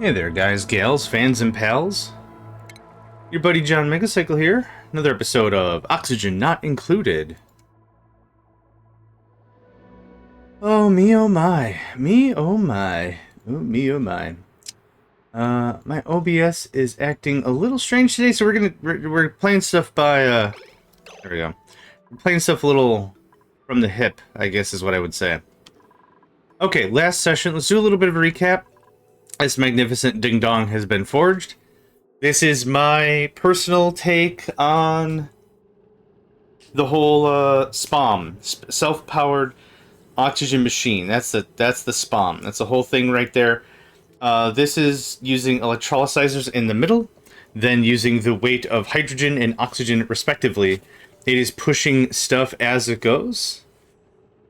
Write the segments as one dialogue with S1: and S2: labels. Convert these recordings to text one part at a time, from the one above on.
S1: Hey there, guys, gals, fans, and pals. Your buddy JohnMegacycle here. Another episode of Oxygen Not Included. Oh me, oh my, me, oh my, oh me, oh my. My OBS is acting a little strange today, so we're playing stuff by there we go. We're playing stuff a little from the hip, I guess is what I would say. Okay, last session. Let's do a little bit of a recap. This magnificent ding dong has been forged. This is my personal take on the whole SPOM, self-powered oxygen machine. That's the SPOM. That's the whole thing right there. This is using electrolyzers in the middle, then using the weight of hydrogen and oxygen respectively. It is pushing stuff as it goes.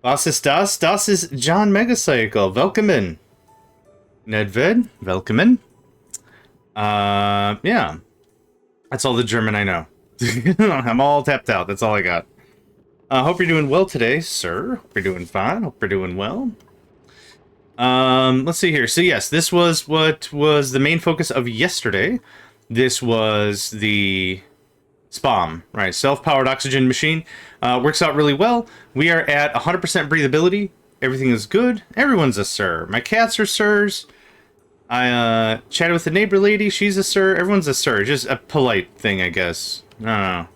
S1: Was ist das? Das ist JohnMegacycle. Welcome in. Nedved, welcome in. Yeah. That's all the German I know. I'm all tapped out. That's all I got. Hope you're doing well today, sir. Hope you're doing fine. Hope you're doing well. Let's see here. So yes, this was what was the main focus of yesterday. This was the SPOM, right? Self-powered oxygen machine. Works out really well. We are at 100% breathability. Everything is good. Everyone's a sir. My cats are sirs. I chatted with the neighbor lady. She's a sir. Everyone's a sir. Just a polite thing, I guess. I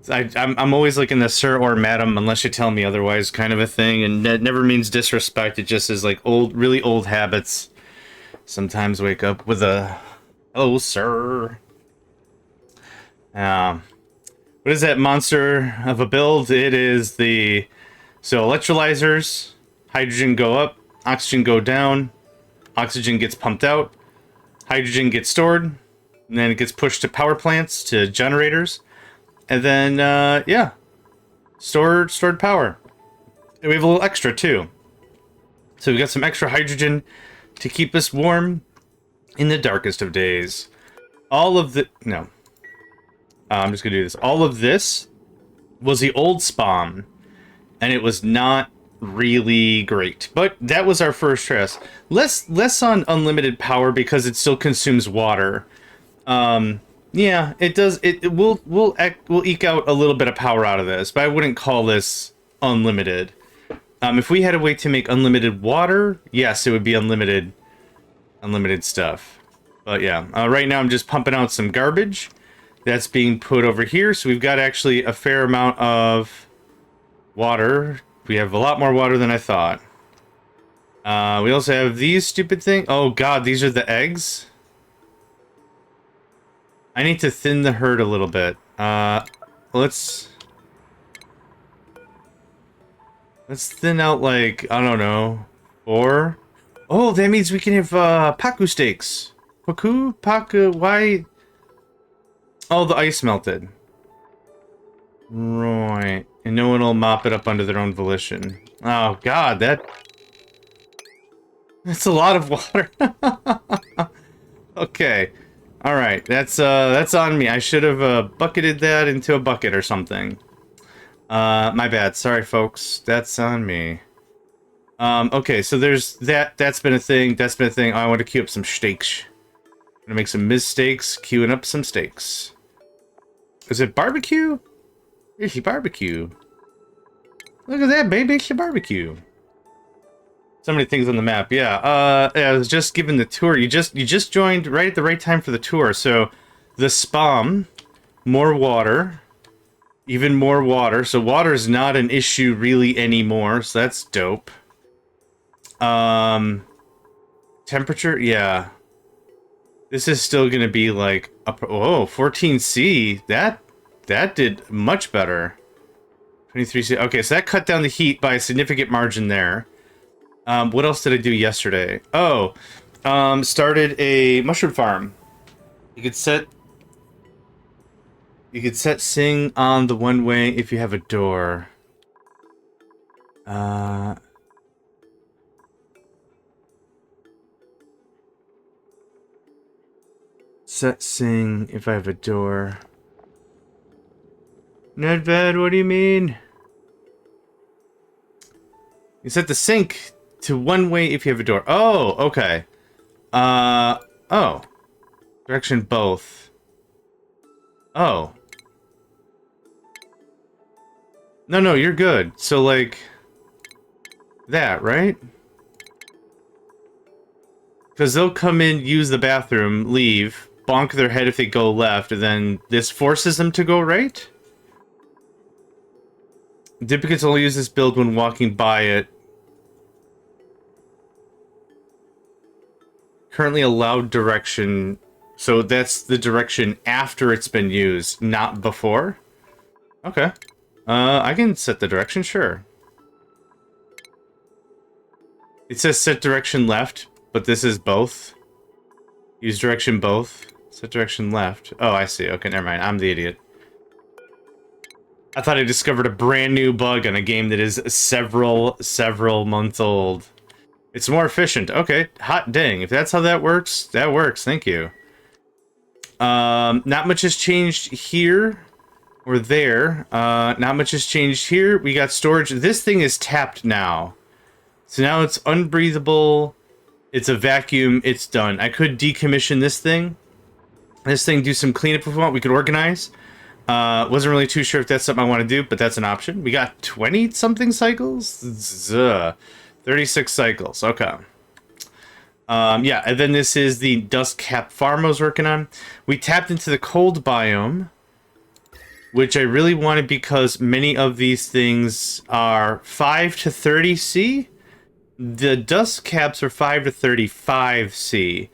S1: don't know. I'm always like in the sir or madam unless you tell me otherwise kind of a thing. And that never means disrespect. It just is like really old habits. Sometimes wake up with a, hello, sir. What is that monster of a build? It is the... So electrolyzers, hydrogen go up, oxygen go down, oxygen gets pumped out, hydrogen gets stored, and then it gets pushed to power plants, to generators, and then, yeah, stored power. And we have a little extra, too. So we got some extra hydrogen to keep us warm in the darkest of days. All of the... No. I'm just gonna do this. All of this was the old SPOM. And it was not really great. But that was our first test. Less on unlimited power because it still consumes water. Yeah, it does. We'll eke out a little bit of power out of this, but I wouldn't call this unlimited. If we had a way to make unlimited water, yes, it would be unlimited stuff. But yeah, right now I'm just pumping out some garbage that's being put over here. So we've got actually a fair amount of water. We have a lot more water than I thought. We also have these stupid things. Oh god, these are the eggs. I need to thin the herd a little bit. Let's thin out like, I don't know, 4. Oh, that means we can have paku steaks. Paku, why? Oh, the ice melted. Right. And no one will mop it up under their own volition. Oh god, that's a lot of water. Okay. Alright, that's on me. I should have bucketed that into a bucket or something. My bad. Sorry folks. That's on me. Okay, so there's that's been a thing. That's been a thing. Oh, I want to queue up some steaks. I'm gonna make some mistakes, queuing up some steaks. Is it barbecue? It's barbecue. Look at that, baby. It's barbecue. So many things on the map. Yeah. I was just given the tour. You just joined right at the right time for the tour. So the SPOM, more water, even more water. So water is not an issue really anymore. So that's dope. Temperature, yeah. This is still gonna be like oh, 14C. That did much better. 23C. Okay, so that cut down the heat by a significant margin there. What else did I do yesterday? Oh, started a mushroom farm. You could set sing on the one way if you have a door. Set sing if I have a door. Nedved, what do you mean? You set the sink to one way if you have a door. Oh, okay. Oh. Direction both. Oh. No, you're good. So, like... that, right? Because they'll come in, use the bathroom, leave, bonk their head if they go left, and then this forces them to go right? Duplicates only use this build when walking by it. Currently allowed direction, so that's the direction after it's been used, not before? Okay. I can set the direction, sure. It says set direction left, but this is both. Use direction both. Set direction left. Oh, I see. Okay, never mind. I'm the idiot. I thought I discovered a brand new bug on a game that is several months old. It's more efficient. Okay, hot dang. If that's how that works, that works. Thank you. Not much has changed here or there. Not much has changed here. We got storage. This thing is tapped now. So now it's unbreathable. It's a vacuum. It's done. I could decommission this thing. This thing, do some cleanup if we want. We could organize. Wasn't really too sure if that's something I want to do, but that's an option. We got 20-something cycles? 36 cycles. Okay. Yeah, and then this is the dust cap farm I was working on. We tapped into the cold biome, which I really wanted because many of these things are 5 to 30C. The dust caps are 5 to 35C.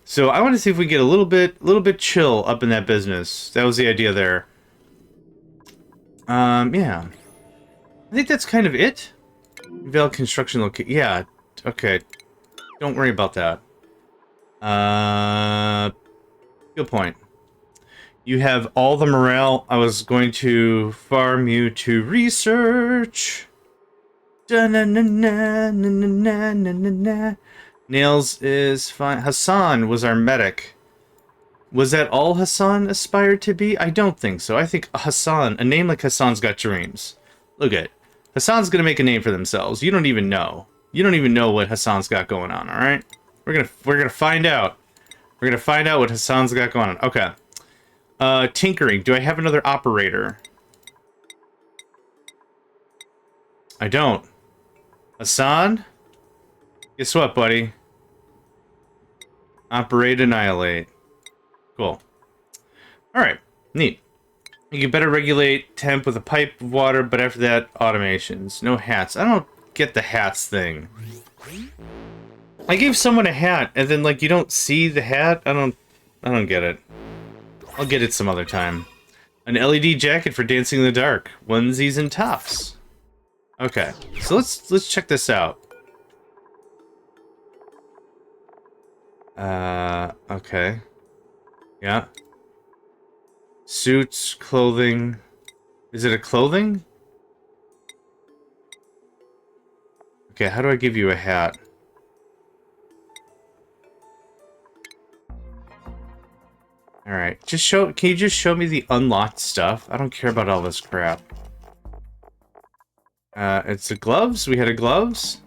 S1: So I want to see if we get a little bit chill up in that business. That was the idea there. Yeah. I think that's kind of it. Valid construction location. Yeah, okay. Don't worry about that. Good point. You have all the morale. I was going to farm you to research. Da-na-na-na-na-na-na-na-na. Nails is fine. Hassan was our medic. Was that all Hassan aspired to be? I don't think so. I think Hassan, a name like Hassan's got dreams. Look at it. Hassan's gonna make a name for themselves. You don't even know. You don't even know what Hassan's got going on, alright? We're gonna find out. We're gonna find out what Hassan's got going on. Okay. Tinkering. Do I have another operator? I don't. Hassan? Guess what, buddy? Operate, annihilate. Cool. Alright, neat. You can better regulate temp with a pipe of water, but after that, automations. No hats. I don't get the hats thing. I gave someone a hat, and then, like, you don't see the hat? I don't get it. I'll get it some other time. An LED jacket for dancing in the dark. Onesies and tops. Okay, so let's check this out. Okay. Yeah. Suits, clothing. Is it a clothing? Okay, how do I give you a hat? Alright, can you just show me the unlocked stuff? I don't care about all this crap. It's the gloves? We had a gloves?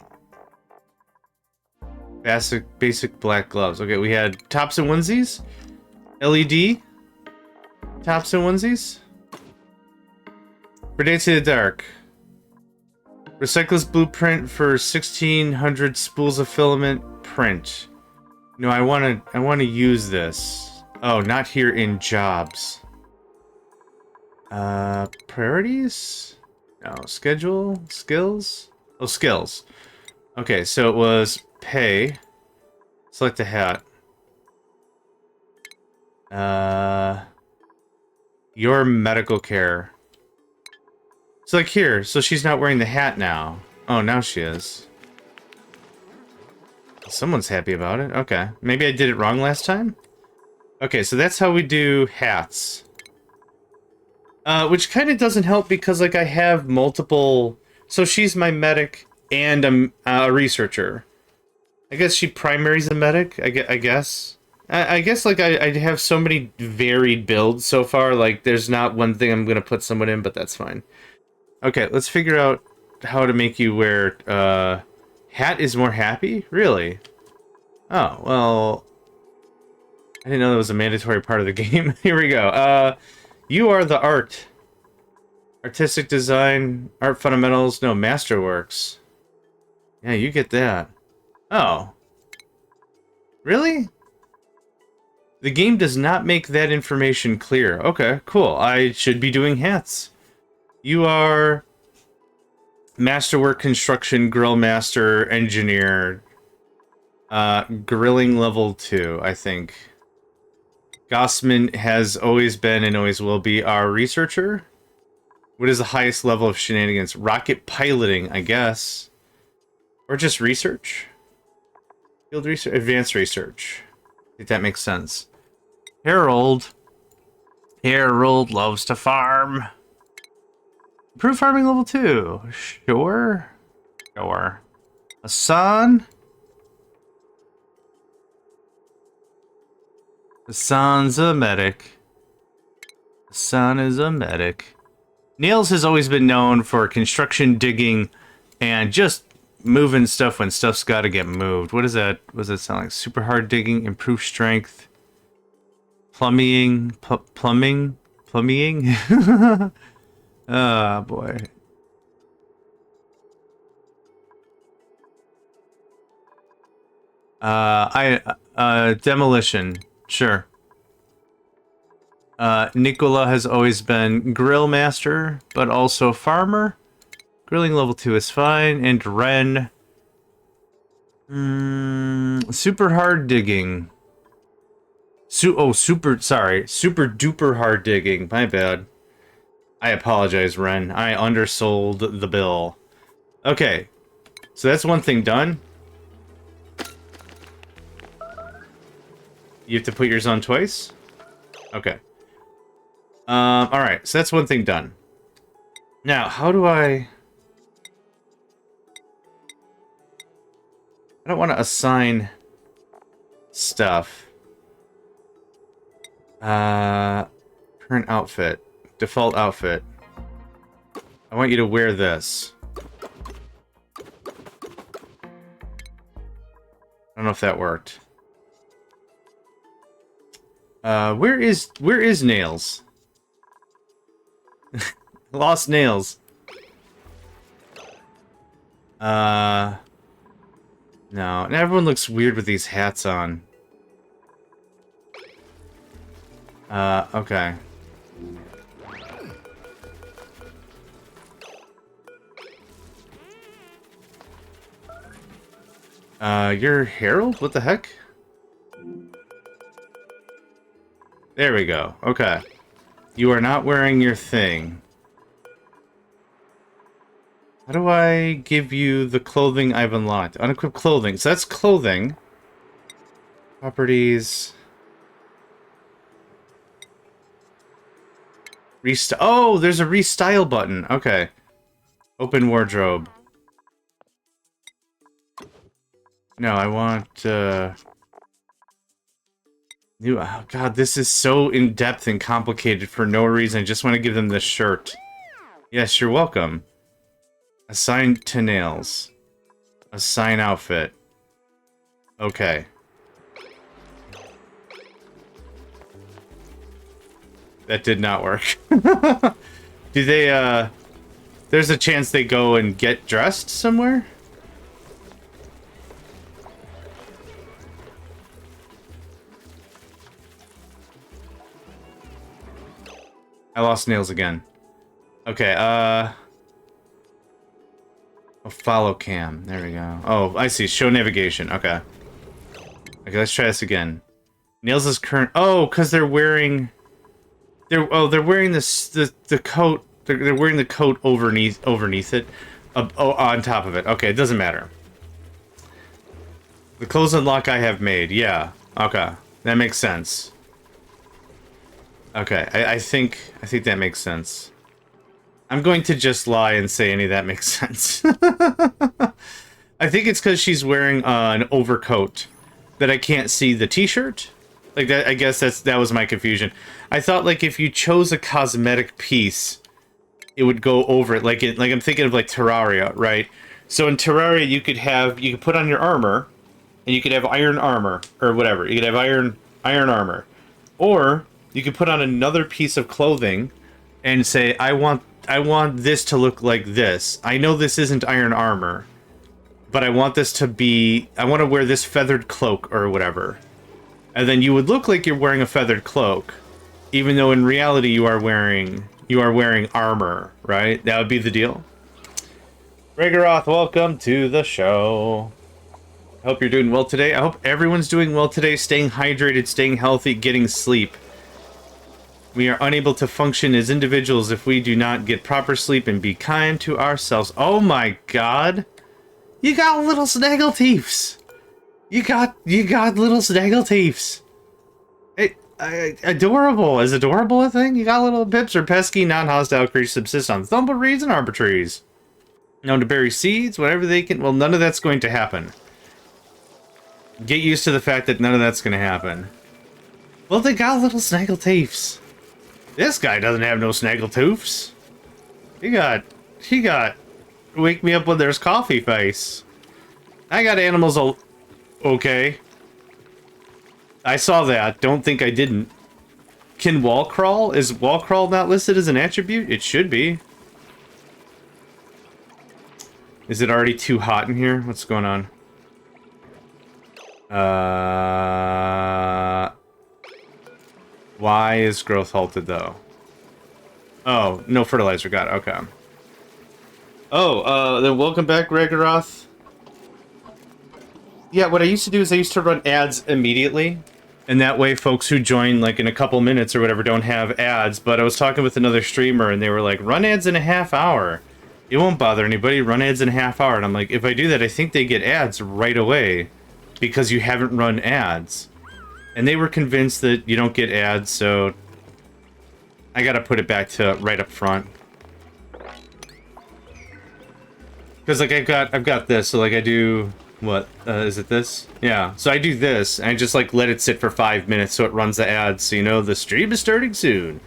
S1: Basic black gloves. Okay, we had tops and onesies? LED? Tops and onesies? For dancing in the dark. Recyclist blueprint for 1600 spools of filament print. No, I wanna use this. Oh, not here in jobs. Priorities? No, schedule? Skills? Oh, skills. Okay, so it was pay. Select the hat. Your medical care. So like here, so she's not wearing the hat now. Oh, now she is. Someone's happy about it. Okay. Maybe I did it wrong last time? Okay, so that's how we do hats. Which kind of doesn't help because, like, I have multiple... So she's my medic and I'm a researcher. I guess she primaries a medic, I guess. I guess, like, I have so many varied builds so far, like, there's not one thing I'm gonna put someone in, but that's fine. Okay, let's figure out how to make you wear, hat is more happy? Really? Oh, well, I didn't know that was a mandatory part of the game. Here we go. You are the art. Artistic design, art fundamentals, no, masterworks. Yeah, you get that. Oh. Really? The game does not make that information clear. Okay, cool. I should be doing hats. You are masterwork construction, grill master, engineer, grilling level 2, I think. Gossman has always been and always will be our researcher. What is the highest level of shenanigans? Rocket piloting, I guess. Or just research? Field research? Advanced research. I think that makes sense. Harold. Harold loves to farm. Improve farming level 2. Sure. Sure. Hassan. Hassan's a medic. Hassan is a medic. Nails has always been known for construction, digging, and just moving stuff when stuff's got to get moved. What is that? What does that sound like? Super hard digging, improved strength, plumbing, plumbing. Oh boy. Demolition. Sure. Nicola has always been grill master, but also farmer. Grilling level 2 is fine. And Ren. Super hard digging. Super duper hard digging. My bad. I apologize, Ren. I undersold the bill. Okay. So that's one thing done. You have to put yours on twice? Okay. Alright, so that's one thing done. Now, how do I don't want to assign stuff. Current outfit. Default outfit. I want you to wear this. I don't know if that worked. Where is Nails? Lost Nails. No. And everyone looks weird with these hats on. Okay. You're Harold? What the heck? There we go. Okay. You are not wearing your thing. How do I give you the clothing I've unlocked? Unequipped clothing. So that's clothing. Properties. Oh, there's a restyle button. Okay. Open wardrobe. No, I want, new. Oh, God, this is so in-depth and complicated for no reason. I just want to give them this shirt. Yes, you're welcome. Assign to Nails. Assign outfit. Okay. That did not work. Do they, there's a chance they go and get dressed somewhere? I lost Nails again. Okay, oh, follow cam. There we go. Oh, I see. Show navigation. Okay. Okay, let's try this again. Nails is current. Oh, because they're wearing. They're wearing this the coat. They're wearing the coat underneath it. On top of it. Okay, it doesn't matter. The clothes unlock I have made. Yeah. Okay, that makes sense. Okay, I think that makes sense. I'm going to just lie and say any of that makes sense. I think it's because she's wearing an overcoat that I can't see the t-shirt. Like that, I guess that was my confusion. I thought like if you chose a cosmetic piece, it would go over it. Like I'm thinking of like Terraria, right? So in Terraria, you could put on your armor, and you could have iron armor or whatever. You could have iron Iron armor. Or you could put on another piece of clothing and say, I want this to look like this. I know this isn't iron armor, but I want this to be, I want to wear this feathered cloak or whatever. And then you would look like you're wearing a feathered cloak, even though in reality you are wearing armor, right? That would be the deal. Rageroth, welcome to the show. I hope you're doing well today. I hope everyone's doing well today, staying hydrated, staying healthy, getting sleep. We are unable to function as individuals if we do not get proper sleep and be kind to ourselves. Oh my god. You got little snagglethiefs. You got little snagglethiefs. Adorable. Is adorable a thing? You got little pips or pesky, non-hostile creatures subsist on thumbleweeds and arbor trees. Known to bury seeds, whatever they can. Well, none of that's going to happen. Get used to the fact that none of that's going to happen. Well, they got little snagglethiefs. This guy doesn't have no snaggletooths. He got wake me up when there's coffee face. I got animals okay. I saw that. Don't think I didn't. Can wall crawl? Is wall crawl not listed as an attribute? It should be. Is it already too hot in here? What's going on? Why is growth halted, though? Oh, no fertilizer. Got it. Okay. Oh, then welcome back, Rageroth. Yeah, what I used to do is I used to run ads immediately. And that way folks who join, like, in a couple minutes or whatever don't have ads. But I was talking with another streamer, and they were like, run ads in a half hour. It won't bother anybody. Run ads in a half hour. And I'm like, if I do that, I think they get ads right away. Because you haven't run ads. And they were convinced that you don't get ads, so I gotta put it back to right up front. Because like I've got this, so like I do what is it this? Yeah, so I do this and I just like let it sit for 5 minutes so it runs the ads, so you know the stream is starting soon.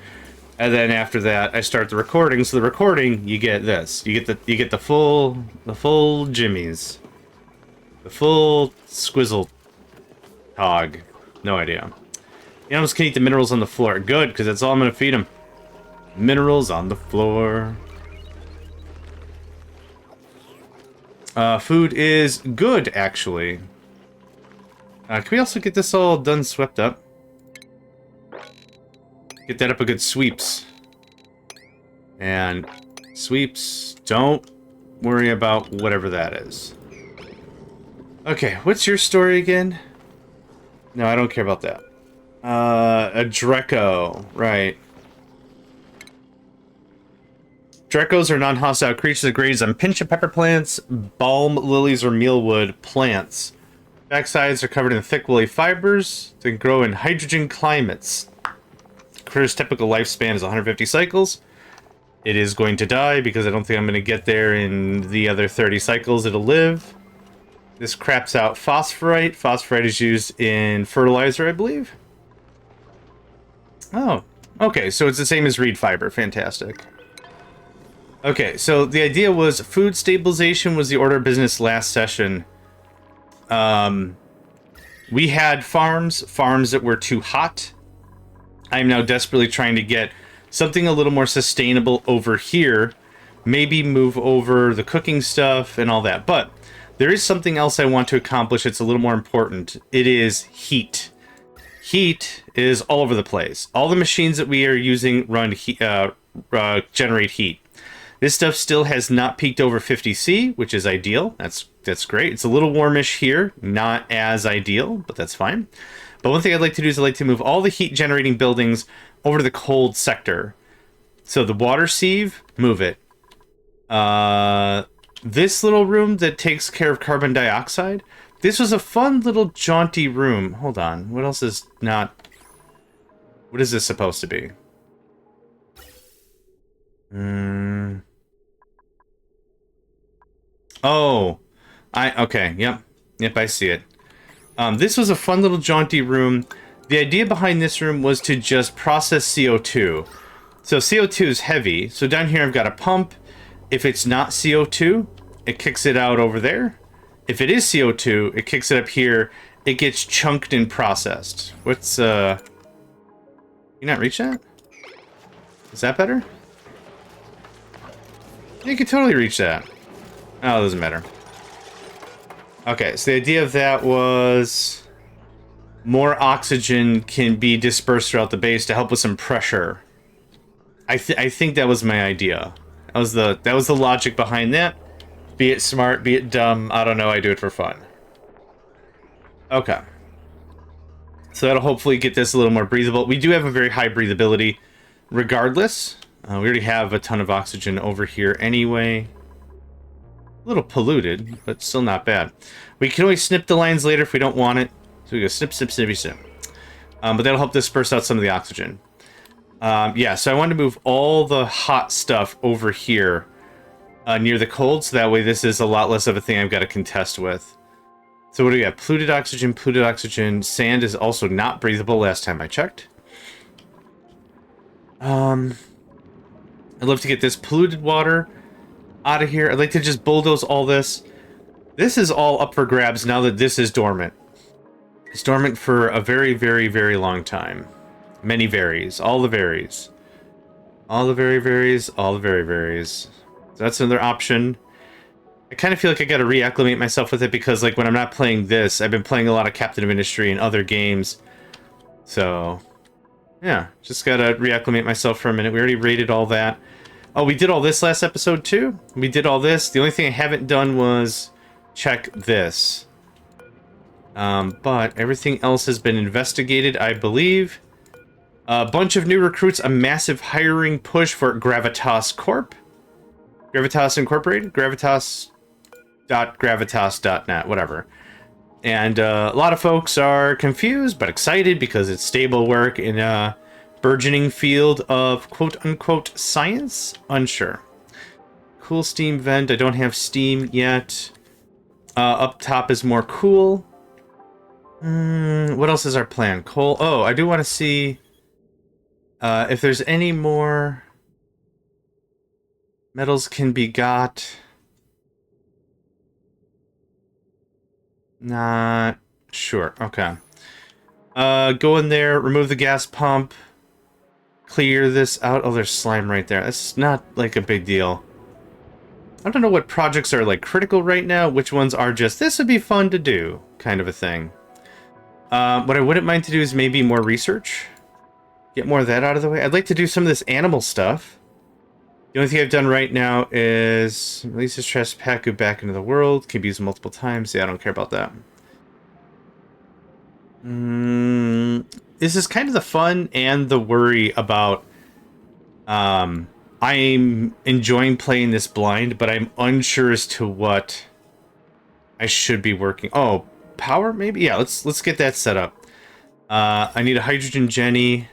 S1: And then after that I start the recording. So the recording, you get this. You get the full jimmies. The full squizzle hog. No idea. The animals can eat the minerals on the floor. Good, because that's all I'm going to feed them. Minerals on the floor. Food is good, actually. Can we also get this all done, swept up? Get that up a good sweeps. And sweeps, don't worry about whatever that is. Okay, what's your story again? No, I don't care about that. A Dreco, right. Drecos are non-hostile creatures that graze on pinch and pepper plants, balm lilies, or mealwood plants. Backsides are covered in thick woolly fibers that grow in hydrogen climates. Critter's typical lifespan is 150 cycles. It is going to die because I don't think I'm going to get there in the other 30 cycles it'll live. This craps out phosphorite. Phosphorite is used in fertilizer, I believe. Oh, okay, so it's the same as reed fiber. Fantastic. Okay, so the idea was food stabilization was the order of business last session. We had farms that were too hot. I'm now desperately trying to get something a little more sustainable over here. Maybe move over the cooking stuff and all that. But there is something else I want to accomplish. It's a little more important. It is heat. Heat is all over the place. All the machines that we are using generate heat. This stuff still has not peaked over 50°C, which is ideal. That's great. It's a little warmish here, not as ideal, but that's fine. But one thing I'd like to do is I'd like to move all the heat generating buildings over to the cold sector. So the water sieve, move it. This little room that takes care of carbon dioxide. This was a fun little jaunty room. Hold on. What else is not... What is this supposed to be? Oh. Okay. Yep, I see it. This was a fun little jaunty room. The idea behind this room was to just process CO2. So CO2 is heavy. So down here I've got a pump. If it's not CO2, it kicks it out over there. If it is CO2, it kicks it up here it gets chunked and processed. What's, you not reach that? Is that better? You can totally reach that. Oh, it doesn't matter. Okay, so the idea of that was more oxygen can be dispersed throughout the base to help with some pressure. I think that was my idea. That was the logic behind that. Be it smart, be it dumb, I don't know, I do it for fun. Okay. So that'll hopefully get this a little more breathable. We do have a very high breathability regardless. We already have a ton of oxygen over here anyway. A little polluted, but still not bad. We can always snip the lines later if we don't want it. So we go snip, snip, snippy, snip. But that'll help disperse out some of the oxygen. Yeah, so I wanted to move all the hot stuff over here near the cold, so that way this is a lot less of a thing I've got to contest with. So what do we got? Polluted oxygen, polluted oxygen. Sand is also not breathable last time I checked. I'd love to get this polluted water out of here. I'd like to just bulldoze all this. This is all up for grabs now that this is dormant. It's dormant for a very, very, very long time. Many varies. All the varies. All the very varies. All the very varies. So that's another option. I kind of feel like I got to reacclimate myself with it because, like, when I'm not playing this, I've been playing a lot of Captain of Industry and other games. So, yeah, just got to reacclimate myself for a minute. We already rated all that. Oh, we did all this last episode, too? We did all this. The only thing I haven't done was check this. But everything else has been investigated, I believe. A bunch of new recruits, a massive hiring push for Gravitas Corp. Gravitas Incorporated? Gravitas.gravitas.net, whatever. And a lot of folks are confused, but excited because it's stable work in a burgeoning field of quote-unquote science? Unsure. Cool Steam vent. I don't have Steam yet. Up top is more cool. What else is our plan? Coal. Oh, I do want to see if there's any more metals can be got. Not sure. Okay. Go in there, remove the gas pump, clear this out. Oh, there's slime right there. That's not like a big deal. I don't know what projects are like critical right now, which ones are just, this would be fun to do, kind of a thing. What I wouldn't mind to do is maybe more research. Get more of that out of the way. I'd like to do some of this animal stuff. The only thing I've done right now is release this trash pack, go back into the world. Can be used multiple times. Yeah, I don't care about that. This is kind of the fun and the worry about... I'm enjoying playing this blind, but I'm unsure as to what I should be working... Oh, power maybe? Yeah, let's get that set up. I need a hydrogen Jenny.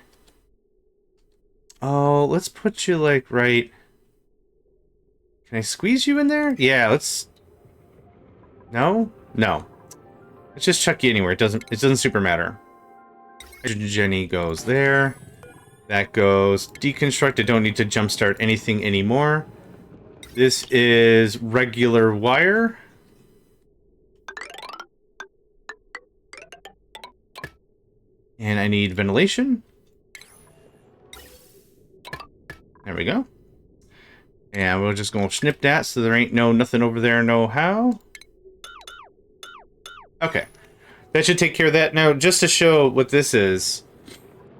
S1: Oh, let's put you like right... Can I squeeze you in there? Yeah, let's... No? No. Let's just chuck you anywhere. It doesn't super matter. Hydrogen Jenny goes there. That goes deconstruct. I don't need to jumpstart anything anymore. This is regular wire. And I need ventilation. There we go. And we're just gonna snip that so there ain't nothing over there, no how. Okay. That should take care of that. Now, just to show what this is.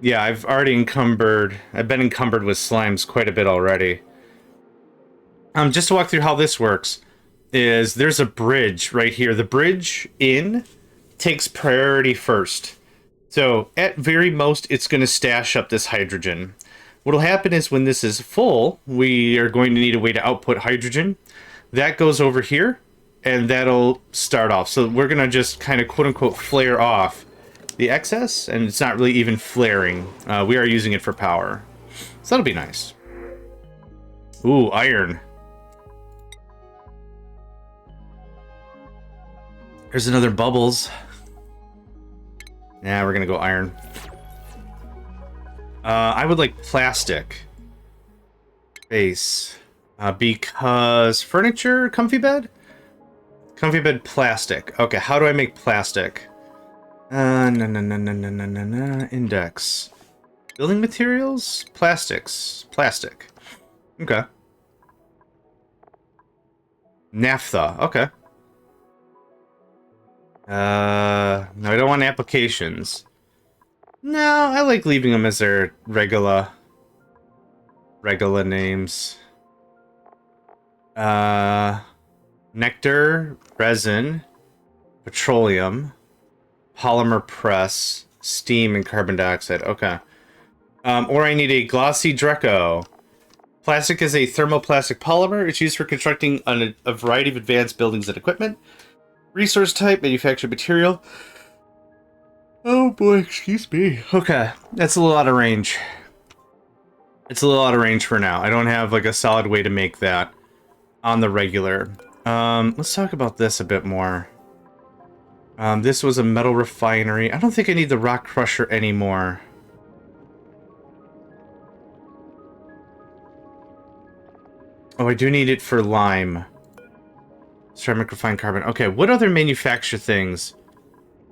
S1: Yeah, I've been encumbered with slimes quite a bit already. Just to walk through how this works is there's a bridge right here. The bridge in takes priority first. So at very most, it's going to stash up this hydrogen. What'll happen is when this is full, we are going to need a way to output hydrogen. That goes over here, and that'll start off. So we're going to just kind of quote-unquote flare off the excess, and it's not really even flaring. We are using it for power. So that'll be nice. Ooh, iron. There's another bubbles. Yeah, we're going to go iron. I would like plastic base because furniture, comfy bed plastic. Okay, how do I make plastic? No. Index. Building materials? Plastics. Plastic. Okay. Naphtha. Okay. No, I don't want applications. No, I like leaving them as their regular names. Nectar, resin, petroleum, polymer press, steam, and carbon dioxide. Okay. Or I need a glossy Dreco. Plastic is a thermoplastic polymer. It's used for constructing a variety of advanced buildings and equipment. Resource type, manufactured material. Oh boy, excuse me. Okay, that's a little out of range. It's a little out of range for now. I don't have like a solid way to make that on the regular. Let's talk about this a bit more. This was a metal refinery. I don't think I need the rock crusher anymore. Oh, I do need it for lime. Ceramic refined carbon. Okay, what other manufacture things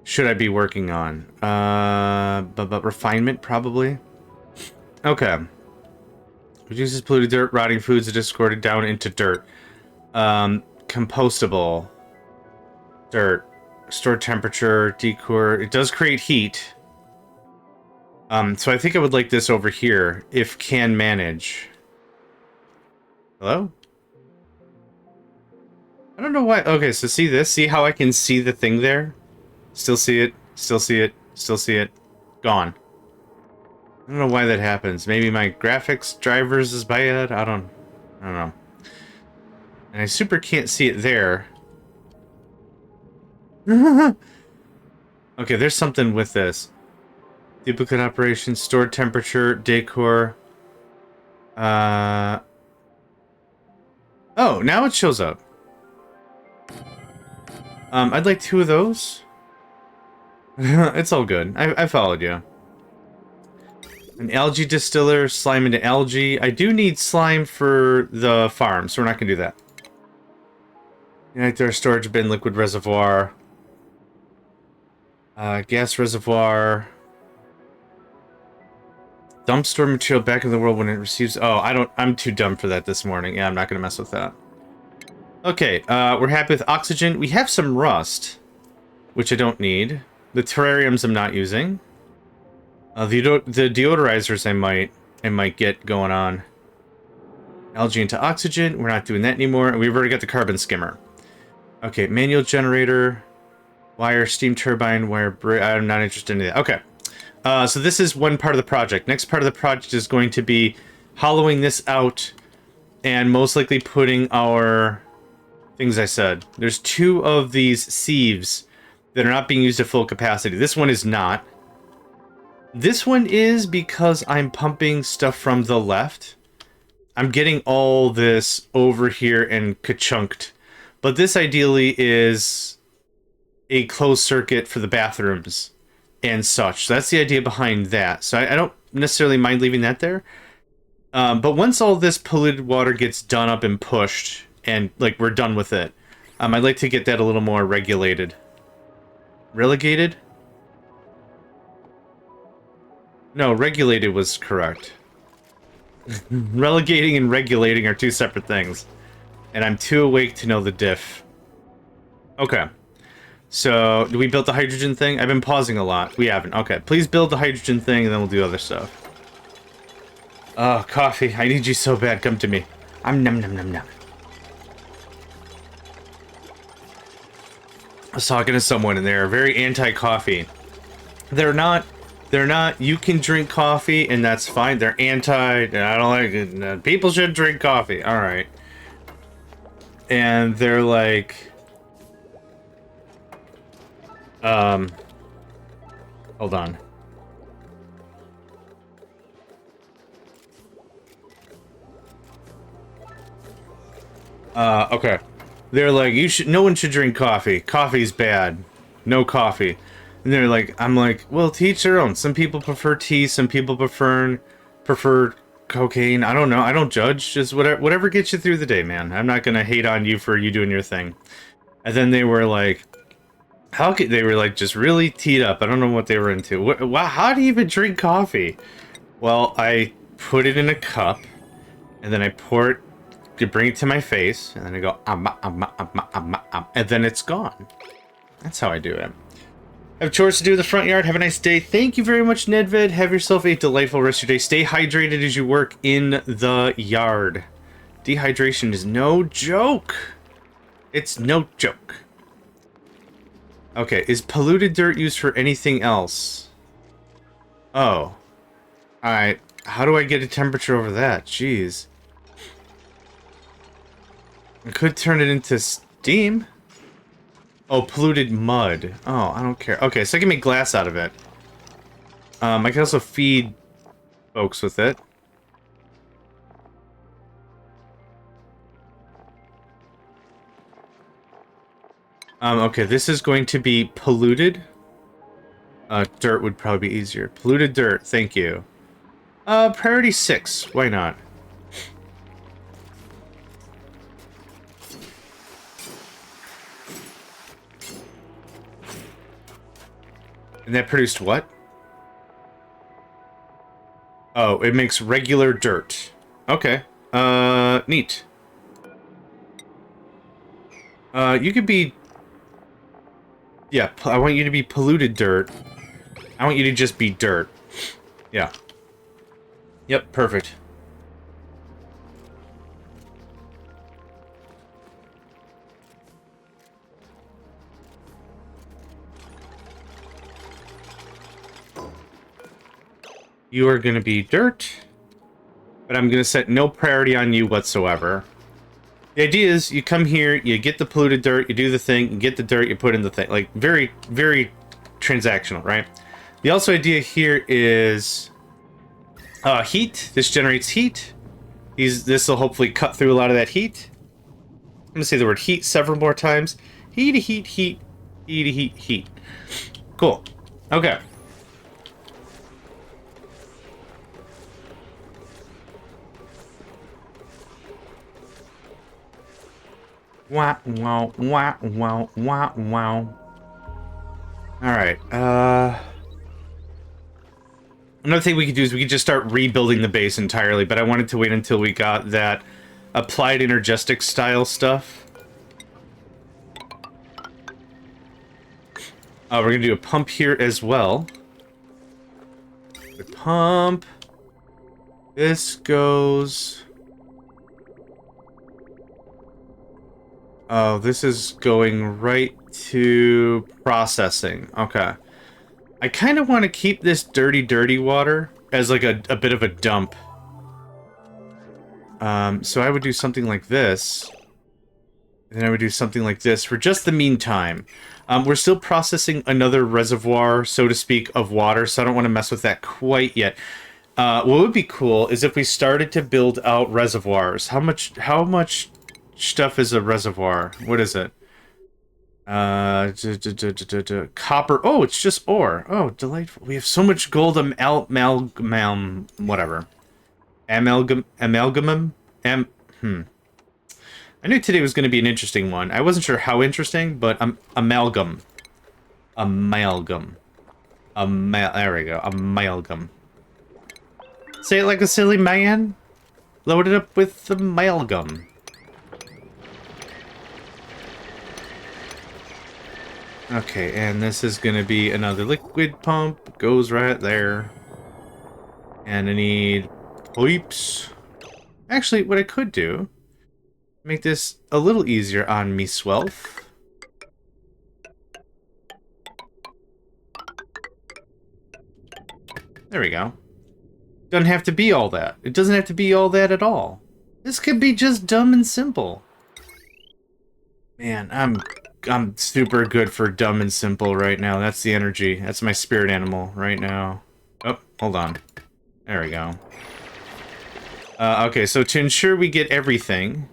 S1: should I be working on? But refinement, probably? Okay. Reduces polluted dirt, rotting foods are discarded down into dirt. Compostable. Dirt. Stored temperature, decor. It does create heat. So I think I would like this over here, if can manage. Hello? I don't know why. Okay, so see this? See how I can see the thing there? Still see it, still see it, still see it. Gone. I don't know why that happens. Maybe my graphics drivers is bad? I don't know. And I super can't see it there. Okay, there's something with this. Duplicate operation, stored temperature, decor. Oh, now it shows up. I'd like 2 of those. It's all good. I followed you. An algae distiller, slime into algae. I do need slime for the farm, so we're not gonna do that. Unite their storage bin, liquid reservoir. Gas reservoir. Dump store material back in the world when it receives... Oh, I'm too dumb for that this morning. Yeah, I'm not gonna mess with that. Okay, we're happy with oxygen. We have some rust, which I don't need. The terrariums I'm not using. The deodorizers I might get going on. Algae into oxygen. We're not doing that anymore. And we've already got the carbon skimmer. Okay, manual generator. Wire, steam turbine, wire... I'm not interested in that. Okay. So this is one part of the project. Next part of the project is going to be hollowing this out and most likely putting our... things I said. There's 2 of these sieves that are not being used at full capacity. This one is not. This one is because I'm pumping stuff from the left. I'm getting all this over here and ka-chunked. But this ideally is a closed circuit for the bathrooms and such. So that's the idea behind that. So I don't necessarily mind leaving that there. But once all this polluted water gets done up and pushed, and like we're done with it, I'd like to get that a little more regulated. Relegated? No, regulated was correct. Relegating and regulating are 2 separate things. And I'm too awake to know the diff. Okay. So, do we build the hydrogen thing? I've been pausing a lot. We haven't. Okay, please build the hydrogen thing and then we'll do other stuff. Oh, coffee. I need you so bad. Come to me. I'm num num num num. I was talking to someone and they're very anti-coffee. They're not, you can drink coffee and that's fine. They're anti, I don't like it. People should drink coffee. All right. And they're like, hold on. Okay. They're like, no one should drink coffee. Coffee's bad. No coffee. And they're like, I'm like, well, to each their own. Some people prefer tea, some people prefer cocaine. I don't know. I don't judge. Just whatever gets you through the day, man. I'm not gonna hate on you for you doing your thing. And then they were like, How could they were like just really teed up? I don't know what they were into. Wow, how do you even drink coffee? Well, I put it in a cup, and then I pour it to bring it to my face, and then I go and then it's gone. That's how I do it. I have chores to do in the front yard. Have a nice day. Thank you very much, Nedved. Have yourself a delightful rest of your day. Stay hydrated as you work in the yard. Dehydration is no joke. It's no joke. Okay, is polluted dirt used for anything else? Oh. Alright, how do I get a temperature over that? Jeez. I could turn it into steam. Oh, polluted mud. Oh, I don't care. Okay, so I can make glass out of it. I can also feed folks with it. Okay, this is going to be polluted. Dirt would probably be easier. Polluted dirt, thank you. Priority 6, why not? And that produced what? Oh, it makes regular dirt. Okay. Neat. You could be... Yeah, I want you to be polluted dirt. I want you to just be dirt. Yeah. Yep, perfect. You are gonna be dirt, but I'm gonna set no priority on you whatsoever. The idea is you come here, you get the polluted dirt, you do the thing, you get the dirt, you put in the thing. Like, very, very transactional, right? The also idea here is heat. This generates heat. This will hopefully cut through a lot of that heat. I'm gonna say the word heat several more times. Heat, heat, heat, heat, heat, heat. Cool. Okay. Wow, wow, wow, wow, wow, wow. Alright, another thing we could do is we could just start rebuilding the base entirely, but I wanted to wait until we got that applied energetic style stuff. We're gonna do a pump here as well. The pump. This goes... Oh, this is going right to processing. Okay. I kind of want to keep this dirty, dirty water as like a bit of a dump. So I would do something like this. And then I would do something like this for just the meantime. We're still processing another reservoir, so to speak, of water, so I don't want to mess with that quite yet. What would be cool is if we started to build out reservoirs. How much stuff is a reservoir? What is it? Copper. Oh, it's just ore. Oh, delightful. We have so much gold whatever. Amalgamum? I knew today was going to be an interesting one. I wasn't sure how interesting, but amalgam. Amalgam. There we go. Amalgam. Say it like a silly man. Load it up with amalgam. Okay, and this is going to be another liquid pump. Goes right there. And I need pipes. Actually, what I could do, make this a little easier on meself. There we go. Doesn't have to be all that. It doesn't have to be all that at all. This could be just dumb and simple. Man, I'm super good for dumb and simple right now. That's the energy. That's my spirit animal right now. Oh, hold on. There we go. Okay, so to ensure we get everything...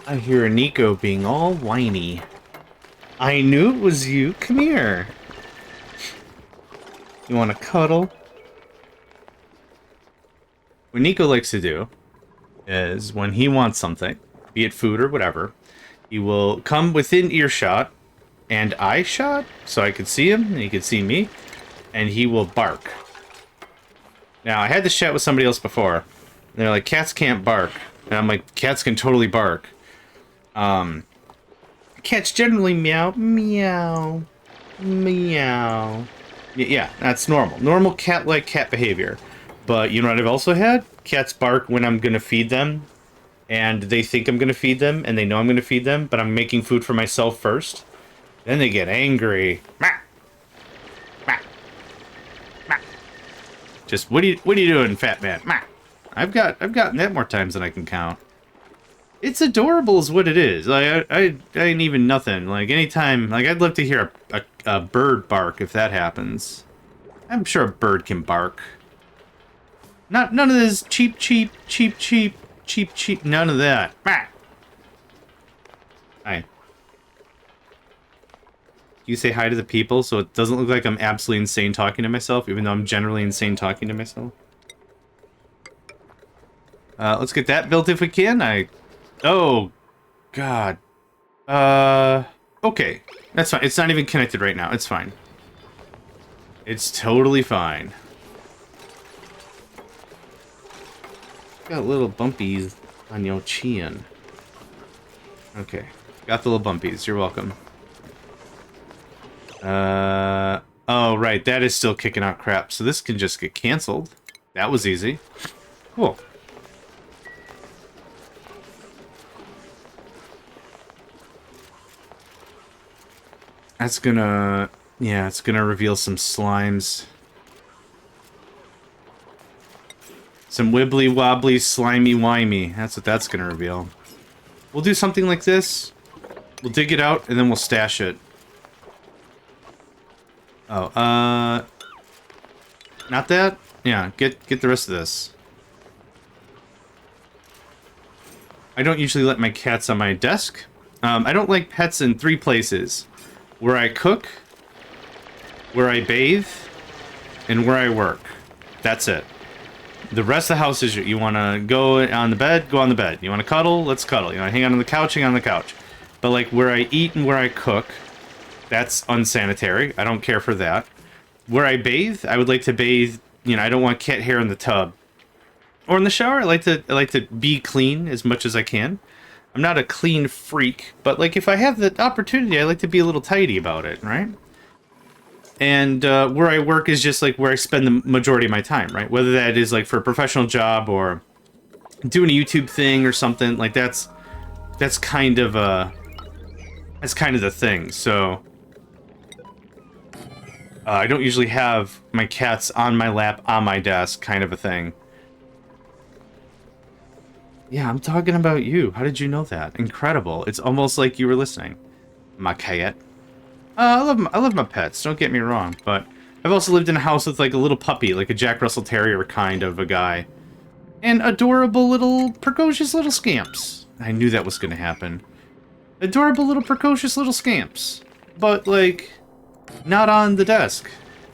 S1: I hear Nico being all whiny. I knew it was you. Come here. You want to cuddle? What Nico likes to do is when he wants something, be it food or whatever, he will come within earshot and eye shot, so I could see him and he could see me, and he will bark. Now, I had this chat with somebody else before, and they're like, cats can't bark. And I'm like, cats can totally bark. Cats generally meow, meow, meow. Yeah, that's normal. Normal cat-like cat behavior. But you know what I've also had? Cats bark when I'm gonna feed them, and they think I'm gonna feed them, and they know I'm gonna feed them, but I'm making food for myself first. Then they get angry. Just what are you doing, fat man? I've gotten that more times than I can count. It's adorable is what it is. Like I ain't even nothing. Like anytime, like I'd love to hear a bird bark if that happens. I'm sure a bird can bark. None of this cheap, none of that. Hi. You say hi to the people so it doesn't look like I'm absolutely insane talking to myself, even though I'm generally insane talking to myself. Let's get that built if we can. Oh, God. Okay. That's fine. It's not even connected right now. It's fine. It's totally fine. Got little bumpies on your chin. Okay. Got the little bumpies. You're welcome. Oh, right. That is still kicking out crap. So this can just get canceled. That was easy. Cool. That's gonna... Yeah, it's gonna reveal some slimes. Some wibbly wobbly slimy wimey. That's what that's gonna reveal. We'll do something like this. We'll dig it out and then we'll stash it. Oh, not that? Yeah, get the rest of this. I don't usually let my cats on my desk. I don't like pets in 3 places. Where I cook, where I bathe, and where I work. That's it. The rest of the house is you want to go on the bed, go on the bed. You want to cuddle, let's cuddle. You want to hang out on the couch, hang out on the couch. But like where I eat and where I cook, that's unsanitary. I don't care for that. Where I bathe, I would like to bathe, you know, I don't want cat hair in the tub. Or in the shower, I like to be clean as much as I can. I'm not a clean freak, but like if I have the opportunity, I like to be a little tidy about it, right? And where I work is just like where I spend the majority of my time, right? Whether that is like for a professional job or doing a YouTube thing or something, like that's kind of the thing. So I don't usually have my cats on my lap, on my desk, kind of a thing. Yeah, I'm talking about you. How did you know that? Incredible. It's almost like you were listening. My cat. I love my pets, don't get me wrong, but I've also lived in a house with like a little puppy, like a Jack Russell Terrier kind of a guy. And adorable little precocious little scamps. I knew that was going to happen. Adorable little precocious little scamps. But like not on the desk.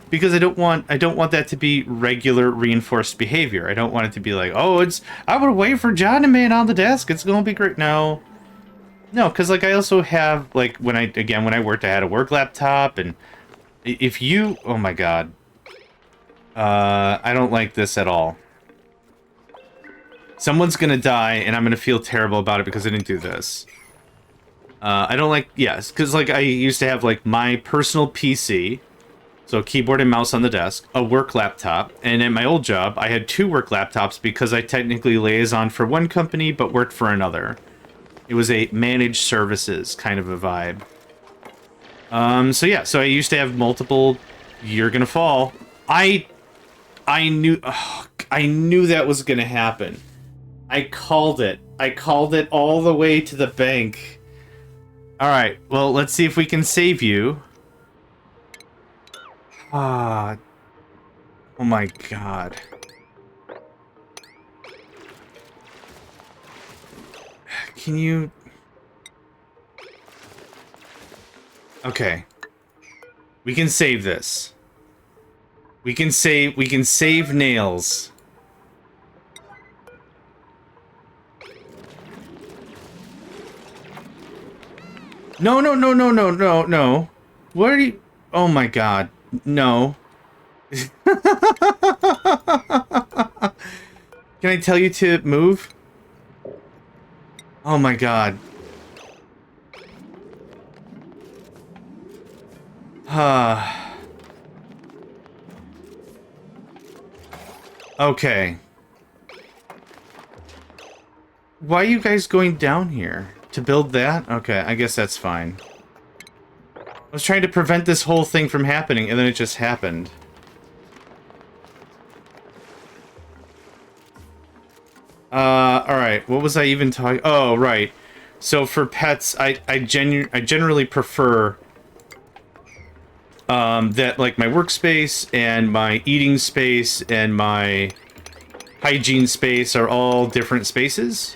S1: Because I don't want that to be regular reinforced behavior. I don't want it to be like, oh, I would wait for Johnny Man on the desk. It's gonna be great. No, because like I also have like when I worked, I had a work laptop, and if you, oh my god, I don't like this at all. Someone's gonna die, and I'm gonna feel terrible about it because I didn't do this. I don't like, yes, because like I used to have like my personal PC. So keyboard and mouse on the desk, a work laptop, and at my old job, I had 2 work laptops because I technically liaisoned for one company but worked for another. It was a managed services kind of a vibe. So yeah, so I used to have multiple. You're gonna fall. I knew that was gonna happen. I called it. I called it all the way to the bank. All right. Well, let's see if we can save you. Ah, oh my god. Can you... Okay. We can save this. We can save nails. No, no, no, no, no, no, no. What are you... Oh my god. No. Can I tell you to move? Oh my god. Okay. Why are you guys going down here? To build that? Okay, I guess that's fine. I was trying to prevent this whole thing from happening, and then it just happened. Alright, what was I even talking... Oh, right. So for pets, I generally prefer... that, like, my workspace and my eating space and my hygiene space are all different spaces.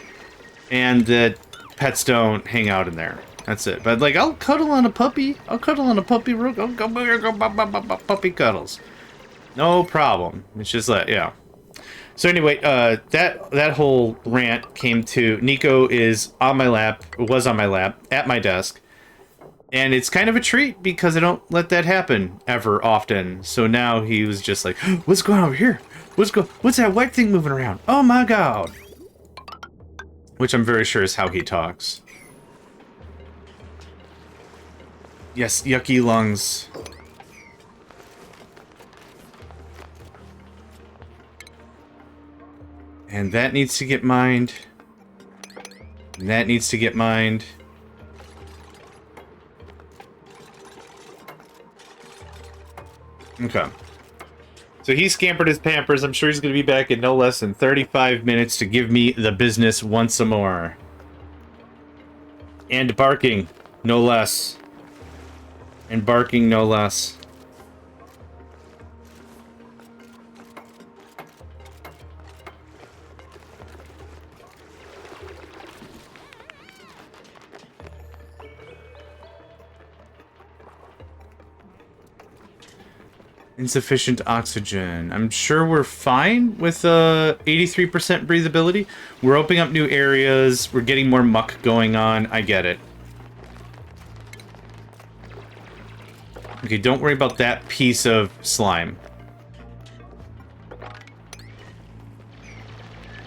S1: And that pets don't hang out in there. That's it. But, like, I'll cuddle on a puppy. I'll cuddle on a puppy. I'll go puppy cuddles. No problem. It's just like, yeah. So anyway, that whole rant came to... Nico is on my lap, was on my lap, at my desk. And it's kind of a treat because I don't let that happen ever often. So now he was just like, what's going on over here? What's that white thing moving around? Oh my god. Which I'm very sure is how he talks. Yes, yucky lungs. And that needs to get mined. And that needs to get mined. Okay. So he scampered his pampers. I'm sure he's going to be back in no less than 35 minutes to give me the business once more. And barking, no less. And barking, no less. Insufficient oxygen. I'm sure we're fine with 83% breathability. We're opening up new areas. We're getting more muck going on. I get it. Okay, don't worry about that piece of slime.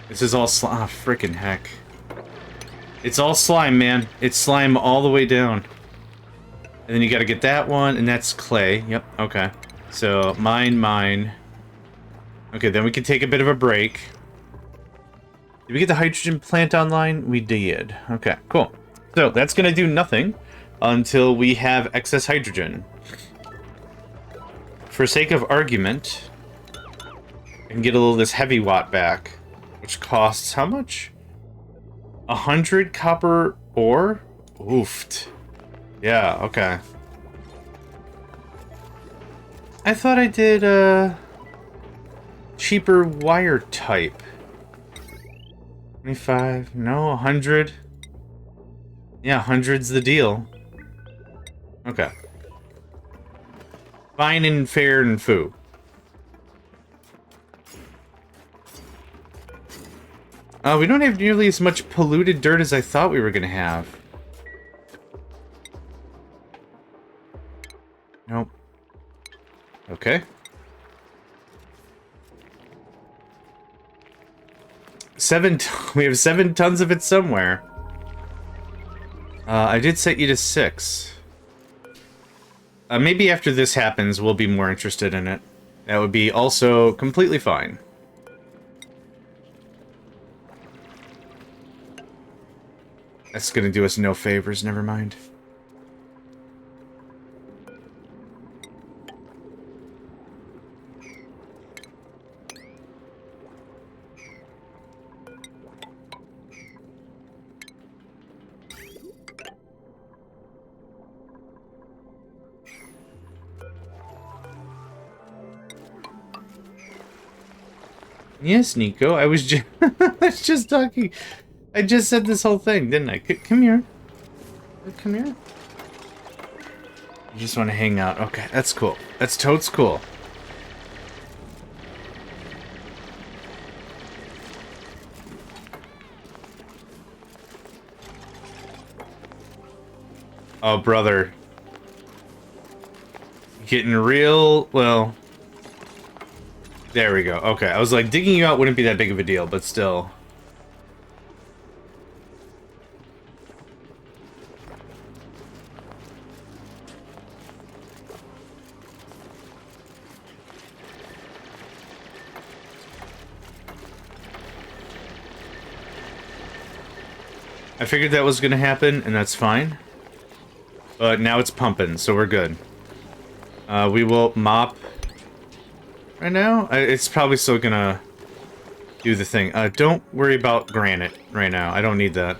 S1: This is all slime. Oh, frickin' heck. It's all slime, man. It's slime all the way down. And then you gotta get that one, and that's clay. Yep, okay. So, mine. Okay, then we can take a bit of a break. Did we get the hydrogen plant online? We did. Okay, cool. So, that's gonna do nothing until we have excess hydrogen. For sake of argument, I can get a little of this heavy watt back, which costs how much? 100 copper ore? Oofed. Yeah, okay. I thought I did, cheaper wire type. 25, no, 100. Yeah, 100's the deal. Okay. Fine and fair and foo. We don't have nearly as much polluted dirt as I thought we were gonna have. Nope. Okay. We have 7 tons of it somewhere. I did set you to 6. Maybe after this happens, we'll be more interested in it. That would be also completely fine. That's gonna do us no favors, never mind. Yes, Nico, I was just talking. I just said this whole thing, didn't I? Come here. Come here. You just want to hang out. Okay, that's cool. That's totes cool. Oh, brother. Getting real... Well... There we go. Okay, I was like, digging you out wouldn't be that big of a deal, but still... I figured that was gonna happen, and that's fine. But now it's pumping, so we're good. We will mop... Right now? It's probably still gonna do the thing. Don't worry about granite right now. I don't need that.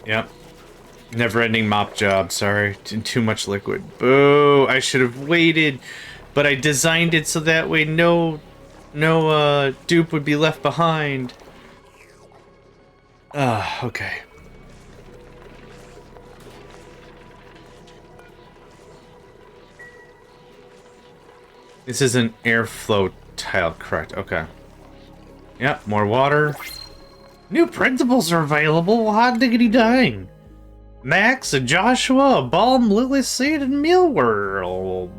S1: Yep. Never-ending mop job, sorry. Too much liquid. Boo! I should have waited, but I designed it so that way no dupe would be left behind. Okay. This is an airflow tile, correct? Okay. Yep, more water. New principles are available. Hot diggity dang. Max, a Joshua, a balm, lily seed, and mealworm.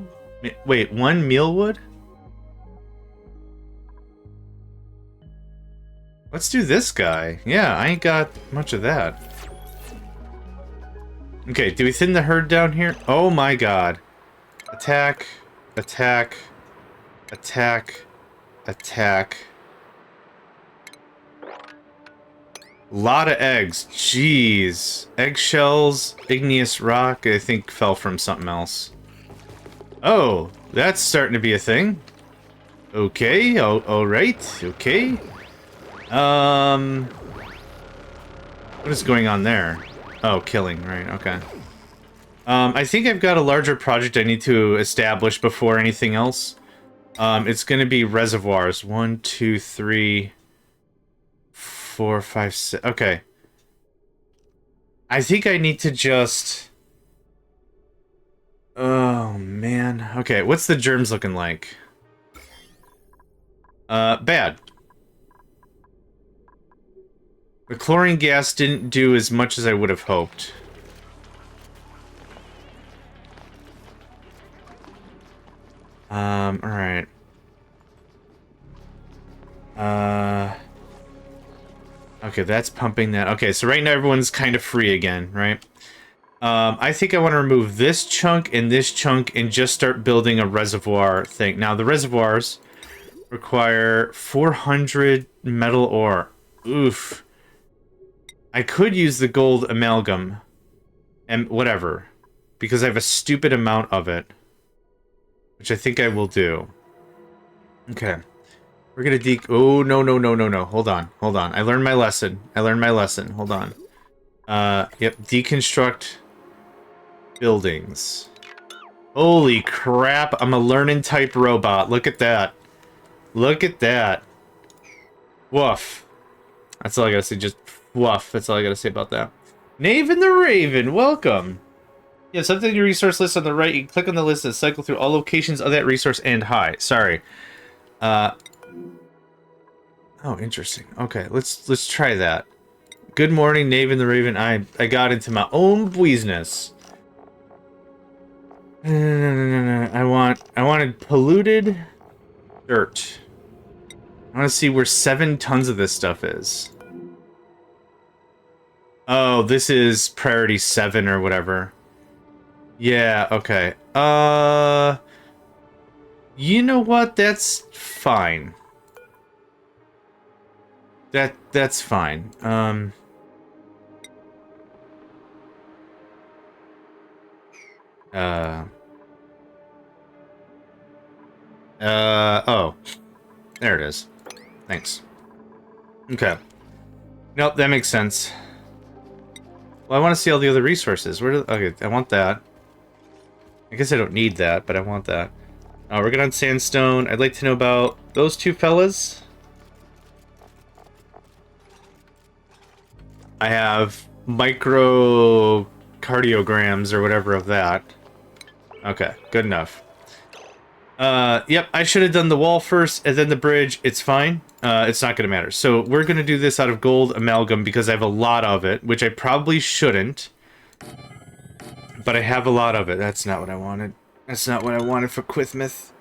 S1: Wait, one mealwood? Let's do this guy. Yeah, I ain't got much of that. Okay, do we thin the herd down here? Oh my god. Attack, attack, attack, attack. Lot of eggs. Jeez. Eggshells, igneous rock, I think fell from something else. Oh, that's starting to be a thing. Okay, alright, okay. What is going on there? Oh, killing, right, okay. I think I've got a larger project I need to establish before anything else. It's gonna be reservoirs. 1, 2, 3... 4, 5, 6. Okay. I think I need to just... Oh, man. Okay, what's the germs looking like? Bad. The chlorine gas didn't do as much as I would have hoped. Alright. Okay, that's pumping that. Okay, so right now everyone's kind of free again, right? I think I want to remove this chunk and just start building a reservoir thing. Now, the reservoirs require 400 metal ore. Oof. I could use the gold amalgam and whatever, because I have a stupid amount of it, which I think I will do. Okay. We're gonna oh, no. Hold on. I learned my lesson. Hold on. Yep. Deconstruct buildings. Holy crap. I'm a learning type robot. Look at that. Woof. That's all I gotta say. Just woof. That's all I gotta say about that. Knave and the Raven, welcome. Yeah, something in your resource list on the right. You can click on the list and cycle through all locations of that resource and hi. Sorry. Oh, interesting. Okay, let's try that. Good morning, Knave and the Raven. I got into my own business. No. I wanted polluted dirt. I want to see where 7 tons of this stuff is. Oh, this is priority 7 or whatever. Yeah, okay. You know what? That's fine. That's fine. Oh. There it is. Thanks. Okay. Nope, that makes sense. Well, I want to see all the other resources. Okay, I want that. I guess I don't need that, but I want that. We're good on sandstone. I'd like to know about those 2 fellas. I have microcardiograms or whatever of that. Okay, good enough. Yep, I should have done the wall first and then the bridge. It's fine. It's not gonna matter. So we're gonna do this out of gold amalgam because I have a lot of it, which I probably shouldn't. But I have a lot of it. That's not what I wanted. That's not what I wanted for Quithmith.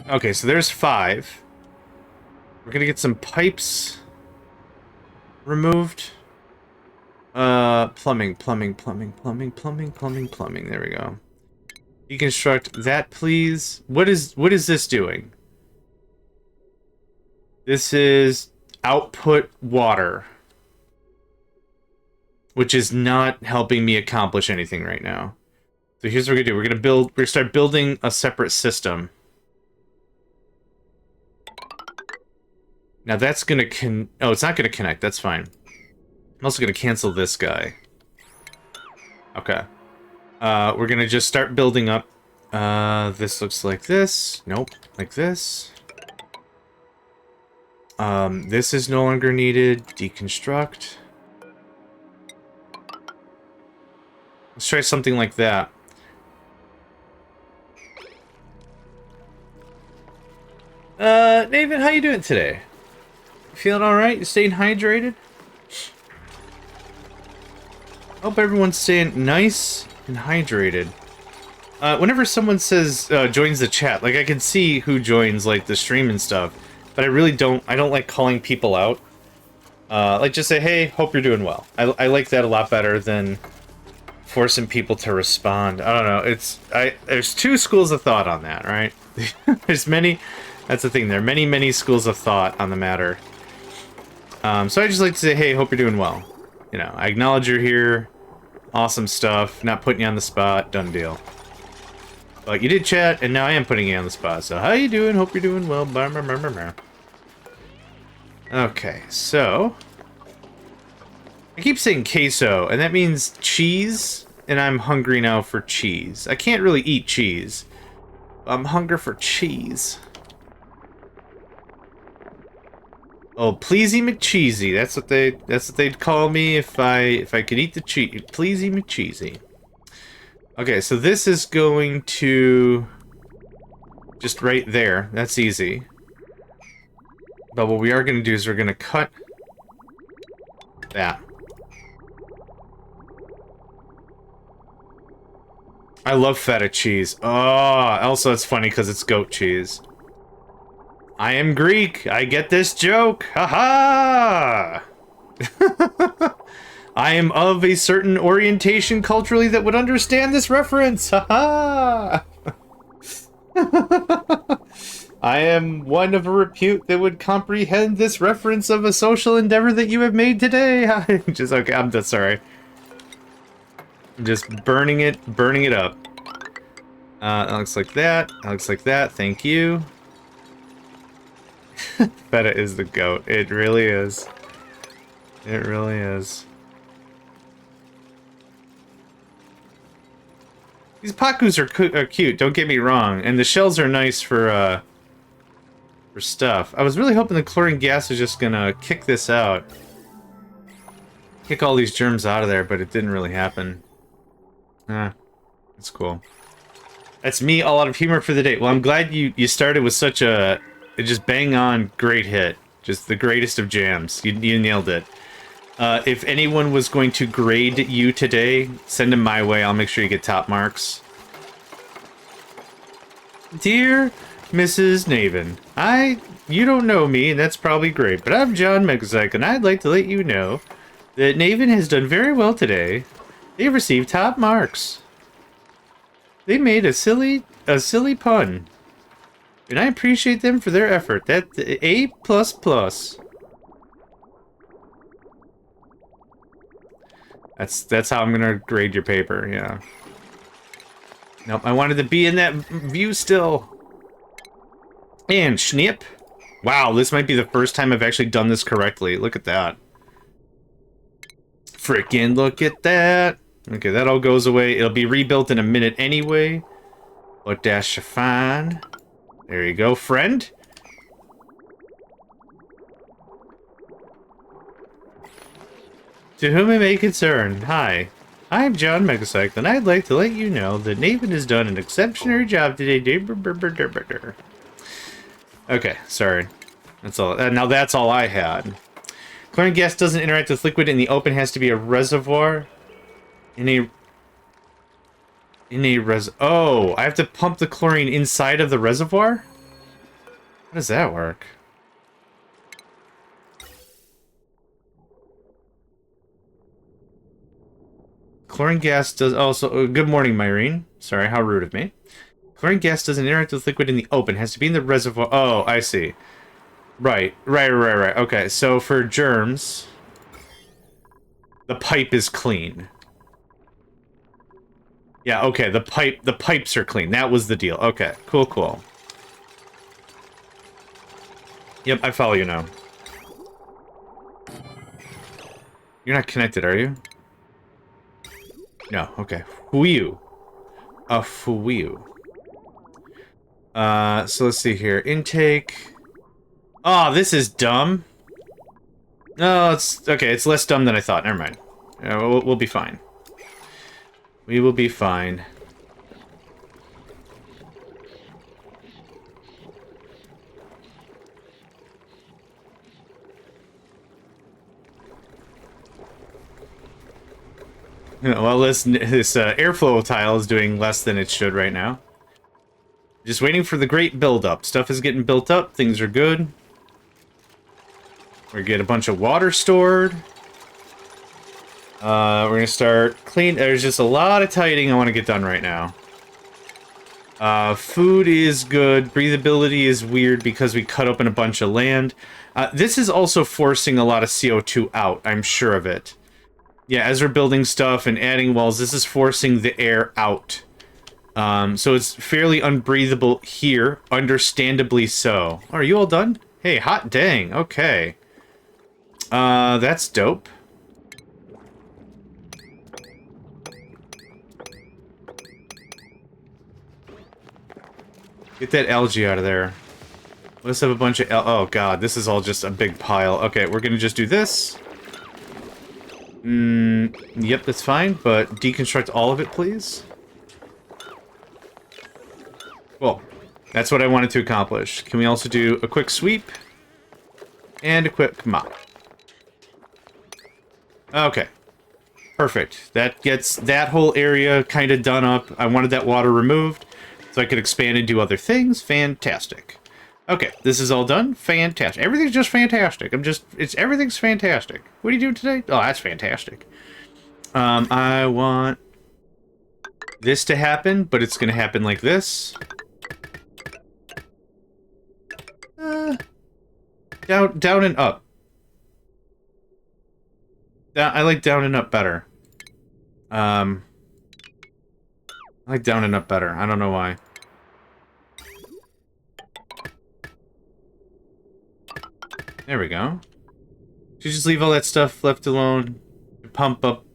S1: Okay, so there's 5. We're gonna get some pipes removed. Plumbing. There we go. Deconstruct that, please. What is this doing? This is output water, which is not helping me accomplish anything right now. So here's what we're gonna do. We're gonna start building a separate system. Now that's gonna oh, it's not gonna connect. That's fine. I'm also gonna cancel this guy. Okay. We're gonna just start building up. This looks like this. Nope, like this. This is no longer needed. Deconstruct. Let's try something like that. David, how you doing today? Feeling alright? You staying hydrated? Hope everyone's staying nice and hydrated. Whenever someone says, joins the chat, like, I can see who joins, like, the stream and stuff, but I don't like calling people out. Like, just say, hey, hope you're doing well. I like that a lot better than forcing people to respond. I don't know, there's 2 schools of thought on that, right? That's the thing, there are many schools of thought on the matter. So I just like to say, hey, hope you're doing well. You know, I acknowledge you're here. Awesome stuff. Not putting you on the spot. Done deal. But you did chat, and now I am putting you on the spot. So how you doing? Hope you're doing well. Okay, so I keep saying queso, and that means cheese, and I'm hungry now for cheese. I can't really eat cheese. I'm hungry for cheese. Oh, Pleasy McCheesy. That's what they'd call me if I could eat the cheese. Pleasy McCheesy. Okay, so this is going to just right there. That's easy. But what we are going to do is we're going to cut that. I love feta cheese. Oh, also it's funny because it's goat cheese. I am Greek. I get this joke. Haha! I am of a certain orientation culturally that would understand this reference. Haha! I am one of a repute that would comprehend this reference of a social endeavor that you have made today. Just okay. I'm just sorry. I'm just burning it up. That looks like that. That looks like that. Thank you. Feta is the goat. It really is. It really is. These pakus are cute, don't get me wrong, and the shells are nice for stuff. I was really hoping the chlorine gas was just gonna kick this out. Kick all these germs out of there, but it didn't really happen. That's cool. That's me all out of humor for the day. Well, I'm glad you started with such a just bang on great hit. Just the greatest of jams. You nailed it. If anyone was going to grade you today, send them my way. I'll make sure you get top marks. Dear Mrs. Naven, you don't know me, and that's probably great, but I'm JohnMegacycle, and I'd like to let you know that Naven has done very well today. They've received top marks. They made a silly pun. And I appreciate them for their effort. That's A++. That's how I'm gonna grade your paper, yeah. Nope, I wanted to be in that view still. And Schnipp. Wow, this might be the first time I've actually done this correctly. Look at that. Frickin' look at that. Okay, that all goes away. It'll be rebuilt in a minute anyway. But that's fine. There you go, friend.
S2: To whom it may concern, hi. I'm JohnMegacycle, and I'd like to let you know that Nathan has done an exceptional job today.
S1: Okay, sorry. That's all. Now that's all I had. Chlorine gas doesn't interact with liquid in the open. Has to be a reservoir. Oh, I have to pump the chlorine inside of the reservoir? How does that work? Chlorine gas does also... good morning, Myrene. Sorry, how rude of me. Chlorine gas doesn't interact with liquid in the open. It has to be in the reservoir. Oh, I see. Right. Okay, so for germs, the pipe is clean. Yeah, okay, the pipes are clean. That was the deal. Okay, cool. Yep, I follow you now. You're not connected, are you? No, okay. Whew. A whew. So let's see here. Intake. Oh, this is dumb. No, it's... okay, it's less dumb than I thought. Never mind. We'll be fine. We will be fine. Well, this airflow tile is doing less than it should right now. Just waiting for the great build-up. Stuff is getting built up. Things are good. We're gonna get a bunch of water stored. We're gonna start clean. There's just a lot of tidying I want to get done right now. Food is good. Breathability is weird because we cut open a bunch of land. This is also forcing a lot of CO2 out. I'm sure of it. Yeah, as we're building stuff and adding walls, this is forcing the air out. So it's fairly unbreathable here, understandably so. Are you all done? Hey, hot dang, okay. That's dope. Get that algae out of there. Let's have a bunch of oh god, this is all just a big pile. Okay, we're gonna just do this. Yep, that's fine, but deconstruct all of it, please. Well, that's what I wanted to accomplish. Can we also do a quick sweep? And a quick mop. Okay. Perfect. That gets that whole area kind of done up. I wanted that water removed so I could expand and do other things. Fantastic. Okay, this is all done. Fantastic. Everything's just fantastic. Everything's fantastic. What are you doing today? Oh, that's fantastic. I want this to happen, but it's going to happen like this. Down and up. I like down and up better. I like down and up better. I don't know why. There we go. Should just leave all that stuff left alone. Pump up.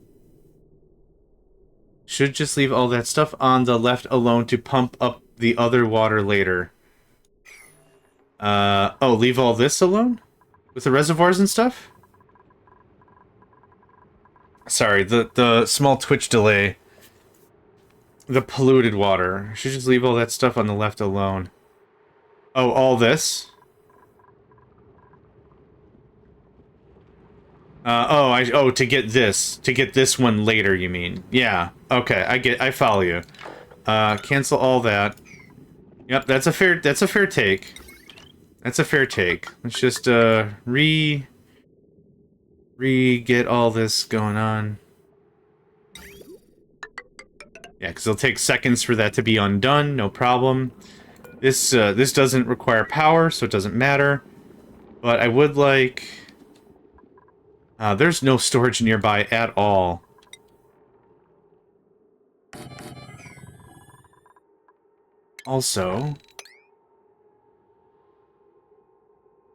S1: Should just leave all that stuff on the left alone to pump up the other water later. Oh, leave all this alone? With the reservoirs and stuff? Sorry, the small Twitch delay. The polluted water. Should just leave all that stuff on the left alone. Oh, all this? To get this one later, you mean? Yeah. Okay, I follow you. Cancel all that. Yep, that's a fair take. That's a fair take. Let's just get all this going on. Yeah, because it'll take seconds for that to be undone, no problem. This doesn't require power, so it doesn't matter. But I would like... there's no storage nearby at all. Also...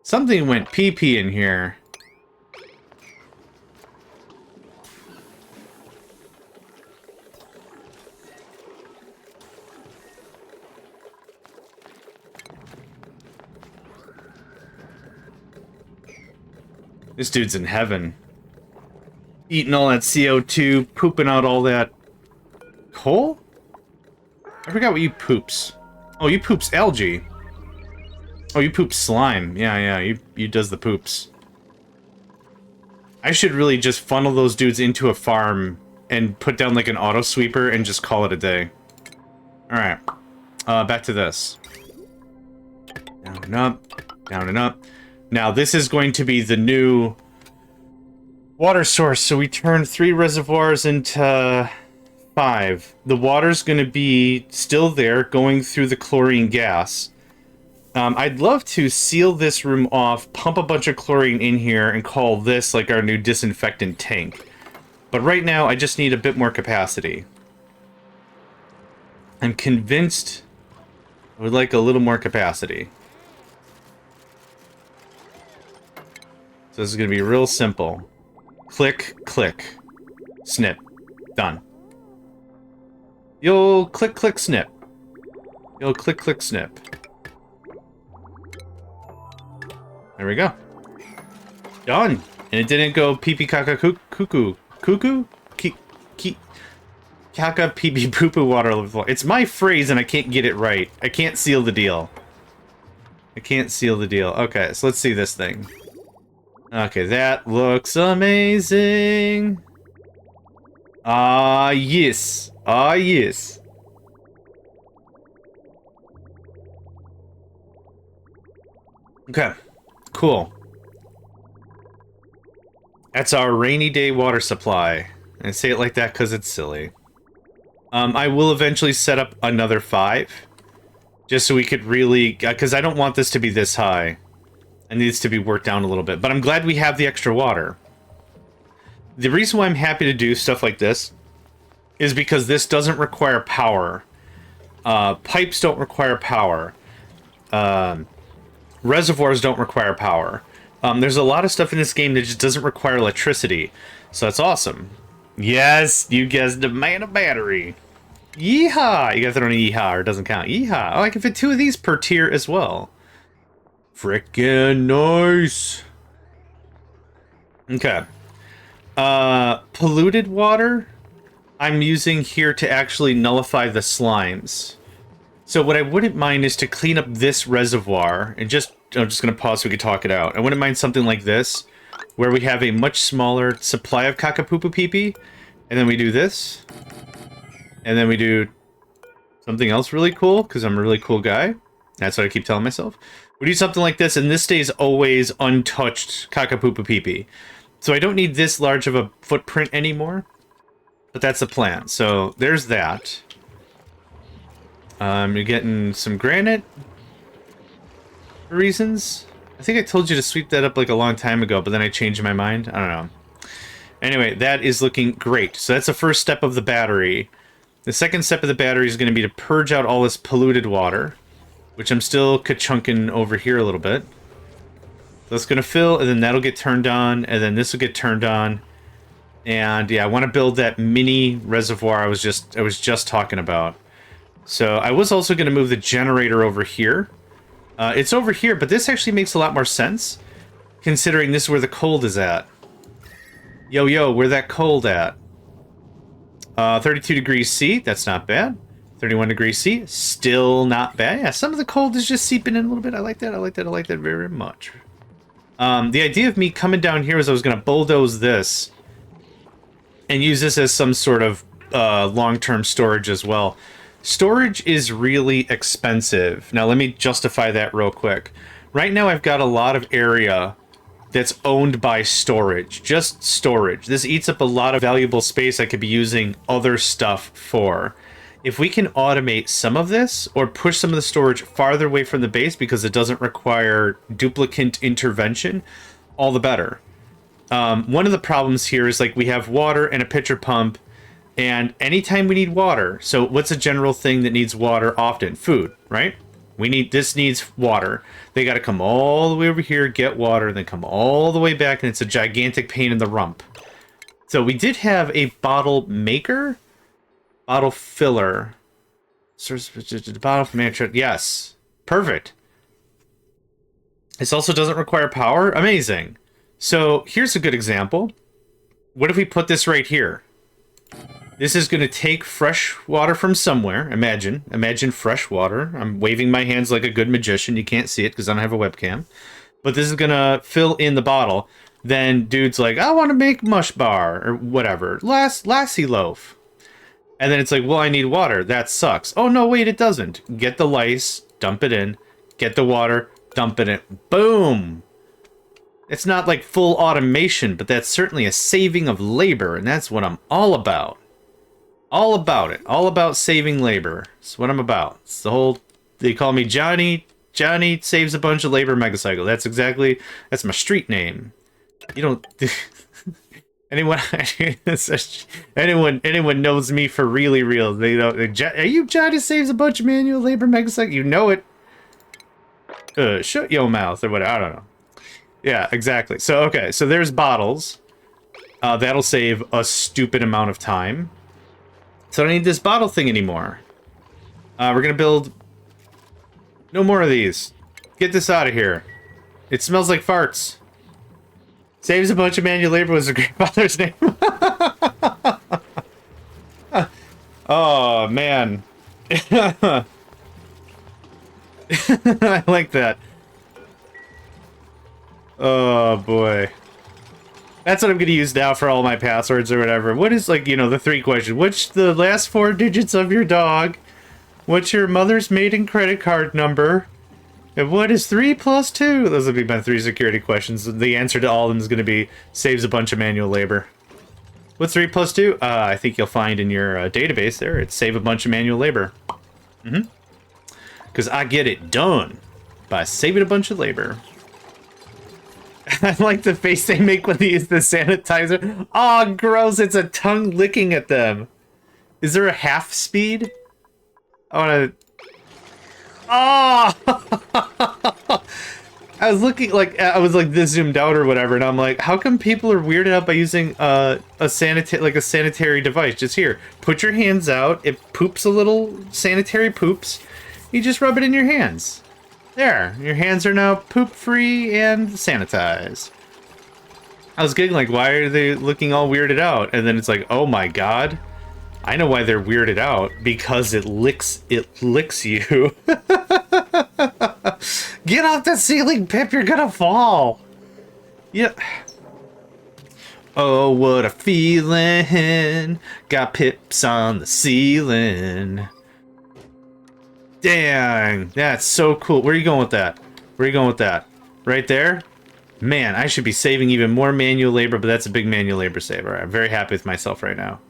S1: something went pee-pee in here. This dude's in heaven. Eating all that CO2, pooping out all that coal? I forgot what you poops. Oh, you poops algae. Oh, you poop slime. Yeah, you does the poops. I should really just funnel those dudes into a farm and put down like an auto sweeper and just call it a day. Alright. Back to this. Down and up. Down and up. Now, this is going to be the new water source. So we turned 3 reservoirs into 5. The water's going to be still there, going through the chlorine gas. I'd love to seal this room off, pump a bunch of chlorine in here, and call this like our new disinfectant tank. But right now, I just need a bit more capacity. I'm convinced I would like a little more capacity. So this is going to be real simple. Click, click. Snip. Done. You'll click, click, snip. You'll click, click, snip. There we go. Done. And it didn't go pee-pee caca cuckoo. Cuckoo? Caca pee-pee poo-poo water level. It's my phrase and I can't get it right. I can't seal the deal. I can't seal the deal. Okay, so let's see this thing. Okay, that looks amazing. Ah, yes. Ah, yes. Okay. Cool. That's our rainy day water supply. I say it like that because it's silly. I will eventually set up another 5. Just so we could really... Because I don't want this to be this high. It needs to be worked down a little bit. But I'm glad we have the extra water. The reason why I'm happy to do stuff like this is because this doesn't require power. Pipes don't require power. Reservoirs don't require power. There's a lot of stuff in this game that just doesn't require electricity. So that's awesome. Yes, you guessed it, man, a battery. Yeehaw! You gotta throw in a yeehaw or it doesn't count. Yeehaw! Oh, I can fit 2 of these per tier as well. Frickin' nice! Okay. Polluted water I'm using here to actually nullify the slimes. So what I wouldn't mind is to clean up this reservoir, and just, I'm just going to pause so we can talk it out. I wouldn't mind something like this, where we have a much smaller supply of Kakapupu Pee-Pee, and then we do this, and then we do something else really cool, because I'm a really cool guy. That's what I keep telling myself. We do something like this, and this stays always untouched Kakapupu Pee-Pee. So I don't need this large of a footprint anymore, but that's the plan. So there's that. You're getting some granite for reasons. I think I told you to sweep that up like a long time ago, but then I changed my mind. I don't know. Anyway, that is looking great. So that's the first step of the battery. The second step of the battery is going to be to purge out all this polluted water, which I'm still ka-chunking over here a little bit. So that's going to fill, and then that'll get turned on, and then this will get turned on. And yeah, I want to build that mini reservoir I was just talking about. So I was also going to move the generator over here. It's over here, but this actually makes a lot more sense, considering this is where the cold is at. Yo, where that cold at? 32 degrees C, that's not bad. 31 degrees C, still not bad. Yeah, some of the cold is just seeping in a little bit. I like that, I like that, I like that very much. The idea of me coming down here was I was going to bulldoze this and use this as some sort of long-term storage as well. Storage is really expensive. Now, let me justify that real quick. Right now, I've got a lot of area that's owned by storage. Just storage. This eats up a lot of valuable space I could be using other stuff for. If we can automate some of this, or push some of the storage farther away from the base because it doesn't require duplicate intervention, all the better. One of the problems here is, like, we have water and a pitcher pump, and anytime we need water, so what's a general thing that needs water often? Food, right? This needs water. They got to come all the way over here, get water, and then come all the way back, and it's a gigantic pain in the rump. So we did have a bottle maker, bottle filler, bottle maker. Yes, perfect. This also doesn't require power. Amazing. So here's a good example. what if we put this right here? This is going to take fresh water from somewhere. Imagine fresh water. I'm waving my hands like a good magician. You can't see it because I don't have a webcam. But this is going to fill in the bottle. Then dude's like, I want to make mush bar or whatever. Lassie loaf. And then it's like, well, I need water. That sucks. Oh, no, wait, it doesn't. Get the lice, dump it in. Get the water, dump it in. Boom. It's not like full automation, but that's certainly a saving of labor. And that's what I'm all about. All about it. All about saving labor. That's what I'm about. It's the whole... They call me Johnny. Johnny saves a bunch of labor Megacycle. That's my street name. You don't... anyone knows me for really real. They know... Are you Johnny saves a bunch of manual labor Megacycle? You know it. Shut your mouth or whatever. I don't know. Yeah, exactly. So, okay. So there's bottles. That'll save a stupid amount of time. So I don't need this bottle thing anymore. We're gonna build... No more of these. Get this out of here. It smells like farts. Saves a bunch of manual labor was a grandfather's name. Oh, man. I like that. Oh, boy. That's what I'm going to use now for all my passwords or whatever. What is, like, you know, the 3 questions? What's the last 4 digits of your dog? What's your mother's maiden credit card number? And what is 3 plus 2? Those will be my 3 security questions. The answer to all of them is going to be saves a bunch of manual labor. What's 3 plus 2? I think you'll find in your database there. It's save a bunch of manual labor. Because I get it done by saving a bunch of labor. I like the face they make when they use the sanitizer. Oh, gross. It's a tongue licking at them. Is there a half speed? I want to... Oh! I was looking like... I was like this zoomed out or whatever, and I'm like, how come people are weirded out by using a sanitary device? Just here. Put your hands out. It poops a little sanitary poops. You just rub it in your hands. There, your hands are now poop-free and sanitized. I was getting like, why are they looking all weirded out? And then it's like, oh my god, I know why they're weirded out. Because it licks you. Get off the ceiling, Pip, you're gonna fall. Yeah. Oh, what a feeling. Got Pips on the ceiling. Dang, that's so cool. Where are you going with that? Where are you going with that? Right there? Man, I should be saving even more manual labor, but that's a big manual labor saver. I'm very happy with myself right now.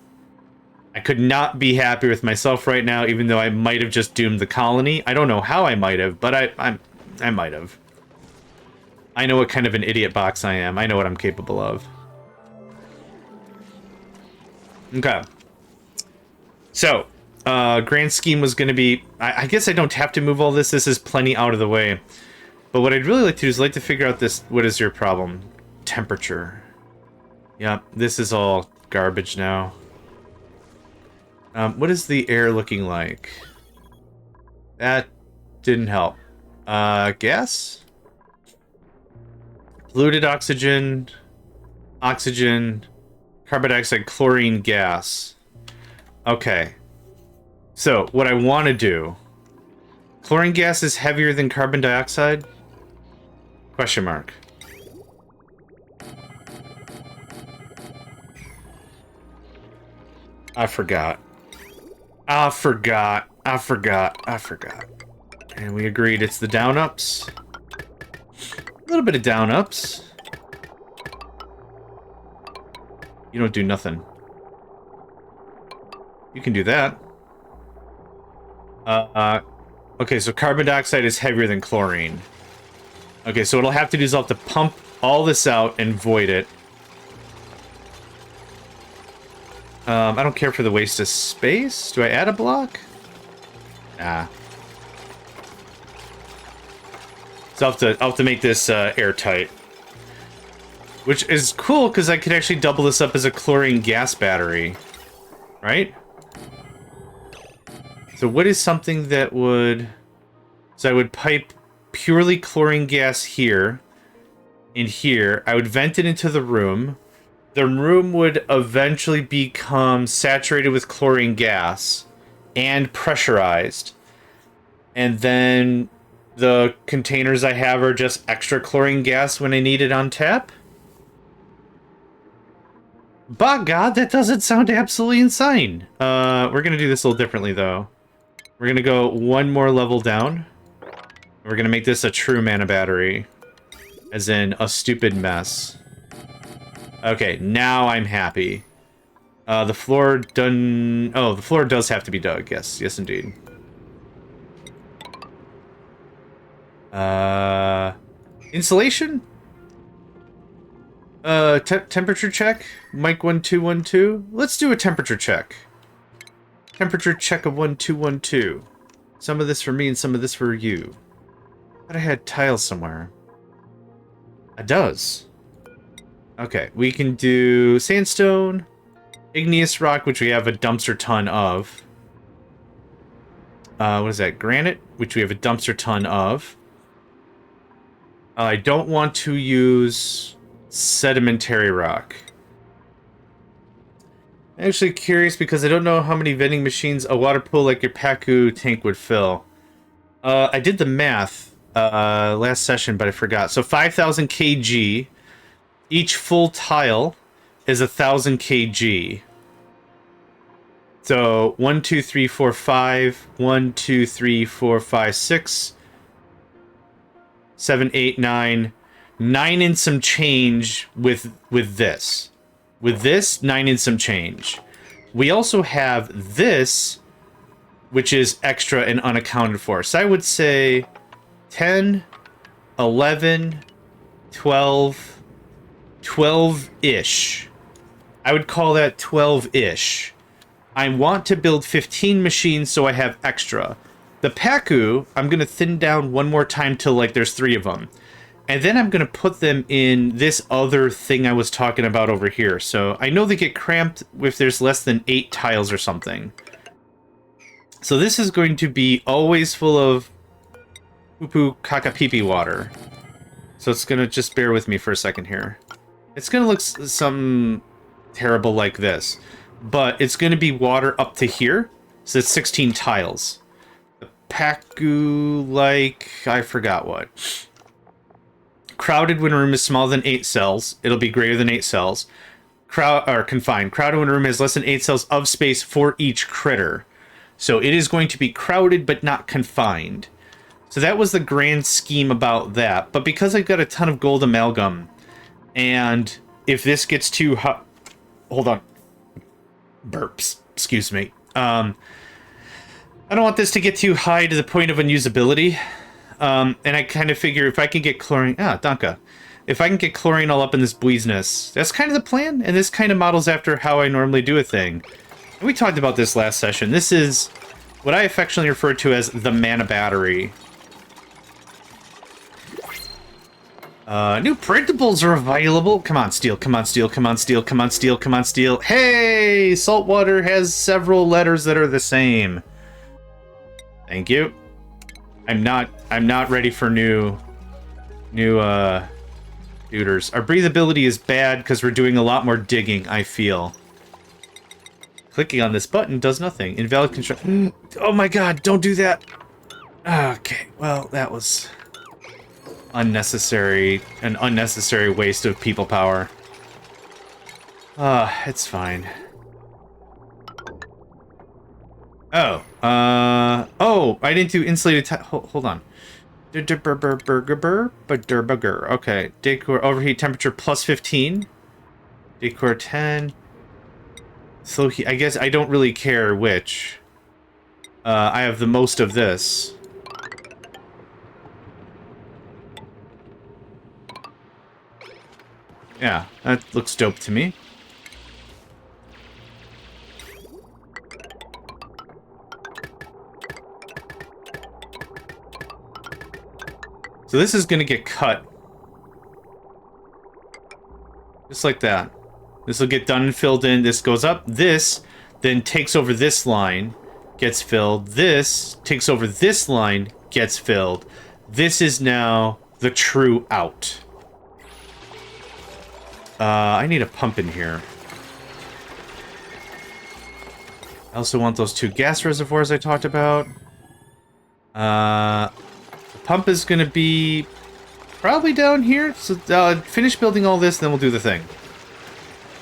S1: I could not be happy with myself right now, even though I might have just doomed the colony. I don't know how I might have, but I might have. I know what kind of an idiot box I am. I know what I'm capable of. Okay. So... grand scheme was going to be... I guess I don't have to move all this. This is plenty out of the way. But what I'd really like to do is like to figure out this... What is your problem? Temperature. Yep, this is all garbage now. What is the air looking like? That didn't help. Gas? Polluted oxygen. Oxygen. Carbon dioxide, chlorine gas. Okay. So, what I want to do... Chlorine gas is heavier than carbon dioxide? Question mark. I forgot. I forgot. And we agreed it's the down-ups. A little bit of down-ups. You don't do nothing. You can do that. Okay, so carbon dioxide is heavier than chlorine. Okay, so what I'll have to do is I'll have to pump all this out and void it. I don't care for the waste of space. Do I add a block? Nah. So I'll have to make this airtight. Which is cool, because I could actually double this up as a chlorine gas battery. Right? So what is something that would... So I would pipe purely chlorine gas here. In here. I would vent it into the room. the room would eventually become saturated with chlorine gas and pressurized. And then the containers I have are just extra chlorine gas when I need it on tap? By God, that doesn't sound absolutely insane. We're gonna do this a little differently, though. We're gonna go one more level down. We're gonna make this a true mana battery. As in, a stupid mess. Okay, now I'm happy. The floor done... Oh, the floor does have to be dug. Yes, yes indeed. Insulation? Temperature check? Mic 1212? Let's do a temperature check. Temperature check of 1212. Some of this for me and some of this for you. I thought I had tiles somewhere. It does. Okay, we can do sandstone, igneous rock, which we have a dumpster ton of. What is that? Granite, which we have a dumpster ton of. I don't want to use sedimentary rock. I'm actually curious because I don't know how many vending machines a water pool like your Paku tank would fill. I did the math last session, but I forgot. So 5,000 kg. Each full tile is 1,000 kg. So 1, 2, 3, 4, 5. 1, 2, 3, 4, 5, 6. 7, 8, 9. 9 and some change with this. With this, 9 and some change. We also have this, which is extra and unaccounted for. So I would say 10, 11, 12, 12-ish. I would call that 12-ish. I want to build 15 machines so I have extra. The Paku, I'm going to thin down one more time till like there's 3 of them. And then I'm going to put them in this other thing I was talking about over here. So I know they get cramped if there's less than 8 tiles or something. So this is going to be always full of poo-poo caca pee-pee water. So it's going to just bear with me for a second here. It's going to look something terrible like this. But it's going to be water up to here. So it's 16 tiles. The Paku, like, I forgot what. Crowded when a room is smaller than 8 cells. It'll be greater than 8 cells. Confined. Crowded when a room has less than 8 cells of space for each critter. So it is going to be crowded but not confined. So that was the grand scheme about that. But because I've got a ton of gold amalgam, and if this gets too hot... Hold on. Burps. Excuse me. I don't want this to get too high to the point of unusability. And I kind of figure if I can get chlorine... Ah, Danka. If I can get chlorine all up in this business, that's kind of the plan. And this kind of models after how I normally do a thing. And we talked about this last session. This is what I affectionately refer to as the mana battery. New printables are available. Come on, steel. Come on, steel. Come on, steel. Come on, steel. Come on, steel. Hey! Saltwater has several letters that are the same. Thank you. I'm not ready for new tutors. Our breathability is bad because we're doing a lot more digging, I feel. Clicking on this button does nothing. Invalid construction. Oh my god, don't do that. Okay, well, that was an unnecessary waste of people power. It's fine. Oh, I didn't do insulated hold on. Okay, decor overheat temperature plus 15. Decor 10. So I guess I don't really care which. I have the most of this. Yeah, that looks dope to me. So this is going to get cut. Just like that. This will get done and filled in. This goes up. This then takes over this line, gets filled. This takes over this line, gets filled. This is now the true out. I need a pump in here. I also want those 2 gas reservoirs I talked about. The pump is going to be probably down here. So finish building all this, then we'll do the thing.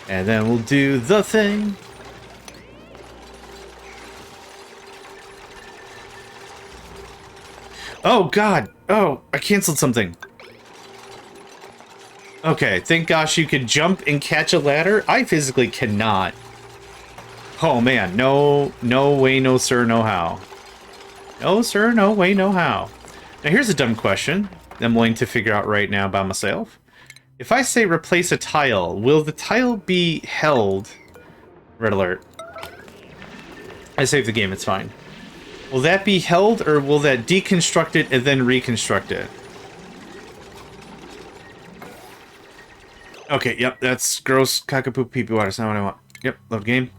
S1: And then we'll do the thing. Oh, God. Oh, I canceled something. Okay, thank gosh you could jump and catch a ladder. I physically cannot. Oh, man. No way, no sir, no how. No sir, no way, no how. Now, here's a dumb question I'm willing to figure out right now by myself. If I say replace a tile, will the tile be held? Red alert. I saved the game, it's fine. Will that be held, or will that deconstruct it and then reconstruct it? Okay, yep, that's gross cockapoo pee pee water. That's not what I want. Yep, love game.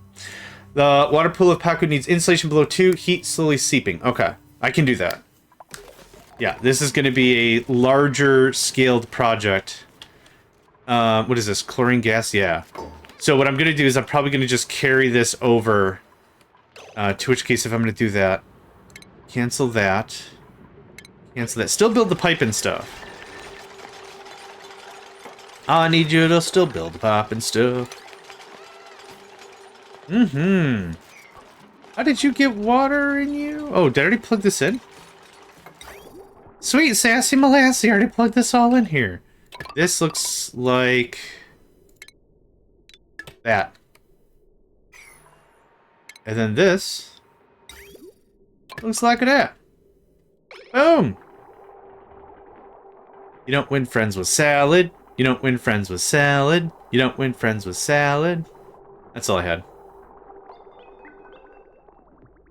S1: The water pool of Paku needs insulation below 2, heat slowly seeping. Okay, I can do that. Yeah, this is going to be a larger scaled project. What is this? Chlorine gas? Yeah. So what I'm going to do is I'm probably going to just carry this over. To which case, if I'm going to do that, cancel that. Cancel that. Still build the pipe and stuff. I need you to still build the pipe and stuff. Mm-hmm. How did you get water in you? Oh, did I already plug this in? Sweet sassy molassy, I already plugged this all in here. This looks like that. And then this looks like that. Boom! You don't win friends with salad. You don't win friends with salad. You don't win friends with salad. That's all I had.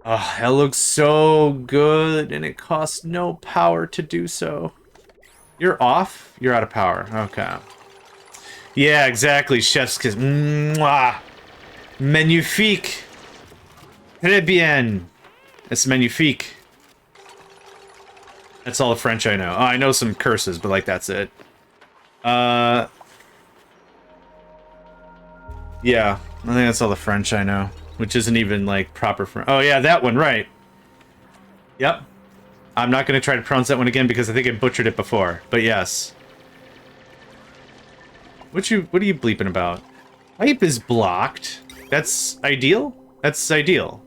S1: Oh, that looks so good, and it costs no power to do so. You're off? You're out of power. Okay. Yeah, exactly, chef's kiss. Mwah! Magnifique! Très bien! It's magnifique. That's all the French I know. Oh, I know some curses, but, like, that's it. Yeah. I think that's all the French I know. Which isn't even, like, proper French. Oh, yeah, that one, right. Yep. I'm not going to try to pronounce that one again because I think I butchered it before. But yes. What are you bleeping about? Pipe is blocked. That's ideal? That's ideal.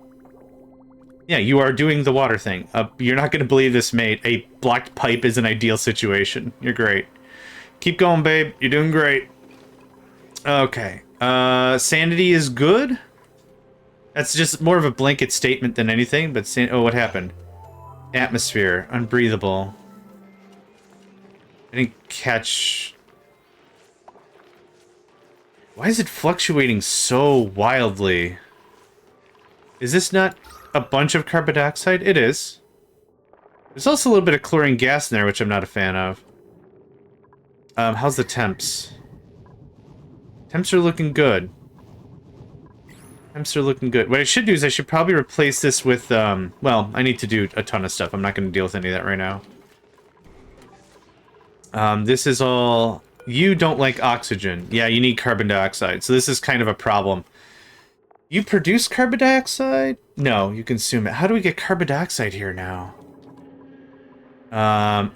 S1: Yeah, you are doing the water thing. You're not going to believe this, mate. A blocked pipe is an ideal situation. You're great. Keep going, babe. You're doing great. Okay. Sanity is good. That's just more of a blanket statement than anything, but oh, what happened? Atmosphere. Unbreathable. I didn't catch... Why is it fluctuating so wildly? Is this not a bunch of carbon dioxide? It is. There's also a little bit of chlorine gas in there, which I'm not a fan of. How's the temps? Temps are looking good. Temps are looking good. What I should do is I should probably replace this with, well, I need to do a ton of stuff. I'm not going to deal with any of that right now. This is all... You don't like oxygen. Yeah, you need carbon dioxide. So this is kind of a problem. You produce carbon dioxide? No, you consume it. How do we get carbon dioxide here now?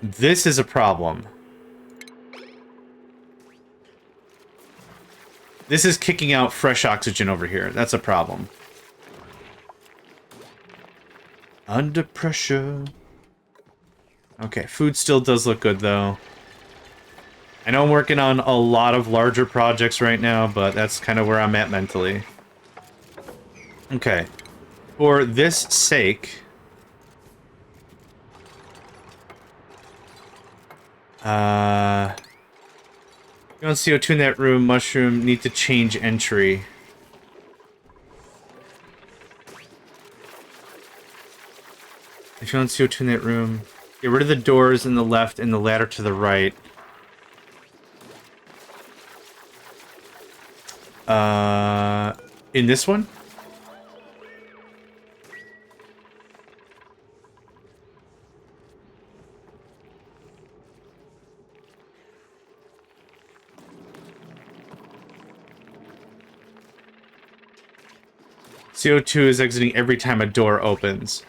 S1: This is a problem. This is kicking out fresh oxygen over here. That's a problem. Under pressure. Okay, food still does look good, though. I know I'm working on a lot of larger projects right now, but that's kind of where I'm at mentally. Okay. For this sake... You want CO2 in that room, mushroom, need to change entry. If you want CO2 in that room, get rid of the doors in the left and the ladder to the right. In this one? CO2 is exiting every time a door opens.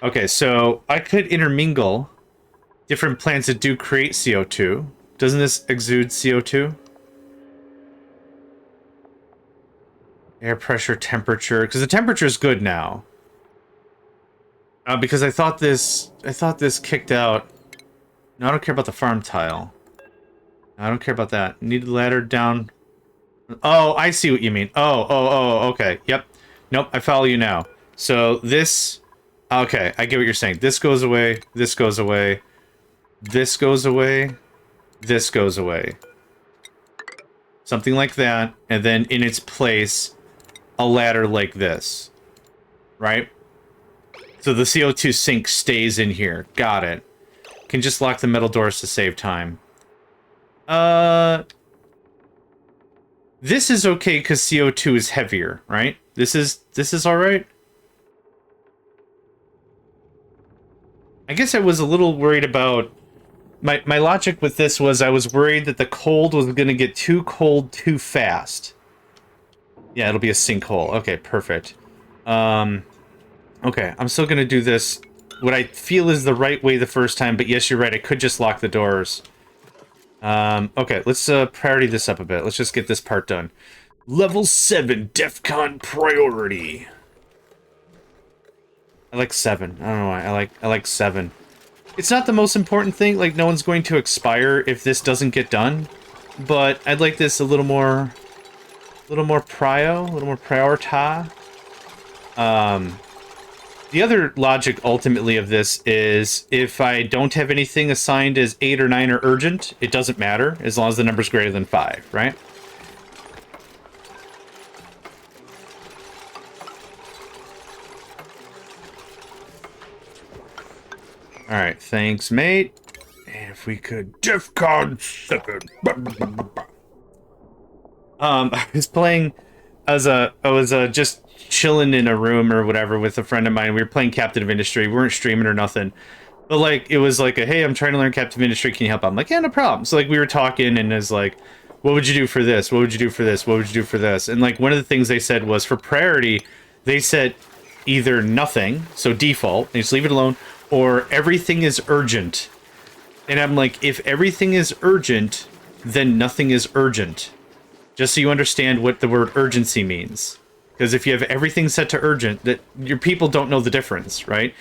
S1: Okay, so I could intermingle different plants that do create CO2. Doesn't this exude CO2? Air pressure, temperature, because the temperature is good now. Because I thought this kicked out. No, I don't care about the farm tile. No, I don't care about that. Need the ladder down. Oh, I see what you mean. Oh, okay. Yep. Nope, I follow you now. So this... Okay, I get what you're saying. This goes away, this goes away, this goes away, this goes away. Something like that, and then in its place, a ladder like this. Right? So the CO2 sink stays in here. Got it. Can just lock the metal doors to save time. This is okay because CO2 is heavier, right? This is alright? I guess I was a little worried about... My logic with this was I was worried that the cold was going to get too cold too fast. Yeah, it'll be a sinkhole. Okay, perfect. Okay, I'm still going to do this what I feel is the right way the first time, but yes, you're right, I could just lock the doors. Okay, let's priority this up a bit. Let's just get this part done. Level 7 DEFCON priority. I like 7. I don't know why. I like 7. It's not the most important thing, like no one's going to expire if this doesn't get done, but I'd like this a little more priorita. The other logic ultimately of this is if I don't have anything assigned as 8 or 9 or urgent, it doesn't matter as long as the number's greater than 5, right? Alright, thanks, mate. And if we could... DEFCON 7! I was playing... I was just chilling in a room or whatever with a friend of mine. We were playing Captain of Industry. We weren't streaming or nothing. But, like, it was like, hey, I'm trying to learn Captain of Industry. Can you help out? I'm like, yeah, no problem. So, like, we were talking and it was like, what would you do for this? What would you do for this? What would you do for this? And, like, one of the things they said was for priority, they said either nothing, so default, and just leave it alone, or everything is urgent. And I'm like, if everything is urgent, then nothing is urgent. Just so you understand what the word urgency means. Because if you have everything set to urgent, that your people don't know the difference, right?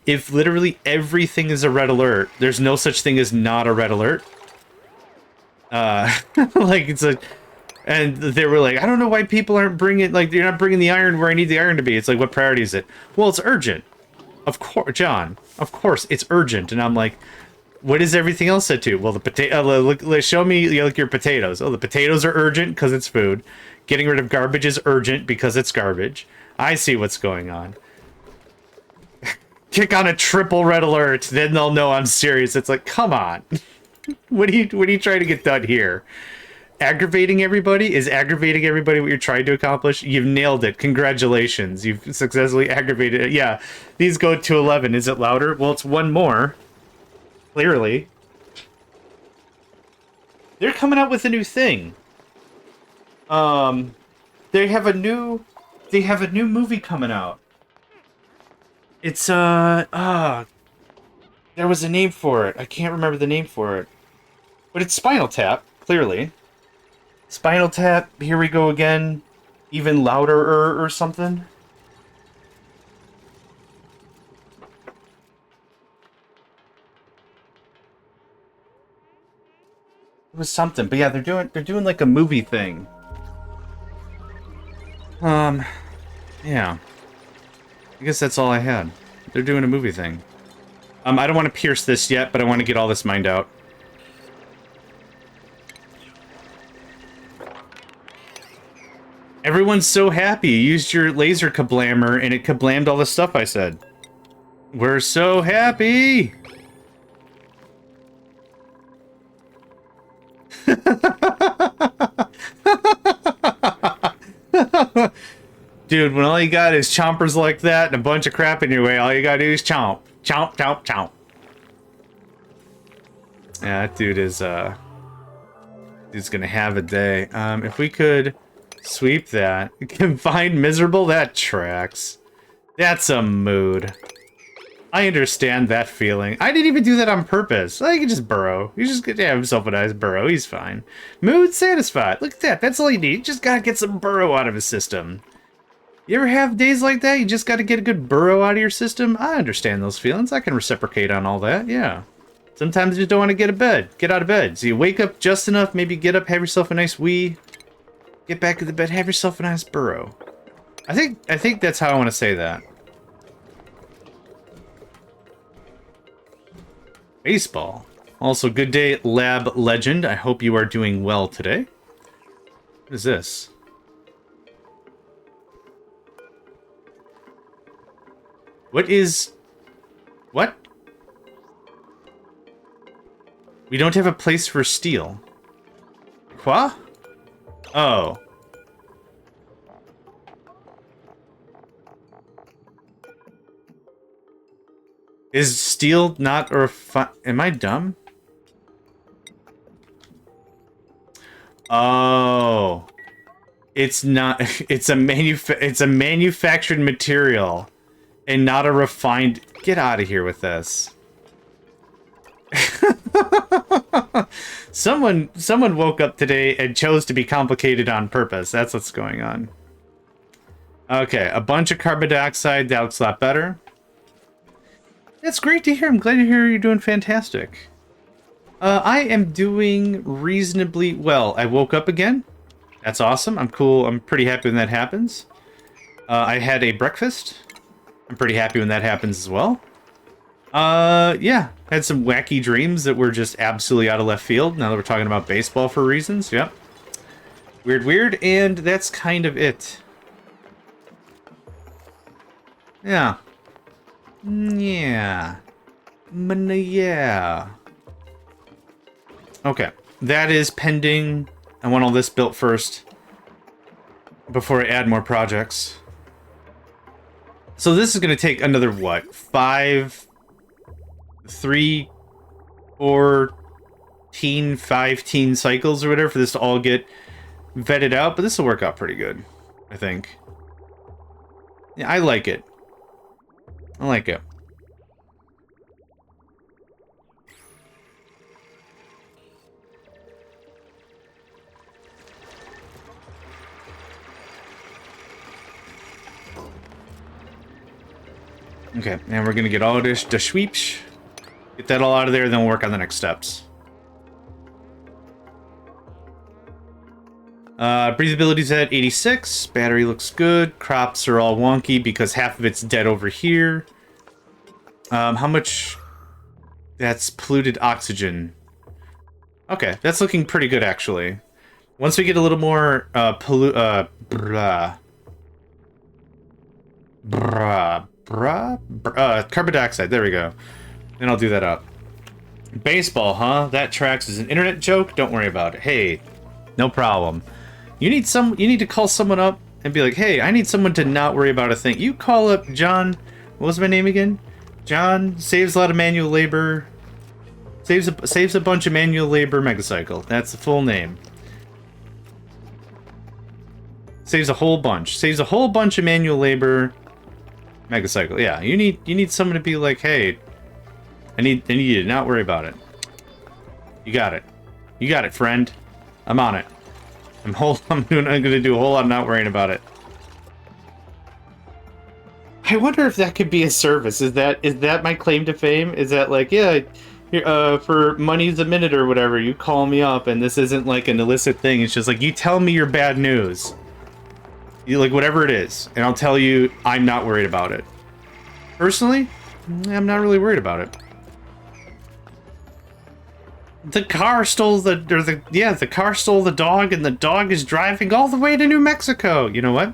S1: If literally everything is a red alert, there's no such thing as not a red alert. Like, it's a... And they were like, I don't know why people aren't bringing... Like, you're not bringing the iron where I need the iron to be. It's like, what priority is it? Well, it's urgent. Of course, John. Of course, it's urgent. And I'm like... What is everything else set to? Well, the potato. Show me like your potatoes. Oh, the potatoes are urgent because it's food. Getting rid of garbage is urgent because it's garbage. I see what's going on. Kick on a triple red alert, then they'll know I'm serious. It's like, come on. What are you trying to get done here? Aggravating everybody? Is aggravating everybody what you're trying to accomplish? You've nailed it. Congratulations. You've successfully aggravated it. Yeah, these go to 11. Is it louder? Well, it's one more. Clearly. They're coming out with a new thing. They have a new movie coming out. It's there was a name for it. I can't remember the name for it. But it's Spinal Tap, clearly. Spinal Tap, here we go again. Even louder or something. It was something, but yeah, they're doing like a movie thing. Yeah. I guess that's all I had. They're doing a movie thing. I don't want to pierce this yet, but I want to get all this mined out. Everyone's so happy. You used your laser kablammer and it kablammed all the stuff I said. We're so happy! Dude, when all you got is chompers like that and a bunch of crap in your way, all you gotta do is chomp. Chomp, chomp, chomp. Yeah, that dude is, dude's gonna have a day. If we could Sweep that. Confined miserable? That tracks. That's a mood. I understand that feeling. I didn't even do that on purpose. I can just burrow. You just get to have himself a nice burrow. He's fine. Mood satisfied. Look at that. That's all you need. You just gotta get some burrow out of his system. You ever have days like that? You just gotta get a good burrow out of your system? I understand those feelings. I can reciprocate on all that. Yeah. Sometimes you just don't want to get out of bed. So you wake up just enough, maybe get up, have yourself a nice wee, get back to the bed, have yourself a nice burrow. I think that's how I want to say that. Baseball. Also, good day, Lab Legend. I hope you are doing well today. What is this? What? We don't have a place for steel. Quoi? Oh. Is steel not a am I dumb? Oh. It's not it's a manufactured material and not a refined. Get out of here with this. Someone woke up today and chose to be complicated on purpose. That's what's going on. Okay, a bunch of carbon dioxide. That looks a lot better. That's great to hear. I'm glad to hear you're doing fantastic. I am doing reasonably well. I woke up again. That's awesome. I'm cool. I'm pretty happy when that happens. I had a breakfast. I'm pretty happy when that happens as well. Yeah. Had some wacky dreams that were just absolutely out of left field. Now that we're talking about baseball for reasons. Yep. Weird. And that's kind of it. Yeah. Yeah. Yeah. Okay. That is pending. I want all this built first before I add more projects. So this is going to take another, what? 3, 14, 15 cycles or whatever for this to all get vetted out. But this will work out pretty good, I think. Yeah, I like it. I like it. Okay, and we're gonna get all this the sweeps. Get that all out of there, then we'll work on the next steps. Breathability's at 86. Battery looks good. Crops are all wonky because half of it's dead over here. How much? That's polluted oxygen. Okay, that's looking pretty good actually. Once we get a little more carbon dioxide. There we go. Then I'll do that up. Baseball, huh? That tracks as an internet joke. Don't worry about it. Hey, no problem. You need to call someone up and be like, hey, I need someone to not worry about a thing. You call up John. What was my name again? John saves a lot of manual labor. Saves a bunch of manual labor. Megacycle. That's the full name. Saves a whole bunch. Saves a whole bunch of manual labor. Megacycle. Yeah, you need someone to be like, hey, I need you to not worry about it. You got it. You got it, friend. I'm on it. I'm gonna do a whole lot of not worrying about it. I wonder if that could be a service. Is that my claim to fame? Is that like, yeah, for money's a minute or whatever, you call me up and this isn't like an illicit thing. It's just like, you tell me your bad news. You like whatever it is, and I'll tell you I'm not worried about it. Personally, I'm not really worried about it. The car stole the car stole the dog, and the dog is driving all the way to New Mexico. You know what?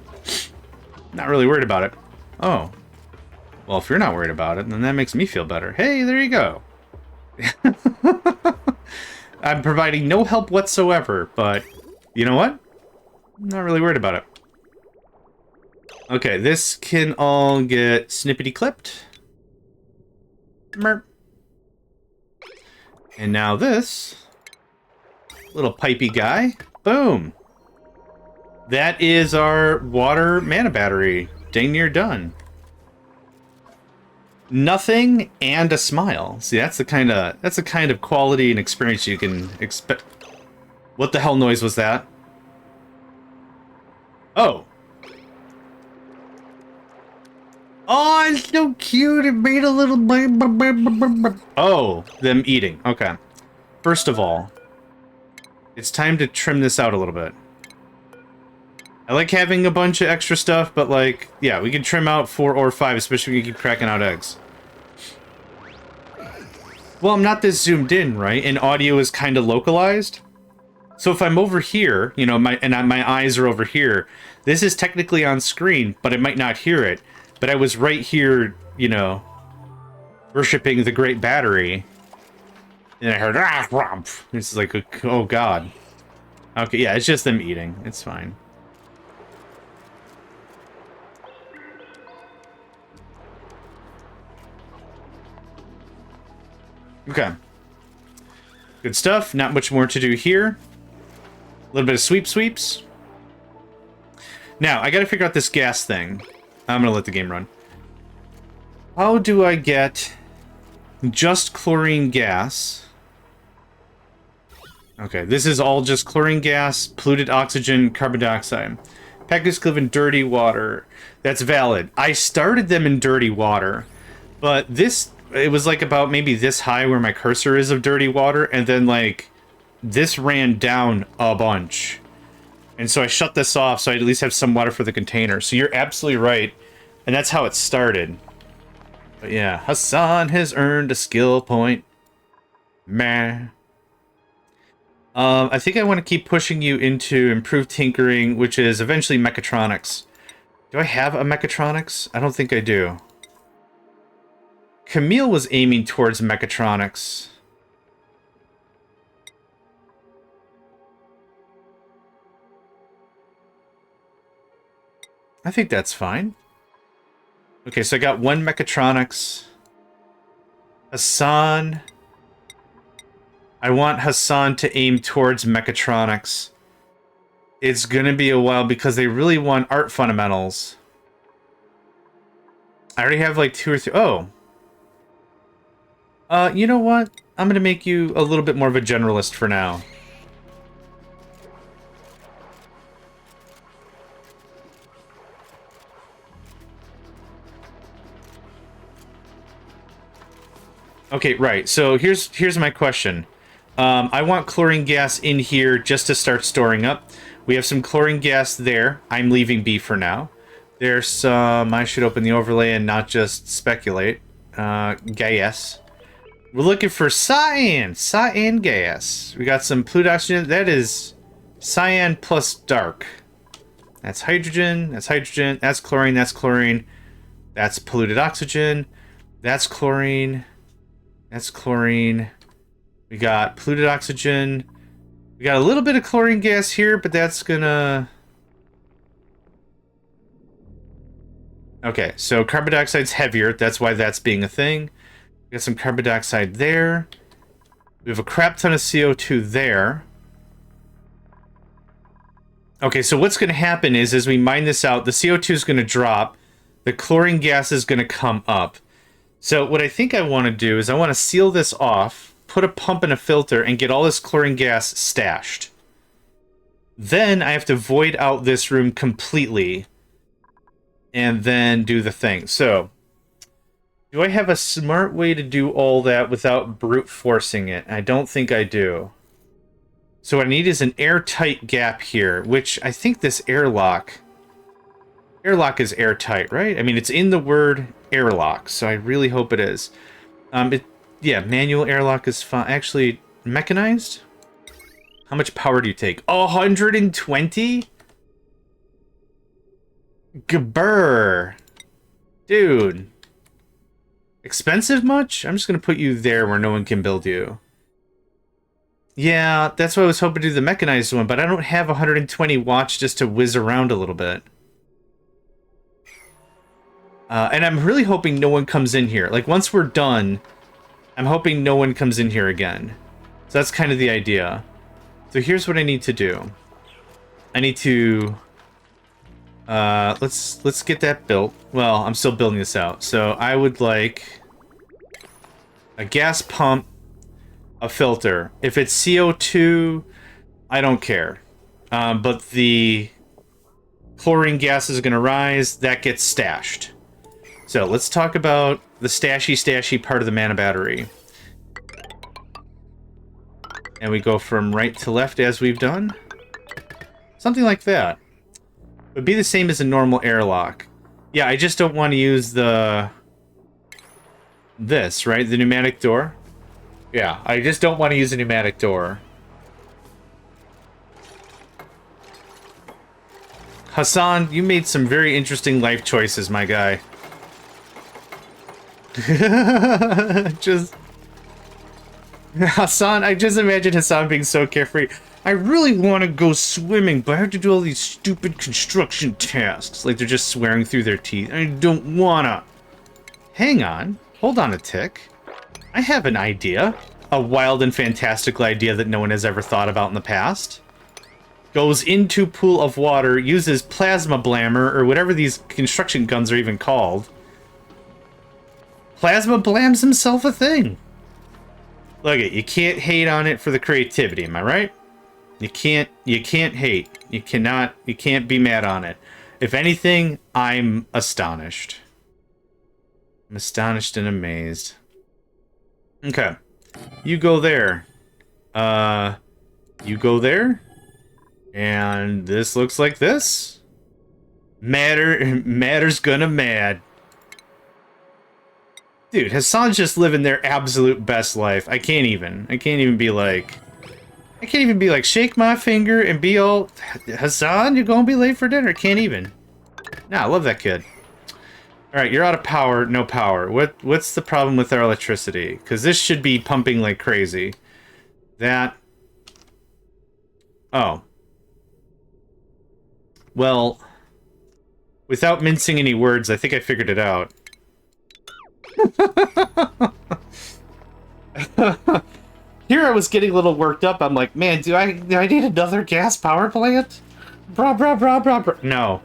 S1: Not really worried about it. Oh. Well, if you're not worried about it, then that makes me feel better. Hey, there you go. I'm providing no help whatsoever, but you know what? I'm not really worried about it. Okay, this can all get snippety clipped. Merp. And now this little pipey guy. Boom. That is our water mana battery. Dang near done. Nothing and a smile. See, that's the kind of quality and experience you can expect. What the hell noise was that? Oh. Oh, it's so cute. It made a little... Oh, them eating. Okay. First of all, it's time to trim this out a little bit. I like having a bunch of extra stuff, but like, yeah, we can trim out 4 or 5, especially when you keep cracking out eggs. Well, I'm not this zoomed in, right? And audio is kind of localized. So if I'm over here, you know, my eyes are over here, this is technically on screen, but I might not hear it. But I was right here, you know, worshipping the great battery. And I heard, ah, romp. It's like, oh god. Okay, yeah, it's just them eating. It's fine. Okay. Good stuff. Not much more to do here. A little bit of sweeps. Now, I gotta figure out this gas thing. I'm gonna let the game run. How do I get just chlorine gas? Okay, this is all just chlorine gas, polluted oxygen, carbon dioxide. Packets live in dirty water. That's valid. I started them in dirty water, but this... It was like about maybe this high where my cursor is of dirty water, and then like this ran down a bunch. And so I shut this off so I at least have some water for the container. So you're absolutely right. And that's how it started. But yeah, Hassan has earned a skill point. Meh. I think I want to keep pushing you into improved tinkering, which is eventually mechatronics. Do I have a mechatronics? I don't think I do. Camille was aiming towards mechatronics. I think that's fine. Okay, so I got 1 mechatronics. Hassan. I want Hassan to aim towards mechatronics. It's gonna be a while because they really want art fundamentals. I already have like 2 or 3. Oh. You know what? I'm gonna make you a little bit more of a generalist for now. Okay, right. So here's my question. I want chlorine gas in here just to start storing up. We have some chlorine gas there. I'm leaving B for now. There's some... I should open the overlay and not just speculate. Gas. We're looking for cyan. Cyan gas. We got some polluted oxygen. That is cyan plus dark. That's hydrogen. That's hydrogen. That's chlorine. That's chlorine. That's polluted oxygen. That's chlorine. That's chlorine. We got polluted oxygen. We got a little bit of chlorine gas here, but that's gonna... Okay, so carbon dioxide's heavier. That's why that's being a thing. We got some carbon dioxide there. We have a crap ton of CO2 there. Okay, so what's going to happen is, as we mine this out, the CO2 is going to drop. The chlorine gas is going to come up. So what I think I want to do is I want to seal this off, put a pump and a filter, and get all this chlorine gas stashed. Then I have to void out this room completely, and then do the thing. So... do I have a smart way to do all that without brute forcing it? I don't think I do. So what I need is an airtight gap here, which I think this airlock... Airlock is airtight, right? I mean, it's in the word airlock, so I really hope it is. Yeah, manual airlock is fine. Actually, mechanized? How much power do you take? 120? Gabur. Dude. Expensive much? I'm just going to put you there where no one can build you. Yeah, that's why I was hoping to do the mechanized one, but I don't have 120 watts just to whiz around a little bit. And I'm really hoping no one comes in here. Like, once we're done, I'm hoping no one comes in here again. So that's kind of the idea. So here's what I need to do. I need to Let's get that built. Well, I'm still building this out. So I would like a gas pump, a filter. If it's CO2, I don't care. But the chlorine gas is going to rise. That gets stashed. So let's talk about the stashy part of the mana battery. And we go from right to left as we've done. Something like that. It would be the same as a normal airlock. Yeah, I just don't want to use this, right? The pneumatic door. Yeah, I just don't want to use a pneumatic door. Hassan, you made some very interesting life choices, my guy. Hassan, I just imagine Hassan being so carefree. I really want to go swimming, but I have to do all these stupid construction tasks. Like they're just swearing through their teeth. I don't wanna. Hang on. Hold on a tick. I have an idea. A wild and fantastical idea that no one has ever thought about in the past. Goes into pool of water, uses plasma blammer, or whatever these construction guns are even called. Plasma blams himself a thing. Look it, you can't hate on it for the creativity, am I right? You can't hate. You can't be mad on it. If anything, I'm astonished. I'm astonished and amazed. Okay. You go there. You go there. And this looks like this. Matter's gonna mad. Dude, Hassan's just living their absolute best life. I can't even be like, shake my finger and be all, Hassan, you're gonna be late for dinner. Can't even. Nah, I love that kid. Alright, you're out of power, no power. What's the problem with our electricity? Because this should be pumping like crazy. That... Oh. Well, without mincing any words, I think I figured it out. Here I was getting a little worked up. I'm like, man, do I need another gas power plant? Brah. No.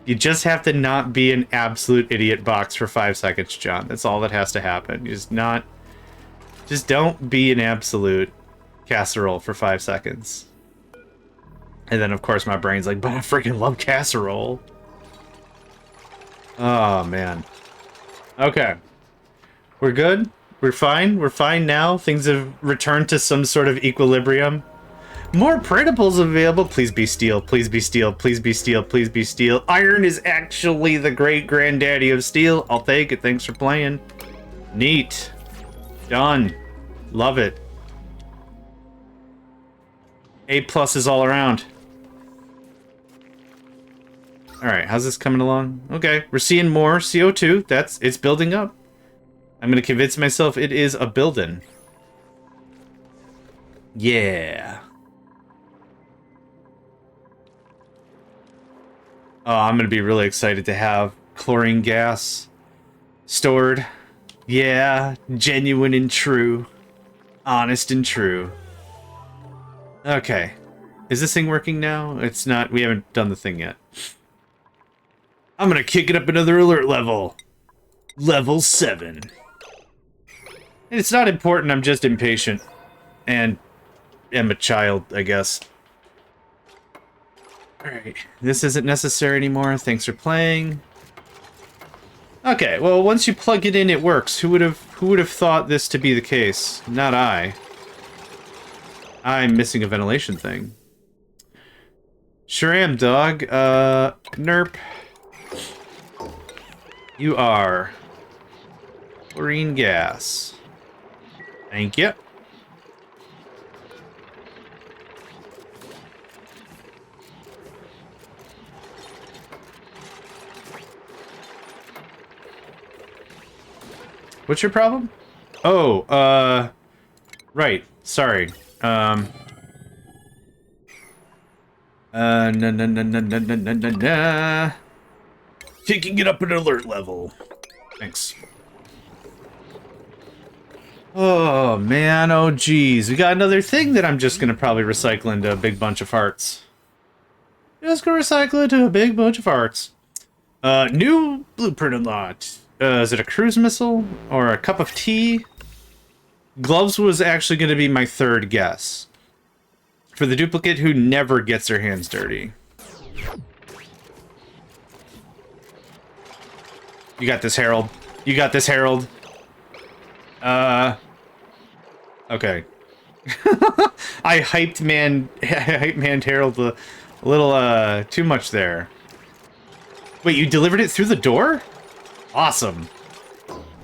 S1: You just have to not be an absolute idiot box for 5 seconds, John. That's all that has to happen. Just don't be an absolute casserole for 5 seconds. And then, of course, my brain's like, but I freaking love casserole. Oh, man. Okay. We're good? We're fine? We're fine now? Things have returned to some sort of equilibrium? More printables available. Please be steel. Please be steel. Please be steel. Please be steel. Iron is actually the great-granddaddy of steel. I'll take it. Thanks for playing. Neat. Done. Love it. A+ is all around. Alright, how's this coming along? Okay, we're seeing more CO2. It's building up. I'm gonna convince myself it is a building. Yeah. Oh, I'm gonna be really excited to have chlorine gas stored. Yeah, genuine and true. Honest and true. Okay. Is this thing working now? It's not. We haven't done the thing yet. I'm gonna kick it up another alert level. Level 7. It's not important, I'm just impatient. And am a child, I guess. Alright, this isn't necessary anymore. Thanks for playing. Okay, well, once you plug it in, it works. Who would have thought this to be the case? Not I. I'm missing a ventilation thing. Sure am, dog. Nerp. You are chlorine gas. Thank you. What's your problem? Oh, right. Sorry. No. Taking it up an alert level. Thanks. Oh, man. Oh, geez. We got another thing that I'm just going to probably recycle into a big bunch of hearts.
S2: Just gonna recycle it to a big bunch of farts. New blueprint unlocked. Is it a cruise missile or a cup of tea? Gloves was actually going to be my third guess. For the duplicate who never gets their hands dirty. You got this, Harold. You got this, Harold. Okay. I hyped man Harold a little too much there. Wait, you delivered it through the door? Awesome.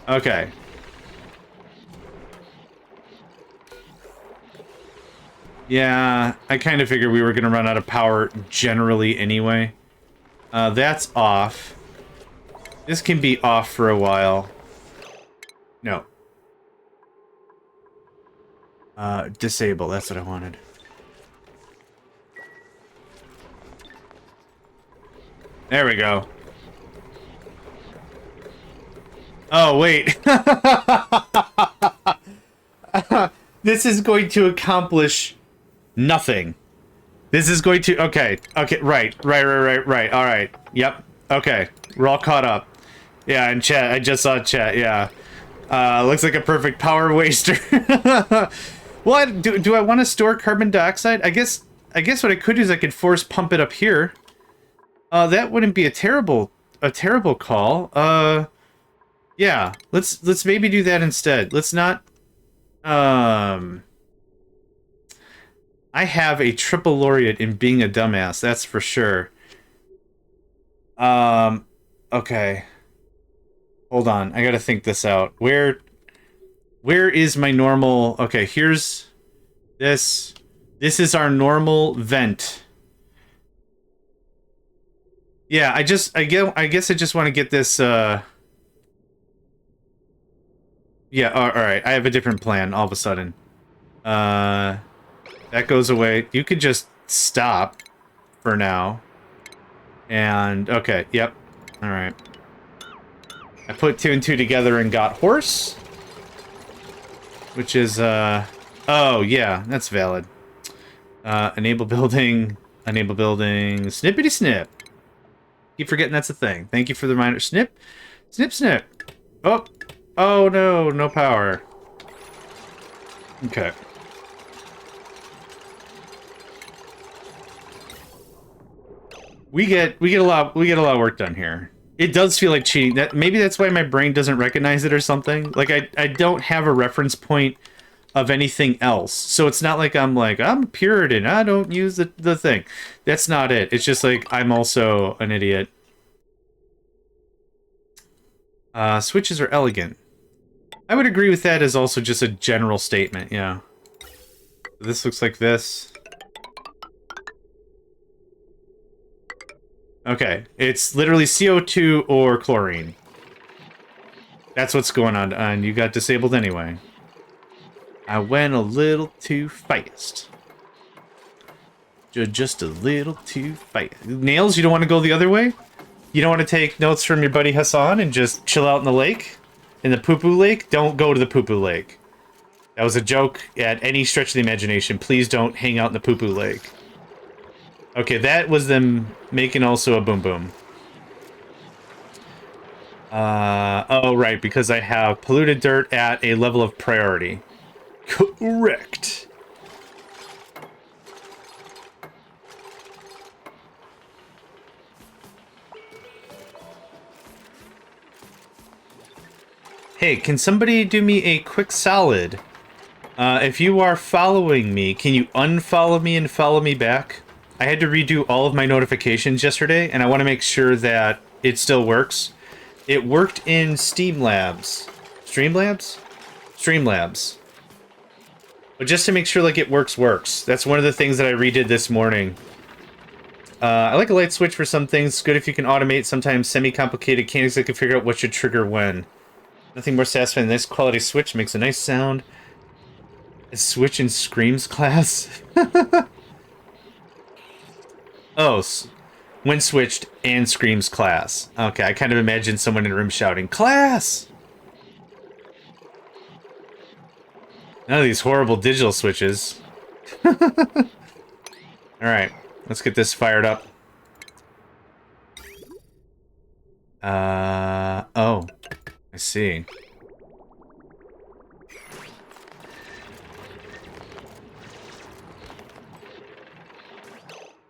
S2: Okay. Yeah, I kind of figured we were going to run out of power generally anyway. That's off. This can be off for a while. No. Disable, that's what I wanted. There we go. Oh, wait. This is going to accomplish nothing. This is going to... Okay. Okay, right. All right. Yep. Okay. We're all caught up. Yeah, in chat. I just saw chat, yeah. Looks like a perfect power waster. What? Do I want to store carbon dioxide? I guess what I could do is I could force pump it up here. That wouldn't be a terrible call. Yeah. Let's maybe do that instead. Let's not... I have a triple laureate in being a dumbass, that's for sure. Okay. Hold on, I gotta think this out. Where is my normal... Okay, here's... This is our normal vent. Yeah, I guess I just want to get this, Yeah, alright, I have a different plan all of a sudden. That goes away. You could just stop for now. And, okay, yep. Alright. I put 2 and 2 together and got horse. Which is, oh, yeah, that's valid. Enable building, snippity snip. Keep forgetting that's a thing. Thank you for the reminder. Snip, snip, snip. Oh, oh no, no power. Okay. We get a lot of work done here. It does feel like cheating. Maybe that's why my brain doesn't recognize it or something. Like I don't have a reference point of anything else. So it's not like I'm a Puritan, I don't use the thing. That's not it. It's just like I'm also an idiot. Switches are elegant. I would agree with that as also just a general statement, yeah. This looks like this. Okay, it's literally CO2 or chlorine. That's what's going on, and you got disabled anyway. I went a little too fast. Just a little too fast. Nails, you don't want to go the other way? You don't want to take notes from your buddy Hassan and just chill out in the lake? In the poo-poo lake? Don't go to the poo-poo lake. That was a joke at any stretch of the imagination. Please don't hang out in the poo-poo lake. Okay, that was them making also a boom boom. Oh, right, because I have polluted dirt at a level of priority. Correct. Hey, can somebody do me a quick solid? If you are following me, can you unfollow me and follow me back? I had to redo all of my notifications yesterday, and I want to make sure that it still works. It worked in Streamlabs. Streamlabs. But just to make sure like it works. That's one of the things that I redid this morning. I like a light switch for some things. Good if you can automate sometimes semi-complicated mechanics that can figure out what should trigger when. Nothing more satisfying than this quality switch. Makes a nice sound. A switch in Screams class. Oh, when switched and Screams class. Okay, I kind of imagine someone in a room shouting, "Class!" None of these horrible digital switches. Alright, let's get this fired up. Oh. I see.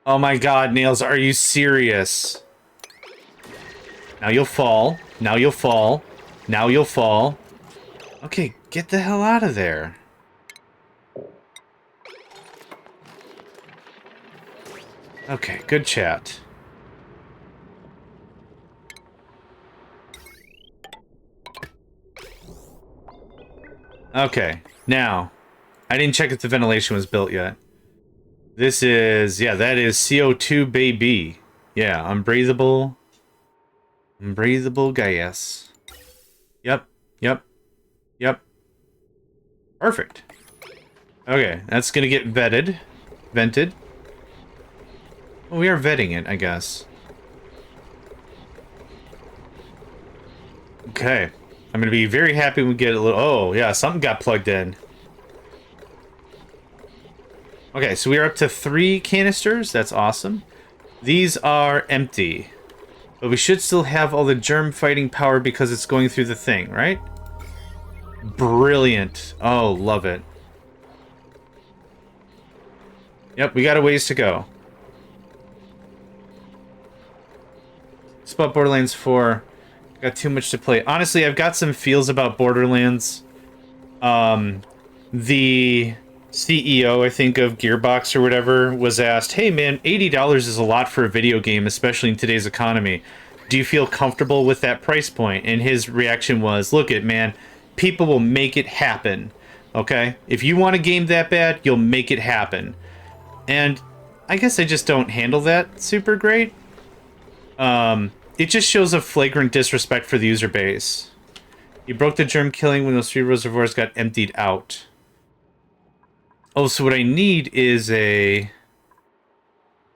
S2: Oh my god, Nails, are you serious? Now you'll fall. Now you'll fall. Now you'll fall. Okay, get the hell out of there. Okay, good chat. Okay, now, I didn't check if the ventilation was built yet. This is, yeah, that is CO2, baby. Yeah, unbreathable. Unbreathable gas. Yep, yep, yep. Perfect. Okay, that's gonna get vetted. Vented. Well, we are vetting it, I guess. Okay. I'm gonna be very happy when we get a little... Oh, yeah, something got plugged in. Okay, so we are up to 3 canisters. That's awesome. These are empty. But we should still have all the germ fighting power because it's going through the thing, right? Brilliant. Oh, love it. Yep, we got a ways to go. It's about Borderlands 4. Got too much to play. Honestly, I've got some feels about Borderlands. The CEO, I think, of Gearbox or whatever, was asked, hey man, $80 is a lot for a video game, especially in today's economy. Do you feel comfortable with that price point? And his reaction was, look it, man, people will make it happen. Okay? If you want a game that bad, you'll make it happen. And I guess I just don't handle that super great. It just shows a flagrant disrespect for the user base. You broke the germ killing when those 3 reservoirs got emptied out. Oh, so what I need is a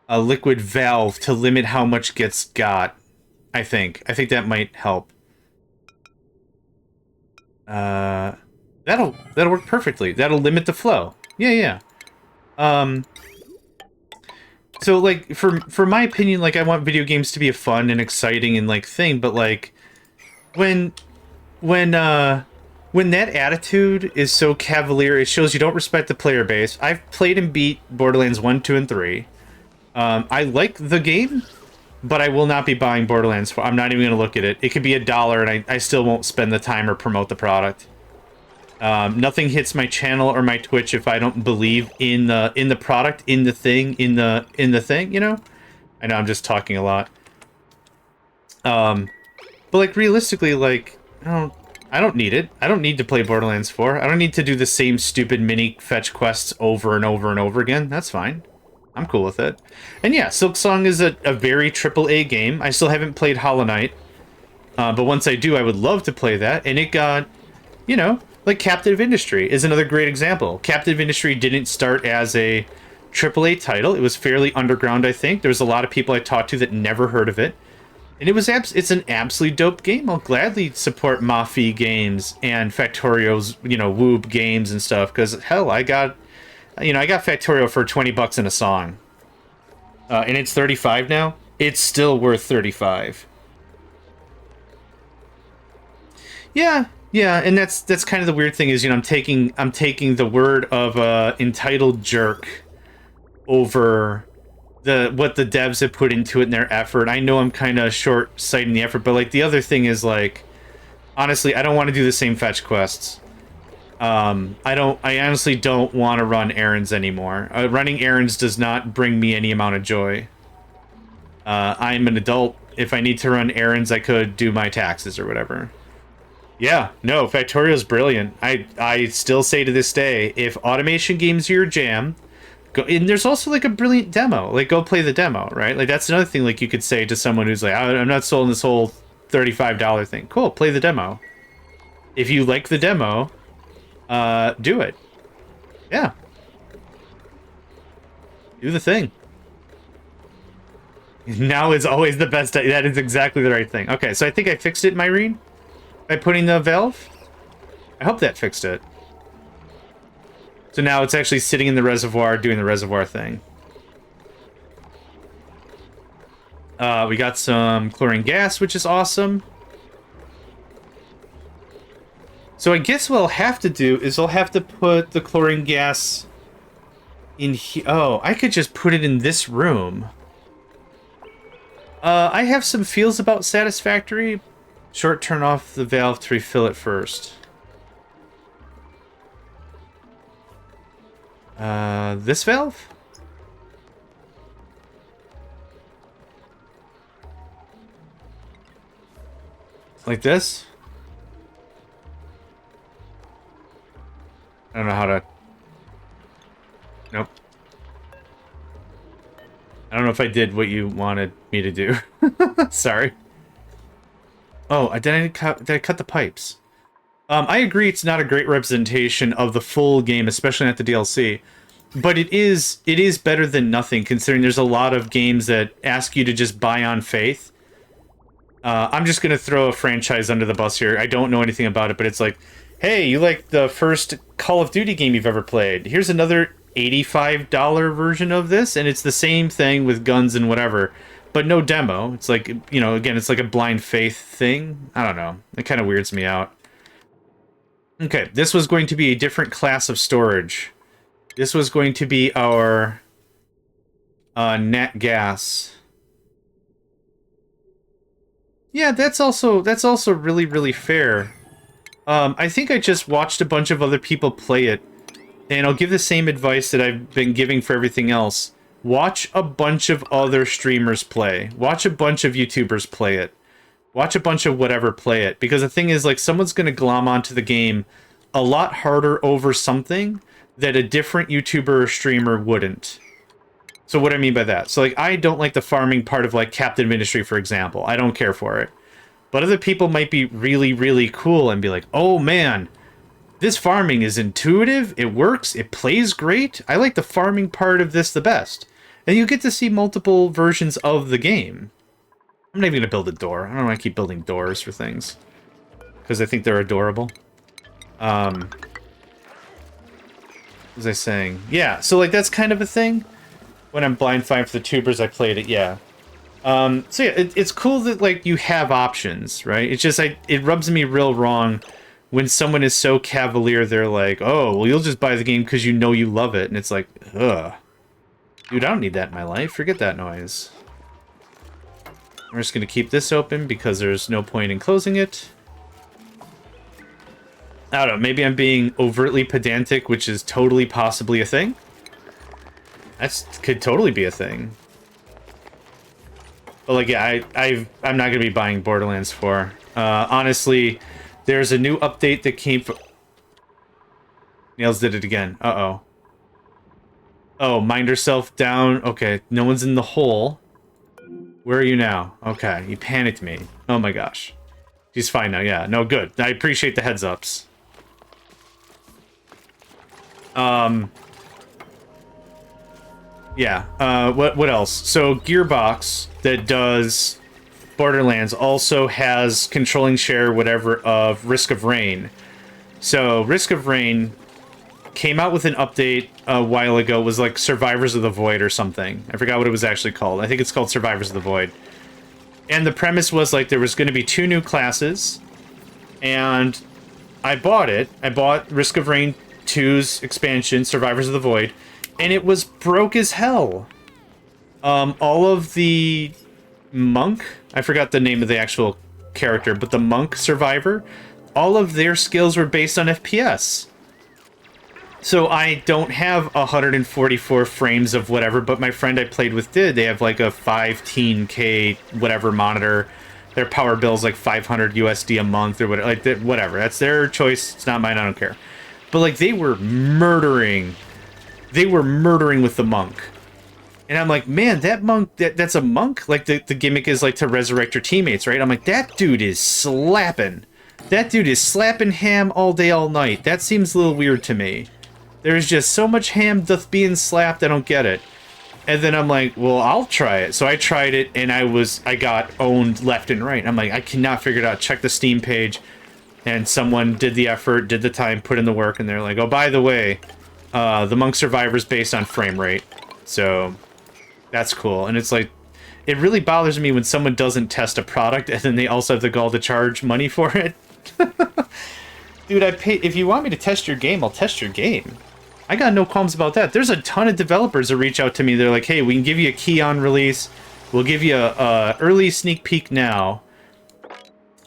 S2: liquid valve to limit how much gets got. I think that might help. That'll work perfectly. That'll limit the flow. Yeah. So like for my opinion, like I want video games to be a fun and exciting and like thing, but like when that attitude is so cavalier, it shows you don't respect the player base. I've played and beat Borderlands 1, 2, and 3. I like the game, but I will not be buying Borderlands 4. I'm not even going to look at it. It could be $1 and I still won't spend the time or promote the product. Nothing hits my channel or my Twitch if I don't believe in the product, in the thing, in the thing, you know? I know I'm just talking a lot. But like realistically, like I don't need it. I don't need to play Borderlands 4. I don't need to do the same stupid mini fetch quests over and over and over again. That's fine. I'm cool with it. And yeah, Silksong is a very AAA game. I still haven't played Hollow Knight. But once I do, I would love to play that. And it got, you know, like Captive Industry is another great example. Captive Industry didn't start as a AAA title. It was fairly underground, I think. There was a lot of people I talked to that never heard of it. And it's an absolutely dope game. I'll gladly support Mafi Games and Factorio's, you know, Woob Games and stuff. Because, hell, I got Factorio for $20 in a song. And it's 35 now. It's still worth 35. Yeah, and that's kind of the weird thing is, you know, I'm taking the word of entitled jerk over what the devs have put into it in their effort. I know I'm kind of short-sighting the effort, but like the other thing is like, honestly, I don't want to do the same fetch quests. I honestly don't want to run errands anymore. Running errands does not bring me any amount of joy. I'm an adult. If I need to run errands, I could do my taxes or whatever. Yeah, no, Factorio's brilliant. I still say to this day, if automation games are your jam, go. And there's also like a brilliant demo. Like, go play the demo, right? Like, that's another thing. Like, you could say to someone who's like, I'm not sold on this whole $35 thing. Cool, play the demo. If you like the demo, do it. Yeah, do the thing. Now is always the best. That is exactly the right thing. Okay, so I think I fixed it, Myrene. By putting the valve? I hope that fixed it. So now it's actually sitting in the reservoir doing the reservoir thing.
S1: We got some chlorine gas, which is awesome. So I guess what I'll have to do is I'll have to put the chlorine gas in here. Oh, I could just put it in this room. I have some feels about satisfactory. Short, turn off the valve to refill it first. This valve? Like this? I don't know how to... Nope. I don't know if I did what you wanted me to do. Sorry. Oh, did I cut the pipes? I agree it's not a great representation of the full game, especially not the DLC. But it is better than nothing, considering there's a lot of games that ask you to just buy on faith. I'm just going to throw a franchise under the bus here. I don't know anything about it, but it's like, hey, you like the first Call of Duty game you've ever played? Here's another $85 version of this, and it's the same thing with guns and whatever, but no demo. It's like, you know, again, it's like a blind faith thing. I don't know. It kind of weirds me out. Okay, this was going to be a different class of storage. This was going to be our nat gas. Yeah, that's also really, really fair. I think I just watched a bunch of other people play it, and I'll give the same advice that I've been giving for everything else. Watch a bunch of other streamers play. Watch a bunch of YouTubers play it. Watch a bunch of whatever play it. Because the thing is, like, someone's going to glom onto the game a lot harder over something that a different YouTuber or streamer wouldn't. So what I mean by that? So, like, I don't like the farming part of, like, Captain Ministry, for example. I don't care for it. But other people might be really, really cool and be like, oh, man, this farming is intuitive, it works, it plays great. I like the farming part of this the best. And you get to see multiple versions of the game. I'm not even going to build a door. I don't want to keep building doors for things. Because I think they're adorable. What was I saying? Yeah, so, like, that's kind of a thing. When I'm blind fine for the tubers, I played it, yeah. So yeah, it's cool that, like, you have options, right? It's just, it rubs me real wrong when someone is so cavalier, they're like, oh, well, you'll just buy the game because you know you love it. And it's like, ugh. Dude, I don't need that in my life. Forget that noise. We're just going to keep this open because there's no point in closing it. I don't know, maybe I'm being overtly pedantic, which is totally possibly a thing. That could totally be a thing. But, like, yeah, I'm not going to be buying Borderlands 4. Honestly, there's a new update that came from... Nails did it again. Uh-oh. Oh, mind herself down. Okay, no one's in the hole. Where are you now? Okay, you panicked me. Oh my gosh. She's fine now, yeah. No, good. I appreciate the heads-ups. Yeah, what else? So, Gearbox, that does Borderlands, also has controlling share, whatever, of Risk of Rain. So, Risk of Rain came out with an update a while ago. It was like Survivors of the Void or something. I forgot what it was actually called. I think it's called Survivors of the Void. And the premise was, like, there was going to be 2 new classes, and I bought it. I bought Risk of Rain 2's expansion, Survivors of the Void, and it was broke as hell. All of the monk, I forgot the name of the actual character, but the monk survivor, all of their skills were based on FPS. So I don't have 144 frames of whatever, but my friend I played with did. They have like a 15K whatever monitor. Their power bill's like 500 USD a month or whatever. Like, whatever. That's their choice. It's not mine. I don't care. But, like, they were murdering. They were murdering with the monk. And I'm like, man, that monk, that's a monk? Like, the gimmick is, like, to resurrect your teammates, right? I'm like, that dude is slapping. That dude is slapping ham all day, all night. That seems a little weird to me. There's just so much ham doth being slapped, I don't get it. And then I'm like, well, I'll try it. So I tried it, and I got owned left and right. I'm like, I cannot figure it out. Check the Steam page. And someone did the effort, did the time, put in the work, and they're like, oh, by the way, the Monk Survivor's based on frame rate. So, that's cool. And it's like,
S2: it really bothers me when someone doesn't test a product and then they also have the gall to charge money for it. Dude, I pay. If you want me to test your game, I'll test your game. I got no qualms about that. There's a ton of developers that reach out to me. They're like, hey, we can give you a key on release. We'll give you a early sneak peek now.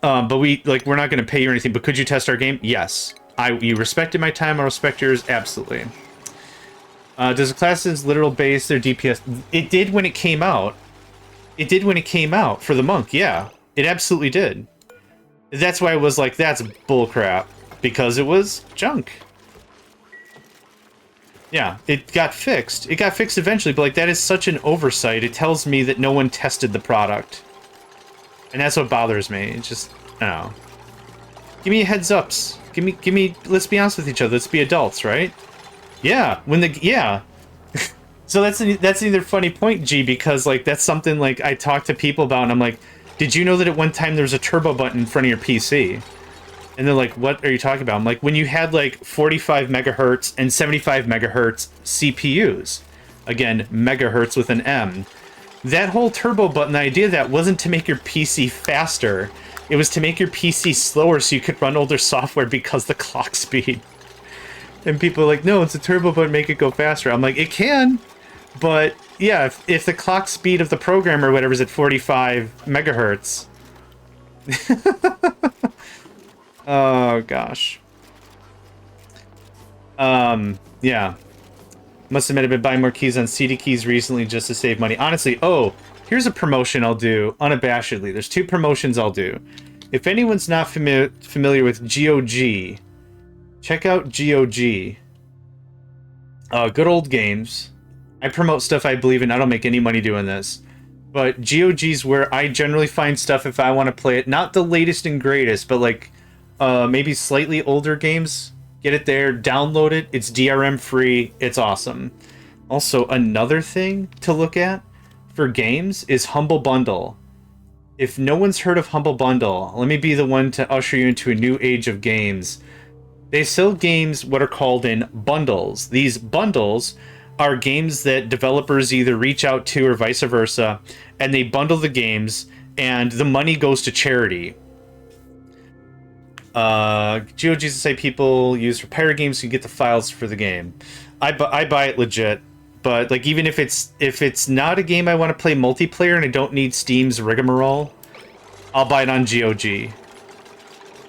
S2: But we're not going to pay you anything. But could you test our game? Yes. You respected my time. I respect yours. Absolutely. Does the class's literal base their DPS? It did when it came out. It did when it came out for the monk. Yeah, it absolutely did. That's why I was like, that's bullcrap. Because it was junk. Yeah, it got fixed. It got fixed eventually, but like that is such an oversight. It tells me that no one tested the product. And that's what bothers me. It just, I don't know. Give me heads ups. Give me, let's be honest with each other. Let's be adults, right? Yeah, yeah. So that's another funny point, G, because like that's something like I talk to people about and I'm like, did you know that at one time there was a turbo button in front of your PC? And they're like, what are you talking about? I'm like, when you had like 45 megahertz and 75 megahertz CPUs, again, megahertz with an M, that whole turbo button, the idea of that wasn't to make your PC faster. It was to make your PC slower so you could run older software because the clock speed. And people are like, no, it's a turbo button, make it go faster. I'm like, it can, but yeah, if the clock speed of the program or whatever is at 45 megahertz. Oh, gosh. Yeah. Must admit I've been buying more keys on CD keys recently just to save money. Honestly, oh, here's a promotion I'll do, unabashedly. There's 2 promotions I'll do. If anyone's not familiar with GOG, check out GOG. Good old games. I promote stuff I believe in. I don't make any money doing this. But GOG's where I generally find stuff if I want to play it. Not the latest and greatest, but like maybe slightly older games. Get it there, download it. It's DRM free. It's awesome. Also, another thing to look at for games is Humble Bundle. If no one's heard of Humble Bundle, let me be the one to usher you into a new age of games. They sell games what are called in bundles. These bundles are games that developers either reach out to or vice versa, and they bundle the games, and the money goes to charity. GOG's to say people use for pirate games to get the files for the game. I buy it legit, but like even if it's not a game I want to play multiplayer and I don't need Steam's rigmarole, I'll buy it on GOG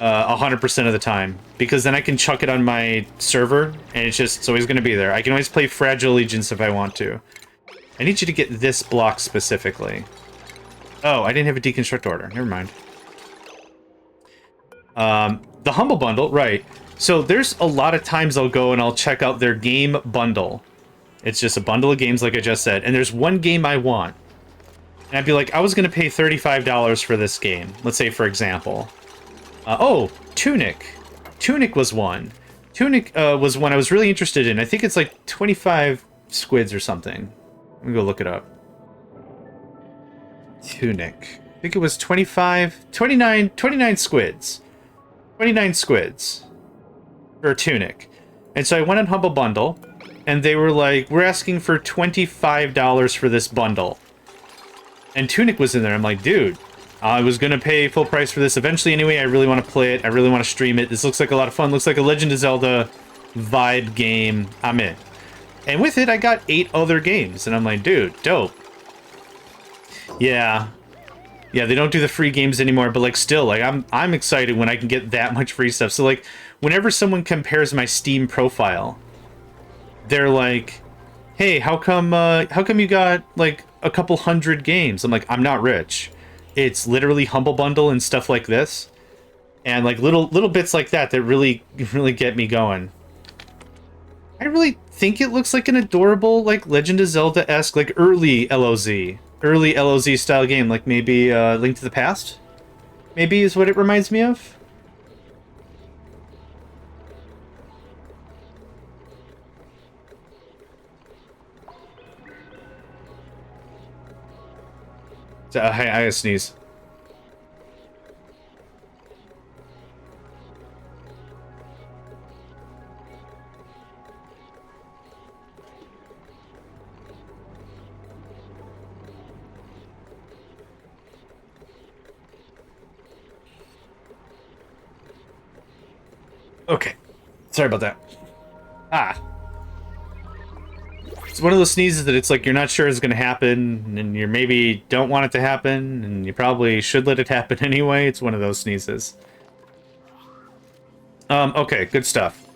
S2: 100% of the time, because then I can chuck it on my server and it's always going to be there. I can always play Fragile Allegiance if I want to. I need you to get this block specifically. Oh, I didn't have a deconstruct order. Never mind. The Humble Bundle, right. So there's a lot of times I'll go and I'll check out their game bundle. It's just a bundle of games, like I just said. And there's one game I want. And I'd be like, I was going to pay $35 for this game. Let's say, for example. Oh, Tunic. Tunic was one. Tunic was one I was really interested in. I think it's like 25 squids or something. Let me go look it up. Tunic. I think it was 29 squids. 29 squids for Tunic. And so I went on Humble Bundle, and they were like, we're asking for $25 for this bundle. And Tunic was in there. I'm like, dude, I was going to pay full price for this eventually anyway. I really want to play it. I really want to stream it. This looks like a lot of fun. Looks like a Legend of Zelda vibe game. I'm in. And with it, I got 8 other games. And I'm like, dude, dope. Yeah. Yeah, they don't do the free games anymore, but like still, like I'm excited when I can get that much free stuff. So like whenever someone compares my Steam profile, they're like, "Hey, how come you got like a couple hundred games?" I'm like, "I'm not rich. It's literally Humble Bundle and stuff like this." And like little bits like that really get me going. I really think it looks like an adorable like Legend of Zelda-esque like early LOZ style game, like maybe Link to the Past, maybe is what it reminds me of. I gotta sneeze. Okay. Sorry about that. Ah. It's one of those sneezes that it's like you're not sure is going to happen, and you maybe don't want it to happen, and you probably should let it happen anyway. It's one of those sneezes. Okay, good stuff.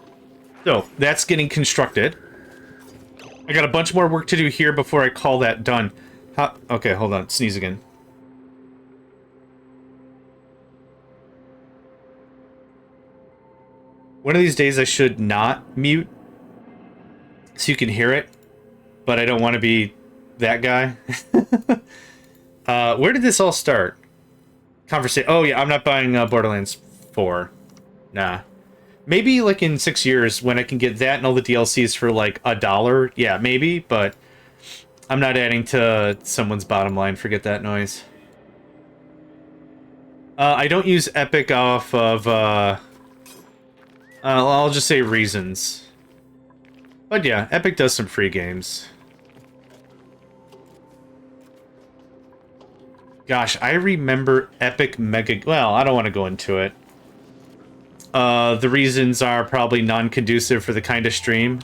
S2: So, that's getting constructed. I got a bunch more work to do here before I call that done. Okay, hold on. Sneeze again. One of these days I should not mute so you can hear it, but I don't want to be that guy. Where did this all start? Conversation. Oh yeah, I'm not buying Borderlands 4. Nah. Maybe like in 6 years when I can get that and all the DLCs for like $1. Yeah, maybe, but I'm not adding to someone's bottom line. Forget that noise. I don't use Epic off of, I'll just say reasons. But yeah, Epic does some free games. Gosh, I remember Epic Mega... Well, I don't want to go into it. The reasons are probably non-conducive for the kind of stream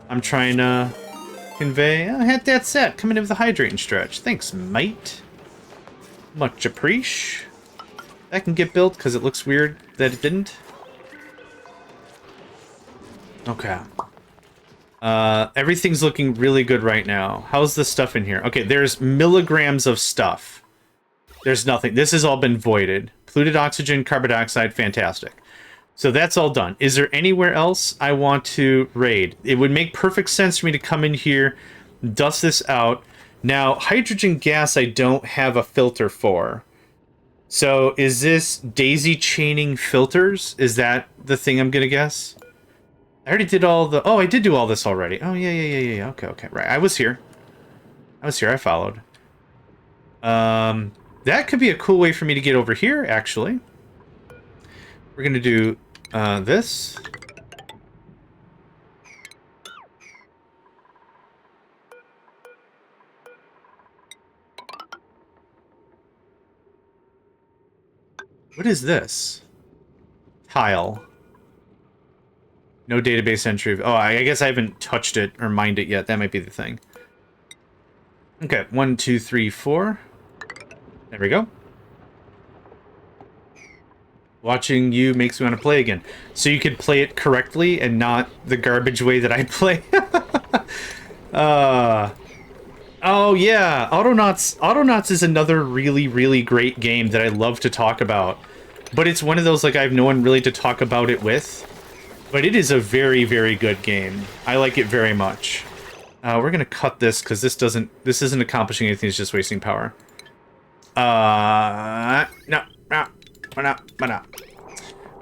S2: I'm trying to convey. I had that set coming in with the hydrating stretch. Thanks, mate. Much appreciate. That can get built because it looks weird that it didn't. Okay. Everything's looking really good right now. How's the stuff in here? Okay, there's milligrams of stuff. There's nothing. This has all been voided. Polluted oxygen, carbon dioxide, fantastic. So that's all done. Is there anywhere else I want to raid? It would make perfect sense for me to come in here, dust this out. Now, hydrogen gas I don't have a filter for. So is this daisy chaining filters? Is that the thing I'm going to guess? I already did all the... Oh, I did do all this already. Oh, yeah. Okay. Right, I was here. I followed. That could be a cool way for me to get over here, actually. We're going to do this. What is this? Tile. No database entry. Oh, I guess I haven't touched it or mined it yet. That might be the thing. Okay, 1, 2, 3, 4. There we go. Watching you makes me want to play again. So you could play it correctly and not the garbage way that I play. Oh yeah, Autonauts. Autonauts is another really, really great game that I love to talk about. But it's one of those, like, I have no one really to talk about it with. But it is a very, very good game. I like it very much. We're gonna cut this because this isn't accomplishing anything. It's just wasting power. No.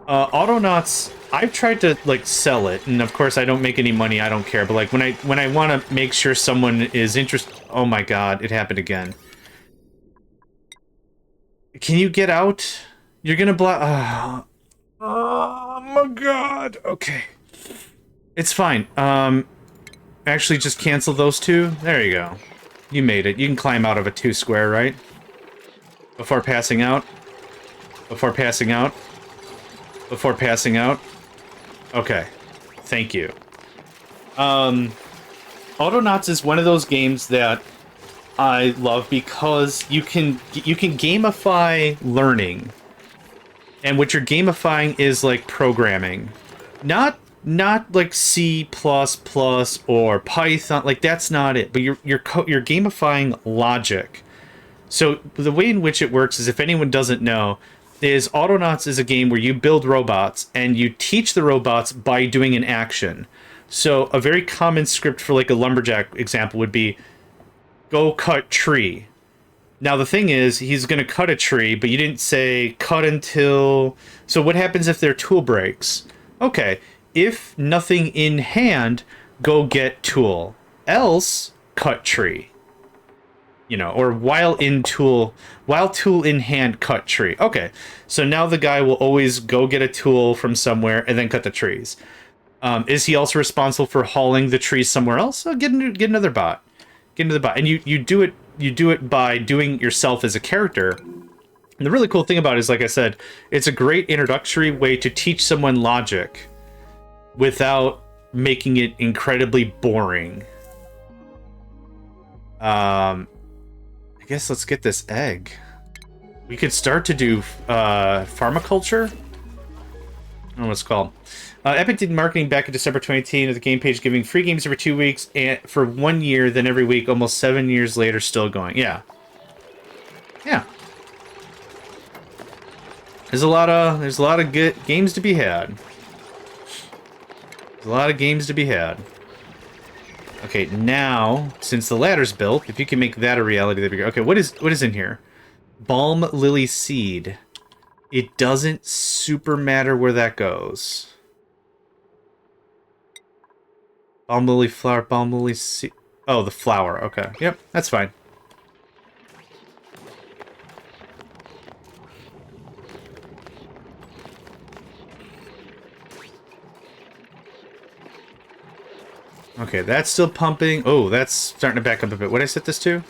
S2: Autonauts. I've tried to like sell it, and of course I don't make any money. I don't care. But like when I want to make sure someone is interested. Oh my god, it happened again. Can you get out? You're gonna block. Oh my god. Okay. It's fine. Actually just cancel those two. There you go. You made it. You can climb out of a 2 square, right? Before passing out. Before passing out. Before passing out. Okay. Thank you. Autonauts is one of those games that I love because you can gamify learning. And what you're gamifying is like programming. Not like C++ or Python, like that's not it. But you're gamifying logic. So the way in which it works is, if anyone doesn't know, is Autonauts is a game where you build robots and you teach the robots by doing an action. So a very common script for like a lumberjack example would be, go cut tree. Now the thing is, he's going to cut a tree, but you didn't say cut until... So what happens if their tool breaks? Okay, if nothing in hand, go get tool. Else, cut tree. You know, or while tool in hand, cut tree. Okay, so now the guy will always go get a tool from somewhere and then cut the trees. Is he also responsible for hauling the trees somewhere else? Oh, get another bot. Get into the bot. And you do it by doing yourself as a character. And the really cool thing about it is, like I said, it's a great introductory way to teach someone logic without making it incredibly boring. I guess let's get this egg. We could start to do pharmaculture. I don't know what it's called. Epic did marketing back in December 2018 with the game page giving free games every 2 weeks and for 1 year, then every week. Almost 7 years later, still going. Yeah, yeah. There's a lot of good games to be had. There's a lot of games to be had. Okay, now since the ladder's built, if you can make that a reality, that'd be great. Okay, what is in here? Balm lily seed. It doesn't super matter where that goes. Balm lily flower, balm lily seed. Oh, the flower. Okay. Yep, that's fine. Okay, that's still pumping. Oh, that's starting to back up a bit. What did I set this to?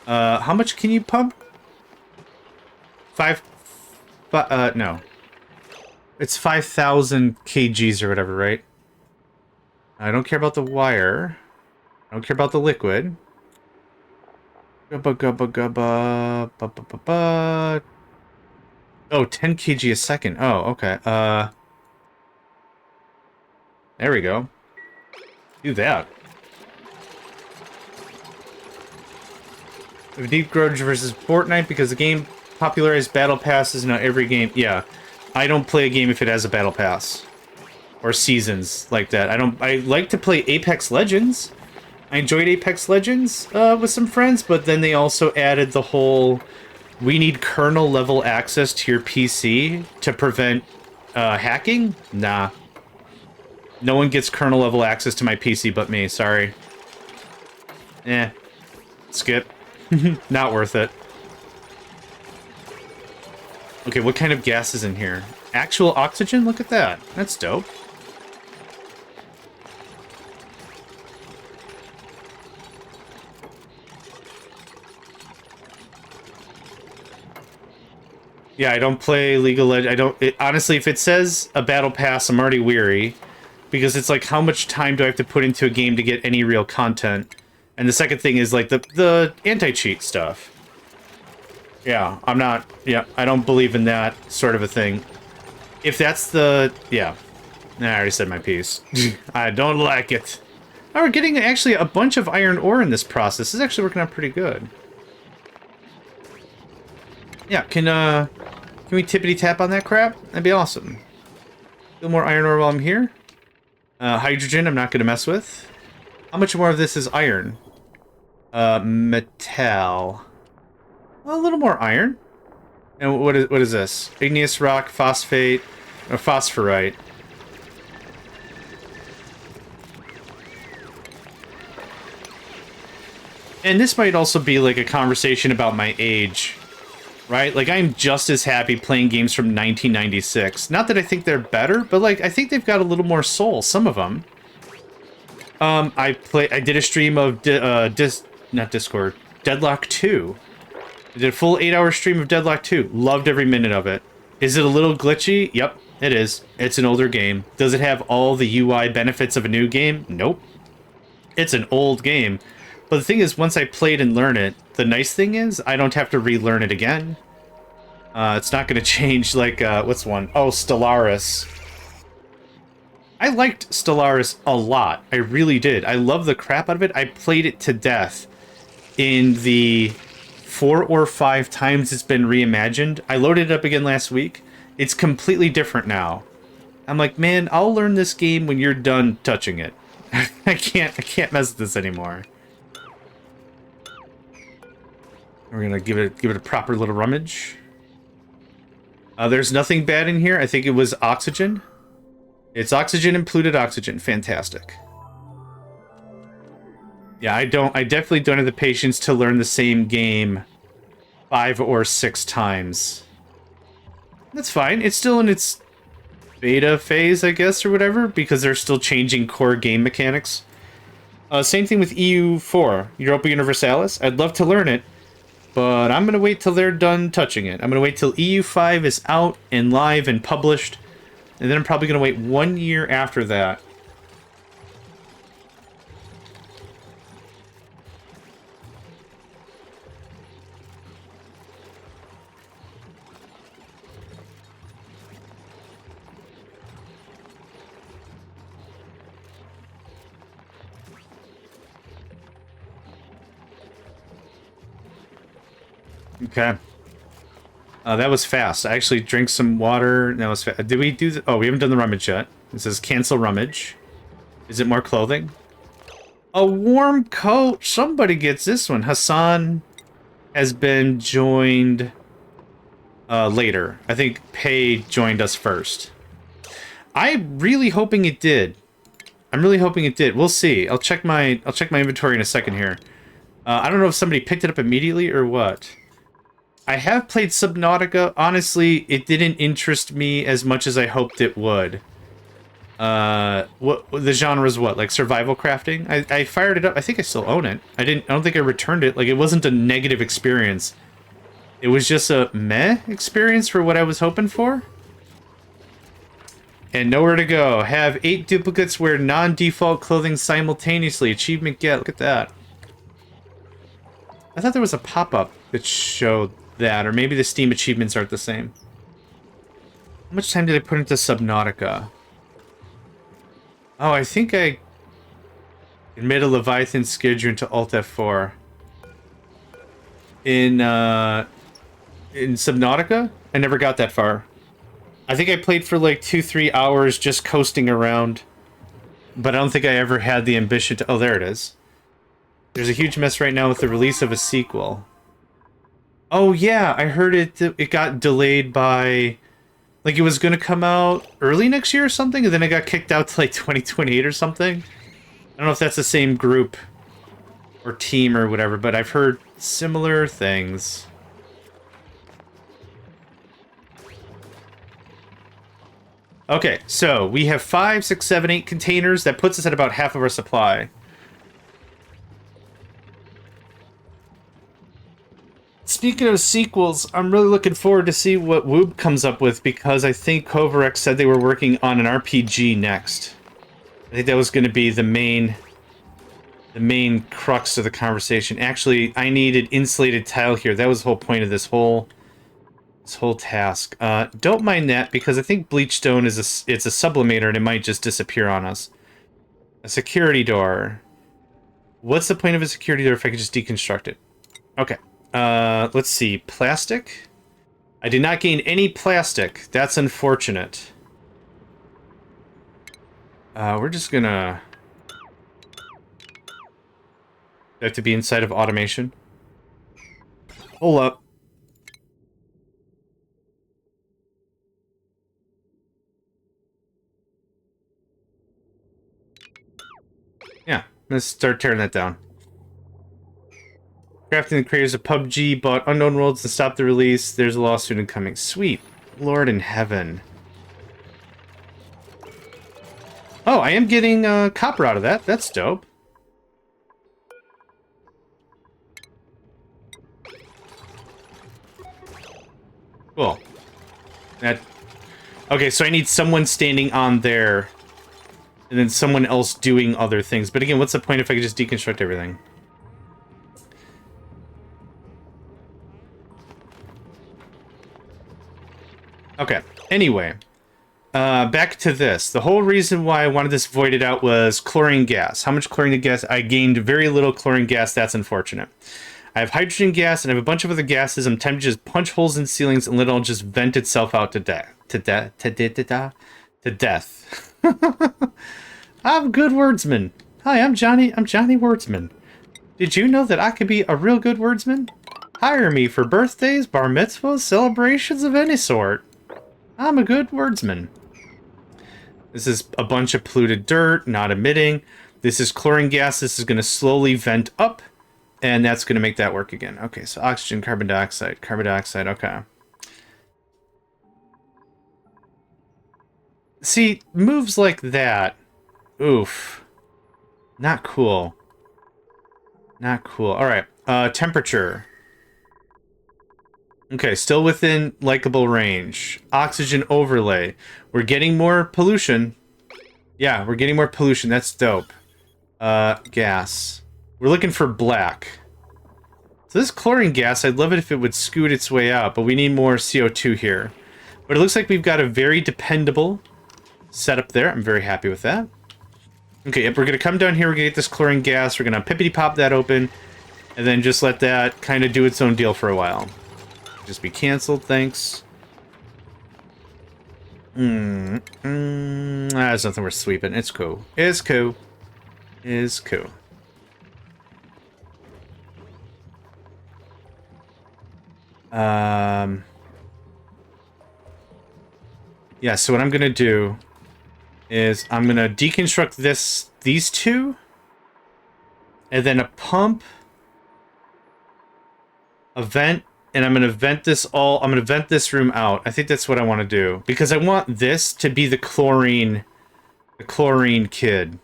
S2: How much can you pump? No. It's 5,000 kgs or whatever, right? I don't care about the wire. I don't care about the liquid. Gubba, gubba, gubba. Ba, ba, ba, ba. Oh, 10 kg a second. Oh, okay. There we go. Do that. We have a deep grudge versus Fortnite because the game popularized battle passes now every game. Yeah, I don't play a game if it has a battle pass or seasons like that. I like to play Apex Legends. I enjoyed Apex Legends with some friends, but then they also added the whole we need kernel level access to your PC to prevent hacking. Nah. No one gets kernel level access to my PC but me, sorry. Skip. Not worth it. Okay, what kind of gas is in here? Actual oxygen? Look at that. That's dope. Yeah, I don't play League of Legends. Honestly, if it says a battle pass, I'm already weary. Because it's like, how much time do I have to put into a game to get any real content? And the second thing is like the anti-cheat stuff. Yeah, I don't believe in that sort of a thing. If that's yeah. I already said my piece. I don't like it. Oh, we're getting actually a bunch of iron ore in this process. This is actually working out pretty good. Yeah, can we tippity tap on that crap? That'd be awesome. A little more iron ore while I'm here. Hydrogen, I'm not going to mess with. How much more of this is iron? Metal. A little more iron. And what is this? Igneous rock, phosphate, or phosphorite. And this might also be like a conversation about my age. Right? Like, I'm just as happy playing games from 1996. Not that I think they're better, but, like, I think they've got a little more soul, some of them. I did a stream of, not Discord, Deadlock 2. I did a full 8-hour stream of Deadlock 2. Loved every minute of it. Is it a little glitchy? Yep, it is. It's an older game. Does it have all the UI benefits of a new game? Nope. It's an old game. But the thing is, once I played and learned it, the nice thing is, I don't have to relearn it again. It's not going to change, like, what's one? Oh, Stellaris. I liked Stellaris a lot. I really did. I love the crap out of it. I played it to death in the 4 or 5 times it's been reimagined. I loaded it up again last week. It's completely different now. I'm like, man, I'll learn this game when you're done touching it. I can't mess with this anymore. We're gonna give it a proper little rummage. There's nothing bad in here. I think it was oxygen. It's oxygen, included oxygen. Fantastic. Yeah, I definitely don't have the patience to learn the same game 5 or 6 times. That's fine. It's still in its beta phase, I guess, or whatever, because they're still changing core game mechanics. Same thing with EU4, Europa Universalis. I'd love to learn it, But I'm going to wait till they're done touching it. I'm going to wait till EU5 is out and live and published. And then I'm probably going to wait 1 year after that. Okay. That was fast. I actually drank some water. That was fast. Did we do the... Oh, we haven't done the rummage yet. It says cancel rummage. Is it more clothing? A warm coat. Somebody gets this one. Hassan has been joined later. I think Pei joined us first. I'm really hoping it did. I'm really hoping it did. We'll see. I'll check my inventory in a second here. I don't know if somebody picked it up immediately or what. I have played Subnautica. Honestly, it didn't interest me as much as I hoped it would. What the genre is what? Like survival crafting? I fired it up. I think I still own it. I don't think I returned it. Like, it wasn't a negative experience. It was just a meh experience for what I was hoping for. And nowhere to go. Have 8 duplicates wear non-default clothing simultaneously. Achievement get. Look at that. I thought there was a pop-up that showed that, or maybe the Steam achievements aren't the same. How much time did I put into Subnautica? Oh, I think I made a Leviathan Skidger into Alt F4. In Subnautica? I never got that far. I think I played for like 2-3 hours just coasting around. But I don't think I ever had the ambition to... Oh, there it is. There's a huge mess right now with the release of a sequel. Oh yeah, I heard it got delayed by... Like, it was going to come out early next year or something, and then it got kicked out to like 2028 or something. I don't know if that's the same group or team or whatever, but I've heard similar things. Okay, so we have 5, 6, 7, 8 containers. That puts us at about half of our supply. Speaking of sequels, I'm really looking forward to see what Woob comes up with, because I think Kovarex said they were working on an RPG next. I think that was going to be the main crux of the conversation. Actually, I needed insulated tile here. That was the whole point of this whole task. Don't mind that, because I think bleachstone is it's a sublimator and it might just disappear on us. A security door. What's the point of a security door if I could just deconstruct it? Okay. Let's see. Plastic? I did not gain any plastic. That's unfortunate. We're just gonna... have to be inside of automation. Hold up. Yeah, let's start tearing that down. Crafting the creators of PUBG bought Unknown Worlds to stop the release. There's a lawsuit incoming. Sweet. Lord in heaven. Oh, I am getting copper out of that. That's dope. Cool. That... Okay, so I need someone standing on there, and then someone else doing other things. But again, what's the point if I could just deconstruct everything? Okay, anyway, back to this. The whole reason why I wanted this voided out was chlorine gas. How much chlorine gas? I gained very little chlorine gas. That's unfortunate. I have hydrogen gas, and I have a bunch of other gases. I'm tempted to just punch holes in ceilings and let it all just vent itself out to death. To death. I'm a good wordsman. Hi, I'm Johnny Wordsman. Did you know that I could be a real good wordsman? Hire me for birthdays, bar mitzvahs, celebrations of any sort. I'm a good wordsman. This is a bunch of polluted dirt, not emitting. This is chlorine gas. This is going to slowly vent up, and that's going to make that work again. Okay, so oxygen, carbon dioxide, okay. See, moves like that, oof. Not cool. Not cool. All right, temperature.
S1: Okay, still within likable range. Oxygen overlay. We're getting more pollution. Yeah, we're getting more pollution. That's dope. Gas. We're looking for black. So this chlorine gas, I'd love it if it would scoot its way out, but we need more CO2 here. But it looks like we've got a very dependable setup there. I'm very happy with that. Okay, yep, we're going to come down here. We're going to get this chlorine gas. We're going to pippity-pop that open, and then just let that kind of do its own deal for a while. Just be canceled, thanks. That's nothing worth sweeping. It's cool. It's cool. It's cool. Yeah, so what I'm gonna do is I'm gonna deconstruct these two, and then a pump, a vent, and I'm gonna vent this room out. I think that's what I want to do, because I want this to be the chlorine kid.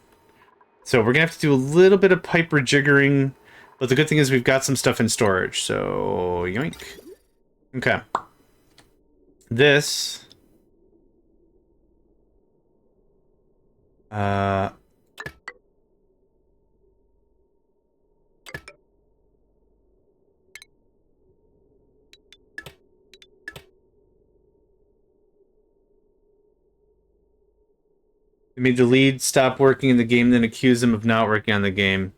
S1: So we're gonna have to do a little bit of pipe rejiggering, but the good thing is we've got some stuff in storage. So yoink. Okay. This. They made the lead stop working in the game, then accuse him of not working on the game.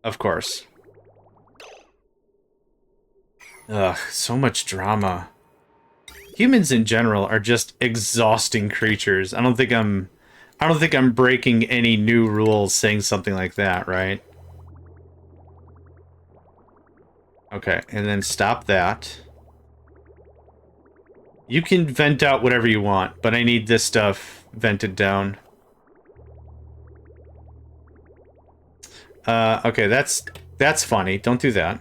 S1: Of course. Ugh, so much drama. Humans in general are just exhausting creatures. I don't think I'm breaking any new rules saying something like that, right? Okay, and then stop that. You can vent out whatever you want, but I need this stuff vented down. Okay, that's funny. Don't do that.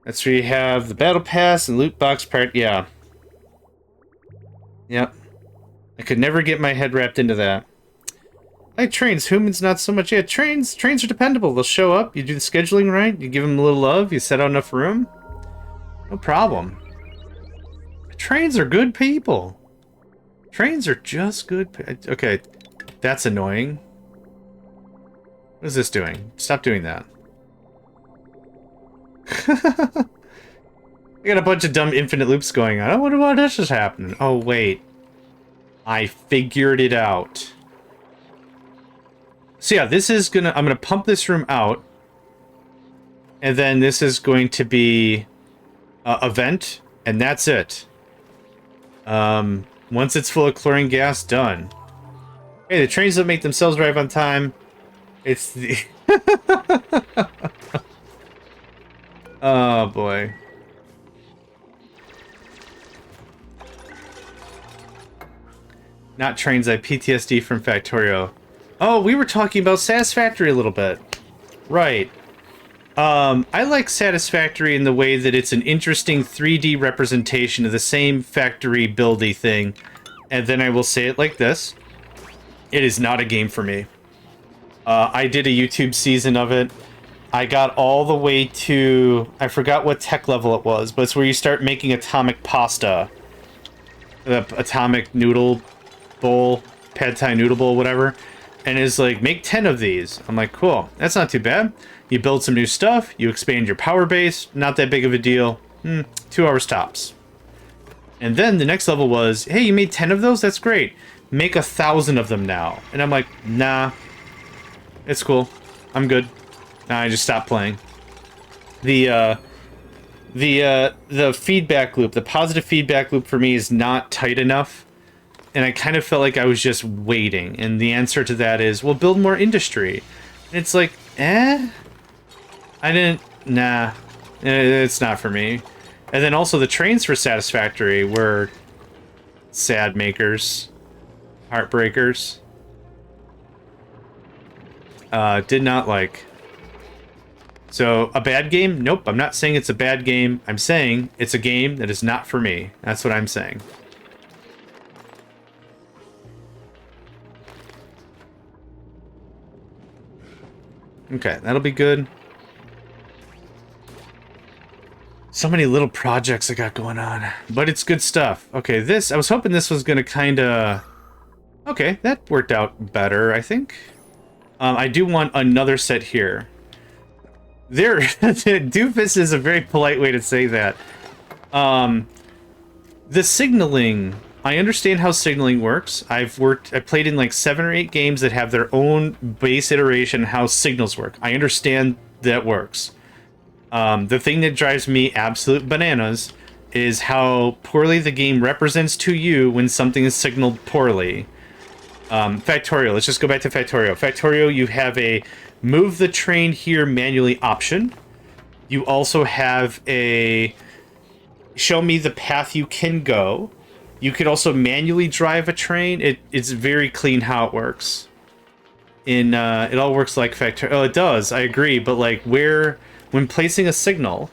S1: That's where you have the battle pass and loot box part. Yeah. Yep. I could never get my head wrapped into that. Like trains, humans not so much. Yeah, trains are dependable. They'll show up, you do the scheduling right, you give them a little love, you set out enough room. No problem. Trains are good people. Trains are just good. Okay, that's annoying. What is this doing? Stop doing that. I got a bunch of dumb infinite loops going on. I wonder why this is happening. Oh, wait. I figured it out. So yeah, this is I'm gonna pump this room out. And then this is going to be a vent, and that's it. Once it's full of chlorine gas, done. Hey, the trains that make themselves arrive on time. It's the... Oh, boy. Not trains, I PTSD from Factorio. Oh, we were talking about Satisfactory a little bit. Right. I like Satisfactory in the way that it's an interesting 3D representation of the same factory buildy thing. And then I will say it like this. It is not a game for me. I did a YouTube season of it. I got all the way to... I forgot what tech level it was, but it's where you start making atomic pasta. The atomic noodle bowl, pad thai noodle bowl, whatever. And it's like, make 10 of these. I'm like, cool. That's not too bad. You build some new stuff. You expand your power base. Not that big of a deal. 2 hours tops. And then the next level was, hey, you made 10 of those? That's great. Make 1,000 of them now. And I'm like, nah. It's cool. I'm good. Nah, I just stopped playing. The feedback loop, the positive feedback loop for me is not tight enough. And I kind of felt like I was just waiting. And the answer to that is, well, build more industry. And it's like, nah. It's not for me. And then also the trains for Satisfactory were sad makers. Heartbreakers. Did not like. So, a bad game? Nope, I'm not saying it's a bad game. I'm saying it's a game that is not for me. That's what I'm saying. Okay, that'll be good. So many little projects I got going on, but it's good stuff. Okay, I was hoping this was gonna kind of... Okay, that worked out better, I think. I do want another set here. There, doofus is a very polite way to say that. The signaling, I understand how signaling works. I played in like 7 or 8 games that have their own base iteration how signals work. I understand that works. The thing that drives me absolute bananas is how poorly the game represents to you when something is signaled poorly. Factorio, let's just go back to Factorio. Factorio, you have a move the train here manually option. You also have a show me the path you can go. You could also manually drive a train. It's very clean how it works. It all works like Factorio. Oh, it does, I agree, but like when placing a signal,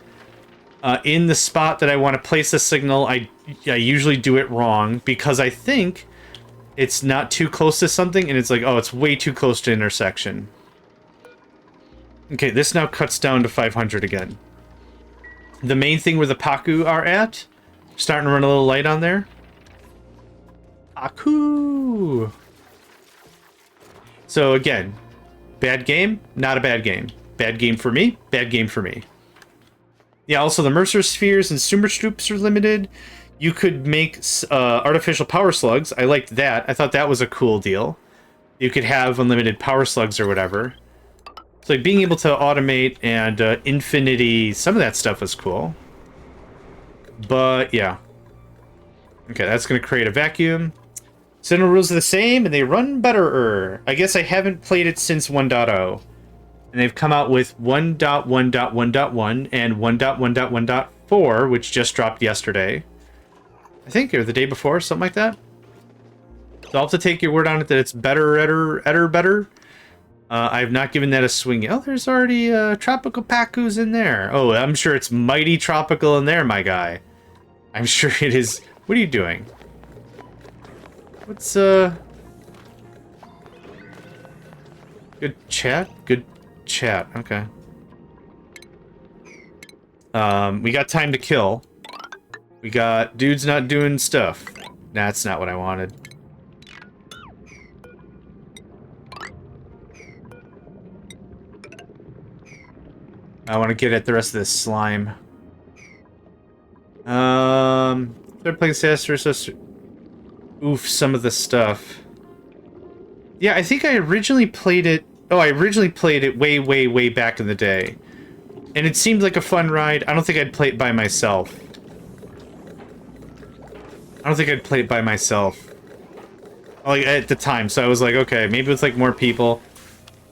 S1: in the spot that I want to place a signal, I usually do it wrong because I think it's not too close to something, and it's like, oh, it's way too close to intersection. Okay, this now cuts down to 500 again. The main thing where the Paku are at, starting to run a little light on there. Paku! So again, bad game, not a bad game. Bad game for me, bad game for me. Yeah, also the Mercer Spheres and Super Troops are limited. You could make artificial power slugs. I liked that. I thought that was a cool deal. You could have unlimited power slugs or whatever. So like being able to automate and infinity, some of that stuff was cool. But yeah. Okay, that's going to create a vacuum. Signal rules are the same and they run better. I guess I haven't played it since 1.0. And they've come out with 1.1.1.1 and 1.1.1.4, which just dropped yesterday. I think, or the day before, something like that. So I'll have to take your word on it that it's better. I have not given that a swing yet. Oh, there's already Tropical Paku's in there. Oh, I'm sure it's mighty tropical in there, my guy. I'm sure it is. What are you doing? What's, Good chat? Good chat, okay. We got time to kill. We got dudes not doing stuff. That's not what I wanted. I want to get at the rest of this slime. Third place disaster. Oof, some of the stuff. Yeah, I think I originally played it. Oh, I originally played it way, way, way back in the day. And it seemed like a fun ride. I don't think I'd play it by myself. Like, at the time, so I was like, okay, maybe with like more people.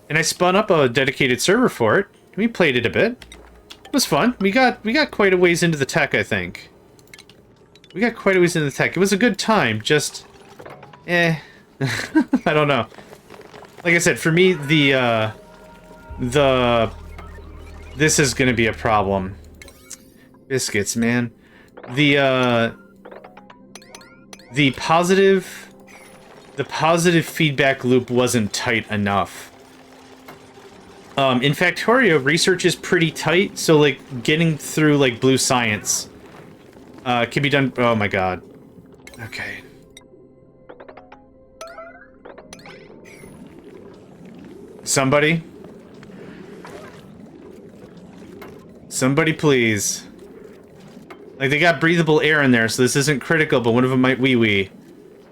S1: And I spun up a dedicated server for it. We played it a bit. It was fun. We got quite a ways into the tech, I think. It was a good time, just... I don't know. Like I said, for me, this is gonna be a problem. Biscuits, man. The positive feedback loop wasn't tight enough. In Factorio, research is pretty tight, so like getting through like blue science can be done. Oh my god. Okay. Somebody please. Like, they got breathable air in there, so this isn't critical, but one of them might wee-wee.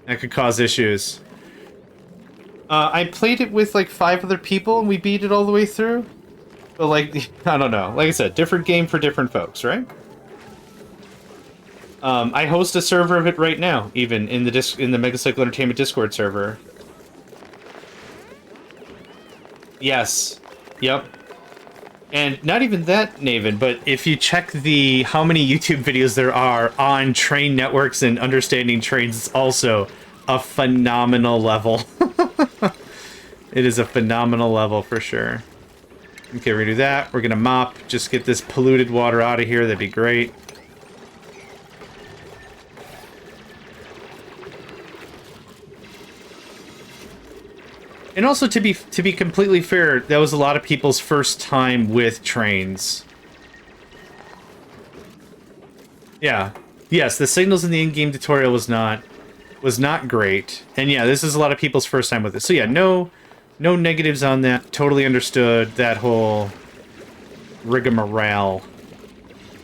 S1: That could cause issues. I played it with, like, 5 other people, and we beat it all the way through. But, like, I don't know. Like I said, different game for different folks, right? I host a server of it right now, even, in the Megacycle Entertainment Discord server. Yes. Yep. And not even that, Naven, but if you check how many YouTube videos there are on train networks and understanding trains, it's also a phenomenal level. It is a phenomenal level for sure. Okay, we're gonna do that. We're gonna mop, just get this polluted water out of here. That'd be great. And also, to be completely fair, that was a lot of people's first time with trains.
S2: Yeah. Yes, the signals in the in-game tutorial was not great. And yeah, this is a lot of people's first time with it. So yeah, no negatives on that. Totally understood that whole rigmarole.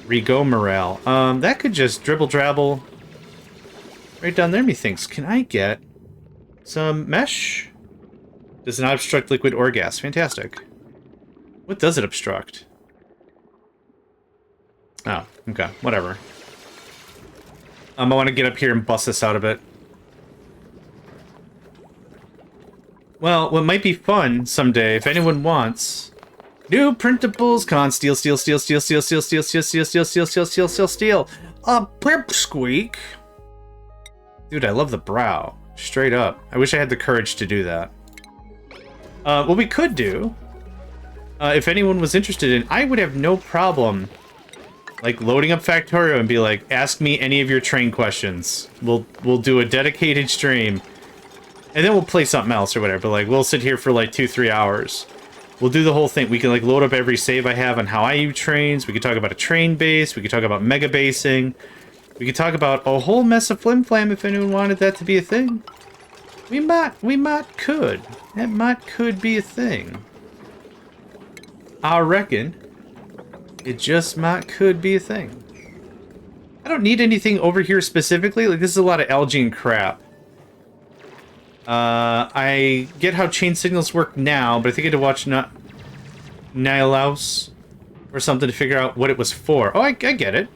S2: That could just dribble drabble right down there, methinks. Can I get some mesh? Does not obstruct liquid or gas. Fantastic. What does it obstruct? Oh, okay. Whatever. I want to get up here and bust this out a bit. Well, what might be fun someday, if anyone wants... New printables, steel. Pipsqueak. Dude, I love the brow. Straight up. I wish I had the courage to do that. What we could do, if anyone was interested in, I would have no problem, like, loading up Factorio and be like, ask me any of your train questions. We'll do a dedicated stream. And then we'll play something else or whatever. But, like, we'll sit here for, like, 2-3 hours. We'll do the whole thing. We can, like, load up every save I have on how I use trains. We could talk about a train base. We could talk about mega basing. We could talk about a whole mess of flim-flam if anyone wanted that to be a thing. We could. That could be a thing. I reckon. It just could be a thing. I don't need anything over here specifically. Like, this is a lot of algae and crap. I get how chain signals work now, but I think I had to watch Nilaus or something to figure out what it was for. Oh, I get it.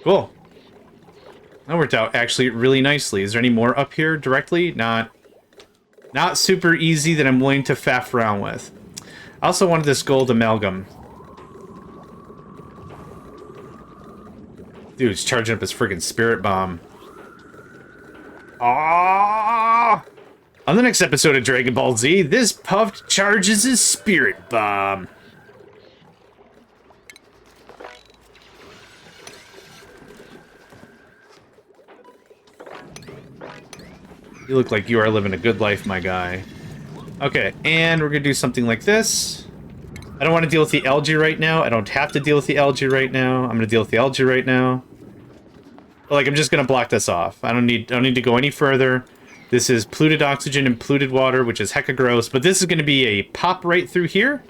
S2: Cool. That worked out actually really nicely. Is there any more up here directly? Not super easy that I'm willing to faff around with. I also wanted this gold amalgam. Dude, it's charging up his friggin' spirit bomb. Ah! On the next episode of Dragon Ball Z, this Puff charges his spirit bomb. You look like you are living a good life, my guy. Okay, and we're gonna do something like this. I don't want to deal with the algae right now. I don't have to deal with the algae right now. I'm gonna deal with the algae right now. But, like, I'm just gonna block this off. I don't need to go any further. This is polluted oxygen and polluted water, which is hecka gross. But this is gonna be a pop right through here.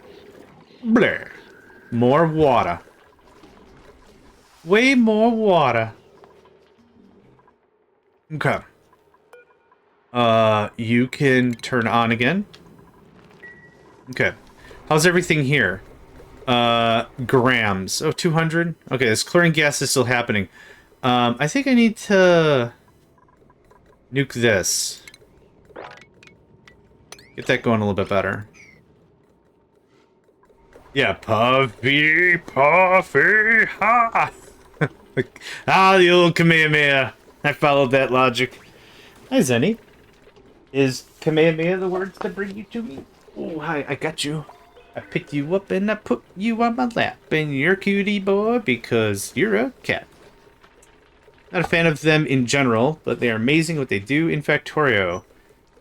S2: Blur. More water. Way more water. Okay. You can turn on again. Okay. How's everything here? Grams. Oh, 200? Okay, this chlorine gas is still happening. I think I need to nuke this. Get that going a little bit better. Yeah, Puffy, ha! The old Kamehameha. I followed that logic. Hi, Zenny. Is Kamehameha the words that bring you to me? Oh, hi, I got you. I picked you up and I put you on my lap. And you're a cutie boy because you're a cat. Not a fan of them in general, but they are amazing what they do in Factorio.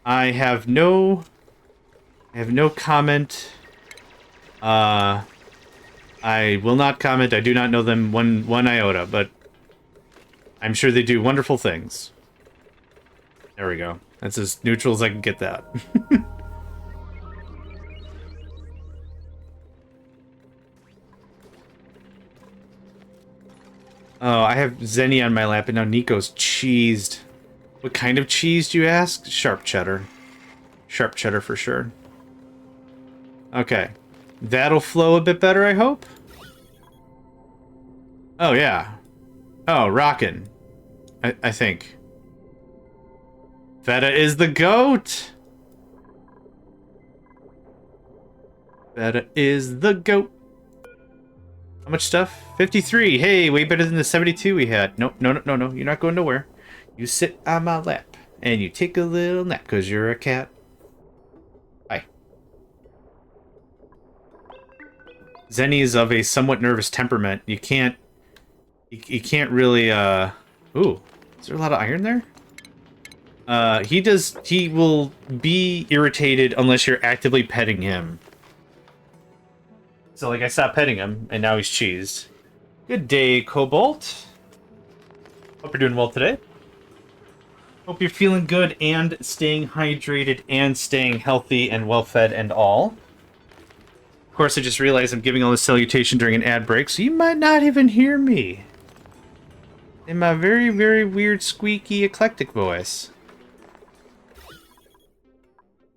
S2: I have no comment. I will not comment. I do not know them one iota, but I'm sure they do wonderful things. There we go. That's as neutral as I can get that. Oh, I have Zenny on my lap, and now Nico's cheesed. What kind of cheese, do you ask? Sharp cheddar. Sharp cheddar for sure. Okay. That'll flow a bit better, I hope? Oh, yeah. Oh, rockin'. I think. Feta is the goat! Feta is the goat. How much stuff? 53. Hey, way better than the 72 we had. No. You're not going nowhere. You sit on my lap and you take a little nap because you're a cat. Hi. Zenny is of a somewhat nervous temperament. You can't really, Ooh. Is there a lot of iron there? He will be irritated unless you're actively petting him. So, like, I stopped petting him, and now he's cheesed. Good day, Cobalt. Hope you're doing well today. Hope you're feeling good and staying hydrated and staying healthy and well-fed and all. Of course, I just realized I'm giving all this salutation during an ad break, so you might not even hear me. In my very, very weird, squeaky, eclectic voice.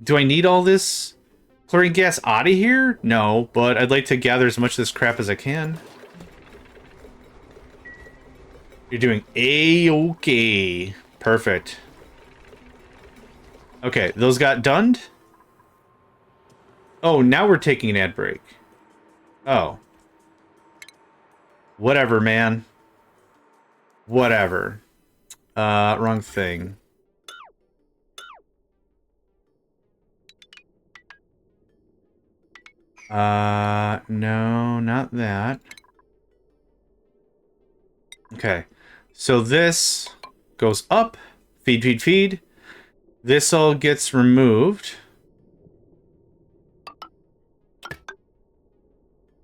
S2: Do I need all this chlorine gas out of here? No, but I'd like to gather as much of this crap as I can. You're doing A-okay. Perfect. Okay, those got done. Oh, now we're taking an ad break. Oh. Whatever, man. Whatever. Wrong thing. No, not that. Okay. So this goes up. Feed, feed, feed. This all gets removed.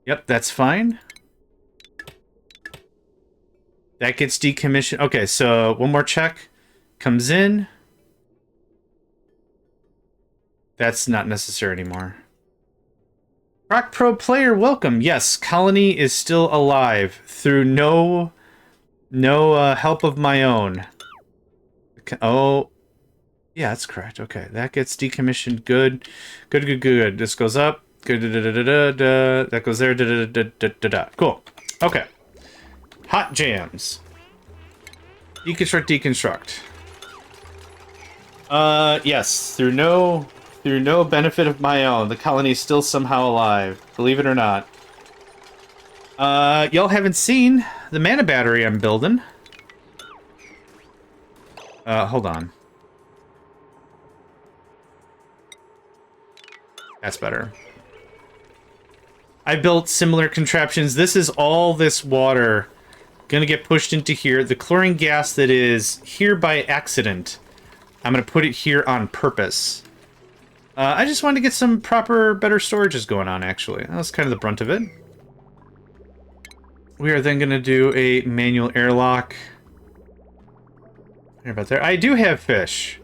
S2: Yep, that's fine. That gets decommissioned. Okay, so one more check. Comes in. That's not necessary anymore. Rock Pro player, welcome. Yes, Colony is still alive through no help of my own. Oh, yeah, that's correct. Okay, that gets decommissioned. Good, good, good, good. This goes up. Good, da, da, da, da, da. That goes there. Da, da, da, da, da, da. Cool. Okay. Hot jams. Deconstruct, deconstruct. Yes, through no benefit of my own, the colony is still somehow alive. Believe it or not. Y'all haven't seen the mana battery I'm building. Hold on. That's better. I built similar contraptions. This is all this water gonna get pushed into here. The chlorine gas that is here by accident, I'm gonna put it here on purpose. I just wanted to get some proper, better storages going on, actually. That was kind of the brunt of it. We are then gonna do a manual airlock. Here about there. I do have fish.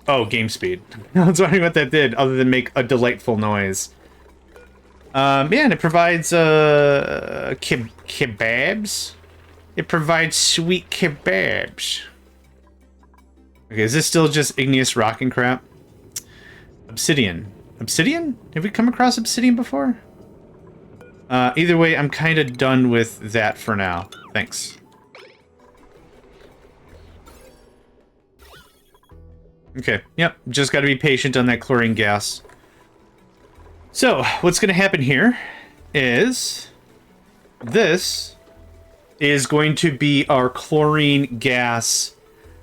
S2: Oh, game speed. I was wondering what that did, other than make a delightful noise. Man, it provides, kebabs? It provides sweet kebabs. Okay, is this still just igneous rock and crap? Obsidian. Obsidian? Have we come across obsidian before? Either way, I'm kind of done with that for now. Thanks. Okay, yep, just got to be patient on that chlorine gas. So, what's going to happen here is this is going to be our chlorine gas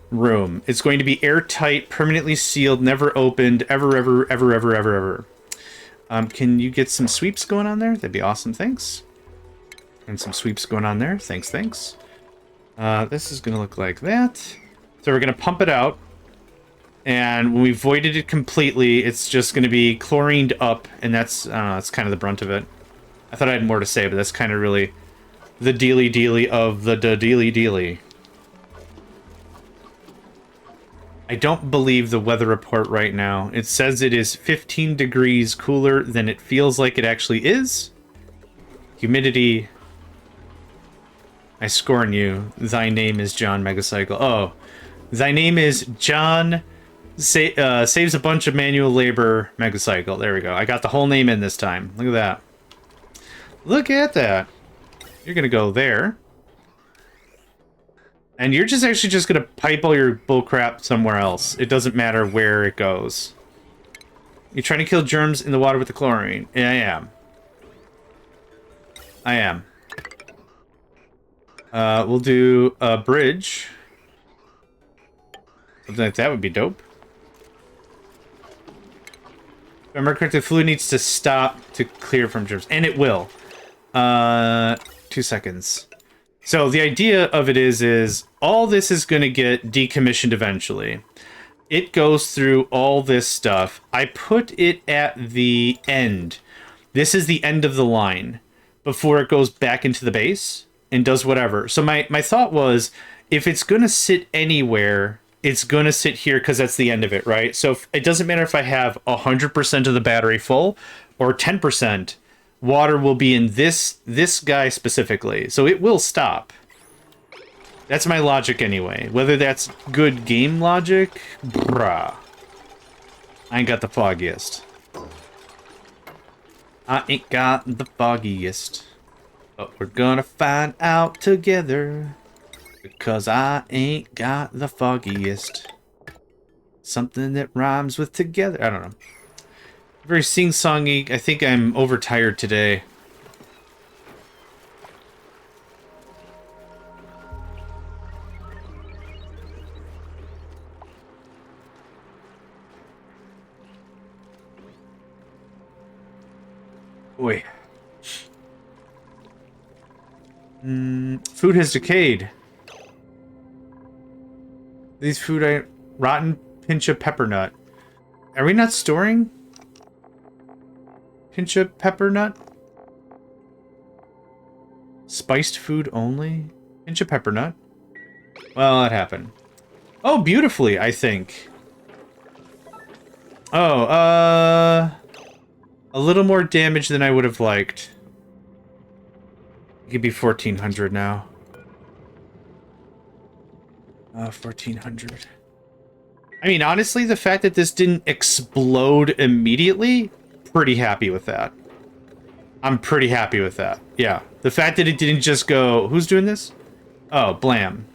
S2: room. It's going to be airtight, permanently sealed, never opened, ever, ever, ever, ever, ever, ever. Can you get some sweeps going on there? That'd be awesome, thanks. And some sweeps going on there, thanks, thanks. This is going to look like that. So we're going to pump it out. And when we voided it completely, it's just going to be chlorined up, and that's, I don't know, that's kind of the brunt of it. I thought I had more to say, but that's kind of really the dealy-dealy of the dealy-dealy. I don't believe the weather report right now. It says it is 15 degrees cooler than it feels like it actually is. Humidity. I scorn you. Thy name is JohnMegacycle. Oh, thy name is John... saves a bunch of manual labor Megacycle. There we go. I got the whole name in this time. Look at that. Look at that. You're going to go there. And you're just actually just going to pipe all your bullcrap somewhere else. It doesn't matter where it goes. You're trying to kill germs in the water with the chlorine. Yeah, I am. I am. We'll do a bridge. Something like that would be dope. If I remember correctly, the fluid needs to stop to clear from germs. And it will. 2 seconds.
S1: So the idea of it is all this is going to get decommissioned eventually. It goes through all this stuff. I put it at the end. This is the end of the line before it goes back into the base and does whatever. So my thought was, if it's going to sit anywhere, it's going to sit here because that's the end of it, right? So it doesn't matter if I have 100% of the battery full or 10%, water will be in this guy specifically. So it will stop. That's my logic anyway. Whether that's good game logic, bruh. I ain't got the foggiest. I ain't got the foggiest. But we're gonna find out together. Because I ain't got the foggiest. Something that rhymes with together. I don't know. Very sing-songy. I think I'm overtired today. Boy. Food has decayed. These food I rotten pinch of pepper nut. Are we not storing pinch of pepper nut? Spiced food only? Pinch of pepper nut? Well, that happened. Oh, beautifully, I think. Oh, a little more damage than I would have liked. It could be 1400 now. 1400. I mean, honestly, the fact that this didn't explode immediately, pretty happy with that. I'm pretty happy with that. Yeah. The fact that it didn't just go, who's doing this? Oh, blam.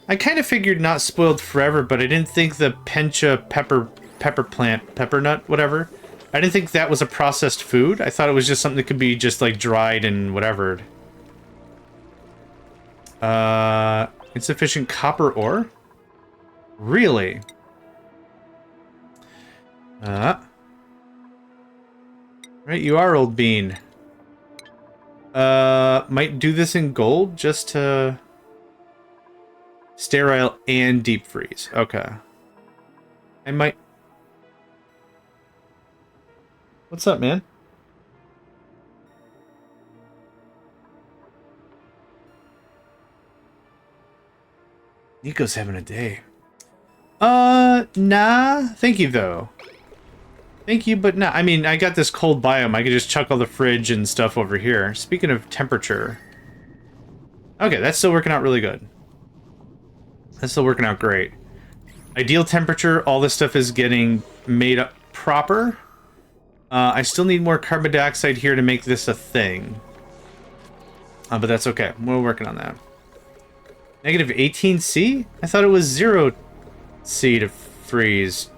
S1: I kind of figured not spoiled forever, but I didn't think the pencha pepper nut, whatever. I didn't think that was a processed food. I thought it was just something that could be just like dried and whatever. Insufficient copper ore? Really? Right, you are, old bean. Might do this in gold just to sterile and deep freeze. Okay. I might. What's up, man? Nico's having a day. Nah. Thank you, though. Thank you, but nah. I mean, I got this cold biome. I could just chuck all the fridge and stuff over here. Speaking of temperature. Okay, that's still working out really good. That's still working out great. Ideal temperature. All this stuff is getting made up proper. I still need more carbon dioxide here to make this a thing. But that's okay. We're working on that. Negative 18C? I thought it was 0C to freeze.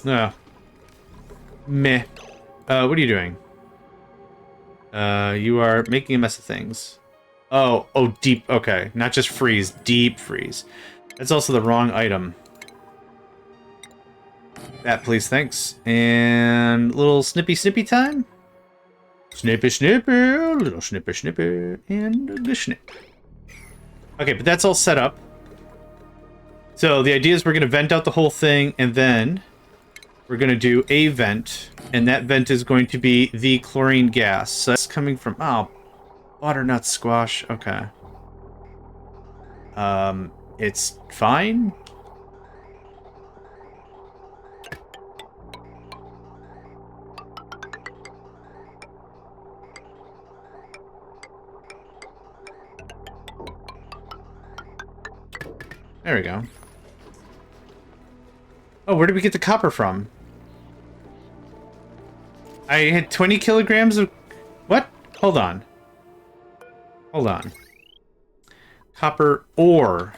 S1: No. Meh. What are you doing? You are making a mess of things. Oh, deep. Okay, not just freeze, deep freeze. That's also the wrong item. That, please, thanks. And little snippy time? Snippy, little snipper, and the snip. Okay, but that's all set up. So the idea is we're going to vent out the whole thing, and then we're going to do a vent, and that vent is going to be the chlorine gas. So that's coming from, oh, butternut squash. Okay. It's fine. There we go. Oh, where did we get the copper from? I had 20 kilograms of... What? Hold on. Hold on. Copper ore.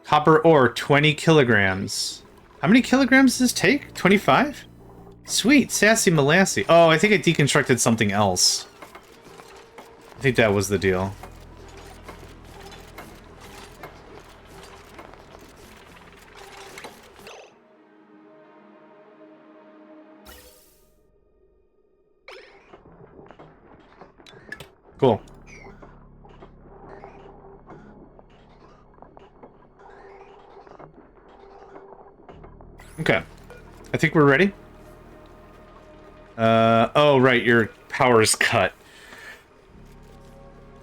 S1: Copper ore, 20 kilograms. How many kilograms does this take? 25? Sweet, sassy molassy. Oh, I think I deconstructed something else. I think that was the deal. Cool. Okay. I think we're ready. Oh, right, your power's cut.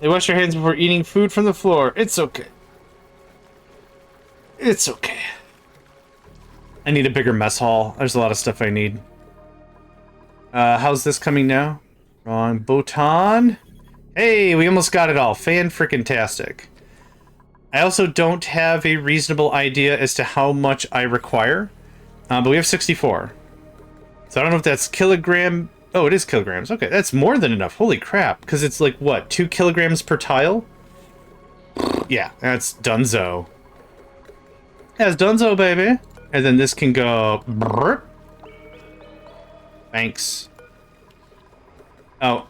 S1: They wash your hands before eating food from the floor. It's okay. It's okay. I need a bigger mess hall. There's a lot of stuff I need. How's this coming now? Wrong button. Hey, we almost got it all. Fan-frickin-tastic. I also don't have a reasonable idea as to how much I require. But we have 64. So I don't know if that's kilogram... Oh, it is kilograms. Okay, that's more than enough. Holy crap. Because it's like, what, 2 kilograms per tile? Yeah, that's dunzo. That's dunzo, baby. And then this can go... Thanks. Oh,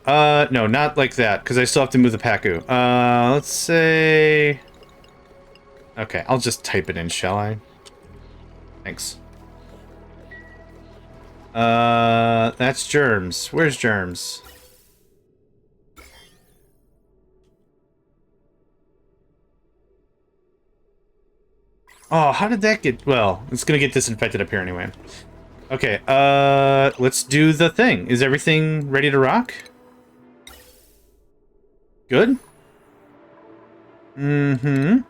S1: no, not like that, because I still have to move the Paku. Let's say... Okay, I'll just type it in, shall I? Thanks. That's germs. Where's germs? Oh, how did that get... Well, it's gonna get disinfected up here anyway. Okay, let's do the thing. Is everything ready to rock? Good? Mm-hmm.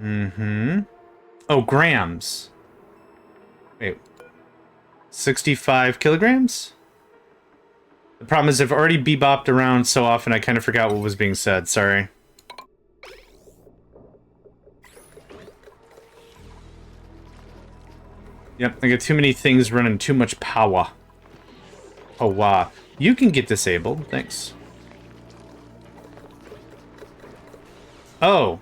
S1: Mm-hmm. Oh, grams. Wait. 65 kilograms? The problem is I've already bebopped around so often I kind of forgot what was being said. Sorry. Yep, I got too many things running too much power. Oh, wow. You can get disabled. Thanks. Oh.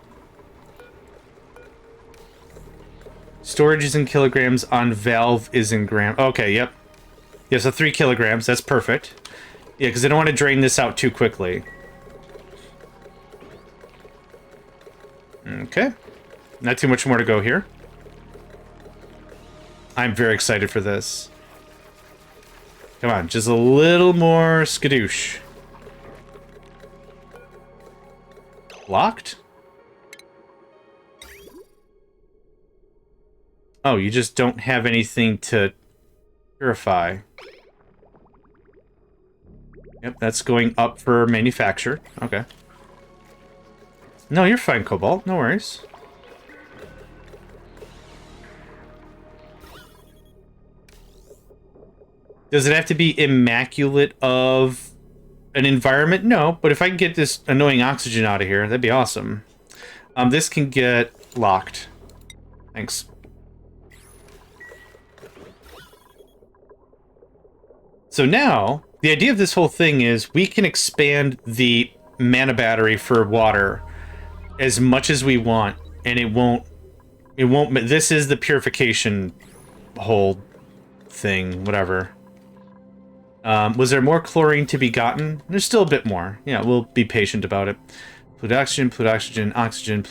S1: Storage is in kilograms, on valve is in grams. Okay, yep. Yeah, so 3 kilograms. That's perfect. Yeah, because I don't want to drain this out too quickly. Okay. Not too much more to go here. I'm very excited for this. Come on, just a little more skadoosh. Locked? Oh, you just don't have anything to purify. Yep, that's going up for manufacture. Okay. No, you're fine, Cobalt. No worries. Does it have to be immaculate of an environment? No, but if I can get this annoying oxygen out of here, that'd be awesome. This can get locked. Thanks. So now, the idea of this whole thing is we can expand the mana battery for water as much as we want, and it won't, this is the purification whole thing, whatever. Was there more chlorine to be gotten? There's still a bit more. Yeah, we'll be patient about it. Oxygen, oxygen, oxygen,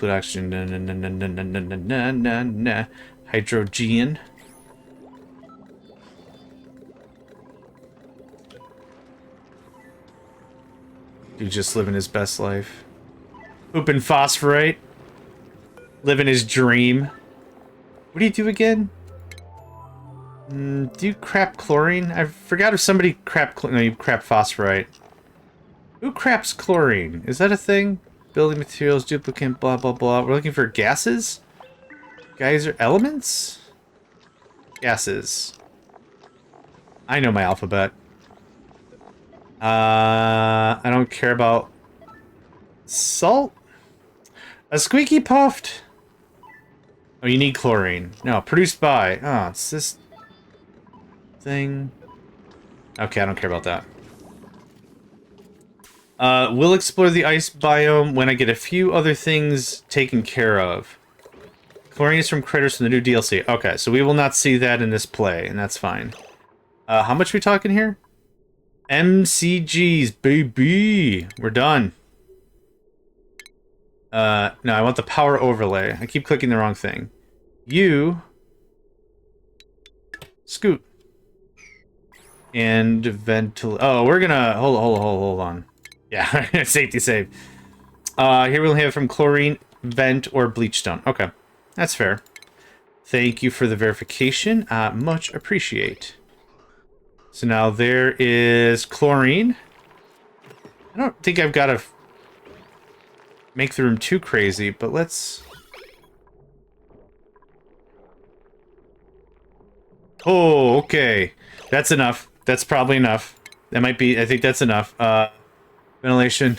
S1: hydrogen. Dude just living his best life. Pooping phosphorite. Living his dream. What do you do again? Do you crap chlorine? I forgot if somebody crap... No, you crap phosphorite. Who craps chlorine? Is that a thing? Building materials, duplicant, blah, blah, blah. We're looking for gases? Geyser elements? Gases. I know my alphabet. I don't care about... Salt? A squeaky puffed? Oh, you need chlorine. No, produced by... Oh, it's this... thing. Okay, I don't care about that. We'll explore the ice biome when I get a few other things taken care of. Chlorine is from critters from the new DLC. Okay, so we will not see that in this play, and that's fine. How much are we talking here? MCGs, baby! We're done. No, I want the power overlay. I keep clicking the wrong thing. You... Scoot. And ventil... Oh, we're gonna... Hold on.
S2: Yeah, safety save. Here we'll have from chlorine, vent, or bleach stone. Okay, that's fair. Thank you for the verification. Much appreciate. So now there is chlorine. I don't think I've got to make the room too crazy, but let's... Oh, okay. That's enough. That's probably enough. That might be... I think that's enough. Ventilation.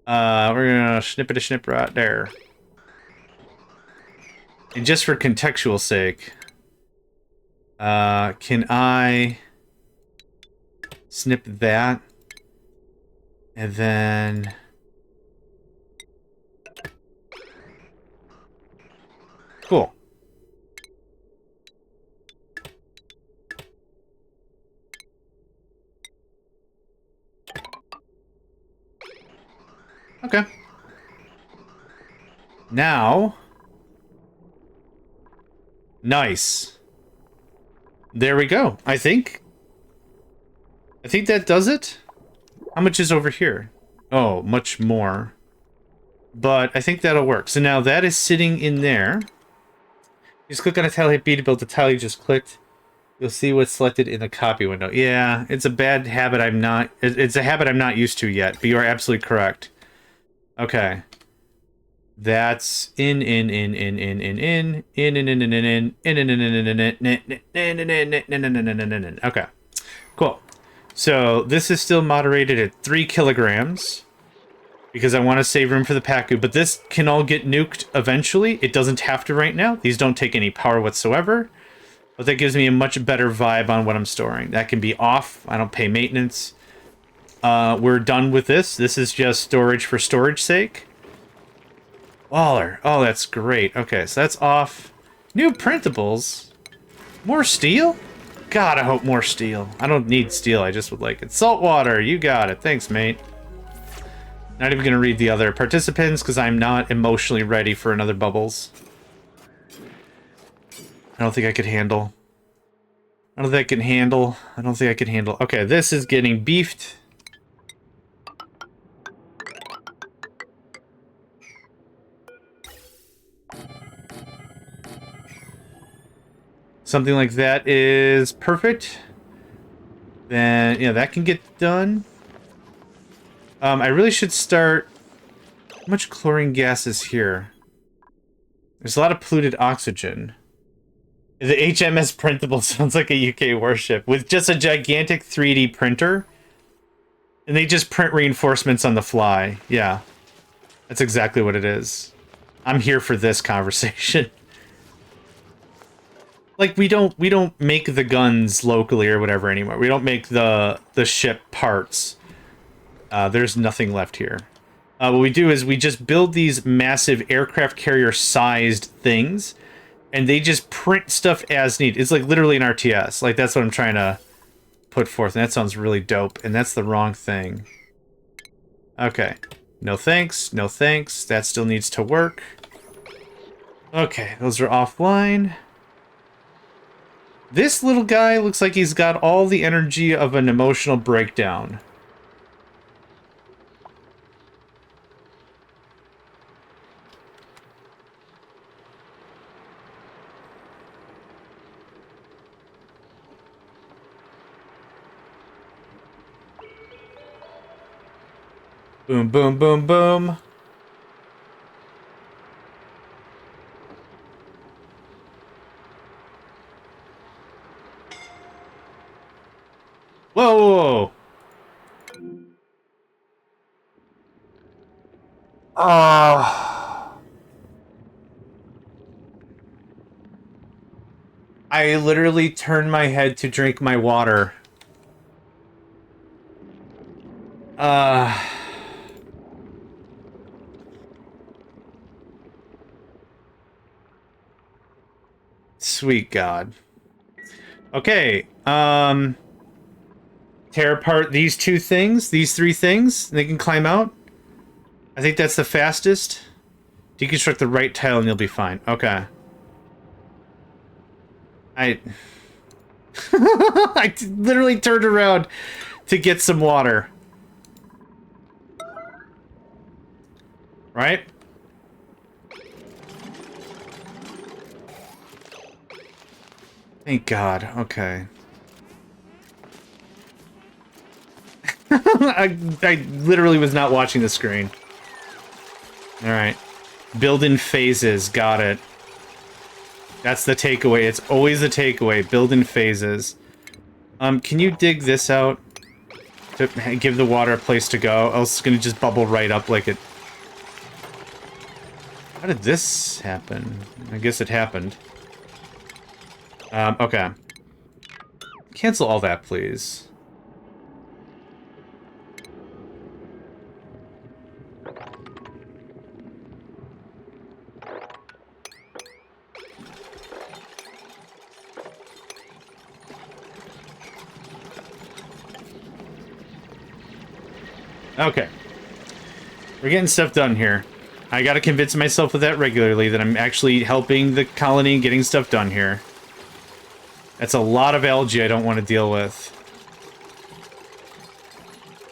S2: We're gonna snip it a snip right there. And just for contextual sake, can I snip that? And then... Cool. Okay. Now... Nice. There we go. I think that does it. How much is over here? Oh, much more. But I think that'll work. So now that is sitting in there. Just click on a tile, hit B to build the tile you just clicked. You'll see what's selected in the copy window. Yeah, it's a bad habit it's a habit I'm not used to yet, but you are absolutely correct. Okay. That's in. Okay. Cool. So this is still moderated at 3 kilograms because I want to save room for the Pacu, but this can all get nuked eventually. It doesn't have to right now. These don't take any power whatsoever, but that gives me a much better vibe on what I'm storing. That can be off. I don't pay maintenance. We're done with this. This is just storage for storage sake. Waller. Oh, that's great. Okay, so that's off. New printables. More steel? God, I hope more steel. I don't need steel, I just would like it. Salt water, you got it. Thanks, mate. Not even gonna read the other participants, because I'm not emotionally ready for another bubbles. I don't think I could handle. I don't think I can handle. I don't think I can handle. Okay, this is getting beefed. Something like that is perfect. Then, yeah, that can get done. I really should start... How much chlorine gas is here? There's a lot of polluted oxygen. The HMS printable sounds like a UK warship with just a gigantic 3D printer. And they just print reinforcements on the fly. Yeah. That's exactly what it is. I'm here for this conversation. Like, we don't make the guns locally or whatever anymore. We don't make the ship parts. There's nothing left here. What we do is we just build these massive aircraft carrier-sized things, and they just print stuff as needed. It's like literally an RTS. Like, that's what I'm trying to put forth, and that sounds really dope, and that's the wrong thing. Okay. No thanks, no thanks. That still needs to work. Okay, those are offline. This little guy looks like he's got all the energy of an emotional breakdown. Boom, boom, boom, boom. Whoa, whoa, whoa. I literally turned my head to drink my water. Sweet God. Okay, tear apart these two things, these three things, and they can climb out. I think that's the fastest. Deconstruct the right tile and you'll be fine. Okay. I literally turned around to get some water. right. Thank God. Okay. I literally was not watching the screen. All right. Build in phases. Got it. That's the takeaway. It's always the takeaway. Build in phases. Can you dig this out to give the water a place to go? Else it's gonna just bubble right up like it. How did this happen? I guess it happened. Okay. Cancel all that, please. Okay. We're getting stuff done here. I gotta convince myself of that regularly, that I'm actually helping the colony and getting stuff done here. That's a lot of algae I don't want to deal with.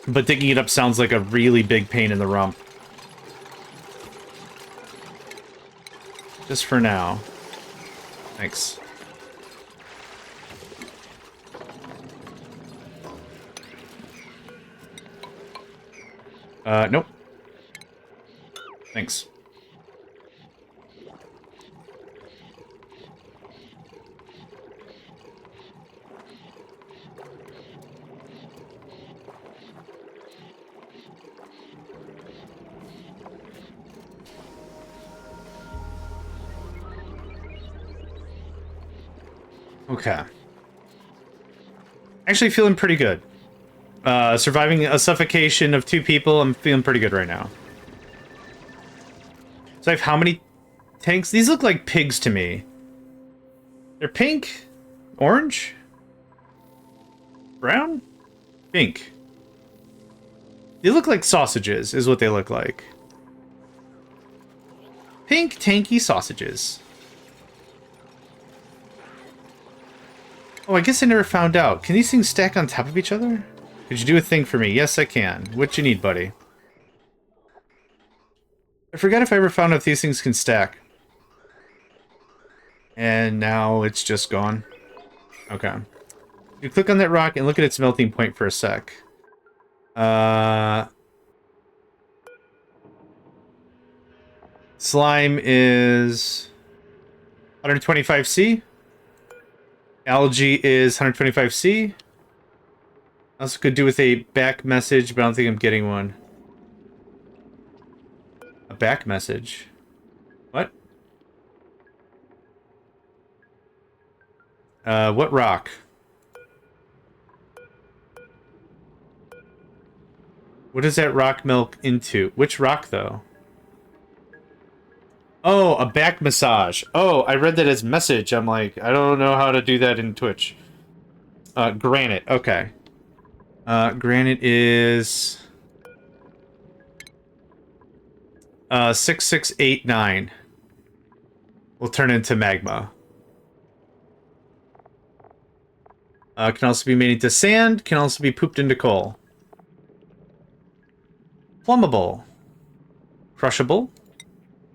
S2: But digging it up sounds like a really big pain in the rump. Just for now. Thanks. Nope. Thanks. Okay. Actually feeling pretty good. Surviving a suffocation of 2 people, I'm feeling pretty good right now. So I have how many tanks? These look like pigs to me. They're pink? Orange? Brown? Pink. They look like sausages, is what they look like. Pink, tanky sausages. Oh, I guess I never found out. Can these things stack on top of each other? Could you do a thing for me? Yes, I can. What you need, buddy? I forgot if I ever found out if these things can stack. And now it's just gone. Okay. You click on that rock and look at its melting point for a sec. Slime is 125C. Algae is 125C. Also could do with a back message, but I don't think I'm getting one. A back message? What? What rock? What does that rock milk into? Which rock, though? Oh, a back massage. Oh, I read that as message. I'm like, I don't know how to do that in Twitch. Granite. Okay. Granite is 6689. Will turn into magma. Can also be made into sand. Can also be pooped into coal. Plumbable. Crushable.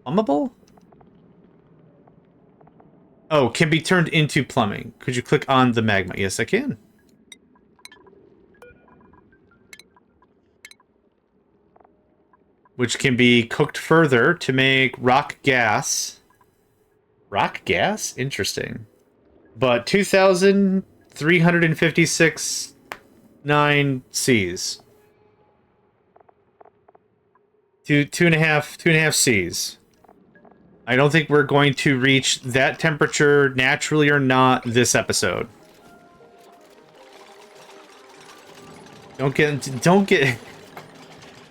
S2: Plumbable? Oh, can be turned into plumbing. Could you click on the magma? Yes, I can. Which can be cooked further to make rock gas. Rock gas? Interesting. But 2,356 9 Cs. Two and a half Cs. I don't think we're going to reach that temperature, naturally or not, this episode. Don't get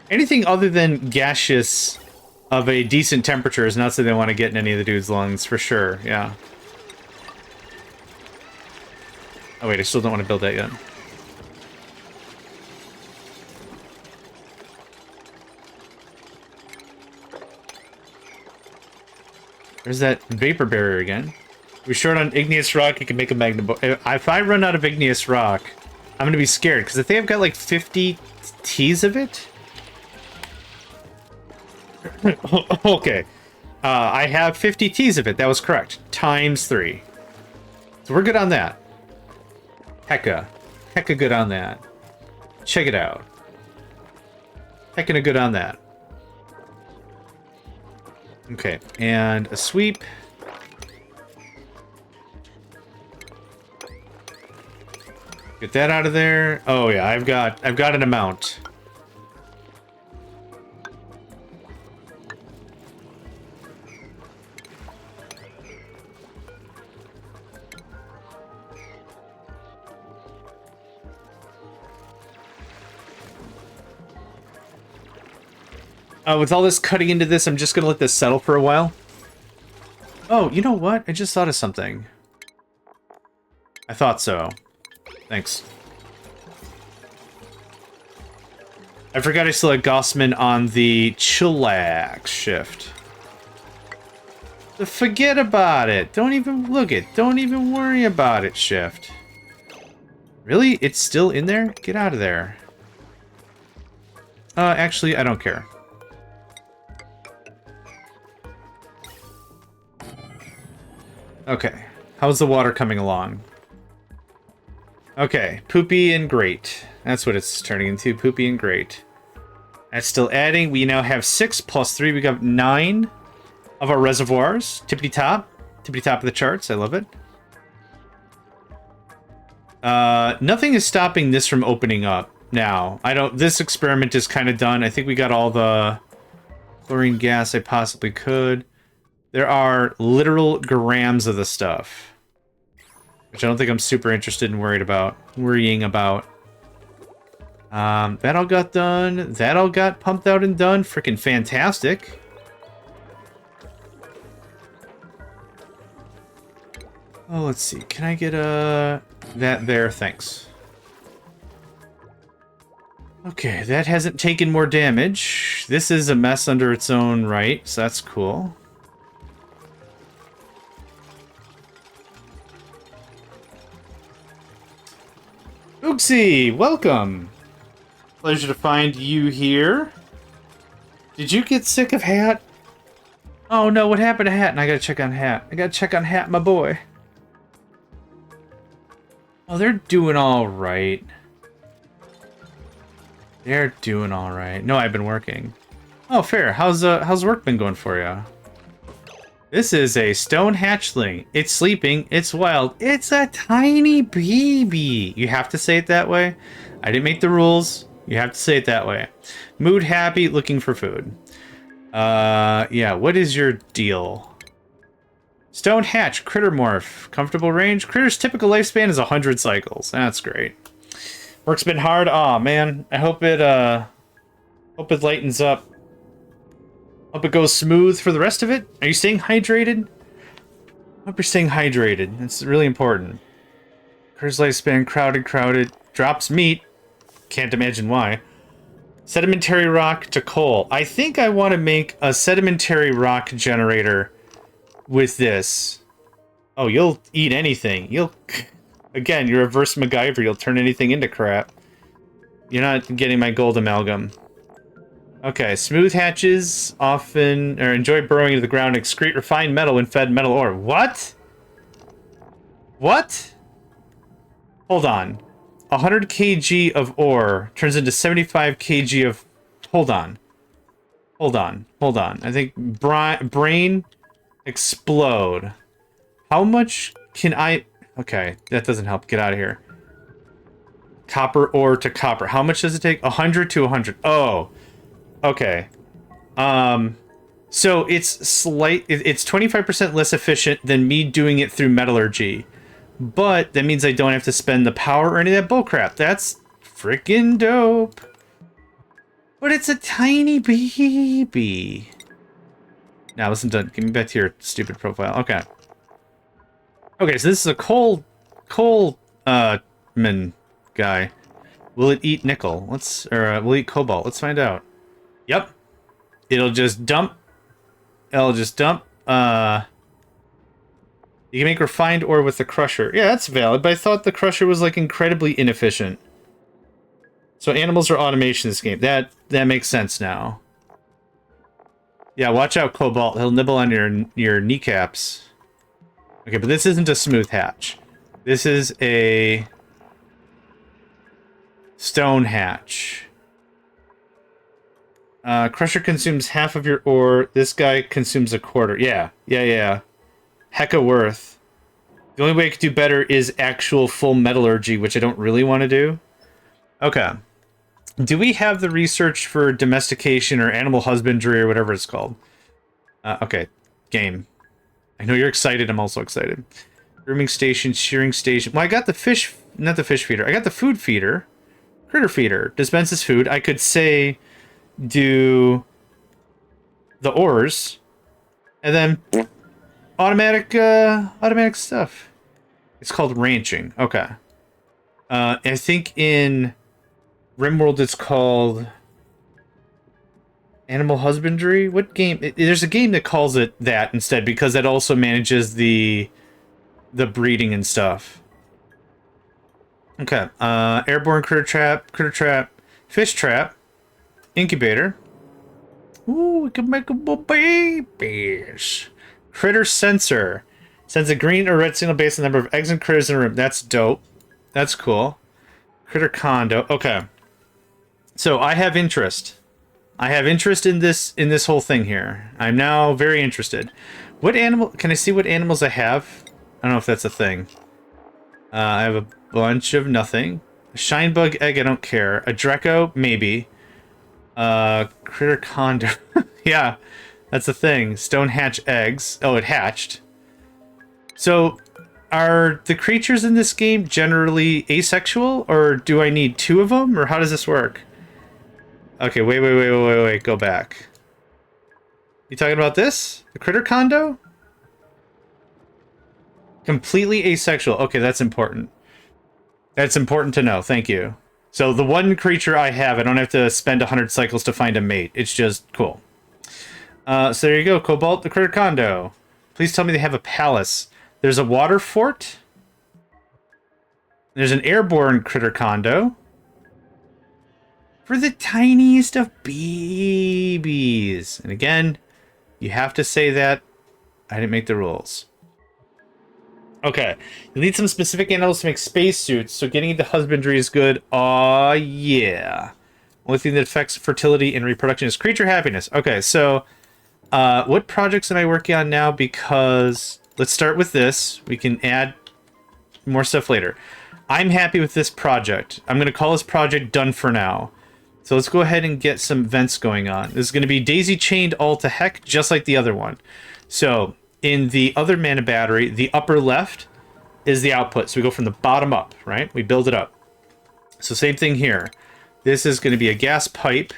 S2: anything other than gaseous of a decent temperature is not something I want to get in any of the dude's lungs, for sure, yeah. Oh wait, I still don't want to build that yet. There's that vapor barrier again. We're short on igneous rock, you can make a magnet. If I run out of igneous rock, I'm gonna be scared, because I think I've got like 50 T's of it. Okay. I have 50 T's of it. That was correct. Times 3. So we're good on that. Hecka. Hecka good on that. Check it out. Heckin' good on that. Okay, and a sweep. Get that out of there. Oh yeah, I've got an amount. With all this cutting into this, I'm just gonna let this settle for a while. Oh, you know what? I just thought of something. I thought so. Thanks. I forgot I still had Gossman on the chillax shift. Forget about it. Don't even look it. Don't even worry about it shift. Really? It's still in there? Get out of there. Actually, I don't care. Okay. How's the water coming along? Okay. Poopy and great. That's what it's turning into. Poopy and great. That's still adding. We now have 6 plus 3. We got 9 of our reservoirs. Tippity top. Tippity top of the charts. I love it. Nothing is stopping this from opening up now. This experiment is kind of done. I think we got all the chlorine gas I possibly could. There are literal grams of the stuff, which I don't think I'm super interested in worrying about. That all got done. That all got pumped out and done. Freaking fantastic. Oh, let's see. Can I get that there? Thanks. Okay, that hasn't taken more damage. This is a mess under its own right, so that's cool. Oogsy, welcome. Pleasure to find you here. Did you get sick of Hat? Oh no, what happened to Hat? And I gotta check on Hat. I gotta check on Hat, my boy. Oh, they're doing all right. They're doing all right. No, I've been working. Oh, fair. How's work been going for you? This is a stone hatchling. It's sleeping. It's wild. It's a tiny baby. You have to say it that way. I didn't make the rules. You have to say it that way. Mood happy, looking for food. Yeah, what is your deal? Stone hatch, critter morph, comfortable range. Critter's typical lifespan is 100 cycles. That's great. Work's been hard. Aw, man. I hope it lightens up. Hope it goes smooth for the rest of it. Are you staying hydrated? Hope you're staying hydrated. It's really important. Critter's lifespan, crowded. Drops meat. Can't imagine why. Sedimentary rock to coal. I think I want to make a sedimentary rock generator with this. Oh, you'll eat anything. Again, you're reverse MacGyver. You'll turn anything into crap. You're not getting my gold amalgam. Okay, smooth hatches often enjoy burrowing into the ground and excrete refined metal when fed metal ore. What? What? Hold on. 100 kg of ore turns into 75 kg of... Hold on. I think brain explode. How much can I... Okay, that doesn't help. Get out of here. Copper ore to copper. How much does it take? 100 to 100. Oh. Okay. So it's it's 25% less efficient than me doing it through metallurgy. But that means I don't have to spend the power or any of that bullcrap. That's freaking dope. But it's a tiny baby. Now listen to... Give me back to your stupid profile. Okay. Okay, so this is a coal man guy. Will it eat nickel? Will it eat cobalt? Let's find out. Yep. It'll just dump. You can make refined ore with the crusher. Yeah, that's valid, but I thought the crusher was, like, incredibly inefficient. So animals are automation in this game. That makes sense now. Yeah, watch out, Cobalt. He'll nibble on your kneecaps. Okay, but this isn't a smooth hatch. This is a stone hatch. Crusher consumes half of your ore. This guy consumes a quarter. Yeah. Hecka worth. The only way I could do better is actual full metallurgy, which I don't really want to do. Okay. Do we have the research for domestication or animal husbandry or whatever it's called? Okay. Game. I know you're excited. I'm also excited. Grooming station, shearing station. Well, I got the fish... Not the fish feeder. I got the food feeder. Critter feeder. Dispenses food. I could say... do the ores, and then automatic stuff. It's called ranching. Okay. I think in RimWorld it's called animal husbandry. What game? There's a game that calls it that instead because that also manages the breeding and stuff. Okay. Airborne critter trap, fish trap. Incubator. Ooh, we can make little babies. Critter sensor. Sends a green or red signal based on the number of eggs and critters in a room. That's dope. That's cool. Critter condo. Okay. So I have interest. I have interest in this whole thing here. I'm now very interested. What animal... Can I see what animals I have? I don't know if that's a thing. I have a bunch of nothing. A shinebug egg, I don't care. A Dreco, maybe. Critter condo. Yeah, that's a thing. Stone hatch eggs. Oh, it hatched. So, are the creatures in this game generally asexual, or do I need two of them, or how does this work? Okay, wait, go back. You talking about this? The critter condo? Completely asexual. Okay, that's important. That's important to know. Thank you. So the one creature I have, I don't have to spend 100 cycles to find a mate. It's just cool. So there you go, Cobalt, the critter condo. Please tell me they have a palace. There's a water fort. There's an airborne critter condo. For the tiniest of babies. And again, you have to say that. I didn't make the rules. Okay, you need some specific animals to make spacesuits, so getting into husbandry is good. Aw, yeah. Only thing that affects fertility and reproduction is creature happiness. Okay, so what projects am I working on now? Because let's start with this. We can add more stuff later. I'm happy with this project. I'm going to call this project done for now. So let's go ahead and get some vents going on. This is going to be daisy chained all to heck, just like the other one. So... in the other mana battery, the upper left is the output. So we go from the bottom up, right? We build it up. So same thing here. This is going to be a gas pipe.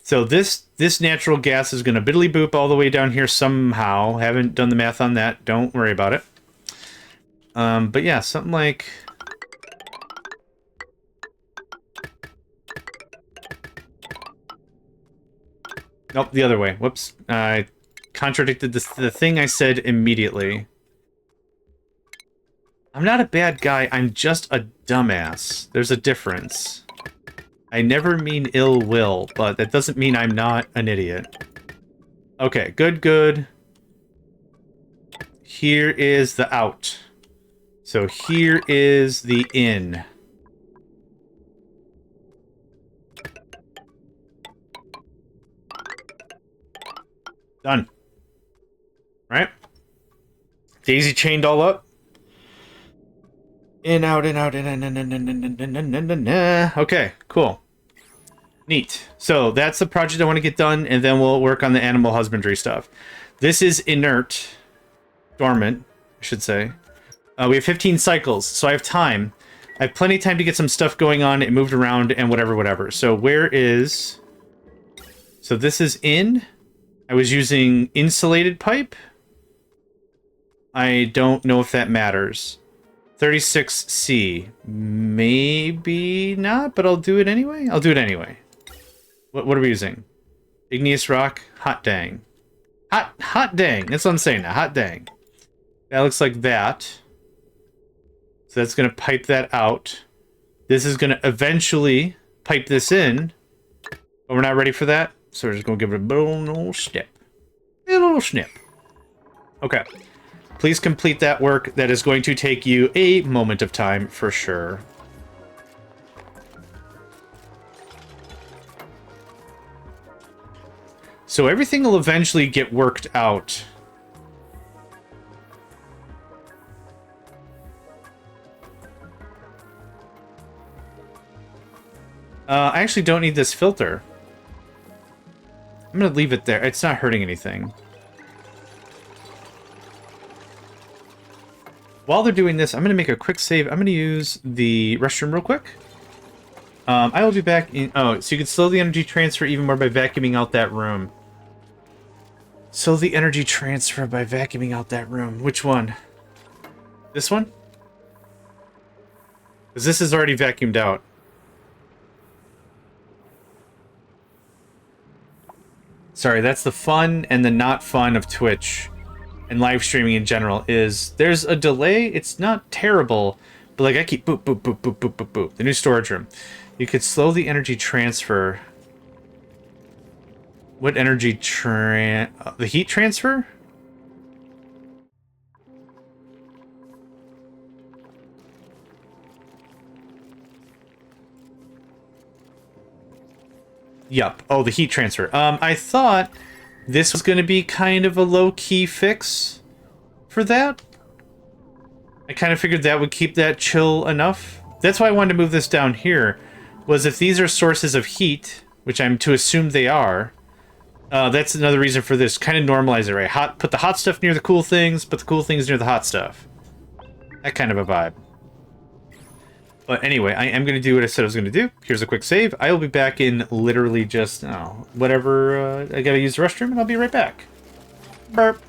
S2: So this natural gas is going to biddly boop all the way down here somehow. Haven't done the math on that. Don't worry about it. But yeah, something like... Nope, the other way. Whoops. I contradicted the thing I said immediately. I'm not a bad guy. I'm just a dumbass. There's a difference. I never mean ill will, but that doesn't mean I'm not an idiot. Okay, good. Here is the out. So here is the in. Done. Right? Daisy chained all up. In, out, in, out, in. Okay, cool. Neat. So that's the project I want to get done, and then we'll work on the animal husbandry stuff. This is inert. Dormant, I should say. We have 15 cycles, so I have time. I have plenty of time to get some stuff going on and moved around and whatever. So where is... So this is in. I was using insulated pipe. I don't know if that matters. 36C. Maybe not, but I'll do it anyway. What are we using? Igneous rock. Hot dang. Hot dang. That's what I'm saying now. Hot dang. That looks like that. So that's going to pipe that out. This is going to eventually pipe this in. But we're not ready for that. So we're just going to give it a little step. a little snip. Okay. Please complete that work. That is going to take you a moment of time for sure. So everything will eventually get worked out. I actually don't need this filter. I'm going to leave it there. It's not hurting anything. While they're doing this, I'm going to make a quick save. I'm going to use the restroom real quick. I will be back in... Oh, so you can slow the energy transfer even more by vacuuming out that room. Slow the energy transfer by vacuuming out that room. Which one? This one? Because this is already vacuumed out. Sorry, that's the fun and the not fun of Twitch and live streaming in general is there's a delay. It's not terrible, but like I keep boop, boop, boop, boop, boop, boop, boop. The new storage room. You could slow the energy transfer. What energy the heat transfer? Yup. Oh, the heat transfer. I thought this was going to be kind of a low-key fix for that. I kind of figured that would keep that chill enough. That's why I wanted to move this down here, was if these are sources of heat, which I'm to assume they are, that's another reason for this. Kind of normalize it, right? Put the hot stuff near the cool things, put the cool things near the hot stuff. That kind of a vibe. But anyway, I am going to do what I said I was going to do. Here's a quick save. I will be back in literally just, whatever. I got to use the restroom, and I'll be right back. Burp.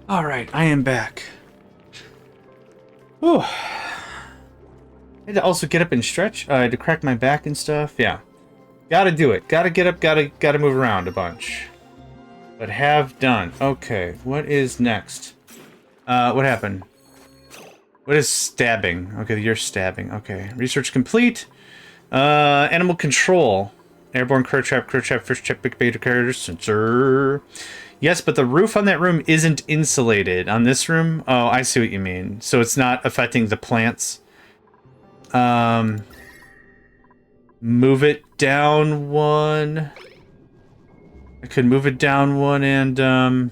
S2: All right, I am back. Whew. I had to also get up and stretch. I had to crack my back and stuff. Yeah, gotta do it. Gotta get up. Gotta move around a bunch. But have done. Okay, what is next? What happened? What is stabbing? Okay, you're stabbing. Okay, research complete. Animal control. Airborne crow trap, fish trap, big beta carrier sensor. Yes, but the roof on that room isn't insulated. On this room? Oh, I see what you mean. So it's not affecting the plants. Move it down one. I could move it down one and, I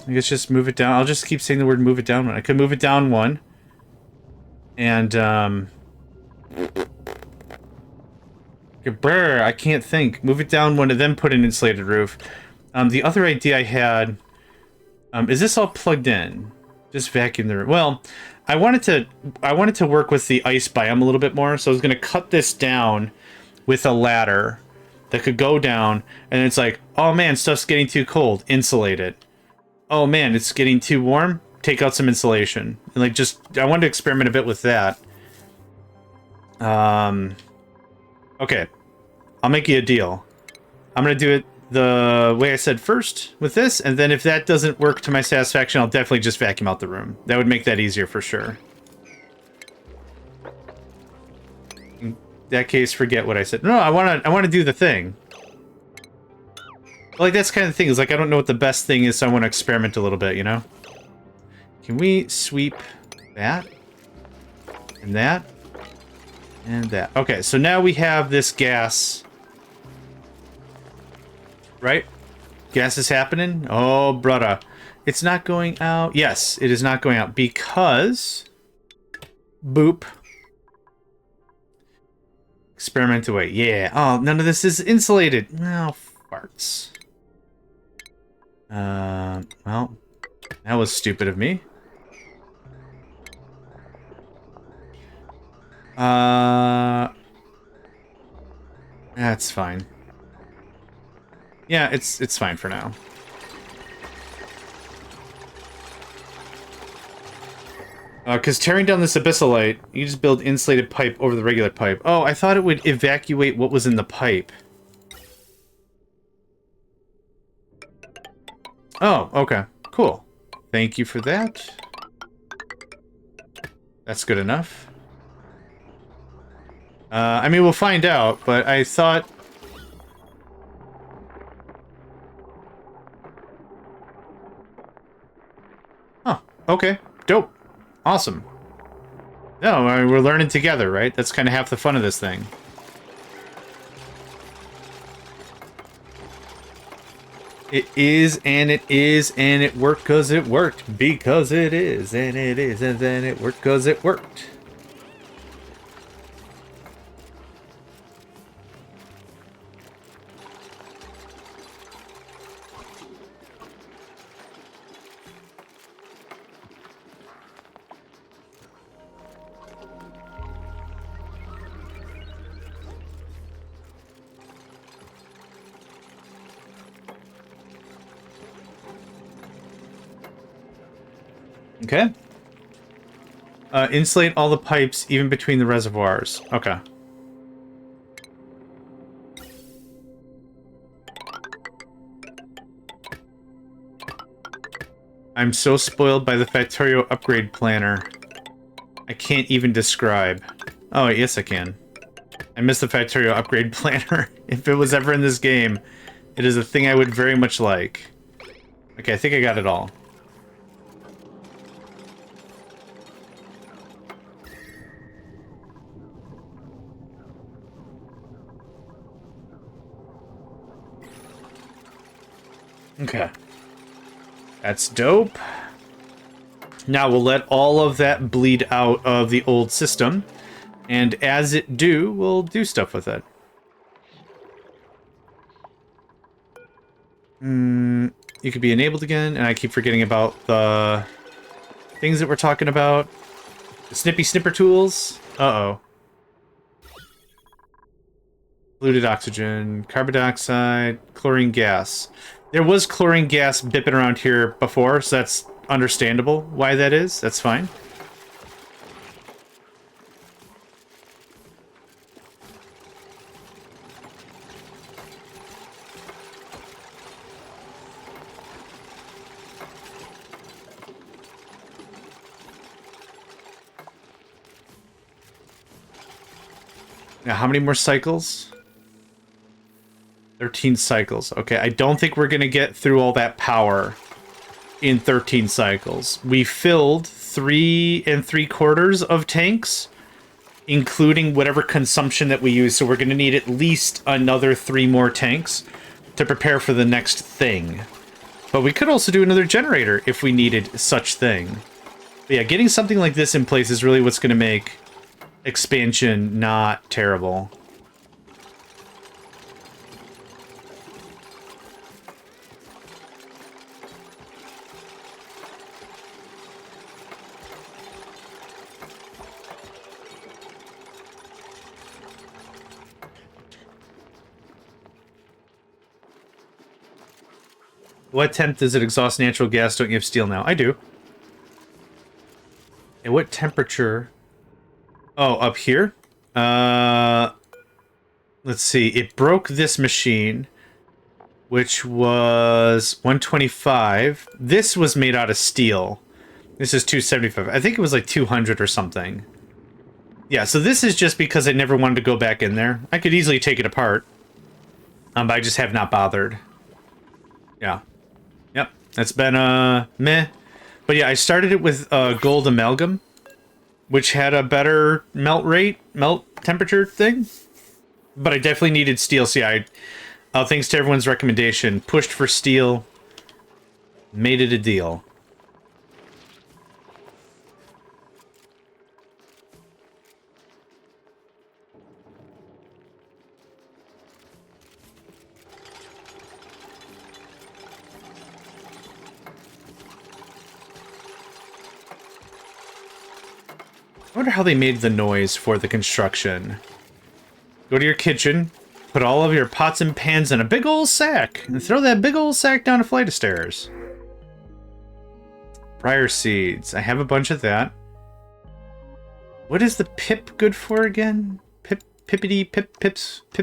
S2: guess just move it down. I'll just keep saying the word move it down one. I could move it down one. And, brr, I can't think. Move it down one and then put an insulated roof. The other idea I had Is this all plugged in? Just vacuum the room. Well, I wanted to work with the ice biome a little bit more, so I was gonna cut this down with a ladder that could go down, and it's like, oh man, stuff's getting too cold. Insulate it. Oh man, it's getting too warm. Take out some insulation. And like, just I wanted to experiment a bit with that. Okay, I'll make you a deal. I'm gonna do it the way I said first with this, and then if that doesn't work to my satisfaction, I'll definitely just vacuum out the room. That would make that easier for sure. In that case, forget what I said. No, I wanna do the thing. Like, that's kind of the thing, is like, I don't know what the best thing is, so I want to experiment a little bit, you know? Can we sweep that? And that? And that. Okay, so now we have this gas. Right? Gas is happening? Oh, brother. It's not going out. Yes, it is not going out because... Boop. Experiment away. Yeah. Oh, none of this is insulated. Oh, farts. Well, that was stupid of me. That's fine. Yeah, it's fine for now. Because tearing down this abyssalite, you just build insulated pipe over the regular pipe. Oh, I thought it would evacuate what was in the pipe. Oh, okay. Cool. Thank you for that. That's good enough. I mean, we'll find out, but I thought... Oh, okay. Dope. Awesome. No, I mean, we're learning together, right? That's kind of half the fun of this thing. It is, and it is, and it worked because it worked. Because it is, and it is, and then it worked because it worked. Okay. Insulate all the pipes, even between the reservoirs. Okay. I'm so spoiled by the Factorio upgrade planner. I can't even describe. Oh, yes I can. I miss the Factorio upgrade planner. If it was ever in this game, it is a thing I would very much like. Okay, I think I got it all. Okay. That's dope. Now we'll let all of that bleed out of the old system. And as it do, we'll do stuff with it. You could be enabled again, and I keep forgetting about the things that we're talking about. The snippy snipper tools. Uh-oh. Polluted oxygen, carbon dioxide, chlorine gas. There was chlorine gas bipping around here before, so that's understandable why that is. That's fine. Now, how many more cycles? 13 cycles. Okay, I don't think we're going to get through all that power in 13 cycles. We filled 3 3/4 of tanks, including whatever consumption that we use, so we're going to need at least another 3 more tanks to prepare for the next thing. But we could also do another generator if we needed such thing. But yeah, getting something like this in place is really what's going to make expansion not terrible. What temp does it exhaust natural gas? Don't you have steel now? I do. At what temperature? Oh, up here? Let's see. It broke this machine, which was 125. This was made out of steel. This is 275. I think it was like 200 or something. Yeah, so this is just because I never wanted to go back in there. I could easily take it apart. But I just have not bothered. Yeah. Yep. That's been, meh. But yeah, I started it with gold amalgam, which had a better melt temperature thing. But I definitely needed steel. See, thanks to everyone's recommendation, pushed for steel, made it a deal. I wonder how they made the noise for the construction. Go to your kitchen, put all of your pots and pans in a big old sack, and throw that big old sack down a flight of stairs. Briar seeds. I have a bunch of that. What is the pip good for again? Pip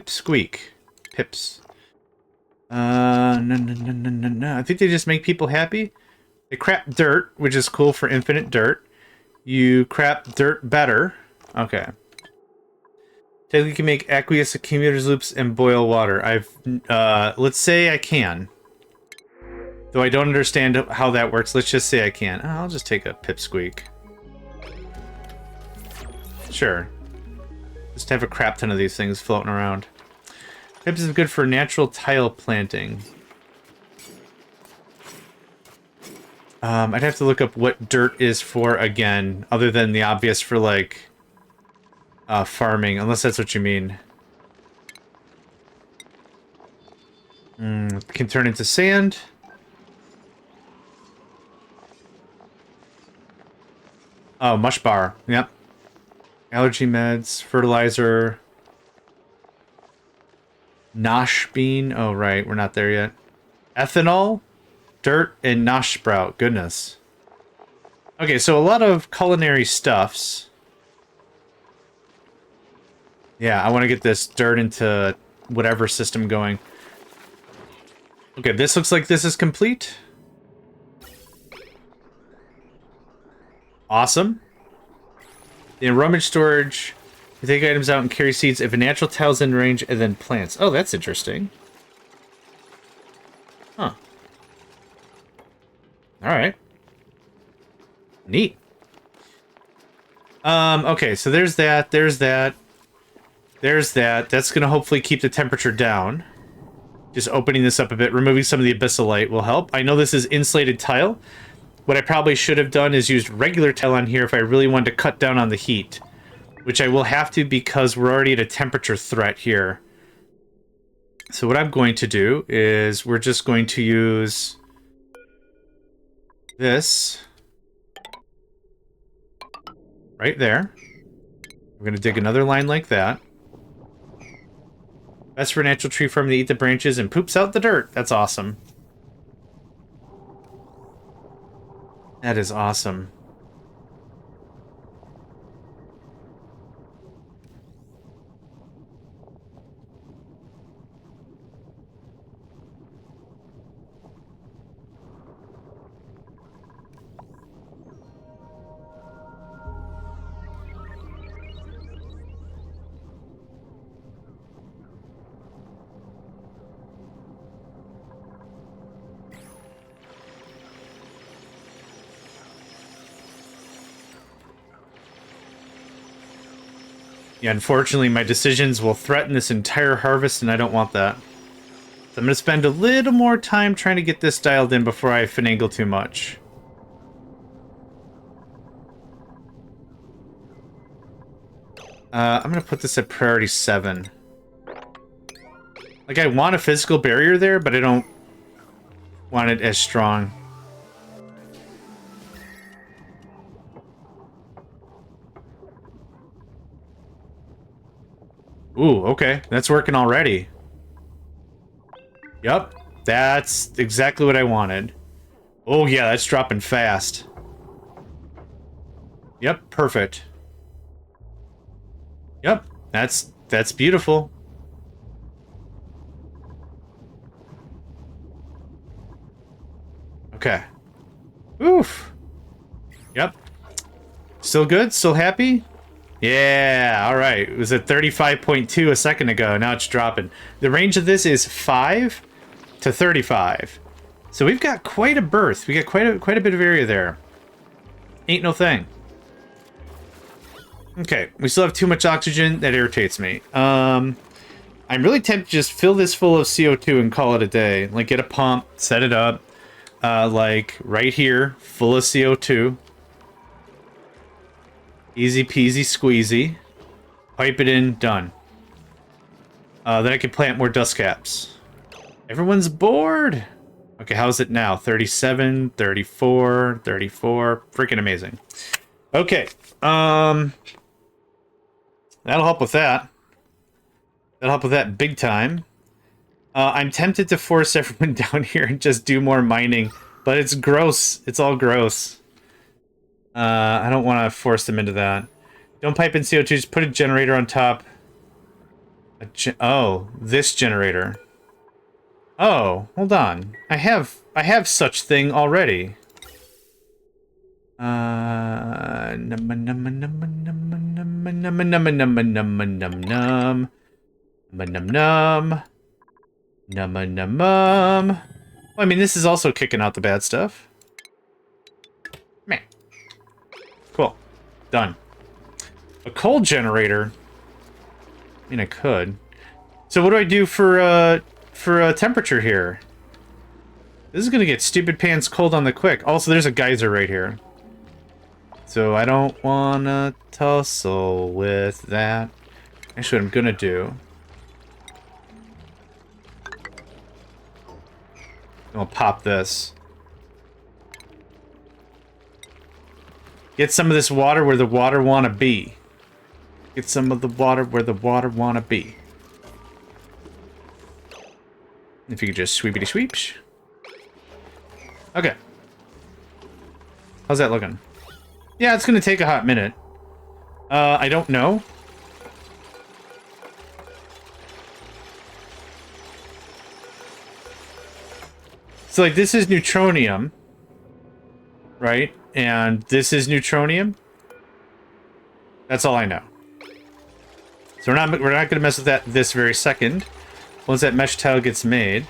S2: squeak. Pips. No. I think they just make people happy. They crap dirt, which is cool for infinite dirt. You crap dirt better. Okay. Technically, you can make aqueous accumulators loops and boil water. Let's say I can. Though I don't understand how that works, let's just say I can. I'll just take a pipsqueak. Sure. Just have a crap ton of these things floating around. Pips is good for natural tile planting. I'd have to look up what dirt is for again, other than the obvious for, like, farming, unless that's what you mean. Can turn into sand. Oh, mush bar. Yep. Allergy meds, fertilizer. Nosh bean. Oh, right. We're not there yet. Ethanol. Dirt and nosh sprout. Goodness. Okay, so a lot of culinary stuffs. Yeah, I want to get this dirt into whatever system going. Okay, this looks like this is complete. Awesome. The rummage storage. You take items out and carry seeds if a natural tile's in range, and then plants. Oh, that's interesting. Huh. Alright. Neat. Okay, so there's that, there's that. There's that. That's gonna hopefully keep the temperature down. Just opening this up a bit, removing some of the abyssal light will help. I know this is insulated tile. What I probably should have done is used regular tile on here if I really wanted to cut down on the heat. Which I will have to because we're already at a temperature threat here. So what I'm going to do is we're just going to use this right there. We're going to dig another line like that. Best for natural tree farm to eat the branches and poops out the dirt. That's awesome. That is awesome. Yeah, unfortunately, my decisions will threaten this entire harvest, and I don't want that. So I'm going to spend a little more time trying to get this dialed in before I finagle too much. I'm going to put this at priority 7. Like, I want a physical barrier there, but I don't want it as strong. Ooh, okay. That's working already. Yup. That's exactly what I wanted. Oh yeah, that's dropping fast. Yep, perfect. Yep, that's beautiful. Okay. Oof. Yep. Still good? Still happy? Yeah, alright. It was at 35.2 a second ago. Now it's dropping. The range of this is 5 to 35. So we've got quite a berth. We got quite a bit of area there. Ain't no thing. Okay, we still have too much oxygen. That irritates me. I'm really tempted to just fill this full of CO2 and call it a day. Like, get a pump, set it up. Like, right here, full of CO2. Easy peasy squeezy. Pipe it in, done. Then I can plant more dust caps. Everyone's bored! Okay, how's it now? 37, 34, 34. Freaking amazing. Okay, that'll help with that. That'll help with that big time. I'm tempted to force everyone down here and just do more mining, but it's gross. It's all gross. I don't want to force them into that. Don't pipe in CO2, just put a generator on top. Oh, this generator. Oh, hold on. I have such thing already. Well, I mean, this is also kicking out the bad stuff. Meh. Cool. Done. A coal generator? I mean, I could. So what do I do for temperature here? This is gonna get stupid pants cold on the quick. Also, there's a geyser right here. So I don't wanna tussle with that. Actually, what I'm gonna do... I'll pop this. Get some of this water where the water wanna be. Get some of the water where the water wanna be. If you could just sweepity sweeps. Okay. How's that looking? Yeah, it's gonna take a hot minute. I don't know. So, like, this is neutronium. Right? And this is neutronium. That's all I know. So we're not gonna mess with that this very second. Once that mesh tile gets made.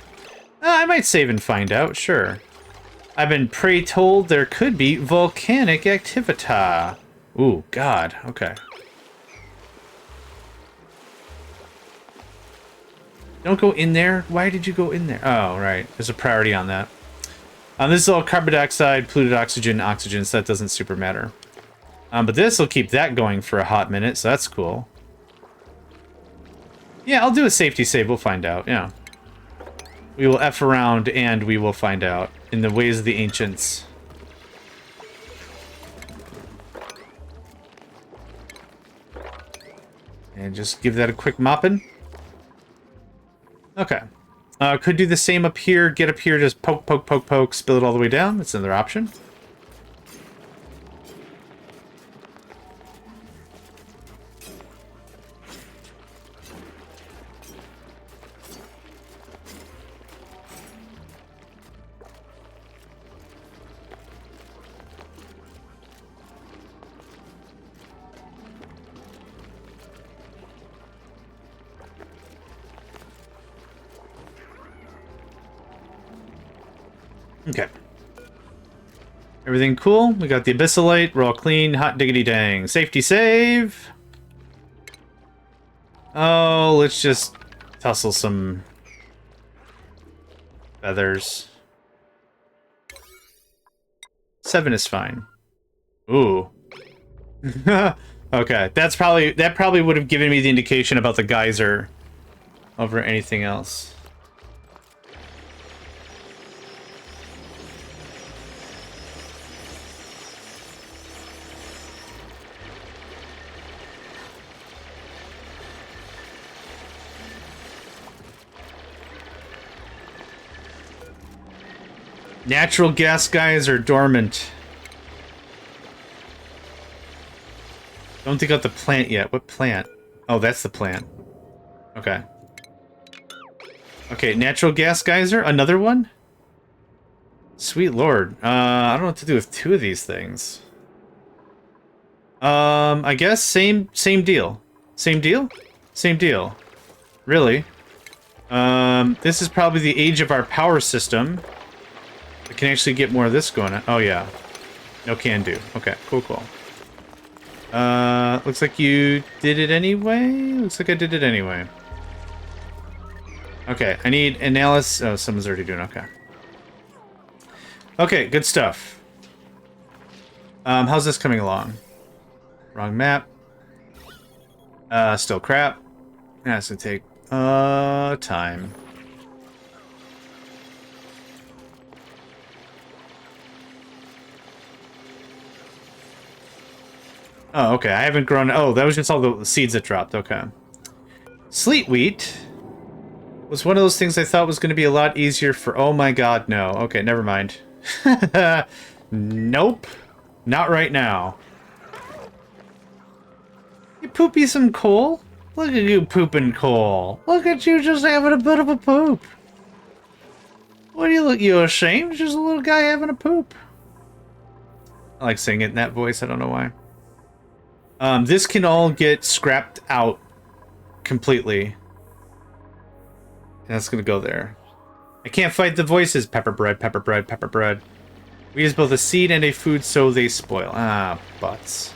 S2: I might save and find out, sure. I've been told there could be volcanic activity. Ooh, God, okay. Don't go in there? Why did you go in there? Oh, right. There's a priority on that. This is all carbon dioxide, polluted oxygen, oxygen, so that doesn't super matter. But this will keep that going for a hot minute, so that's cool. Yeah, I'll do a safety save. We'll find out, yeah. We will F around and we will find out in the ways of the ancients. And just give that a quick mopping. Okay. Could do the same up here. Get up here, just poke, poke, poke, poke, spill it all the way down. That's another option. Okay. Everything cool? We got the abyssalite. We're all clean. Hot diggity dang. Safety save. Oh, let's just tussle some feathers. 7 is fine. Ooh. Okay, that probably would have given me the indication about the geyser over anything else. Natural gas guys are dormant. Don't dig out the plant yet. What plant? Oh, that's the plant. Okay. Okay, natural gas geyser? Another one? Sweet lord. I don't know what to do with two of these things. I guess same deal. Same deal? Same deal. Really? This is probably the age of our power system. I can actually get more of this going on. Oh, yeah. No can do. Okay, cool. Looks like you did it anyway? Looks like I did it anyway. Okay, I need analysis. Oh, someone's already doing okay. Okay, good stuff. How's this coming along? Wrong map. Still crap. Yeah, it's gonna take, time. Oh, okay, I haven't grown... Oh, that was just all the seeds that dropped, okay. Sleet wheat was one of those things I thought was gonna be a lot easier for... Oh my god, no. Okay, never mind. Nope. Not right now. You poopy some coal? Look at you pooping coal. Look at you just having a bit of a poop. What do you look? You ashamed? Just a little guy having a poop. I like saying it in that voice. I don't know why. This can all get scrapped out completely. And that's gonna go there. I can't fight the voices. Pepper bread, pepper bread, pepper bread. We use both a seed and a food, so they spoil. Ah, butts.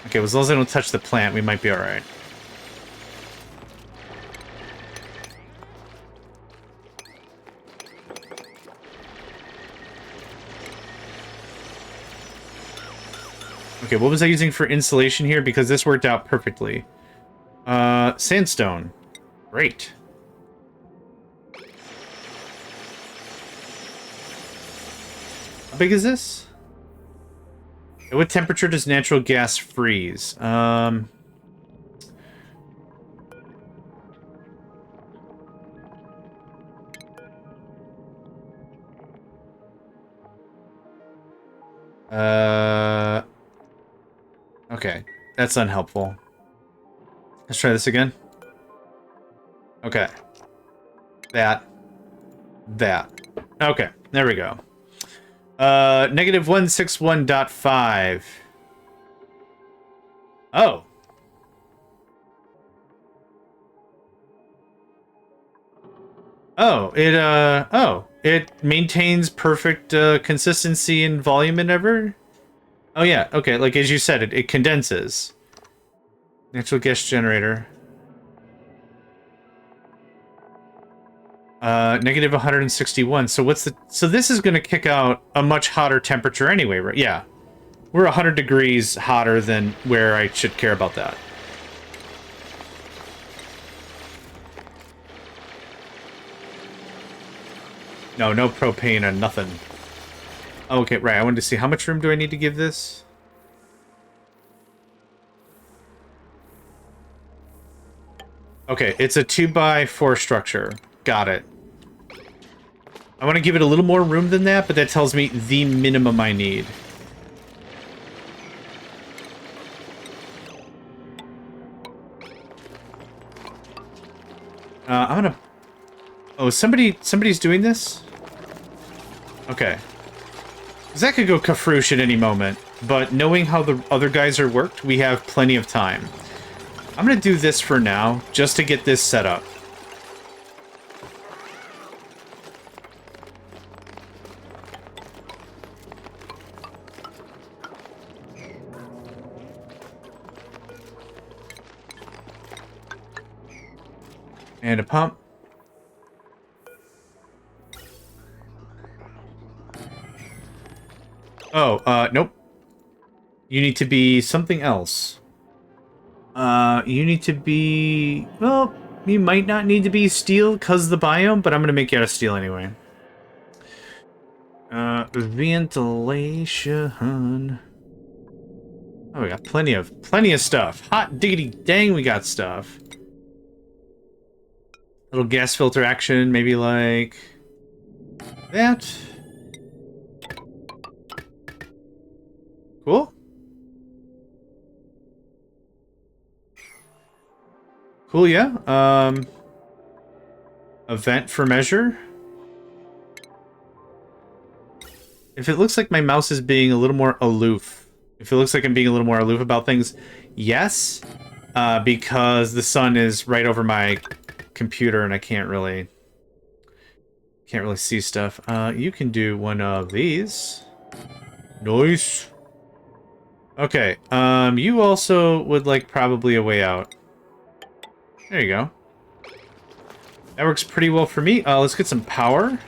S2: Okay, well, as long as I don't touch the plant, we might be alright. Okay, what was I using for insulation here? Because this worked out perfectly. Sandstone. Great. How big is this? At what temperature does natural gas freeze? Okay, that's unhelpful. Let's try this again. Okay. That. Okay, there we go. Negative 161.5. Oh. It maintains perfect, consistency and volume and ever? Oh yeah, okay, like as you said, it condenses. Natural gas generator. Negative 161. So what's the... So this is going to kick out a much hotter temperature anyway, right? Yeah. We're 100 degrees hotter than where I should care about that. No propane or nothing. Oh, okay, right. I wanted to see how much room do I need to give this? Okay, it's a 2x4 structure. Got it. I want to give it a little more room than that, but that tells me the minimum I need. I'm gonna... Oh, somebody's doing this? Okay. 'Cause that could go kafroosh at any moment, but knowing how the other guys are worked, we have plenty of time. I'm gonna do this for now, just to get this set up. And a pump. Oh, nope. You need to be something else. You need to be... Well, you might not need to be steel because of the biome, but I'm going to make you out of steel anyway. Ventilation. Oh, we got plenty of stuff. Hot diggity dang, we got stuff. Little gas filter action, maybe like that. Cool. Cool, yeah. Event for measure. If it looks like my mouse is being a little more aloof, if it looks like I'm being a little more aloof about things, yes, because the sun is right over my computer and I can't really see stuff. You can do one of these. Nice. Okay, you also would like probably a way out. There you go. That works pretty well for me. Let's get some power.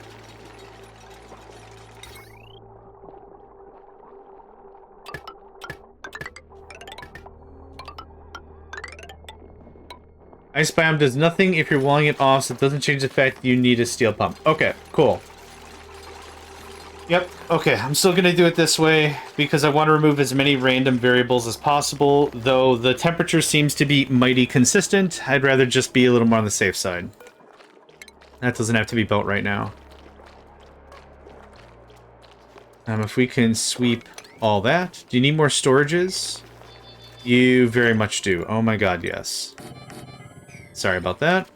S2: Ice biome does nothing if you're walling it off, so it doesn't change the fact that you need a steel pump. Okay, cool. Yep, okay, I'm still gonna do it this way because I want to remove as many random variables as possible, though the temperature seems to be mighty consistent. I'd rather just be a little more on the safe side. That doesn't have to be built right now. If we can sweep all that. Do you need more storages? You very much do. Oh my god, yes. Sorry about that.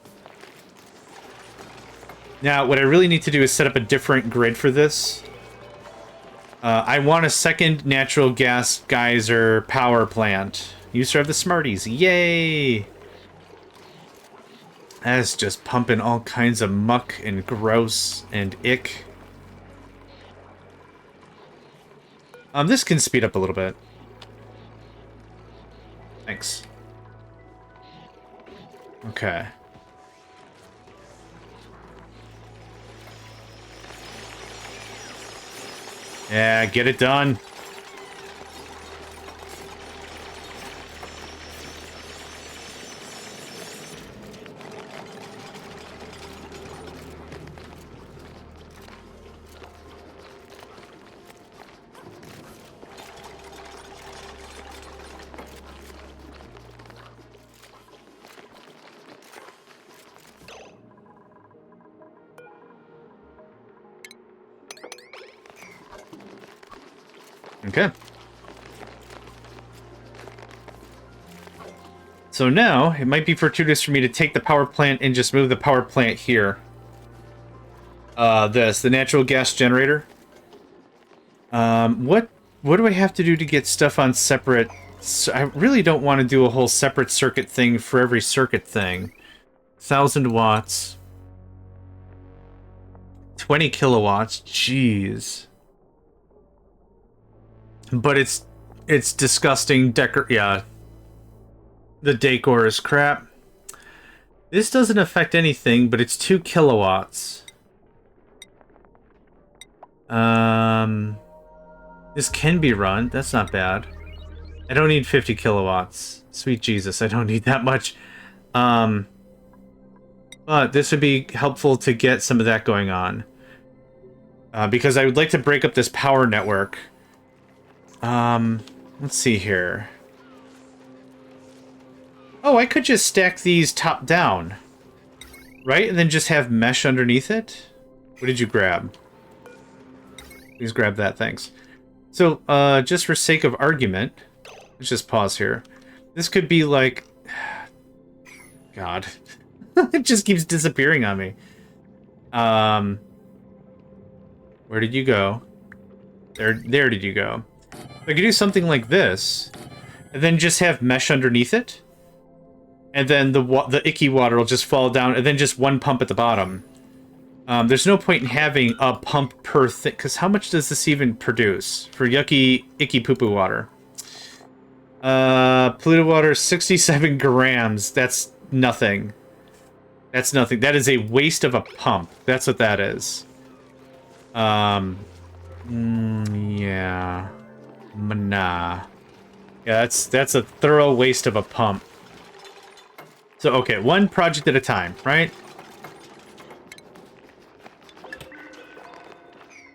S2: Now, what I really need to do is set up a different grid for this. I want a second natural gas geyser power plant. You serve the Smarties. Yay! That's just pumping all kinds of muck and gross and ick. This can speed up a little bit. Thanks. Okay. Yeah, get it done. Okay. So now, it might be fortuitous for me to take the power plant and just move the power plant here. The natural gas generator. What do I have to do to get stuff on separate... I really don't want to do a whole separate circuit thing for every circuit thing. 1,000 watts. 20 kilowatts. Jeez. But it's disgusting yeah. The decor is crap. This doesn't affect anything, but it's 2 kilowatts. This can be run. That's not bad. I don't need 50 kilowatts. Sweet Jesus, I don't need that much. But this would be helpful to get some of that going on. Because I would like to break up this power network. Let's see here. Oh, I could just stack these top down. Right? And then just have mesh underneath it? What did you grab? Please grab that, thanks. So, just for sake of argument, let's just pause here. This could be like... God. It just keeps disappearing on me. Where did you go? There did you go. I could do something like this, and then just have mesh underneath it, and then the icky water will just fall down, and then just one pump at the bottom. There's no point in having a pump per thing, because how much does this even produce for yucky, icky poo-poo water? Polluted water, 67 grams. That's nothing. That's nothing. That is a waste of a pump. That's what that is. Yeah. Nah. Yeah, that's a thorough waste of a pump. So, okay, one project at a time, right?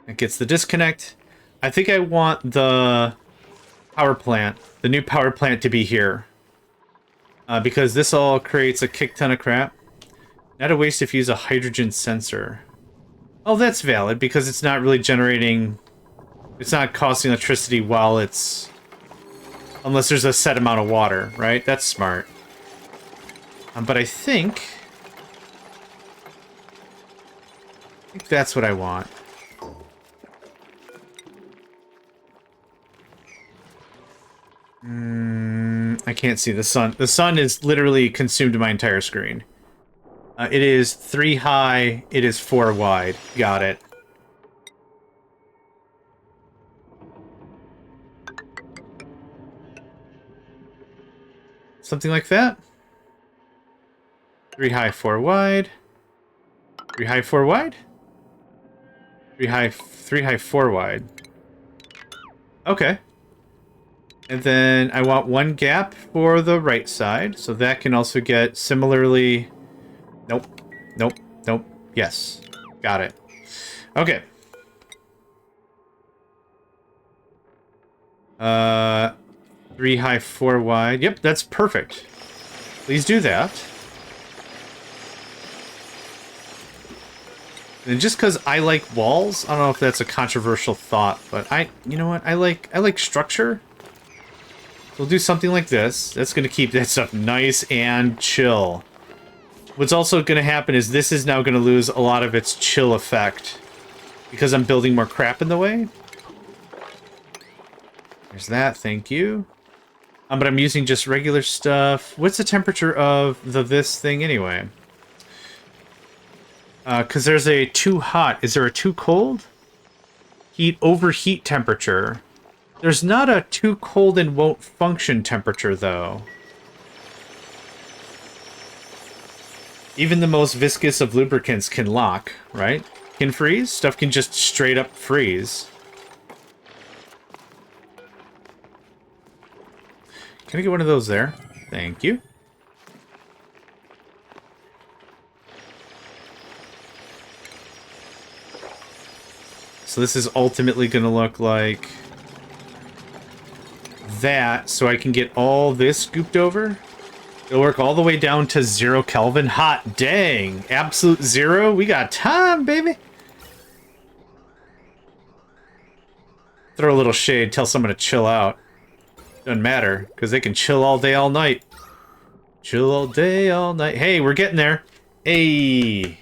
S2: It gets the disconnect. I think I want the power plant, the new power plant, to be here. Because this all creates a kick ton of crap. Not a waste if you use a hydrogen sensor. Oh, that's valid, because it's not really generating... It's not costing electricity while it's Unless there's a set amount of water, right? That's smart. But I think that's what I want. I can't see the sun. The sun is literally consumed my entire screen. It is 3 high. It is 4 wide. Got it. Something like that. 3 high, 4 wide. 3 high, 4 wide. 3 high, 4 wide. Okay. And then I want 1 gap for the right side, so that can also get similarly... Nope. Nope. Nope. Yes. Got it. Okay. 3 high, 4 wide. Yep, that's perfect. Please do that. And just because I like walls, I don't know if that's a controversial thought, but you know what? I like structure. We'll do something like this. That's going to keep that stuff nice and chill. What's also going to happen is this is now going to lose a lot of its chill effect because I'm building more crap in the way. There's that. Thank you. But I'm using just regular stuff. What's the temperature of this thing anyway? Because there's a too hot. Is there a too cold? Heat overheat temperature. There's not a too cold and won't function temperature, though. Even the most viscous of lubricants can lock, right? Can freeze? Stuff can just straight up freeze. Can I get one of those there? Thank you. So this is ultimately going to look like that, so I can get all this scooped over. It'll work all the way down to 0 Kelvin. Hot dang! Absolute 0? We got time, baby! Throw a little shade, tell someone to chill out. Doesn't matter, because they can chill all day, all night. Chill all day, all night. Hey, we're getting there. Hey!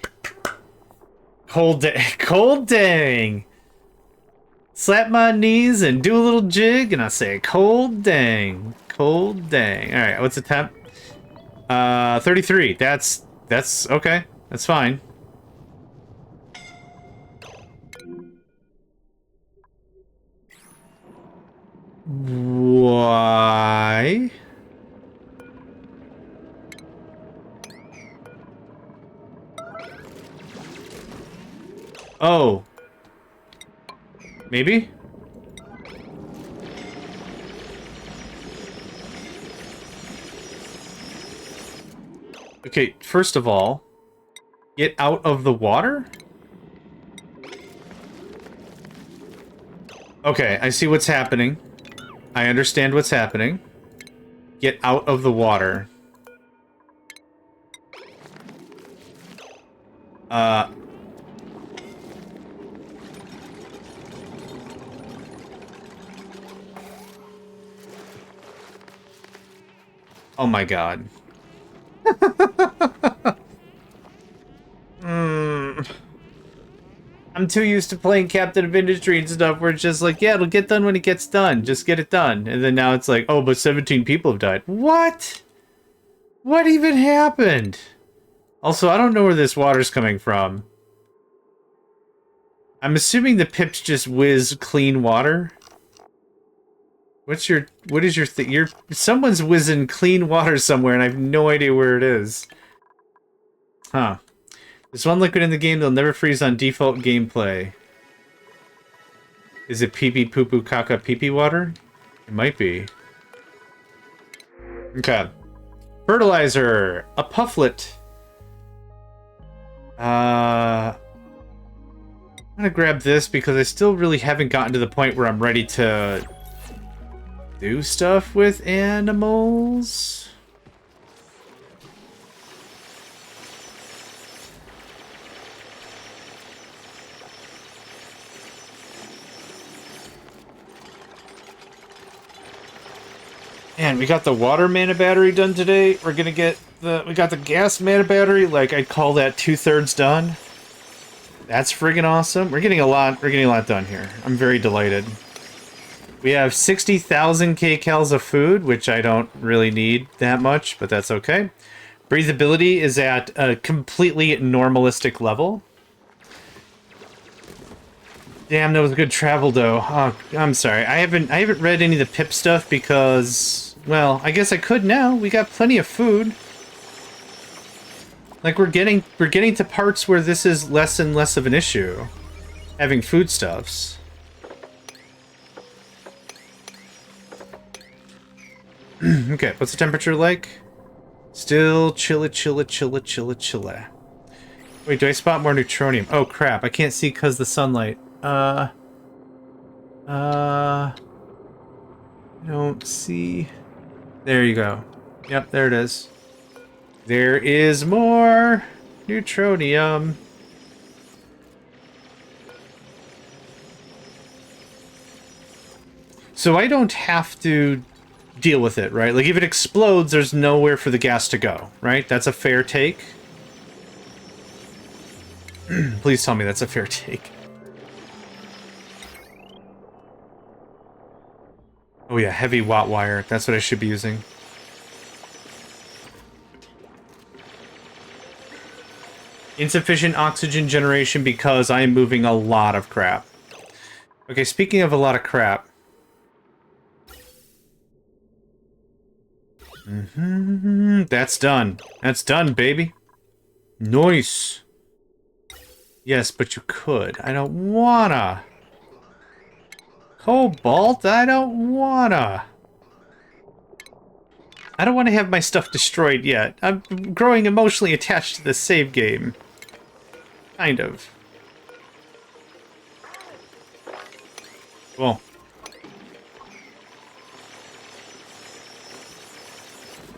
S2: Cold dang! Slap my knees and do a little jig, and I say, cold dang. Cold dang. Alright, what's the temp? 33. That's okay. That's fine. Why? Oh. Maybe? Okay, first of all, get out of the water? Okay, I see what's happening. I understand what's happening. Get out of the water. Oh my god. I'm too used to playing Captain of Industry and stuff where it's just like, yeah, it'll get done when it gets done. Just get it done. And then now it's like, oh, but 17 people have died. What? What even happened? Also, I don't know where this water's coming from. I'm assuming the pips just whiz clean water. What is your thing? Someone's whizzing clean water somewhere and I have no idea where it is. Huh. There's one liquid in the game that'll never freeze on default gameplay. Is it pee-pee poo-poo caca pee-pee water? It might be. Okay. Fertilizer. A pufflet. I'm gonna grab this because I still really haven't gotten to the point where I'm ready to do stuff with animals. Man, we got the water mana battery done today. We're gonna get we got the gas mana battery. Like, I'd call that 2/3 done. That's friggin' awesome. We're getting a lot done here. I'm very delighted. We have 60,000 kcals of food, which I don't really need that much, but that's okay. Breathability is at a completely normalistic level. Damn, that was a good travel, though. Oh, I'm sorry. I haven't read any of the pip stuff because, well, I guess I could now. We got plenty of food. Like, we're getting to parts where this is less and less of an issue, having foodstuffs. Okay, what's the temperature like? Still chilla. Wait, do I spot more neutronium? Oh crap, I can't see because the sunlight. I don't see. There you go. Yep, there it is. There is more neutronium. So I don't have to deal with it, right? Like, if it explodes, there's nowhere for the gas to go, right? That's a fair take. Please tell me that's a fair take. Oh yeah, heavy watt wire. That's what I should be using. Insufficient oxygen generation because I am moving a lot of crap. Okay, speaking of a lot of crap. That's done. That's done, baby. Nice. Yes, but you could. I don't wanna. Cobalt, I don't wanna. I don't want to have my stuff destroyed yet. I'm growing emotionally attached to this save game. Kind of. Cool.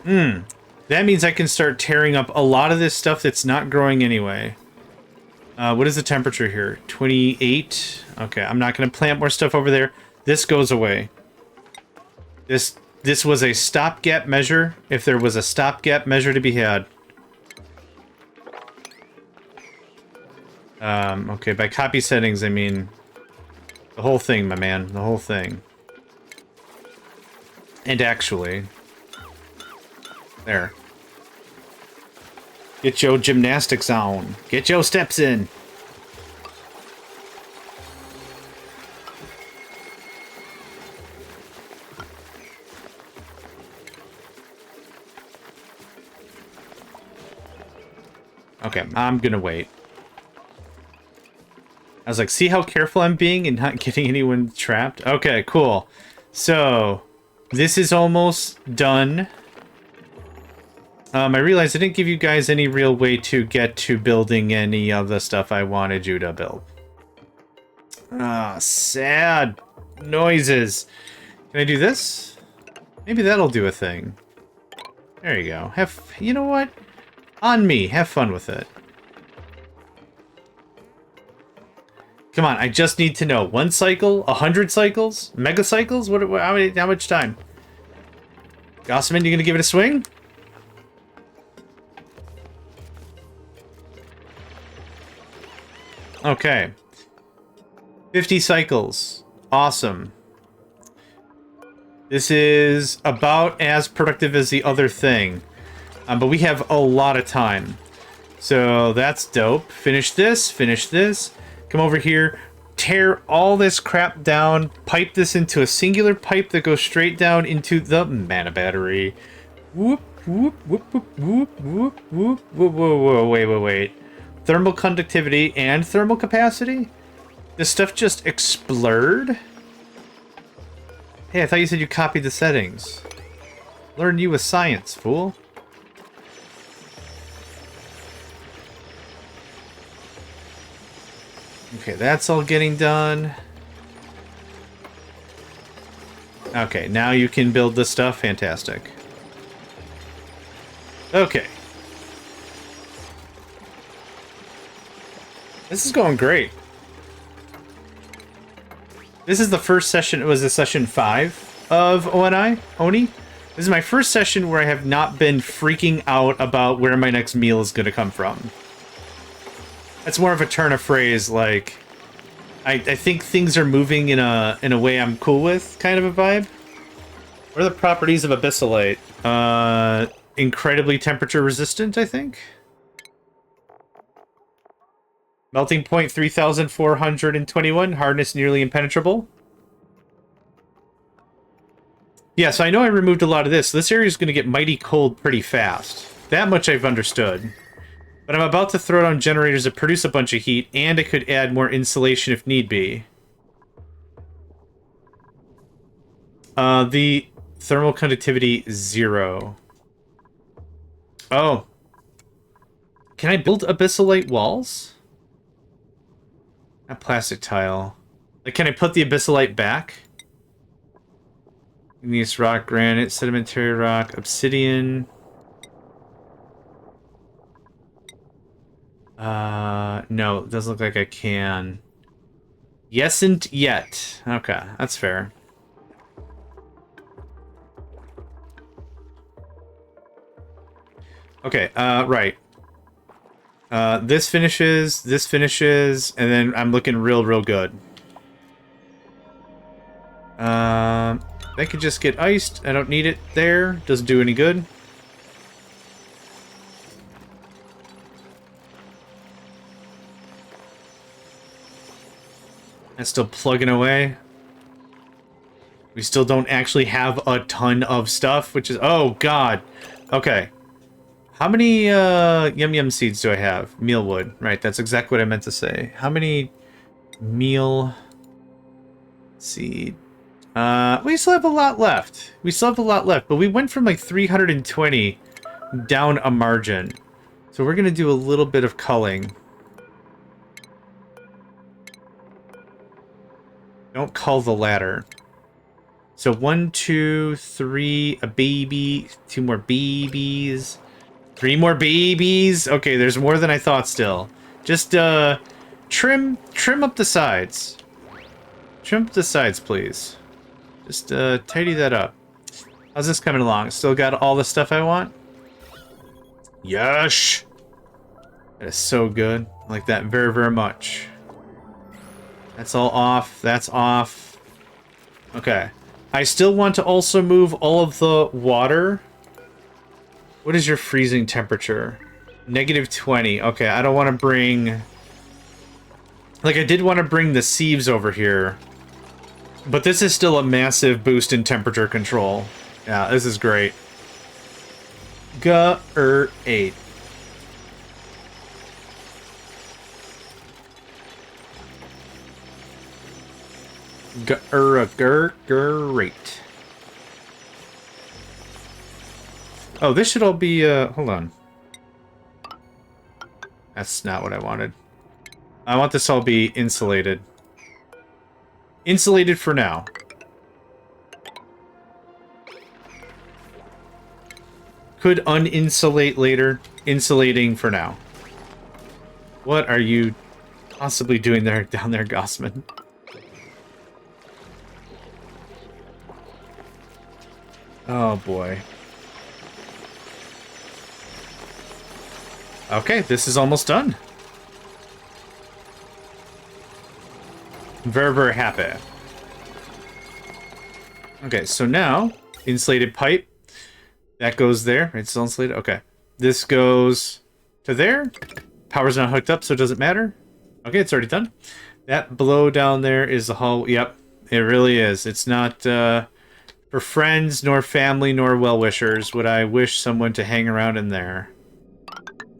S2: That means I can start tearing up a lot of this stuff that's not growing anyway. What is the temperature here? 28? Okay, I'm not going to plant more stuff over there. This goes away. This was a stopgap measure, if there was a stopgap measure to be had. Okay, by copy settings, I mean the whole thing, my man. The whole thing. And actually... There. Get your gymnastics on. Get your steps in. Okay, I'm gonna wait. I was like, see how careful I'm being and not getting anyone trapped? Okay, cool. So, this is almost done. I realized I didn't give you guys any real way to get to building any of the stuff I wanted you to build. Ah, sad noises. Can I do this? Maybe that'll do a thing. There you go. You know what? On me. Have fun with it. Come on, I just need to know. 1 cycle? 100 cycles? Megacycles? How much time? Gossman, you gonna give it a swing? Okay. 50 cycles. Awesome. This is about as productive as the other thing. But we have a lot of time. So that's dope. Finish this. Finish this. Come over here. Tear all this crap down. Pipe this into a singular pipe that goes straight down into the mana battery. Whoop, whoop, whoop, whoop, whoop, whoop, whoop, whoop, whoa, wait. Thermal conductivity and thermal capacity? This stuff just explode? Hey, I thought you said you copied the settings. Learn you with science, fool. Okay, that's all getting done. Okay, now you can build this stuff. Fantastic. Okay. This is going great. This is the first session. It was a session 5 of Oni.
S1: This is my first session where I have not been freaking out about where my next meal is going to come from. That's more of a turn of phrase, like, I think things are moving in a way I'm cool with, kind of a vibe. What are the properties of abyssalite? Incredibly temperature resistant, I think. Melting point 3,421, hardness nearly impenetrable. Yeah, so I know I removed a lot of this. This area is going to get mighty cold pretty fast. That much I've understood. But I'm about to throw down generators that produce a bunch of heat, and I could add more insulation if need be. The thermal conductivity 0. Oh. Can I build abyssalite walls? Not plastic tile. Like, can I put the abyssalite back? Igneous rock, granite, sedimentary rock, obsidian. No, it doesn't look like I can. Yesn't yet. Okay, that's fair. Okay, right. This finishes, and then I'm looking real good. That could just get iced. I don't need it there. Doesn't do any good. That's still plugging away. We still don't actually have a ton of stuff, which is... Oh, God. Okay. How many yum yum seeds do I have? Mealwood. Right, that's exactly what I meant to say. How many meal seed? We still have a lot left. But we went from like 320 down a margin. So we're going to do a little bit of culling. Don't cull the ladder. So 1, 2, 3, a baby, 2 more babies, 3 more babies. Okay, there's more than I thought still. Just trim up the sides. Trim up the sides, please. Just tidy that up. How's this coming along? Still got all the stuff I want? Yes! That is so good. I like that very, very much. That's all off. That's off. Okay. I still want to also move all of the water. What is your freezing temperature? -20. Okay, I don't want to bring... Like, I did want to bring the sieves over here. But this is still a massive boost in temperature control. Yeah, this is great. G-8. Great. Oh, this should all be, hold on. That's not what I wanted. I want this all be insulated. Insulated for now. Could uninsulate later. Insulating for now. What are you possibly doing there, down there, Gossman? Oh boy. Okay, this is almost done. I'm very, very happy. Okay, so now, insulated pipe. That goes there. It's still insulated? Okay. This goes to there. Power's not hooked up, so it doesn't matter. Okay, it's already done. That below down there is the hall. Yep, it really is. It's not... for friends, nor family, nor well-wishers would I wish someone to hang around in there.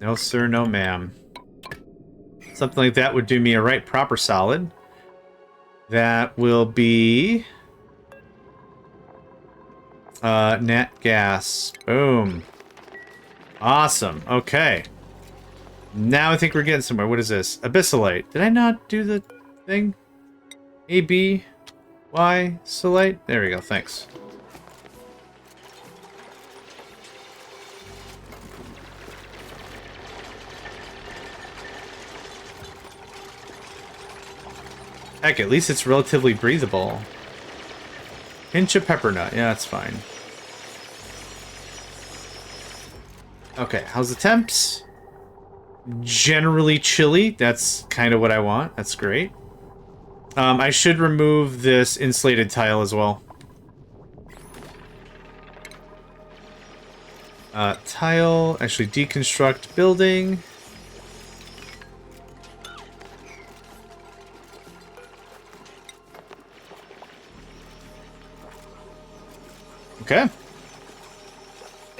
S1: No, sir, no, ma'am. Something like that would do me a right proper solid. That will be... nat gas. Boom. Awesome. Okay. Now I think we're getting somewhere. What is this? Abyssalite. Did I not do the thing? A, B... Y, Solite? There we go, thanks. Heck, at least it's relatively breathable. Pinch of pepper nut, yeah, that's fine.
S2: Okay, how's the temps? Generally chilly. That's kind of what I want. That's great. I should remove this insulated tile as well. Tile, actually deconstruct building. Okay.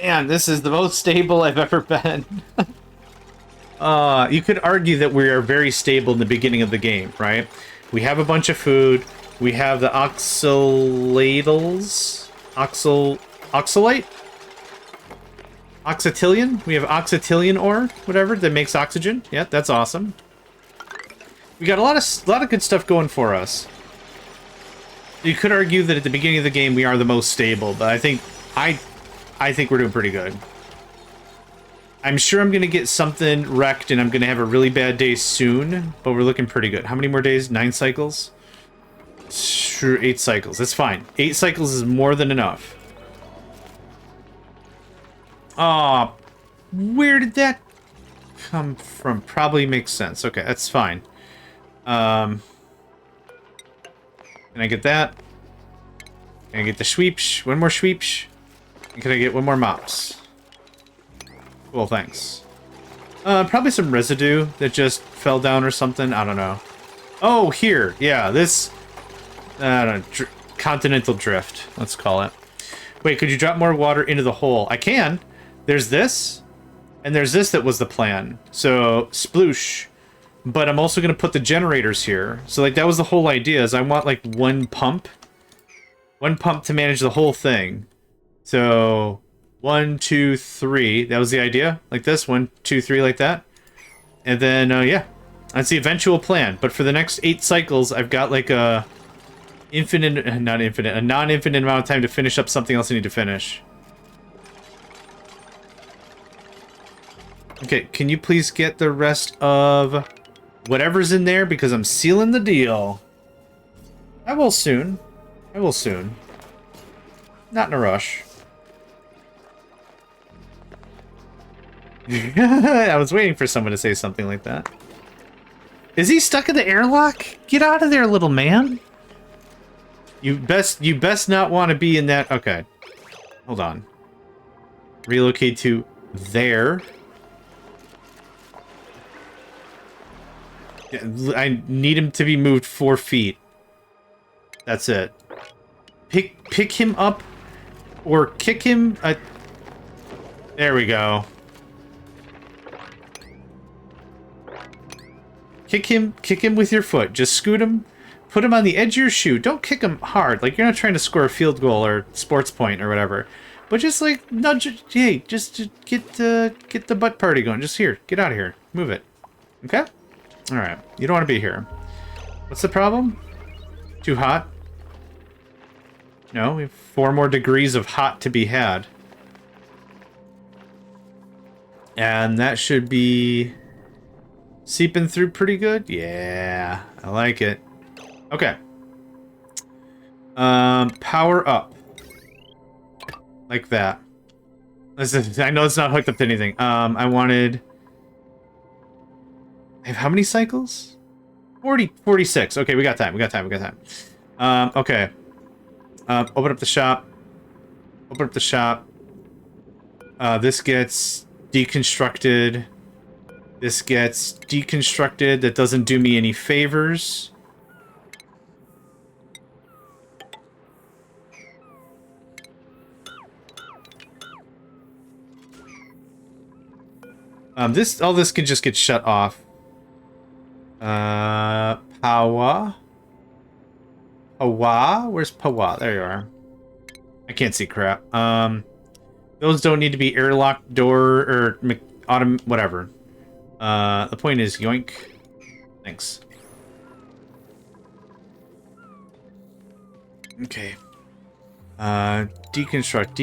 S2: Man, this is the most stable I've ever been. You could argue that we are very stable in the beginning of the game, right? We have a bunch of food. We have the oxalatals. Oxalate? Oxytillion? We have oxytillion ore, whatever, that makes oxygen. Yeah, that's awesome. We got a lot of good stuff going for us. You could argue that at the beginning of the game we are the most stable, but I think we're doing pretty good. I'm sure I'm gonna get something wrecked and I'm gonna have a really bad day soon, but we're looking pretty good. How many more days? 9 cycles? Sure, 8 cycles. That's fine. 8 cycles is more than enough. Aw, where did that come from? Probably makes sense. Okay, that's fine. Can I get that? Can I get the sweeps? One more sweeps? And can I get one more mops? Cool, thanks. Probably some residue that just fell down or something. I don't know. Oh, here. Yeah, this... continental drift, let's call it. Wait, could you drop more water into the hole? I can. There's this, and there's this that was the plan. So, sploosh. But I'm also going to put the generators here. So, like, that was the whole idea, is I want, like, one pump. One pump to manage the whole thing. So, 1, 2, 3. That was the idea. Like this. 1, 2, 3, like that. And then, yeah. That's the eventual plan. But for the next 8 cycles, I've got, like, a... a non-infinite amount of time to finish up something else I need to finish. Okay, can you please get the rest of whatever's in there, because I'm sealing the deal. I will soon. I will soon. Not in a rush. I was waiting for someone to say something like that. Is he stuck in the airlock? Get out of there, little man. You best not want to be in that. Okay. Hold on. Relocate to there. I need him to be moved 4 feet. That's it. Pick him up or kick him. There we go. Kick him with your foot. Just scoot him. Put him on the edge of your shoe. Don't kick him hard. Like, you're not trying to score a field goal or sports point or whatever. But just, like, nudge. Hey, just get the butt party going. Just here. Get out of here. Move it. Okay? Alright. You don't want to be here. What's the problem? Too hot? No, we have 4 more degrees of hot to be had. And that should be seeping through pretty good. Yeah, I like it. Okay. Power up. Like that. Listen, I know it's not hooked up to anything. I wanted... I have how many cycles? 46. Okay, we got time. Okay. Open up the shop. Open up the shop. This gets deconstructed. This gets deconstructed. That doesn't do me any favors. All this can just get shut off. Power. Where's Pawa? There you are. I can't see crap. Those don't need to be airlock door or whatever. The point is yoink. Thanks. Okay. Deconstruct.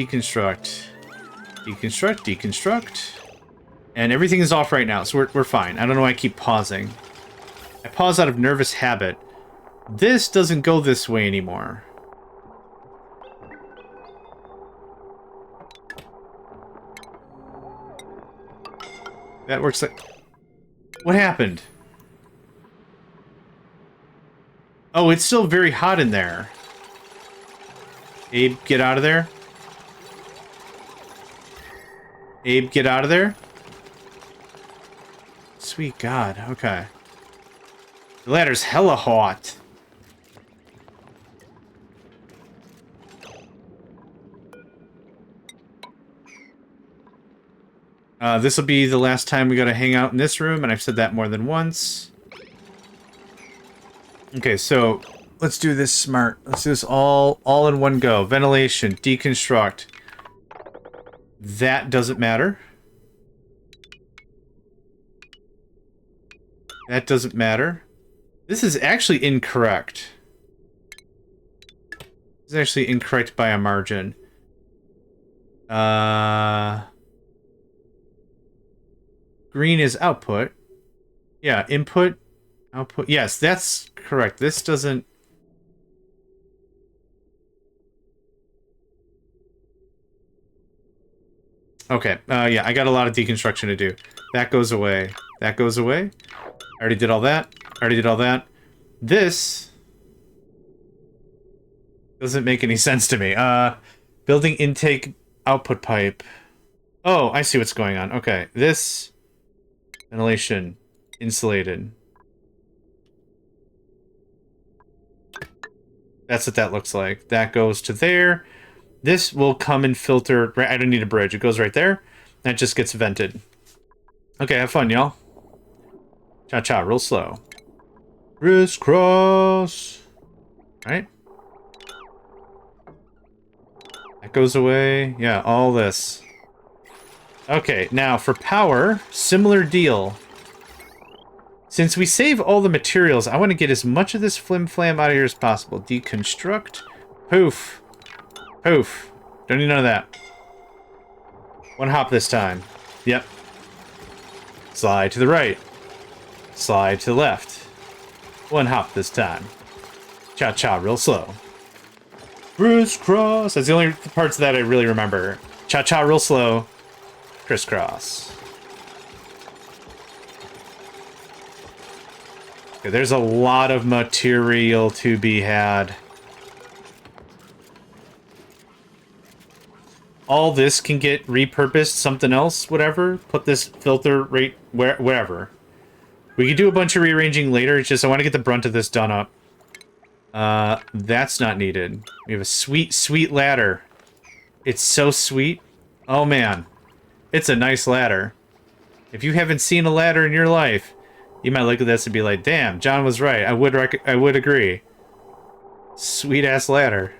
S2: And everything is off right now, so we're fine. I don't know why I keep pausing. I pause out of nervous habit. This doesn't go this way anymore. That works like... What happened? Oh, it's still very hot in there. Abe, get out of there. Abe, get out of there. Sweet God, okay. The ladder's hella hot. This will be the last time we gotta hang out in this room, and I've said that more than once. Okay, so let's do this smart. Let's do this all in one go. Ventilation, deconstruct. That doesn't matter. That doesn't matter. This is actually incorrect. This is actually incorrect by a margin. Green is output. Yeah, input, output. Yes, that's correct. This doesn't... Okay, yeah, I got a lot of deconstruction to do. That goes away. That goes away. I already did all that. I already did all that. This doesn't make any sense to me. Building intake output pipe. Oh, I see what's going on. Okay, this... Ventilation. Insulated. That's what that looks like. That goes to there. This will come and filter... I don't need a bridge. It goes right there. That just gets vented. Okay, have fun, y'all. Cha-cha, real slow. Crisscross. Right? That goes away. Yeah, all this. Okay, now for power, similar deal. Since we save all the materials, I want to get as much of this flim-flam out of here as possible. Deconstruct. Poof. Poof. Don't need none of that. One hop this time. Yep. Slide to the right. Slide to the left. One hop this time. Cha-cha real slow. Crisscross. That's the only parts of that I really remember. Cha-cha real slow. Crisscross. Okay, there's a lot of material to be had. All this can get repurposed, something else, whatever. Put this filter right wherever. We could do a bunch of rearranging later. It's just I want to get the brunt of this done up. That's not needed. We have a sweet, sweet ladder. It's so sweet. Oh, man. It's a nice ladder. If you haven't seen a ladder in your life, you might look at this and be like, damn, John was right. I would agree. Sweet-ass ladder.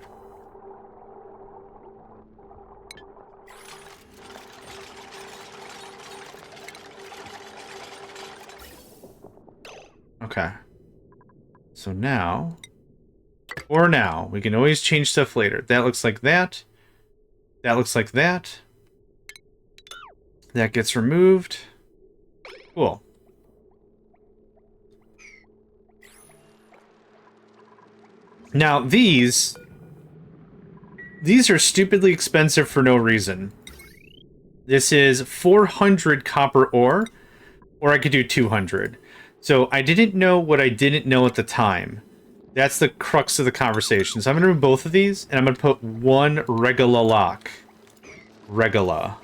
S2: Okay. So now... Or now. We can always change stuff later. That looks like that. That looks like that. That gets removed. Cool. Now, these are stupidly expensive for no reason. This is 400 copper ore, or I could do 200. So I didn't know what I didn't know at the time. That's the crux of the conversation. So I'm going to remove both of these, and I'm going to put one regular lock. Regula.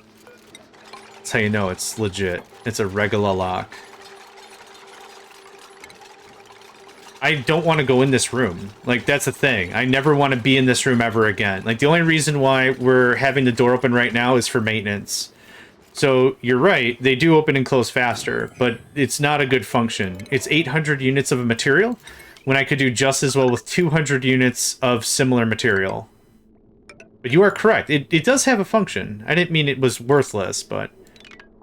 S2: That's how you know it's legit. It's a regular lock. I don't want to go in this room. Like, that's the thing. I never want to be in this room ever again. Like, the only reason why we're having the door open right now is for maintenance. So, you're right. They do open and close faster, but it's not a good function. It's 800 units of a material, when I could do just as well with 200 units of similar material. But you are correct. It does have a function. I didn't mean it was worthless, but...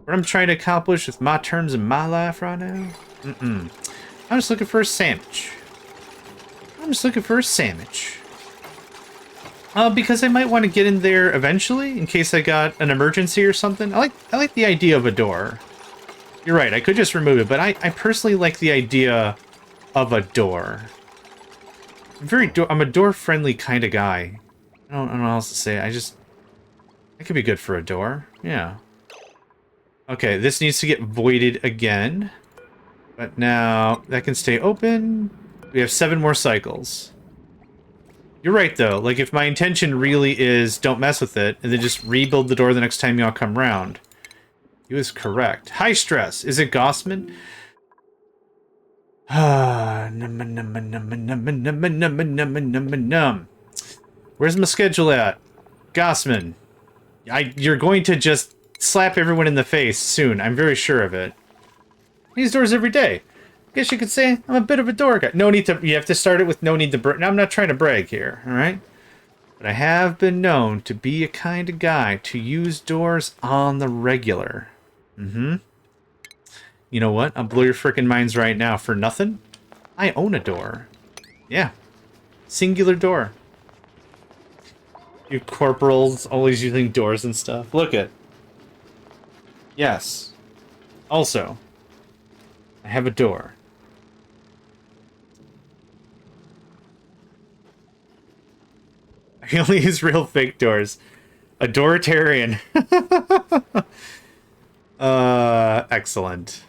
S2: what I'm trying to accomplish with my terms in my life right now? I'm just looking for a sandwich. I'm just looking for a sandwich. Because I might want to get in there eventually, in case I got an emergency or something. I like the idea of a door. You're right, I could just remove it, but I personally like the idea of a door. I'm a door-friendly kind of guy. I don't know how else to say it. I could be good for a door. Yeah. Okay, this needs to get voided again. But now that can stay open. We have 7 more cycles. You're right, though. Like, if my intention really is don't mess with it, and then just rebuild the door the next time y'all come round. He was correct. High stress. Is it Gossman? Where's my schedule at? Gossman. You're going to just slap everyone in the face soon. I'm very sure of it. These doors every day. Guess you could say I'm a bit of a door guy. No need to. You have to start it with no need to brag. Now, I'm not trying to brag here, all right? But I have been known to be a kind of guy to use doors on the regular. Mm-hmm. You know what? I'll blow your frickin' minds right now for nothing. I own a door. Yeah. Singular door. You corporals always using doors and stuff. Look it. Yes. Also, I have a door. I only use real fake doors. Adoritarian. Excellent.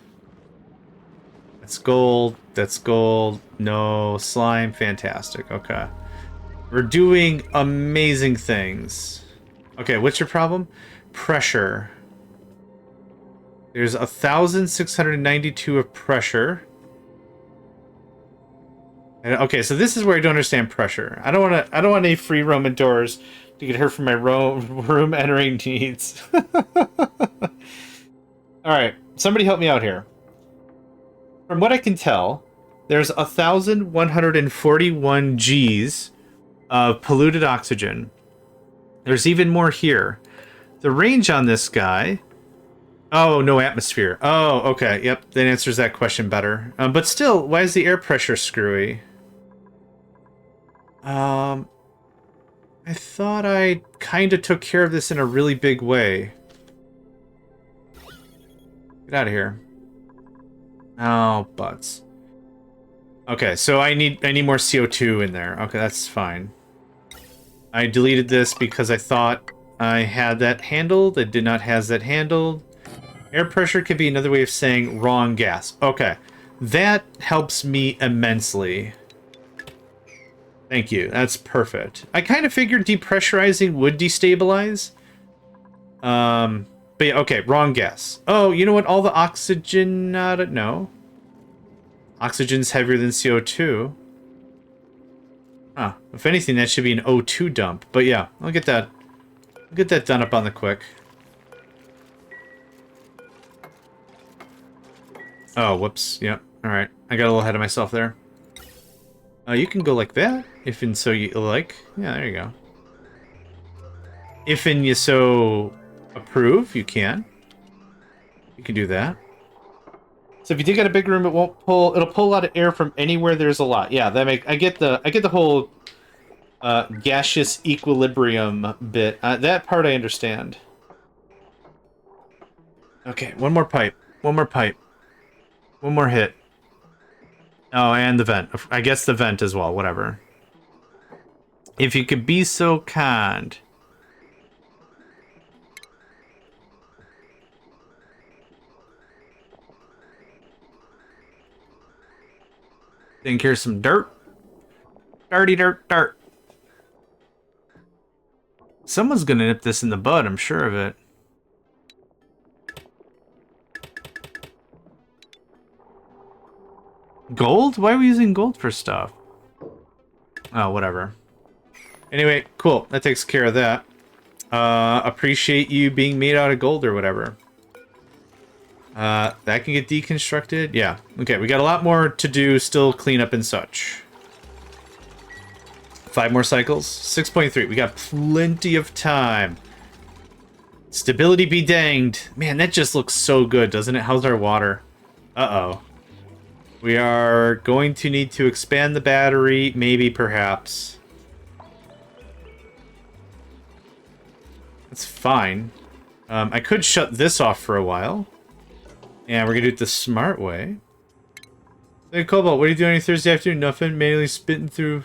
S2: That's gold. That's gold. No slime. Fantastic. Okay. We're doing amazing things. Okay, what's your problem? Pressure. There's 1,692 of pressure. And, okay, so this is where I don't understand pressure. I don't want any free roaming doors to get hurt from my room entering needs. Alright, somebody help me out here. From what I can tell, there's 1,141 Gs of polluted oxygen. There's even more here. The range on this guy... Oh, no atmosphere. Oh, okay. Yep, that answers that question better. But still, why is the air pressure screwy? I thought I kind of took care of this in a really big way. Get out of here. Oh, butts. Okay, so I need more CO2 in there. Okay, that's fine. I deleted this because I thought I had that handled. I did not have that handled. Air pressure could be another way of saying wrong gas. Okay, that helps me immensely. Thank you. That's perfect. I kind of figured depressurizing would destabilize. But yeah, okay, wrong guess. Oh, you know what? All the oxygen... no. Oxygen's heavier than CO2. Huh. If anything, that should be an O2 dump. But yeah, I'll get that done up on the quick. Oh, whoops. Yep. Alright. I got a little ahead of myself there. You can go like that, if and so you like. Yeah, there you go. If and you so approve, you can. You can do that. So if you dig out a big room, it'll pull a lot of air from anywhere there's a lot. Yeah, I get the whole gaseous equilibrium bit. That part I understand. Okay, one more pipe. One more pipe. One more hit. Oh, and the vent. I guess the vent as well, whatever. If you could be so kind. Think here's some dirt. Dirty dirt, dirt. Someone's gonna nip this in the bud, I'm sure of it. Gold? Why are we using gold for stuff? Oh, whatever. Anyway, cool. That takes care of that. Appreciate you being made out of gold or whatever. That can get deconstructed. Yeah. Okay, we got a lot more to do, still clean up and such. 5 more cycles. 6.3. We got plenty of time. Stability be danged. Man, that just looks so good, doesn't it? How's our water? Uh-oh. We are going to need to expand the battery, maybe, perhaps. That's fine. I could shut this off for a while. And we're gonna do it the smart way. Hey, Cobalt, what are you doing on Thursday afternoon? Nothing. Manually spitting through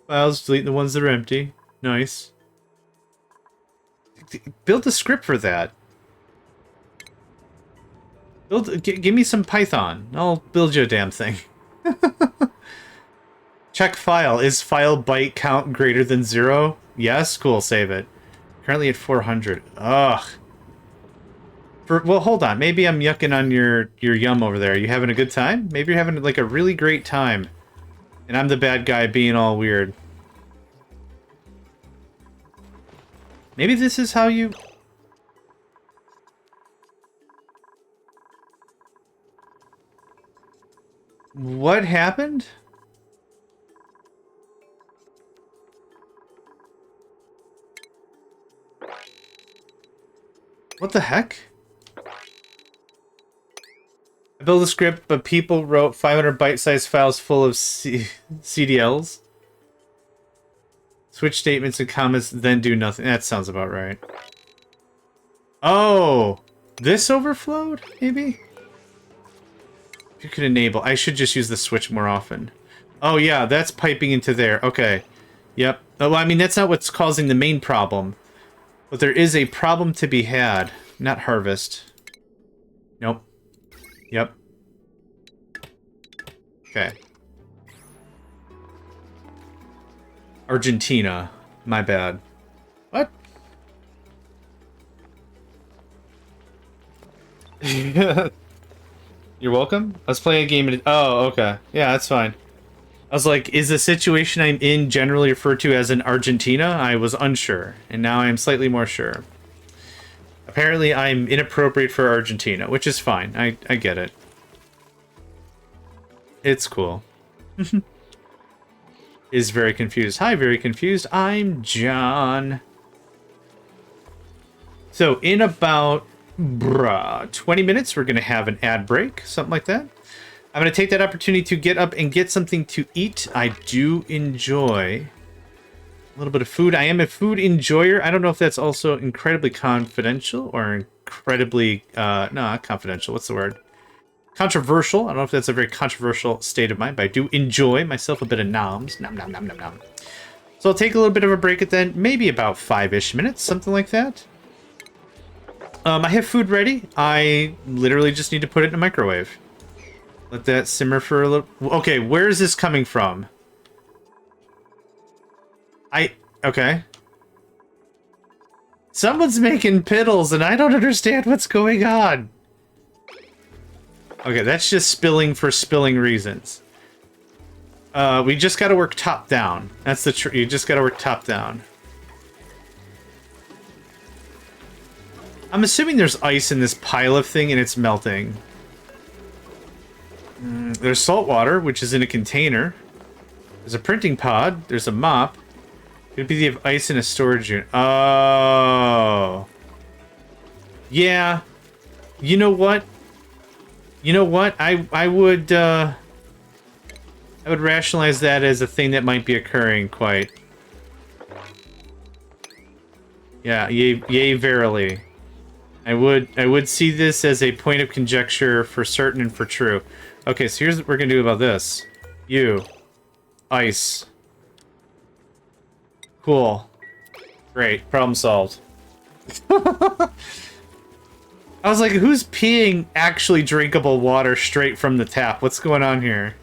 S2: files, deleting the ones that are empty. Nice. Build a script for that. Give me some Python. I'll build you a damn thing. Check file. Is file byte count greater than 0? Yes? Cool, save it. Currently at 400. Ugh. Well, hold on. Maybe I'm yucking on your yum over there. Are you having a good time? Maybe you're having, like, a really great time. And I'm the bad guy being all weird. Maybe this is how you... What happened? What the heck? I built a script, but people wrote 500 byte-sized files full of CDLs. Switch statements and comments, then do nothing. That sounds about right. Oh! This overflowed, maybe? If you could enable... I should just use the switch more often. Oh, yeah, that's piping into there. Okay. Yep. Well, I mean, that's not what's causing the main problem. But there is a problem to be had. Not harvest. Nope. Yep. Okay. Argentina. My bad. What? You're welcome? Let's play a game. Oh, okay. Yeah, that's fine. I was like, is the situation I'm in generally referred to as an Argentina? I was unsure, and now I'm slightly more sure. Apparently, I'm inappropriate for Argentina, which is fine. I get it. It's cool. Is very confused. Hi, very confused. I'm John. So, in about 20 minutes, we're going to have an ad break, something like that. I'm going to take that opportunity to get up and get something to eat. I do enjoy a little bit of food. I am a food enjoyer. I don't know if that's also incredibly confidential or incredibly, no, not confidential. What's the word? Controversial. I don't know if that's a very controversial state of mind, but I do enjoy myself a bit of noms. Nom, nom, nom, nom, nom. So I'll take a little bit of a break at then, maybe about 5-ish minutes, something like that. I have food ready. I literally just need to put it in a microwave. Let that simmer for a little... Okay, where is this coming from? Okay. Someone's making piddles, and I don't understand what's going on. Okay, that's just spilling for spilling reasons. We just gotta work top down. That's the you just gotta work top down. I'm assuming there's ice in this pile of thing, and it's melting. There's salt water, which is in a container. There's a printing pod. There's a mop. Could be the ice in a storage unit. Oh. Yeah. You know what? You know what? I would rationalize that as a thing that might be occurring quite. Yeah, yea verily. I would see this as a point of conjecture for certain and for true. Okay, so here's what we're gonna do about this. You. Ice. Cool. Great. Problem solved. I was like, who's peeing actually drinkable water straight from the tap? What's going on here?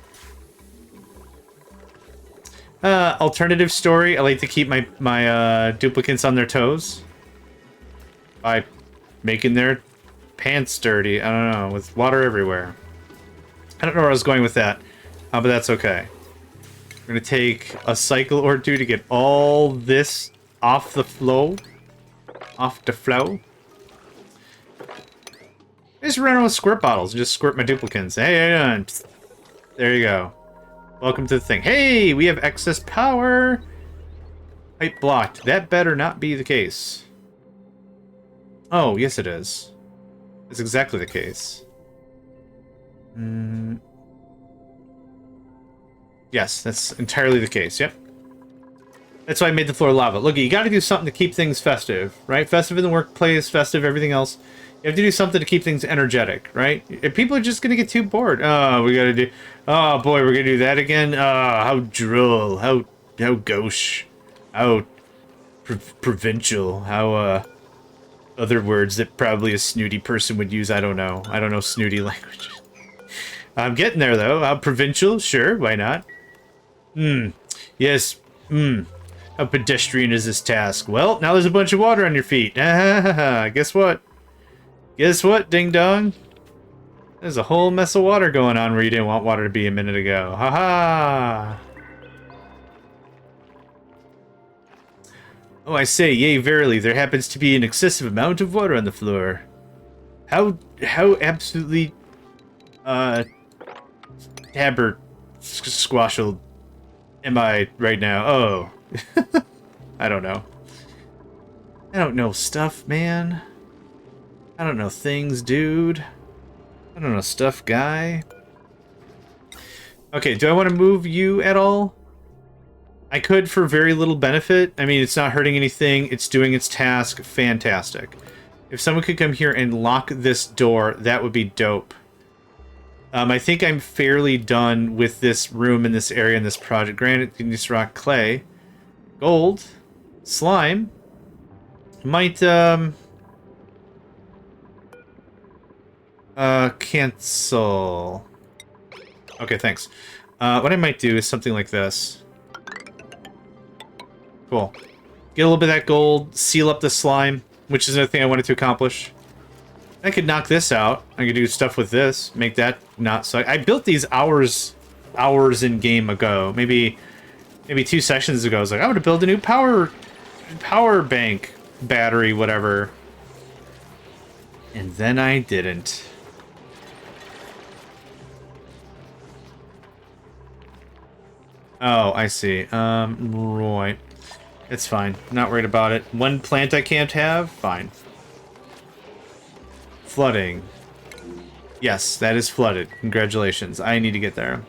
S2: Alternative story. I like to keep my duplicants on their toes. By making their pants dirty. I don't know. With water everywhere. I don't know where I was going with that. But that's okay. We're going to take a cycle or two to get all this off the flow. Off the flow. I just run around with squirt bottles and just squirt my duplicants. Hey, there you go. Welcome to the thing. Hey, we have excess power. Pipe blocked. That better not be the case. Oh, yes it is. It's exactly the case. Yes, that's entirely the case. Yep. That's why I made the floor lava. Look, you got to do something to keep things festive, right? Festive in the workplace, festive everything else. You have to do something to keep things energetic, right? If people are just going to get too bored. Oh, we got to do... Oh, boy, we're going to do that again? Oh, how droll. How gauche. How provincial. How, other words that probably a snooty person would use. I don't know. I don't know snooty language. I'm getting there, though. Provincial? Sure, why not? Yes. How pedestrian is this task? Well, now there's a bunch of water on your feet. Guess what? Guess what, ding-dong? There's a whole mess of water going on where you didn't want water to be a minute ago. Haha! Oh, I say, yea, verily, there happens to be an excessive amount of water on the floor. How absolutely, squashled am I right now? Oh. I don't know. I don't know stuff, man. I don't know things, dude. I don't know stuff, guy. Okay, do I want to move you at all? I could for very little benefit. I mean, it's not hurting anything. It's doing its task. Fantastic. If someone could come here and lock this door, that would be dope. I think I'm fairly done with this room in this area in this project. Granite, igneous rock, clay, gold, slime. Might, cancel. Okay, thanks. What I might do is something like this. Cool. Get a little bit of that gold, seal up the slime, which is another thing I wanted to accomplish. I could knock this out. I could do stuff with this, make that not suck. I built these hours in game ago. Maybe 2 sessions ago. I was like, I want to build a new power bank battery, whatever. And then I didn't. Oh, I see. Right. It's fine. Not worried about it. One plant I can't have? Fine. Flooding. Yes, that is flooded. Congratulations. I need to get there.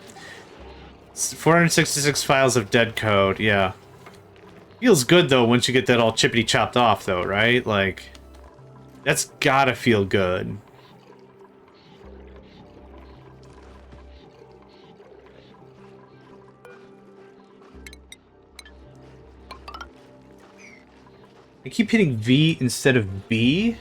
S2: 466 files of dead code. Yeah. Feels good, though, once you get that all chippity chopped off, though, right? Like, that's gotta feel good. I keep hitting V instead of B.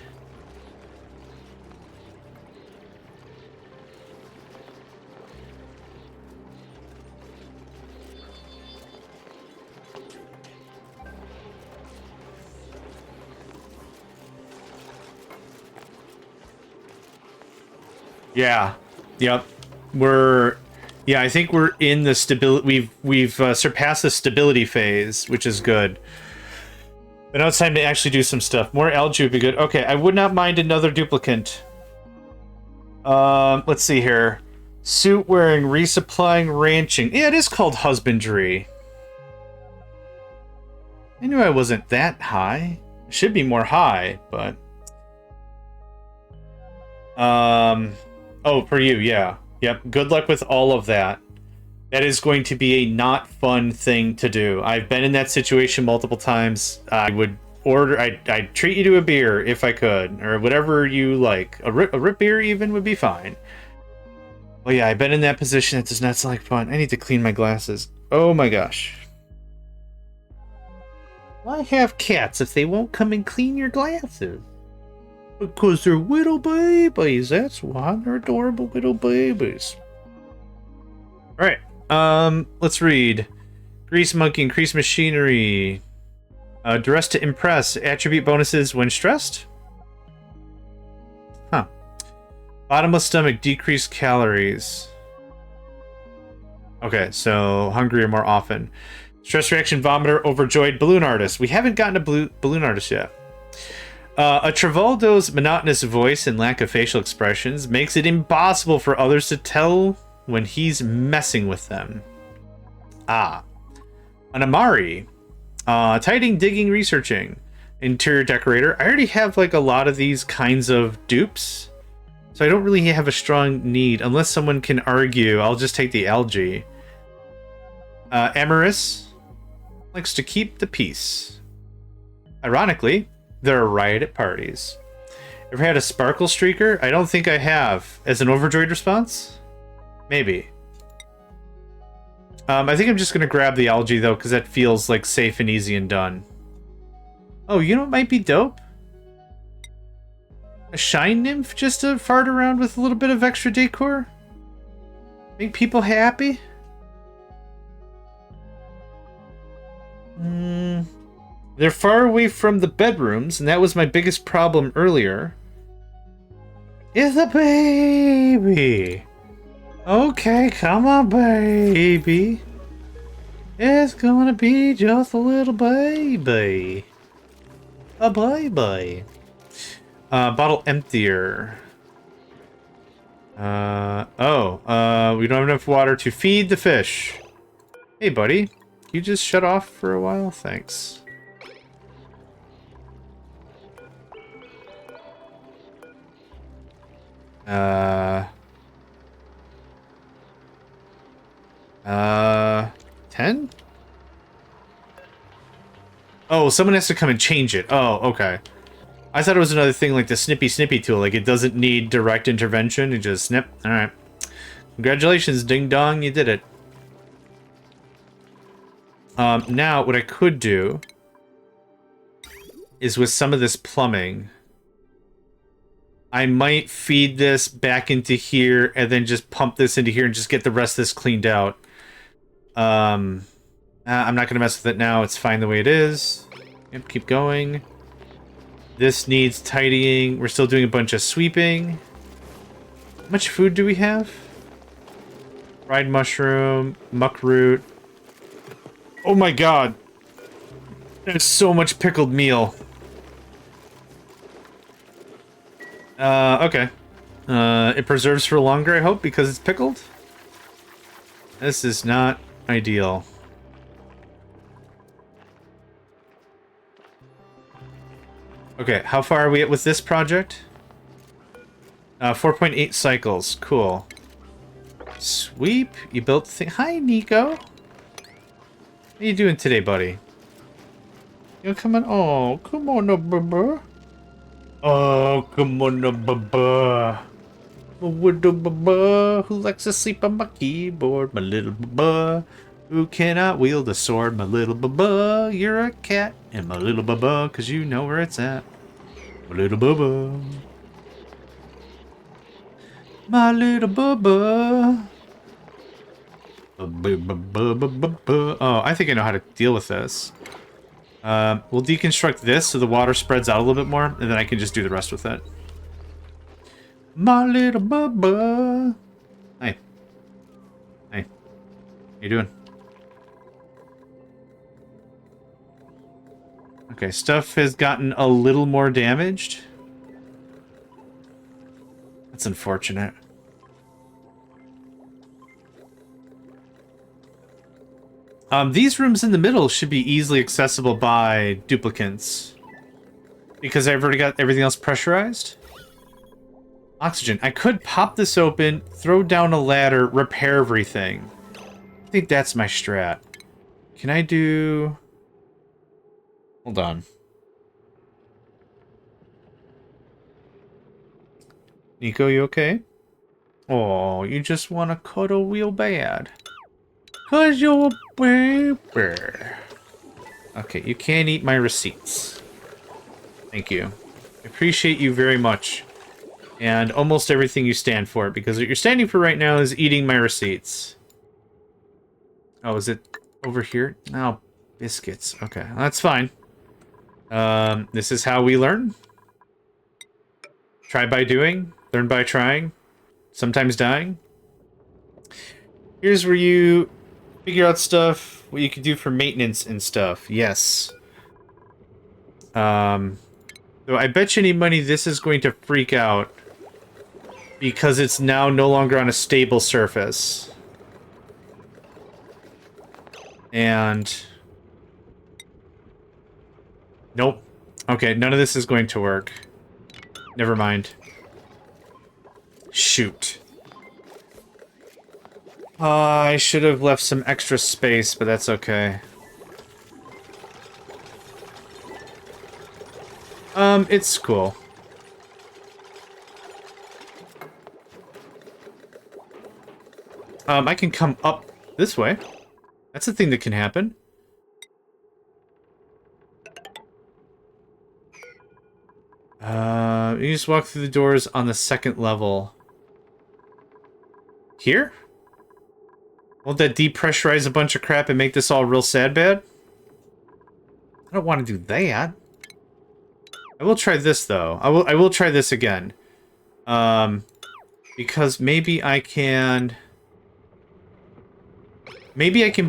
S2: Yeah. Yep. Yeah, I think we're in the stability. We've surpassed the stability phase, which is good. But now it's time to actually do some stuff. More algae would be good. Okay, I would not mind another duplicant. Let's see here. Suit wearing, resupplying, ranching. Yeah, it is called husbandry. I knew I wasn't that high. I should be more high, but... Oh, for you, yeah. Yep, good luck with all of that. That is going to be a not fun thing to do. I've been in that situation multiple times. I would order... I'd treat you to a beer if I could, or whatever you like. A rip beer even would be fine. Well, yeah, I've been in that position. It does not sound like fun. I need to clean my glasses. Oh my gosh. Why have cats if they won't come and clean your glasses? Because they're little babies. That's why they're adorable little babies. Alright. Let's read. Grease monkey, increase machinery. Dress to impress. Attribute bonuses when stressed? Huh. Bottomless stomach, decreased calories. Okay, so hungrier more often. Stress reaction, vomiter, overjoyed, balloon artist. We haven't gotten a balloon artist yet. A Travoldo's monotonous voice and lack of facial expressions makes it impossible for others to tell when he's messing with them. Ah. An Amari. Tidying, digging, researching. Interior decorator. I already have like a lot of these kinds of dupes. So I don't really have a strong need. Unless someone can argue, I'll just take the algae. Amorous. Likes to keep the peace. Ironically, they're a riot at parties. Ever had a sparkle streaker? I don't think I have. As an overjoyed response? Maybe. I think I'm just gonna grab the algae though, because that feels like safe and easy and done. Oh, you know what might be dope? A shine nymph just to fart around with a little bit of extra decor? Make people happy? They're far away from the bedrooms, and that was my biggest problem earlier. It's a baby! Okay, come on, baby. It's gonna be just a little baby. A baby. Bottle emptier. We don't have enough water to feed the fish. Hey, buddy. Can you just shut off for a while? Thanks. Uh... 10? Oh, someone has to come and change it. Oh, okay. I thought it was another thing like the snippy tool. Like, it doesn't need direct intervention. You just snip. Alright. Congratulations, ding dong. You did it. Now, what I could do is with some of this plumbing, I might feed this back into here and then just pump this into here and just get the rest of this cleaned out. I'm not going to mess with it now. It's fine the way it is. Yep, keep going. This needs tidying. We're still doing a bunch of sweeping. How much food do we have? Fried mushroom, muck root. Oh my god. There's so much pickled meal. Okay. It preserves for longer, I hope, because it's pickled. This is not ideal. Okay, how far are we at with this project? 4.8 cycles. Cool. Sweep. You built the thing. Hi, Nico. How you doing today, buddy? You come on. Oh, come on, bubba. Oh, come on, bubba. Who likes to sleep on my keyboard? My little bubba. Who cannot wield a sword? My little bubba. You're a cat. And my little bubba, cause you know where it's at. My little bubba. My little bubba. Oh, I think I know how to deal with this. We'll deconstruct this so the water spreads out a little bit more, and then I can just do the rest with it. My little bubba. Hey. Hey. How you doing? Okay, stuff has gotten a little more damaged. That's unfortunate. These rooms in the middle should be easily accessible by duplicants. Because I've already got everything else pressurized. Oxygen. I could pop this open, throw down a ladder, repair everything. I think that's my strat. Can I do... Hold on. Nico, you okay? Oh, you just want to cuddle real bad. 'Cause you're a baby. Okay, you can eat my receipts. Thank you. I appreciate you very much. And almost everything you stand for, because what you're standing for right now is eating my receipts. Oh, is it over here? No, biscuits. Okay, that's fine. This is how we learn. Try by doing, learn by trying, sometimes dying. Here's where you figure out stuff, what you can do for maintenance and stuff. Yes. So I bet you any money this is going to freak out because it's now no longer on a stable surface. And... Nope. Okay, none of this is going to work. Never mind. Shoot. I should have left some extra space, but that's okay. It's cool. I can come up this way. That's a thing that can happen. You just walk through the doors on the second level. Here? Won't that depressurize a bunch of crap and make this all real sad bad? I don't want to do that. I will try this though. I will try this again. Because maybe I can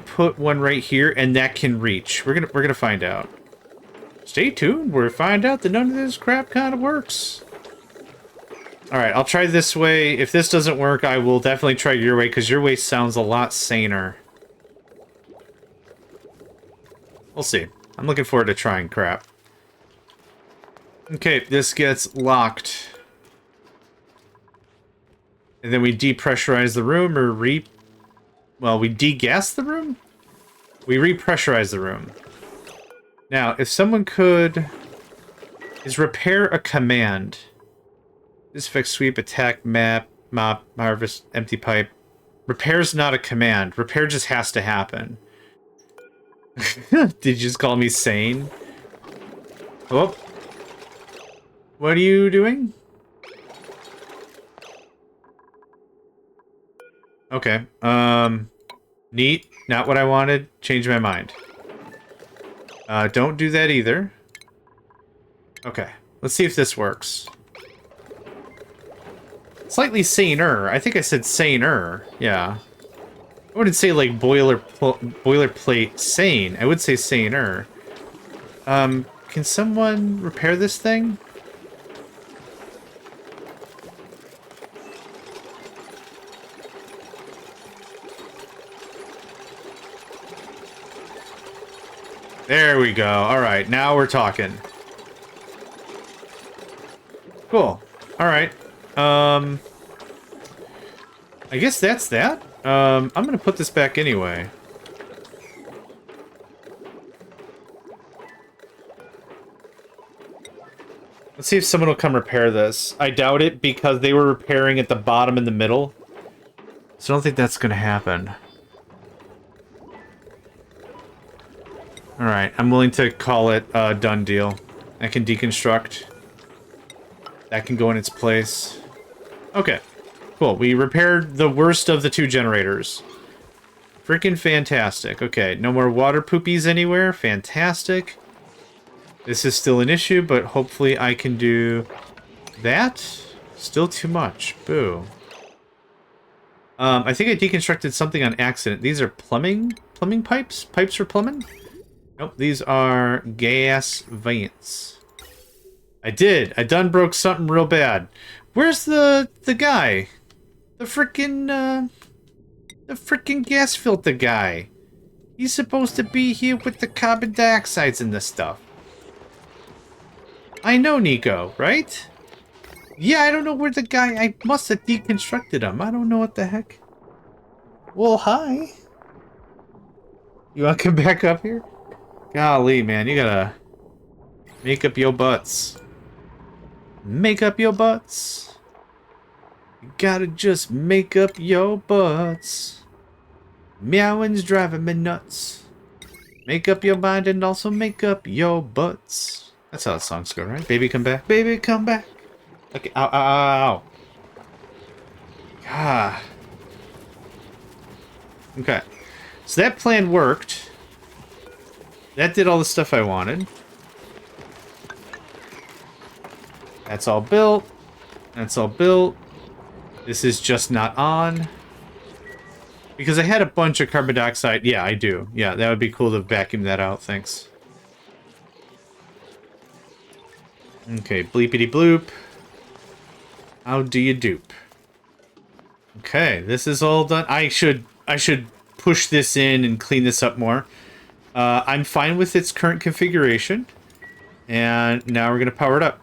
S2: put one right here and that can reach. We're gonna find out. Stay tuned. We'll find out that none of this crap kind of works. All right, I'll try this way. If this doesn't work, I will definitely try your way because your way sounds a lot saner. We'll see. I'm looking forward to trying crap. Okay, this gets locked. And then we depressurize the room or well, we degas the room? We repressurize the room. Now, if someone could... is repair a command. Disinfect, sweep, attack, map, mop, harvest, empty pipe. Repair's not a command. Repair just has to happen. Did you just call me sane? Oh. What are you doing? Okay. Neat. Not what I wanted. Change my mind. Don't do that either. Okay. Let's see if this works. Slightly saner. I think I said saner. Yeah. I wouldn't say like boilerplate sane. I would say saner. Can someone repair this thing? There we go. All right, now we're talking. Cool. All right. I guess that's that. I'm gonna put this back anyway. Let's see if someone will come repair this. I doubt it because they were repairing at the bottom and the middle. So I don't think that's gonna happen. Alright, I'm willing to call it a done deal. I can deconstruct. That can go in its place. Okay, cool. We repaired the worst of the two generators. Freaking fantastic. Okay, no more water poopies anywhere. Fantastic. This is still an issue, but hopefully I can do that. Still too much. Boo. I think I deconstructed something on accident. These are plumbing pipes? Pipes for plumbing? Nope, these are gas vents. I done broke something real bad. Where's the guy? The frickin' gas filter guy. He's supposed to be here with the carbon dioxides and this stuff. I know, Nico, right? Yeah, I don't know where the guy... I must have deconstructed him. I don't know what the heck. Well, hi. You want to come back up here? Golly, man, you gotta make up your butts. Make up your butts. You gotta just make up your butts. Meowing's driving me nuts. Make up your mind and also make up your butts. That's how the songs go, right? Baby, come back. Baby, come back. Okay, ow, ow, ow, ow. Ah. Okay. So that plan worked. That did all the stuff I wanted. That's all built. That's all built. This is just not on. Because I had a bunch of carbon dioxide. Yeah, I do. Yeah, that would be cool to vacuum that out. Thanks. Okay, bleepity bloop. How do you dupe? Okay, this is all done. I should push this in and clean this up more. I'm fine with its current configuration. And now we're going to power it up.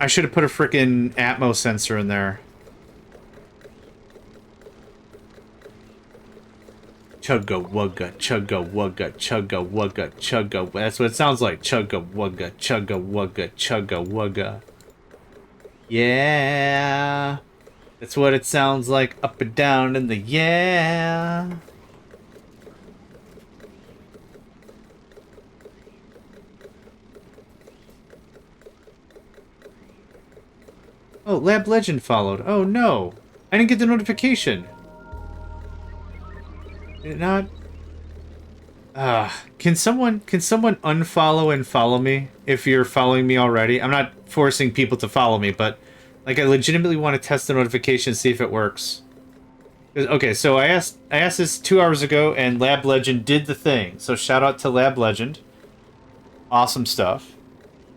S2: I should have put a frickin' Atmos sensor in there. Chugga wugga, chugga wugga, chugga wugga, chugga. That's what it sounds like. Chugga wugga, chugga wugga, chugga wugga. Yeah. That's what it sounds like up and down in the yeah. Oh, Lab Legend followed. Oh no. I didn't get the notification. Did it not? Can someone unfollow and follow me if you're following me already? I'm not forcing people to follow me, but like I legitimately want to test the notification, see if it works. Okay, so I asked this 2 hours ago, and Lab Legend did the thing. So shout out to Lab Legend. Awesome stuff.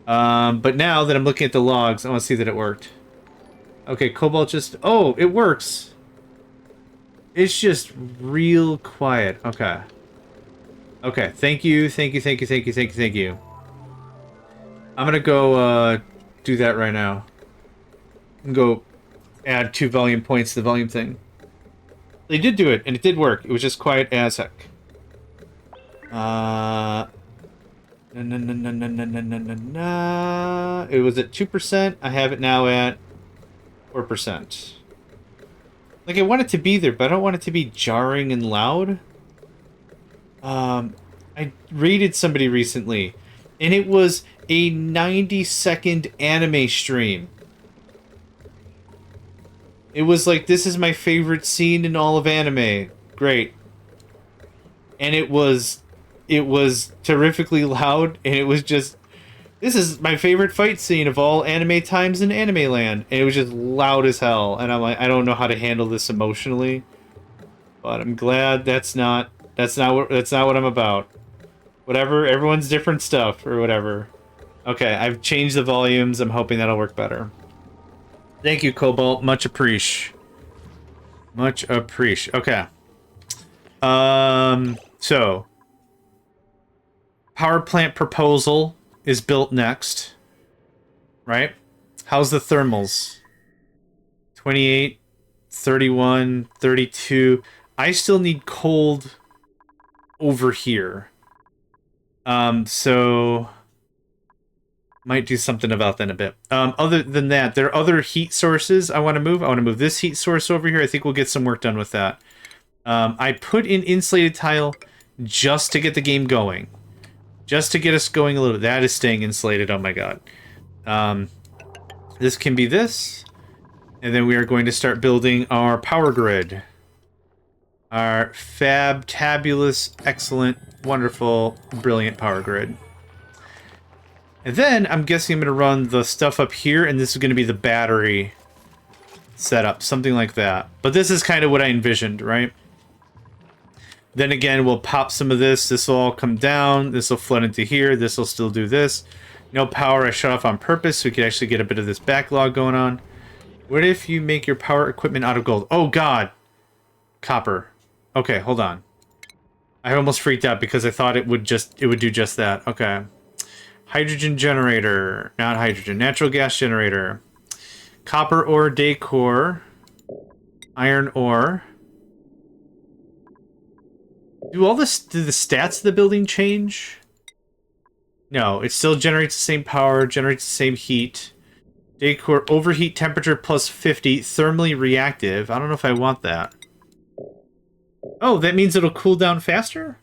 S2: But now that I'm looking at the logs, I want to see that it worked. Okay, Cobalt just... Oh, it works. It's just real quiet. Okay. Okay, thank you, thank you, thank you, thank you, thank you, thank you. I'm gonna go, do that right now. And go add 2 volume points to the volume thing. They did do it, and it did work. It was just quiet as heck. It was at 2%. I have it now at 4%. Like, I want it to be there, but I don't want it to be jarring and loud. I raided somebody recently, and it was a 90-second anime stream. It was like, this is my favorite scene in all of anime. Great. And it was terrifically loud, and it was just, this is my favorite fight scene of all anime times in Anime Land. And it was just loud as hell, and I'm like, I don't know how to handle this emotionally. But I'm glad that's not what I'm about. Whatever, everyone's different stuff, or whatever. Okay, I've changed the volumes. I'm hoping that'll work better. Thank you, Cobalt. Much appreciate. Much appreciate. Okay. So power plant proposal is built next. Right? How's the thermals? 28, 31, 32. I still need cold over here. So might do something about that in a bit. Other than that, there are other heat sources I want to move. I want to move this heat source over here. I think we'll get some work done with that. I put in insulated tile just to get the game going. Just to get us going a little bit. That is staying insulated. Oh my god. This can be this. And then we are going to start building our power grid. Our fabulous, excellent, wonderful, brilliant power grid. And then I'm guessing I'm going to run the stuff up here, and this is going to be the battery setup, something like that. But this is kind of what I envisioned, right? Then again, we'll pop some of this. This will all come down. This will flood into here. This will still do this. No power I shut off on purpose, so we could actually get a bit of this backlog going on. What if you make your power equipment out of gold? Oh, God. Copper. Okay, hold on. I almost freaked out because I thought it would do just that. Okay. Hydrogen generator. Not hydrogen. Natural gas generator. Copper ore decor. Iron ore. Do the stats of the building change? No, it still generates the same power, generates the same heat. Decor overheat temperature plus 50, thermally reactive. I don't know if I want that. Oh, that means it'll cool down faster?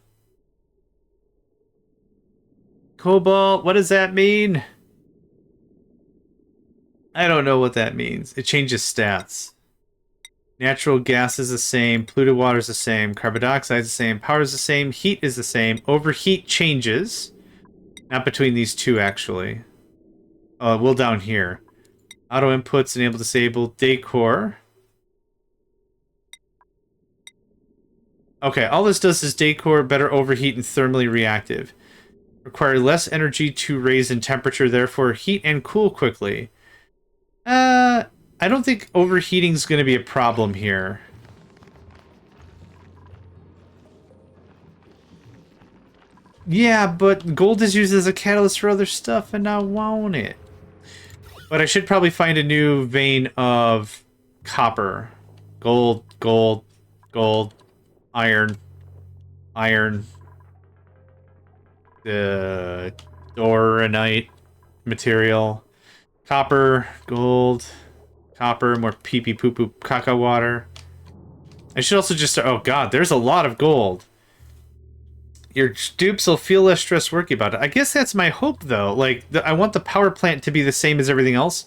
S2: Cobalt, what does that mean? I don't know what that means. It changes stats. Natural gas is the same. Polluted water is the same. Carbon dioxide is the same. Power is the same. Heat is the same. Overheat changes. Not between these two, actually. Well, down here. Auto inputs, enable, disable. Decor. Okay, all this does is decor, better overheat, and thermally reactive. Require less energy to raise in temperature, therefore heat and cool quickly. I don't think overheating is going to be a problem here. Yeah, but gold is used as a catalyst for other stuff, and I want it. But I should probably find a new vein of copper. Gold, gold, gold, iron, iron, doranite material, copper, gold, Copper, more pee pee poo poo caca water. I should also just start. Oh god, there's a lot of gold. Your dupes will feel less stressed working about it. I guess that's my hope, though. Like, I want the power plant to be the same as everything else.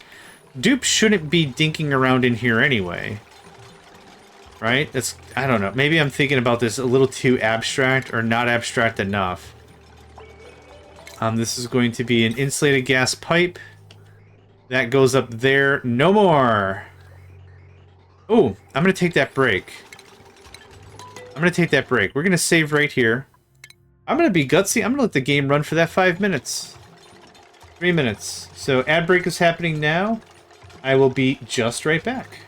S2: Dupes shouldn't be dinking around in here anyway. Right? That's, I don't know. Maybe I'm thinking about this a little too abstract or not abstract enough. This is going to be an insulated gas pipe. That goes up there. No more. Oh, I'm going to take that break. I'm going to take that break. We're going to save right here. I'm going to be gutsy. I'm going to let the game run for that 5 minutes. 3 minutes. So ad break is happening now. I will be just right back.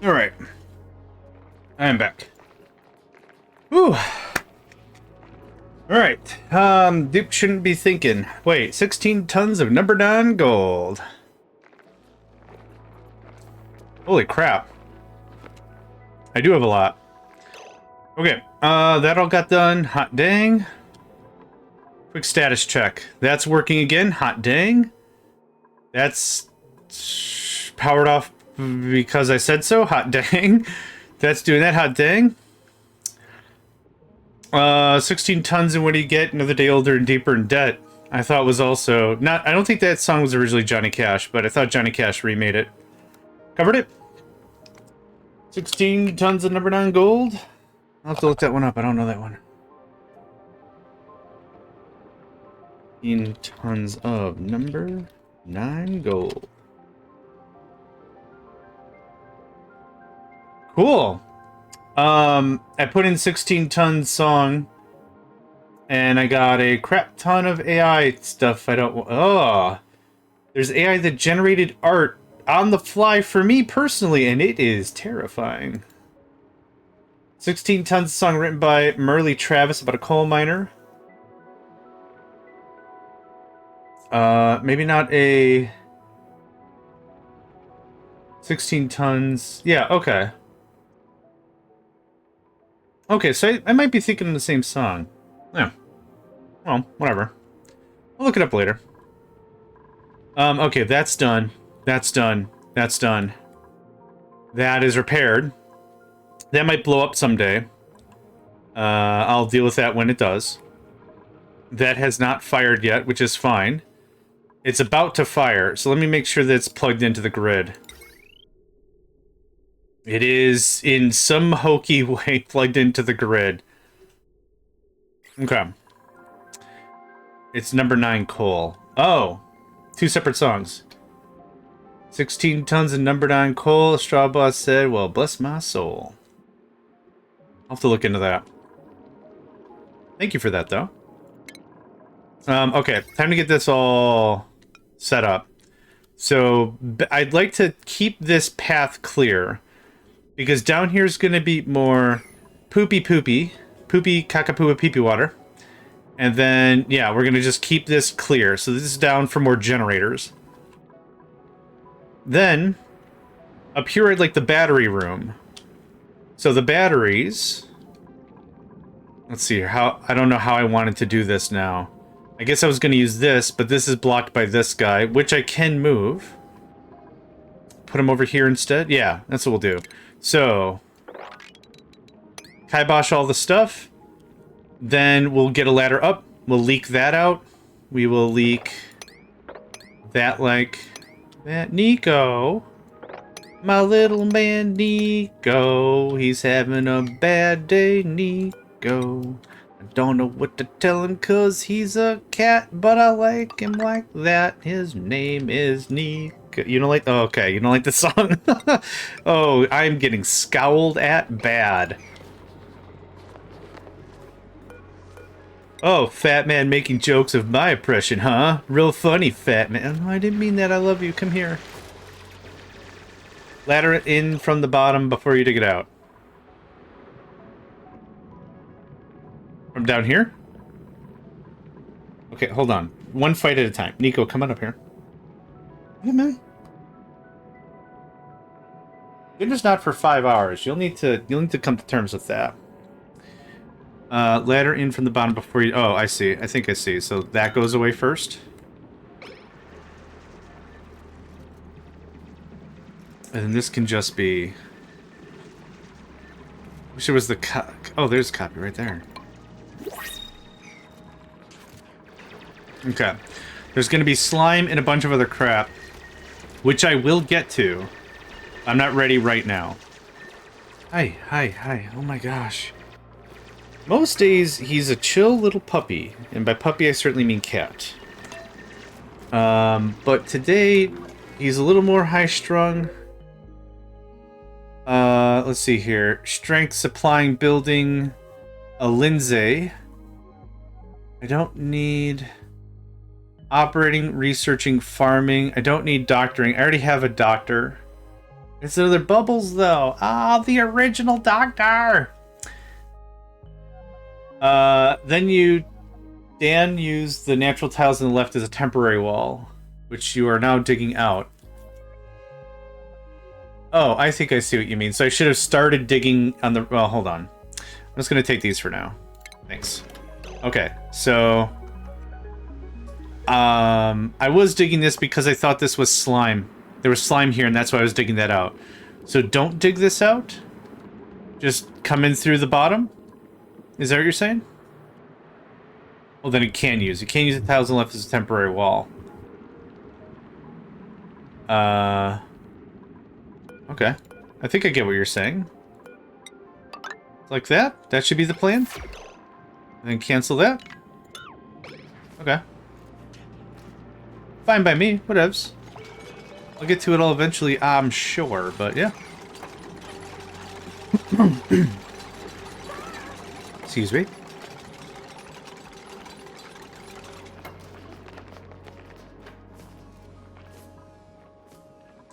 S1: Alright. I am back. Whew. Alright. Dupe shouldn't be thinking. Wait, 16 tons of number 9 gold. Holy crap. I do have a lot. Okay, that all got done. Hot dang. Quick status check. That's working again. Hot dang. That's powered off because I said so. Hot dang. That's doing that. Hot dang. 16 tons, and what do you get? Another day older and deeper in debt. I thought was also not. I don't think that song was originally Johnny Cash, but I thought Johnny Cash remade it. Covered it. 16 tons of number 9 gold. I'll have to look that one up. I don't know that one. 16 tons of number 9 gold. Cool. I put in 16 tons song, and I got a crap ton of AI stuff. I don't. Oh, there's AI that generated art on the fly for me personally, and it is terrifying. 16 tons song written by Merle Travis about a coal miner. Maybe not a 16 tons. Yeah, okay. Okay, so I might be thinking of the same song. Yeah. Well, whatever. I'll look it up later. Okay, that's done. That's done. That's done. That is repaired. That might blow up someday. I'll deal with that when it does. That has not fired yet, which is fine. It's about to fire, so let me make sure that it's plugged into the grid. It is, in some hokey way, plugged into the grid. Okay. It's number 9 coal. Oh! 2 separate songs. 16 tons of number 9 coal, Straw Boss said, well, bless my soul. I'll have to look into that. Thank you for that, though. Okay, time to get this all set up. So, I'd like to keep this path clear, because down here is going to be more poopy kakapua pee water. And then, yeah, we're going to just keep this clear. So this is down for more generators. Then, up here I'd like the battery room. So the batteries... Let's see here. I don't know how I wanted to do this now. I guess I was going to use this, but this is blocked by this guy, which I can move. Put him over here instead? Yeah, that's what we'll do. So, kibosh all the stuff. Then we'll get a ladder up. We'll leak that out. We will leak that like that. Nico. My little man Nico. He's having a bad day, Nico. I don't know what to tell him cause he's a cat, but I like him like that. His name is Nico. You don't like... Oh, okay, you don't like the song? Oh, I'm getting scowled at bad. Oh, fat man making jokes of my oppression, huh? Real funny, fat man. Oh, I didn't mean that. I love you. Come here. Ladder it in from the bottom before you dig it out. From down here? Okay, hold on. One fight at a time. Nico, come on up here. Yeah, man. Dinner's not for 5 hours. You'll need to come to terms with that. Ladder in from the bottom before you... Oh, I see. I think I see. So that goes away first. And then this can just be... Wish it was the... Oh, there's copy right there. Okay. There's going to be slime and a bunch of other crap, which I will get to. I'm not ready right now. Hi. Oh my gosh. Most days, he's a chill little puppy. And by puppy, I certainly mean cat. But today, he's a little more high-strung. Let's see here. Strength, supplying, building, a Lindsay. I don't need... Operating, researching, farming. I don't need doctoring. I already have a doctor.
S2: Instead of their bubbles, though. Ah, the original doctor. Then Dan used the natural tiles on the left as a temporary wall, which you are now digging out. Oh, I think I see what you mean. So I should have started digging on the... Well, hold on. I'm just going to take these for now. Thanks. Okay, so... I was digging this because I thought this was slime. There was slime here, and that's why I was digging that out. So don't dig this out. Just come in through the bottom. Is that what you're saying? Well, then it can use. You can't use the tiles on the left as a temporary wall. Okay. I think I get what you're saying. Like that? That should be the plan? And then cancel that? Okay. Fine by me. Whatevs. I'll get to it all eventually, I'm sure, but yeah. Excuse me.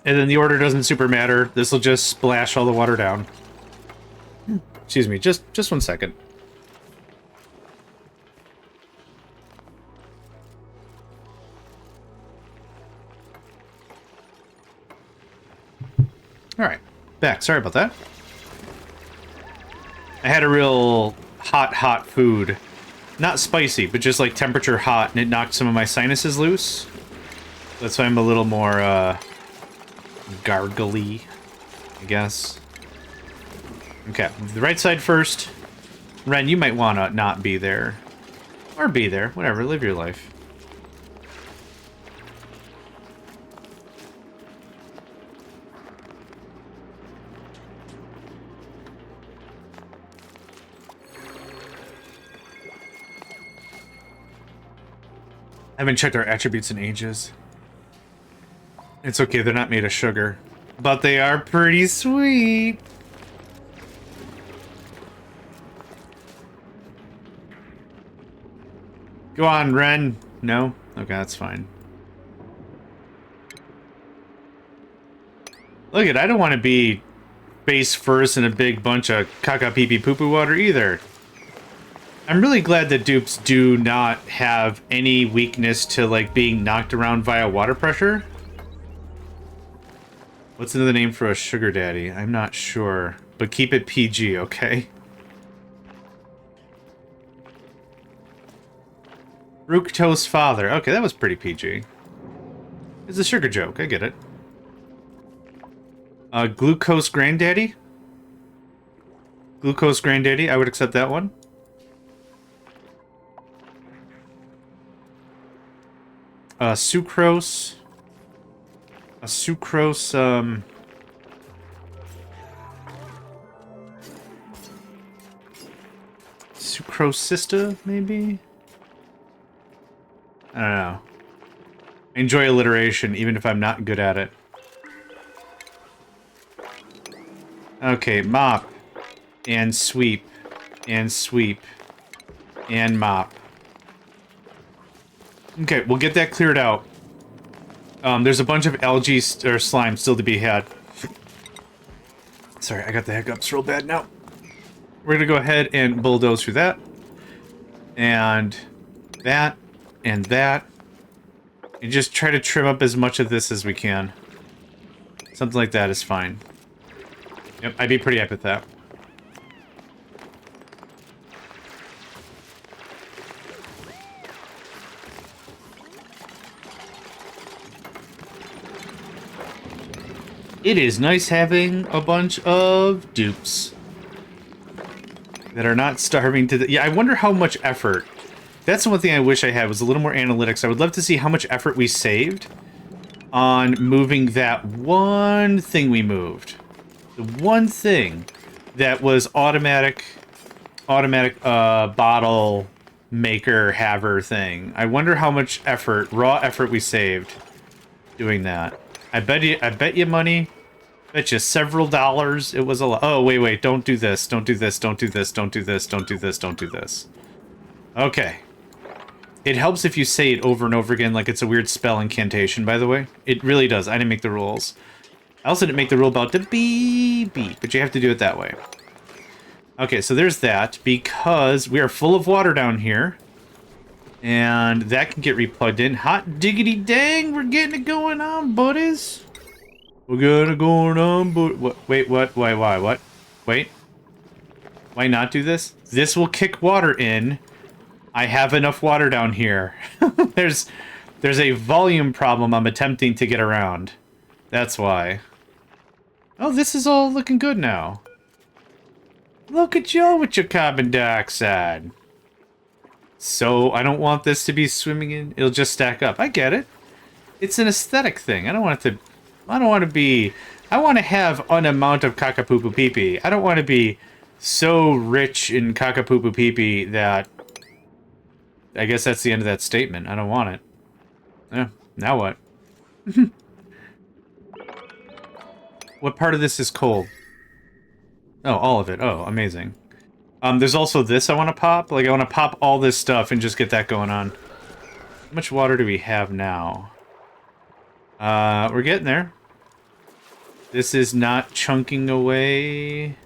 S2: And then the order doesn't super matter. This will just splash all the water down. Excuse me, just 1 second. Alright, back. Sorry about that. I had a real hot food. Not spicy, but just like temperature hot, and it knocked some of my sinuses loose. That's why I'm a little more, gargly, I guess. Okay, the right side first. Ren, you might want to not be there. Or be there. Whatever, live your life. I haven't checked our attributes in ages. It's okay, they're not made of sugar. But they are pretty sweet. Go on, Ren. No? Okay, that's fine. Look it, I don't want to be face first in a big bunch of caca pee pee poo poo water either. I'm really glad that dupes do not have any weakness to like being knocked around via water pressure. What's another name for a sugar daddy? I'm not sure, but keep it PG, okay? Fructose father. Okay, that was pretty PG. It's a sugar joke, I get it. Glucose granddaddy? Glucose granddaddy, I would accept that one. Sucrose. A sucrose, Sucrosista, maybe? I don't know. I enjoy alliteration, even if I'm not good at it. Okay, mop. And sweep. And sweep. And mop. Okay, we'll get that cleared out. There's a bunch of algae or slime still to be had. Sorry, I got the hiccups real bad now. We're gonna go ahead and bulldoze through that. And that. And that. And just try to trim up as much of this as we can. Something like that is fine. Yep, I'd be pretty happy with that. It is nice having a bunch of dupes that are not starving to... Yeah, I wonder how much effort... That's the one thing I wish I had, was a little more analytics. I would love to see how much effort we saved on moving that one thing we moved. The one thing that was automatic bottle maker haver thing. I wonder how much effort, raw effort we saved doing that. I bet you money. Bet you several dollars. It was a lot. Oh, wait. Don't do this. Don't do this. Don't do this. Don't do this. Don't do this. Don't do this. Okay. It helps if you say it over and over again like it's a weird spell incantation, by the way. It really does. I didn't make the rules.
S1: I also didn't make the rule about the beep, but you have to do it that way. Okay, so there's that, because we are full of water down here. And that can get replugged in. Hot diggity dang, we're getting it going on, buddies. We're gonna going on, but what? Wait, what? Why? What? Wait. Why not do this? This will kick water in. I have enough water down here. There's a volume problem I'm attempting to get around. That's why. Oh, this is all looking good now. Look at you with your carbon dioxide. So, I don't want this to be swimming in. It'll just stack up. I get it. It's an aesthetic thing. I don't want to be... I want to have an amount of caca-poo-poo pee-pee. I don't want to be so rich in caca-poo-poo pee-pee that... I guess that's the end of that statement. I don't want it. Yeah, now what? What part of this is cold? Oh, all of it. Oh, amazing. There's also this I want to pop. Like, I want to pop all this stuff and just get that going on. How much water do we have now? We're getting there. This is not chunking away.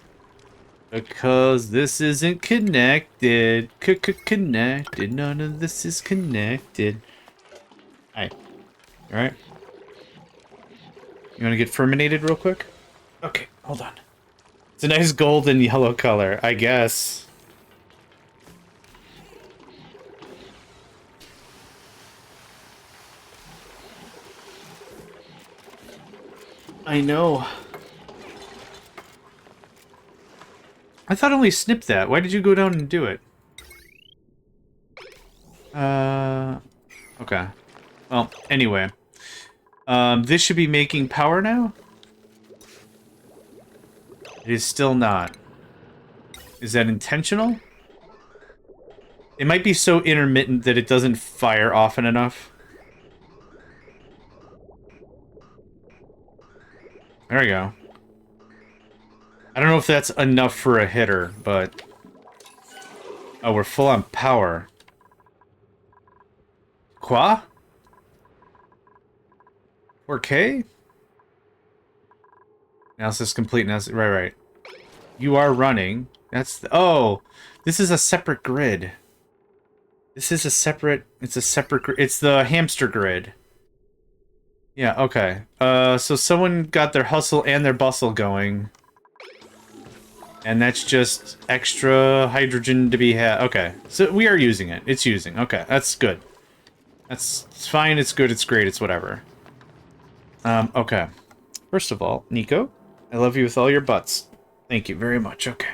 S1: Because this isn't connected. Connected. None of this is connected. Hi. Alright. You want to get ferminated real quick? Okay, hold on. It's a nice golden yellow color, I guess. I know. I thought I only snipped that. Why did you go down and do it? Okay. Well, anyway. This should be making power now? It is still not. Is that intentional? It might be so intermittent that it doesn't fire often enough. There we go. I don't know if that's enough for a hitter, but... Oh, we're full on power. Qua? 4K? Analysis complete. Analysis, right. You are running. That's the, oh, this is a separate grid. This is a separate. It's a separate grid. It's the hamster grid. Yeah. Okay. So someone got their hustle and their bustle going, and that's just extra hydrogen to be had. Okay. So we are using it. It's using. Okay. That's good. It's fine. It's good. It's great. It's whatever. Okay. First of all, Nico, I love you with all your butts. Thank you very much. Okay.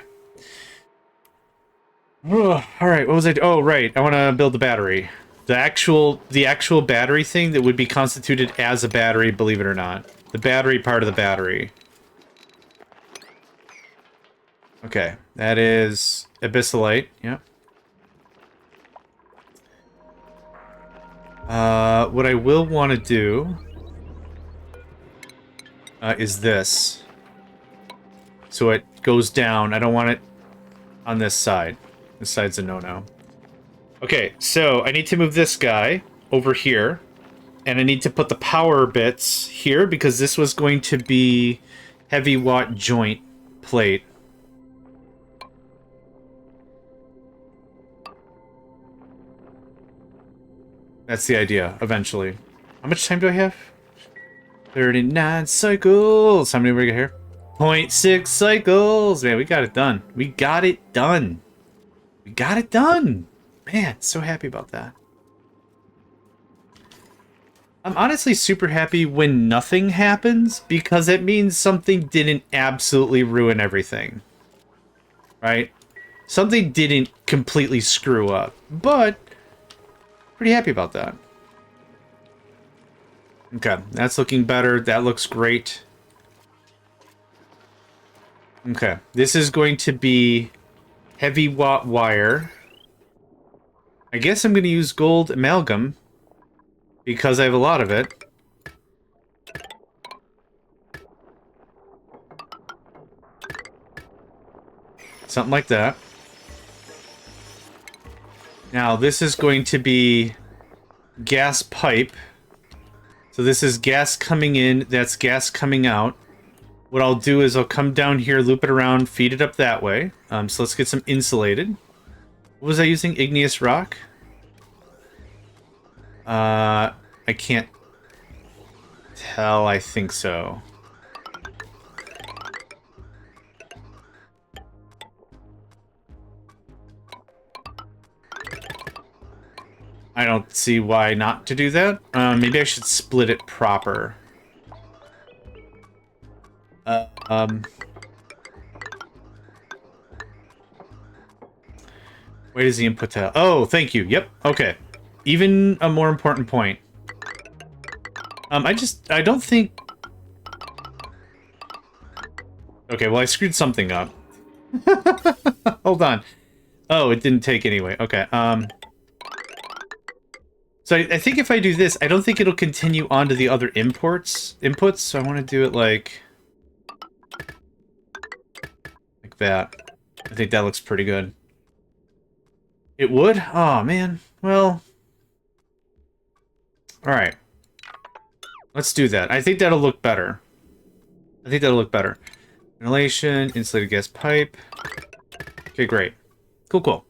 S1: All right. What was I? Oh, right. I want to build the battery. The actual battery thing that would be constituted as a battery, believe it or not. The battery part of the battery. Okay. That is abyssalite. Yep. What I will want to do is this. So it goes down. I don't want it on this side. This side's a no-no. Okay, so I need to move this guy over here. And I need to put the power bits here because this was going to be heavy watt joint plate. That's the idea, eventually. How much time do I have? 39 cycles. How many we got here? 0.6 cycles. Man, we got it done. We got it done. We got it done. Man, so happy about that. I'm honestly super happy when nothing happens because it means something didn't absolutely ruin everything. Right? Something didn't completely screw up. But pretty happy about that. Okay, that's looking better. That looks great. Okay, this is going to be heavy watt wire. I guess I'm going to use gold amalgam because I have a lot of it. Something like that. Now, this is going to be gas pipe. So this is gas coming in, that's gas coming out.
S2: what I'll do is I'll come down here, loop it around, feed it up that way. So let's get some insulated. What was I using? Igneous rock? I can't tell. I think so. I don't see why not to do that. Maybe I should split it proper. Where does the input tell? Oh, thank you. Yep. Okay. Even a more important point. I don't think... Okay, well, I screwed something up. Hold on. Oh, it didn't take anyway. Okay, so I think if I do this, I don't think it'll continue on to the other inputs, so I want to do it like that. I think that looks pretty good. It would? Oh, man. Well... Alright. Let's do that. I think that'll look better. Ventilation, insulated gas pipe. Okay, great. Cool, cool.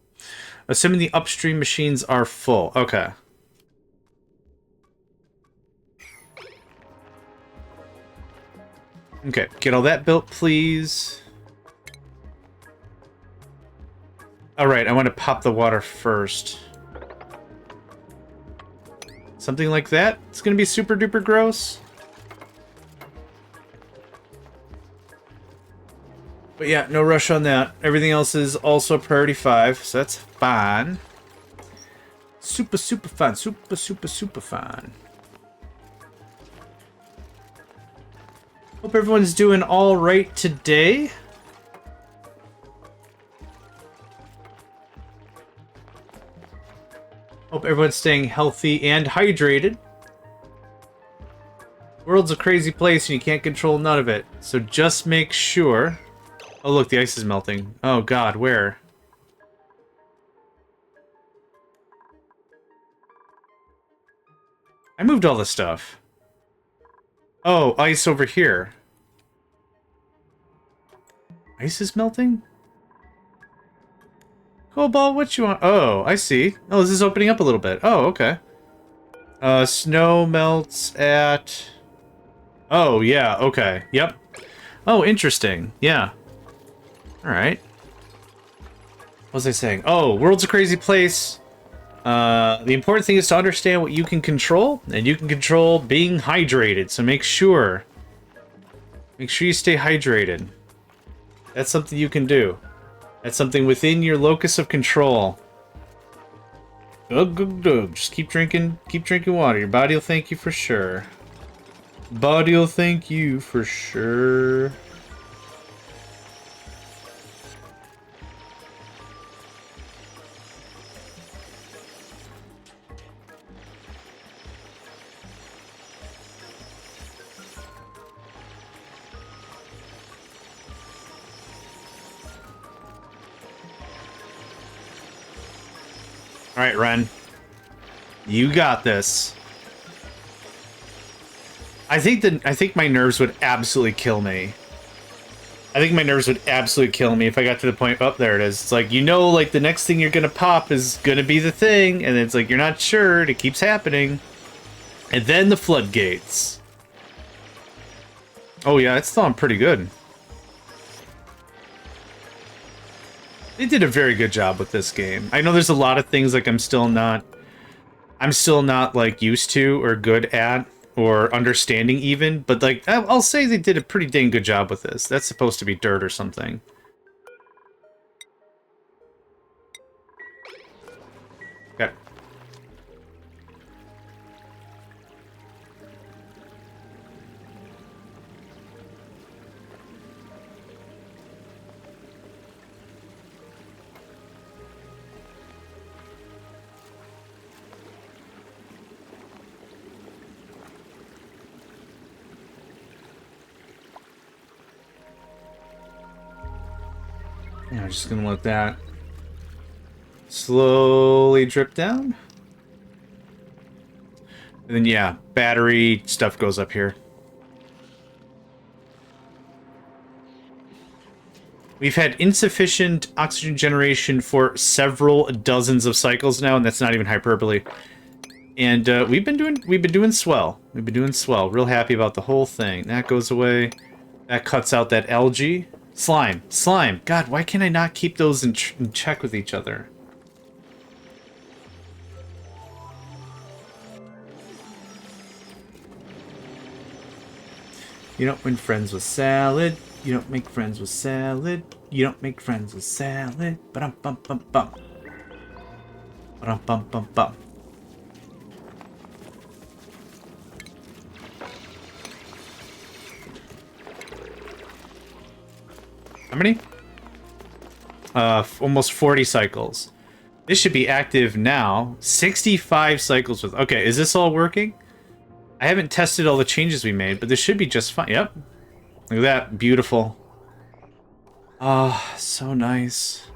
S2: Assuming the upstream machines are full. Okay. Okay, get all that built, please. Alright, I want to pop the water first. Something like that? It's gonna be super duper gross. But yeah, no rush on that. Everything else is also priority 5, so that's fine. Super, super fine. Super, super, super fine. Hope everyone's doing all right today. Hope everyone's staying healthy and hydrated. World's a crazy place and you can't control none of it. So just make sure... Oh look, the ice is melting. Oh god, where? I moved all the stuff. Oh, ice over here. Ice is melting? Cobalt, what you want? Oh, I see. Oh, this is opening up a little bit. Oh, okay. Snow melts at... Oh, yeah, okay. Yep. Oh, interesting. Yeah. Alright. What was I saying? Oh, world's a crazy place. The important thing is to understand what you can control, and you can control being hydrated, so make sure you stay hydrated. That's something you can do. That's something within your locus of control. Just keep drinking water. Your body will thank you for sure. Body will thank you for sure. Alright, Ren. You got this. I think my nerves would absolutely kill me. I think my nerves would absolutely kill me if I got to the point... Oh, there it is. It's like, you know, like, the next thing you're gonna pop is gonna be the thing, and it's like, you're not sure, and it keeps happening. And then the floodgates. Oh yeah, it's still on pretty good. They did a very good job with this game. I know there's a lot of things like I'm still not like used to or good at or understanding even, but like I'll say they did a pretty dang good job with this. That's supposed to be dirt or something. Okay. Yeah, I'm just gonna let that slowly drip down. And then, yeah, battery stuff goes up here. We've had insufficient oxygen generation for several dozens of cycles now, and that's not even hyperbole. And we've been doing swell. We've been doing swell. Real happy about the whole thing. That goes away. That cuts out that algae. Slime. Slime. God, why can't I not keep those in check with each other? You don't make friends with salad. You don't make friends with salad. You don't make friends with salad. Ba-dum-bum-bum-bum. Ba-dum-bum-bum-bum. How many? Almost 40 cycles. This should be active now. 65 cycles with... Okay, is this all working? I haven't tested all the changes we made, but this should be just fine. Yep. Look at that. Beautiful. Ah, oh, so nice.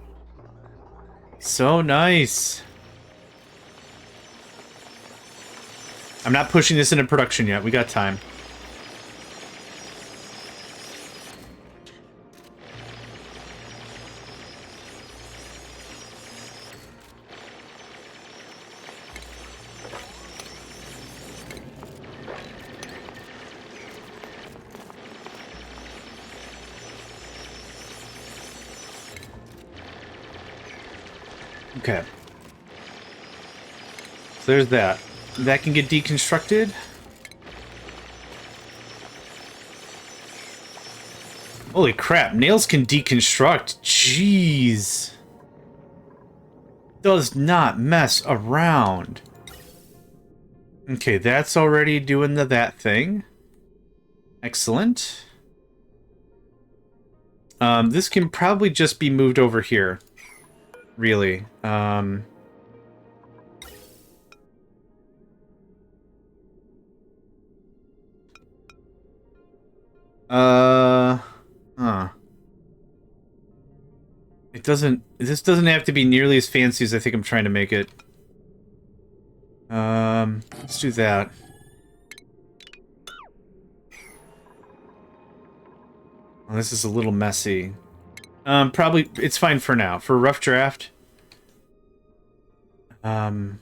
S2: So nice. I'm not pushing this into production yet. We got time. Okay. So there's that. That can get deconstructed. Holy crap, nails can deconstruct. Jeez. Does not mess around. Okay, that's already doing that thing. Excellent. This can probably just be moved over here. Really. Huh. This doesn't have to be nearly as fancy as I think I'm trying to make it. Let's do that. Well, this is a little messy. Probably, it's fine for now. For a rough draft. That's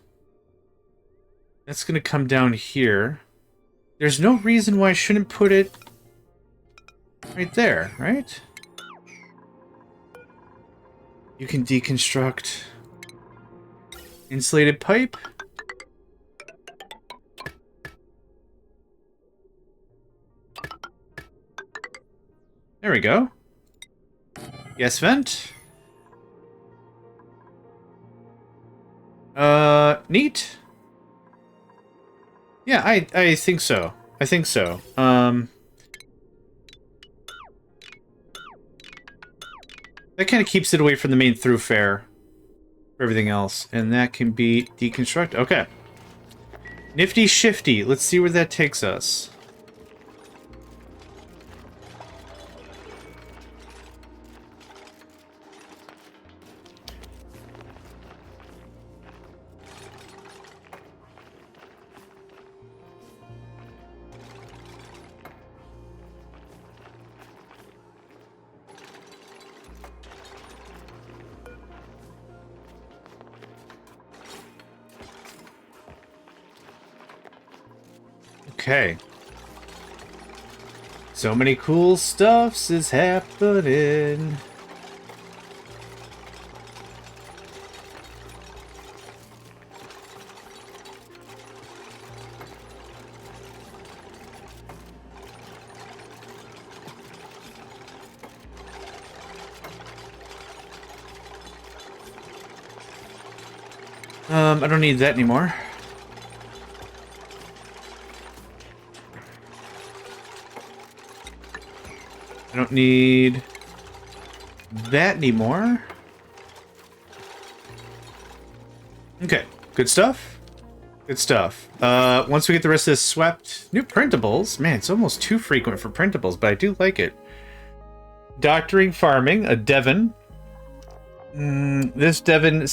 S2: gonna come down here. There's no reason why I shouldn't put it right there, right? You can deconstruct insulated pipe. There we go. Yes, vent. Neat. Yeah, I think so. I think so. That kind of keeps it away from the main thoroughfare for everything else. And that can be deconstructed. Okay. Nifty shifty. Let's see where that takes us. Okay. So many cool stuffs is happening. I don't need that anymore. I don't need that anymore. Okay, good stuff. Good stuff. Once we get the rest of this swept, new printables. Man, it's almost too frequent for printables, but I do like it. Doctoring, farming, a Devon. This Devon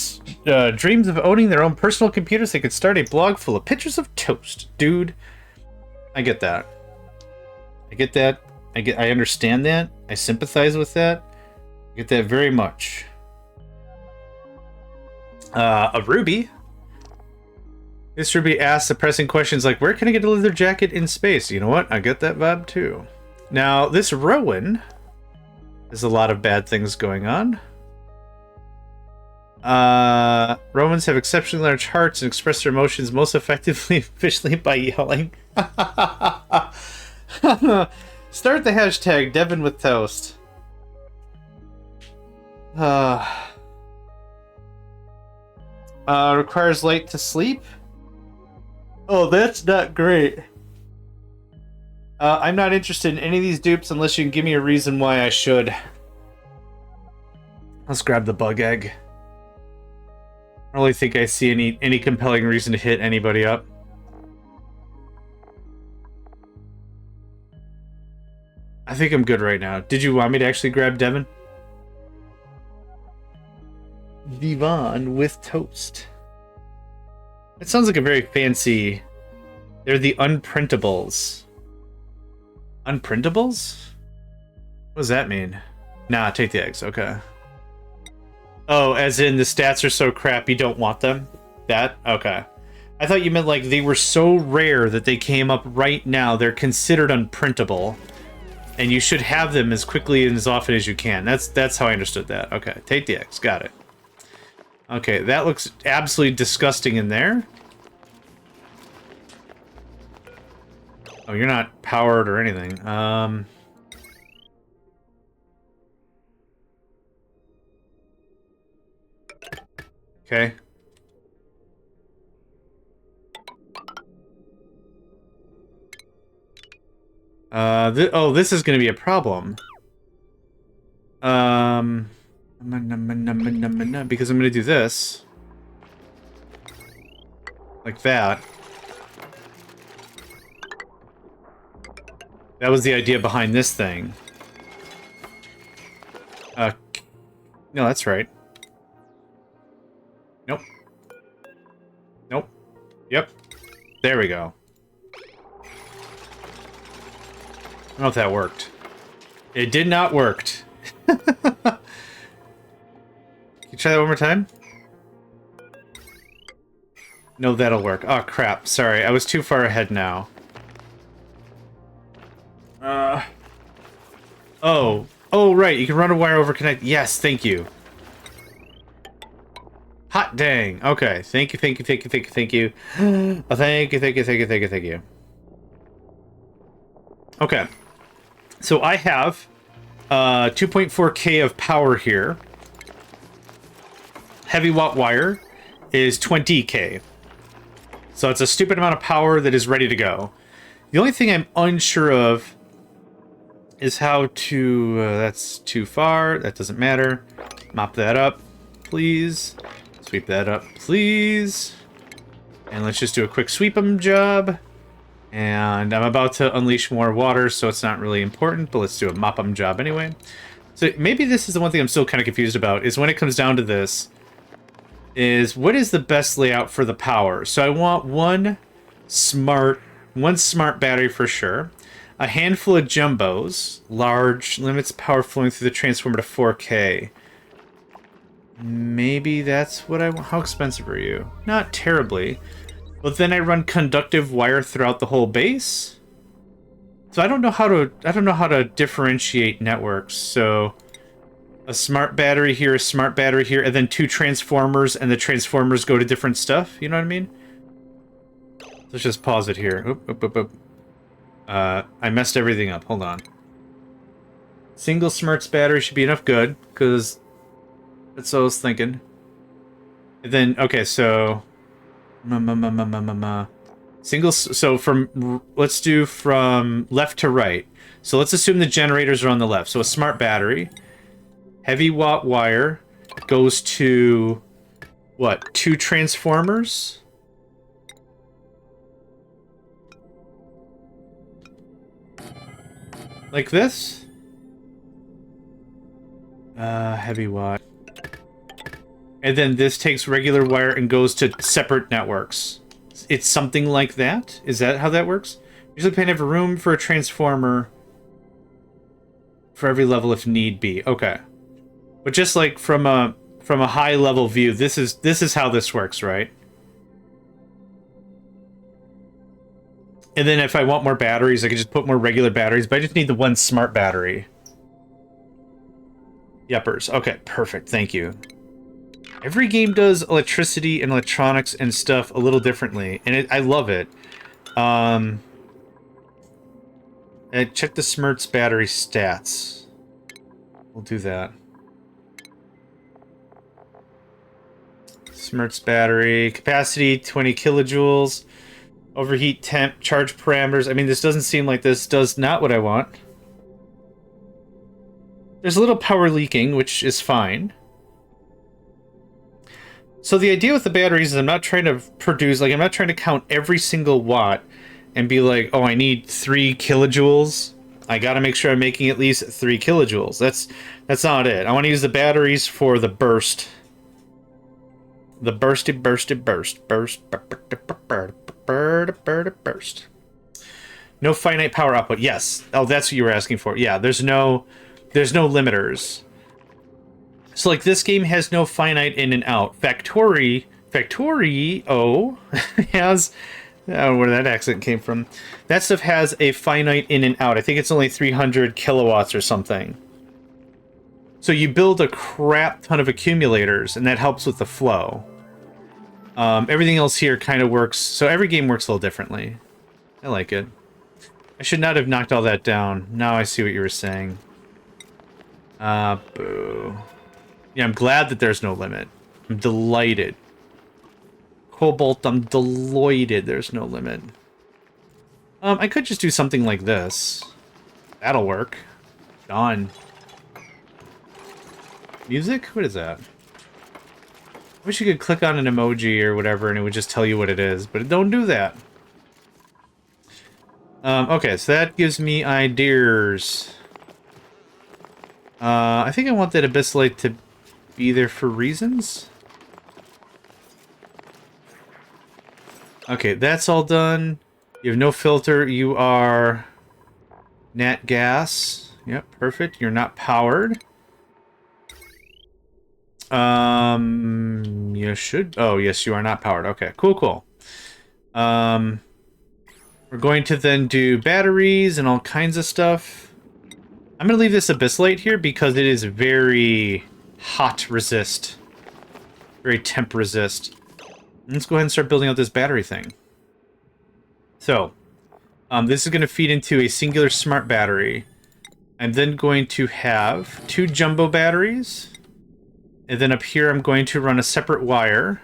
S2: dreams of owning their own personal computers. They could start a blog full of pictures of toast. Dude, I get that. I get that. I understand that. I sympathize with that. Get that very much. A Ruby. This Ruby asks the pressing questions like, where can I get a leather jacket in space? You know what? I get that vibe too. Now, this Rowan has a lot of bad things going on. Romans have exceptionally large hearts and express their emotions most effectively and efficiently by yelling. Start the hashtag Devin with toast. Requires light to sleep. Oh, that's not great. I'm not interested in any of these dupes unless you can give me a reason why I should. Let's grab the bug egg. I don't really think I see any compelling reason to hit anybody up. I think I'm good right now. Did you want me to actually grab Devin? Divan with toast. It sounds like a very fancy... They're the unprintables. Unprintables? What does that mean? Nah, take the eggs. Okay. Oh, as in the stats are so crap you don't want them? That? Okay. I thought you meant like they were so rare that they came up right now. They're considered unprintable. And you should have them as quickly and as often as you can. That's how I understood that. Okay, take the eggs. Got it. Okay, that looks absolutely disgusting in there. Oh, you're not powered or anything. Okay. This is going to be a problem. Because I'm going to do this. Like that. That was the idea behind this thing. No, that's right. Nope. Nope. Yep. There we go. I don't know if that worked. It did not work. Can you try that one more time? No, that'll work. Oh, crap. Sorry, I was too far ahead now. Oh. Oh, right. You can run a wire over connect. Yes, thank you. Hot dang. Okay. Thank you, thank you, thank you, thank you, thank you. Oh, thank you, thank you, thank you, thank you, thank you. Okay. So I have 2.4K of power here. Heavy watt wire is 20K. So it's a stupid amount of power that is ready to go. The only thing I'm unsure of is how to... that's too far. That doesn't matter. Mop that up, please. Sweep that up, please. And let's just do a quick sweep 'em job. And I'm about to unleash more water, so it's not really important, but let's do a mop 'em job anyway. So maybe this is the one thing I'm still kind of confused about, is when it comes down to this, is what is the best layout for the power? So I want one smart battery for sure. A handful of jumbos, large, limits power flowing through the transformer to 4K. Maybe that's what I want. How expensive are you? Not terribly. But then I run conductive wire throughout the whole base. So I don't know how to differentiate networks. So a smart battery here, a smart battery here, and then two transformers, and the transformers go to different stuff. You know what I mean? Let's just pause it here. Oop, oop, oop, oop. I messed everything up. Hold on. Single smarts battery should be enough good, because that's what I was thinking. And then, okay, so... Single, so let's do from left to right. So let's assume the generators are on the left. So a smart battery, heavy watt wire, goes to, what, 2 transformers? Like this? Heavy watt. And then this takes regular wire and goes to separate networks. It's something like that? Is that how that works? Usually plan to have room for a transformer for every level if need be. Okay. But just like from a high level view, this is how this works, right? And then if I want more batteries, I can just put more regular batteries, but I just need the one smart battery. Yuppers. Okay, perfect. Thank you. Every game does electricity and electronics and stuff a little differently, and I love it. And check the Smirt's battery stats. We'll do that. Smirt's battery capacity 20 kilojoules. Overheat temp, charge parameters. I mean, this doesn't seem like this does not what I want. There's a little power leaking, which is fine. So the idea with the batteries is I'm not trying to produce, like, I'm not trying to count every single watt and be like, oh, I need 3 kilojoules. I gotta make sure I'm making at least 3 kilojoules. That's not it. I want to use the batteries for the burst. The burst. No finite power output. Yes. Oh, that's what you were asking for. Yeah, there's no limiters. So like this game has no finite in and out. Factorio has where that accent came from. That stuff has a finite in and out. I think it's only 300 kilowatts or something. So you build a crap ton of accumulators, and that helps with the flow. Everything else here kind of works. So every game works a little differently. I like it. I should not have knocked all that down. Now I see what you were saying. Boo. Yeah, I'm glad that there's no limit. I'm delighted. Cobalt, I'm delighted there's no limit. I could just do something like this. That'll work. Done. Music? What is that? I wish you could click on an emoji or whatever and it would just tell you what it is, but don't do that. Okay, so that gives me ideas. I think I want that Abyss Light to be there for reasons. Okay, that's all done. You have no filter. You are nat gas. Yep, perfect. You're not powered. You should... Oh, yes, you are not powered. Okay, cool. We're going to then do batteries and all kinds of stuff. I'm going to leave this Abyss Light here because it is very hot resist. Very temp resist. Let's go ahead and start building out this battery thing. So, this is going to feed into a singular smart battery. I'm then going to have 2 jumbo batteries. And then up here, I'm going to run a separate wire.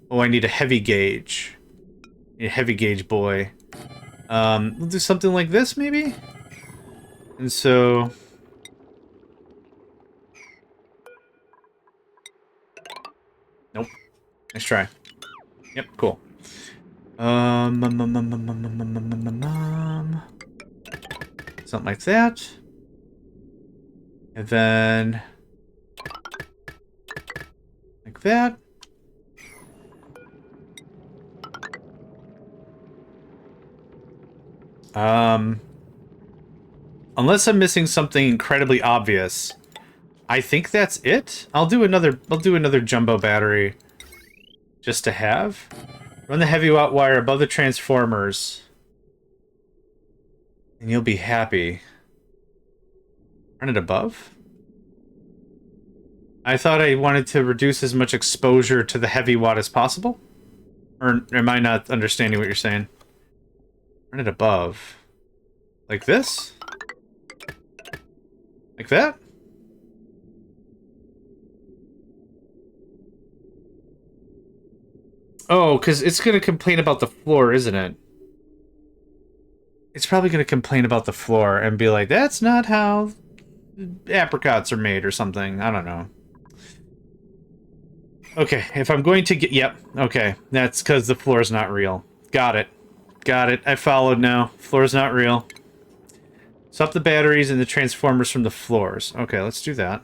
S2: Oh, I need a heavy gauge. A heavy gauge boy. We'll do something like this, maybe? And so... Nope. Nice try. Yep, cool. Something like that. And then... like that. Unless I'm missing something incredibly obvious, I think that's it. I'll do another jumbo battery just to have. Run the heavy watt wire above the transformers. And you'll be happy. Run it above? I thought I wanted to reduce as much exposure to the heavy watt as possible? Or am I not understanding what you're saying? Run it above. Like this? Like that? Oh, because it's going to complain about the floor, isn't it? It's probably going to complain about the floor and be like, that's not how apricots are made or something. I don't know. Okay, if I'm going to get... Yep, okay. That's because the floor is not real. Got it. Got it. I followed now. Floor's not real. Swap the batteries and the transformers from the floors. Okay, let's do that.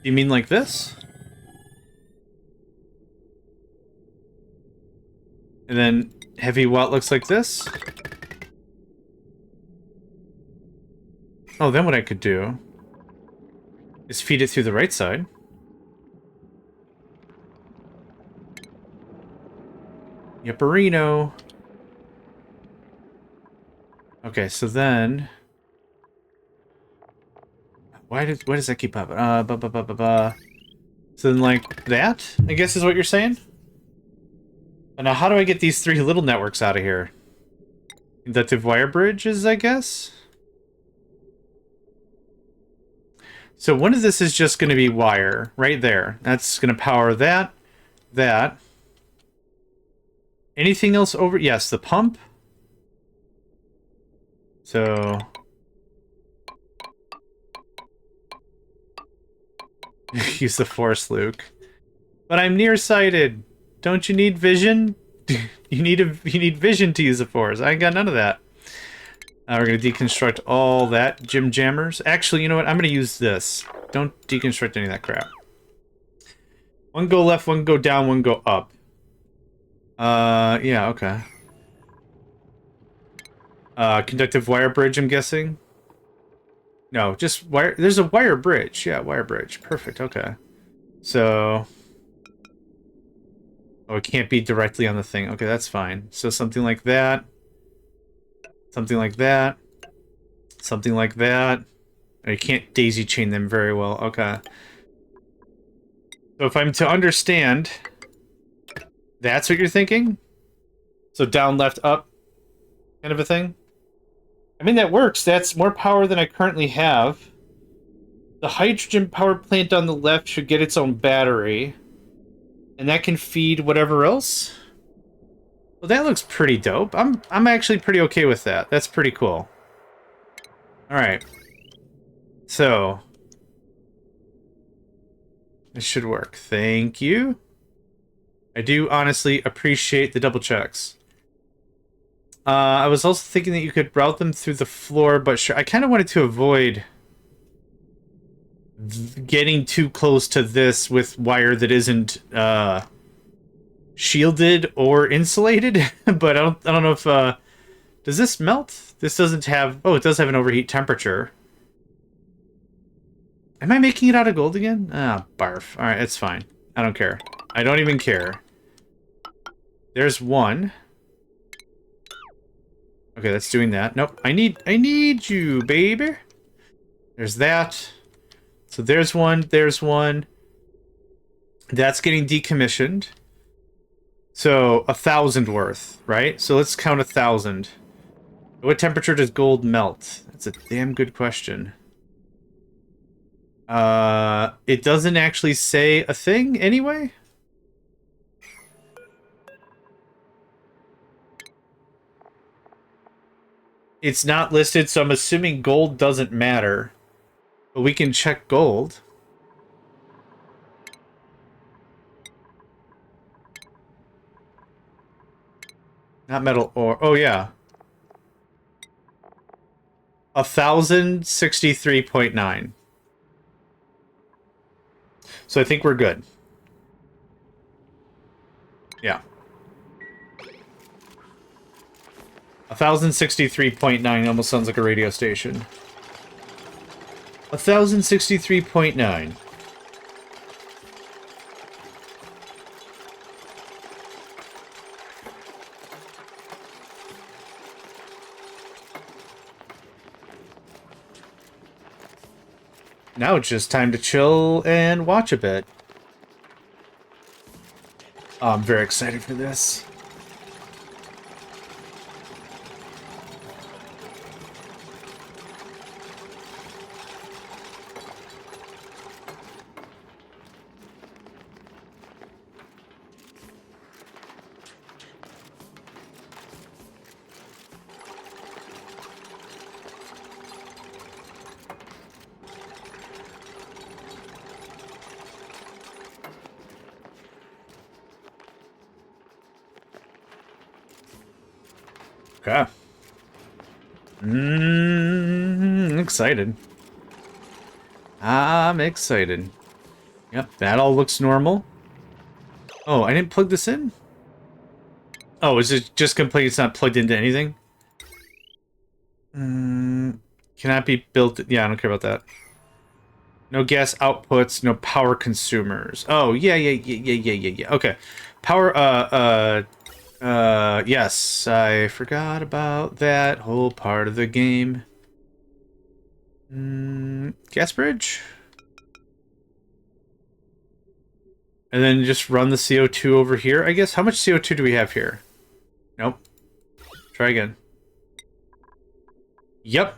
S2: You mean like this? And then heavy watt looks like this? Oh, then what I could do is feed it through the right side. Yupperino. Okay, so then... why does that keep popping? So then, like, that, I guess is what you're saying? And now how do I get these three little networks out of here? Inductive wire bridges, I guess? So one of this is just going to be wire, right there. That's going to power that, that. Anything else over? Yes, the pump. So... use the force, Luke. But I'm nearsighted. Don't you need vision? you need vision to use the force. I ain't got none of that. We're gonna deconstruct all that gym jammers. Actually, you know what? I'm gonna use this. Don't deconstruct any of that crap. One go left, one go down, one go up. Yeah, okay. Conductive wire bridge, I'm guessing. No, just wire. There's a wire bridge. Yeah, wire bridge. Perfect. Okay. So... oh, it can't be directly on the thing. Okay, that's fine. So something like that. Something like that. Something like that. You can't daisy chain them very well. Okay. So if I'm to understand, that's what you're thinking? So down, left, up, kind of a thing? I mean, that works. That's more power than I currently have. The hydrogen power plant on the left should get its own battery. And that can feed whatever else? Well, that looks pretty dope. I'm actually pretty okay with that. That's pretty cool. Alright. So. This should work. Thank you. I do honestly appreciate the double checks. I was also thinking that you could route them through the floor, but sure, I kind of wanted to avoid getting too close to this with wire that isn't shielded or insulated. But I don't know if does this melt? This doesn't have. Oh, it does have an overheat temperature. Am I making it out of gold again? Ah, barf. All right, it's fine. I don't care. I don't even care. There's one. Okay, that's doing that. Nope. I need you, baby. There's that. So there's one. There's one. That's getting decommissioned. So 1,000 worth, right? So let's count 1,000. What temperature does gold melt? That's a damn good question. It doesn't actually say a thing anyway. It's not listed, so I'm assuming gold doesn't matter. But we can check gold. Not metal ore. Oh, yeah. 1,063.9. So I think we're good. Yeah. 1,063.9 almost sounds like a radio station. 1,063.9. Now it's just time to chill and watch a bit. Oh, I'm very excited for this. Okay. Excited. I'm excited. Yep, that all looks normal. Oh, I didn't plug this in? Oh, is it just complete? It's not plugged into anything? Cannot be built. Yeah, I don't care about that. No gas outputs, no power consumers. Oh, yeah. Okay. Power, yes. I forgot about that whole part of the game. Gas bridge? And then just run the CO2 over here, I guess. How much CO2 do we have here? Nope. Try again. Yep.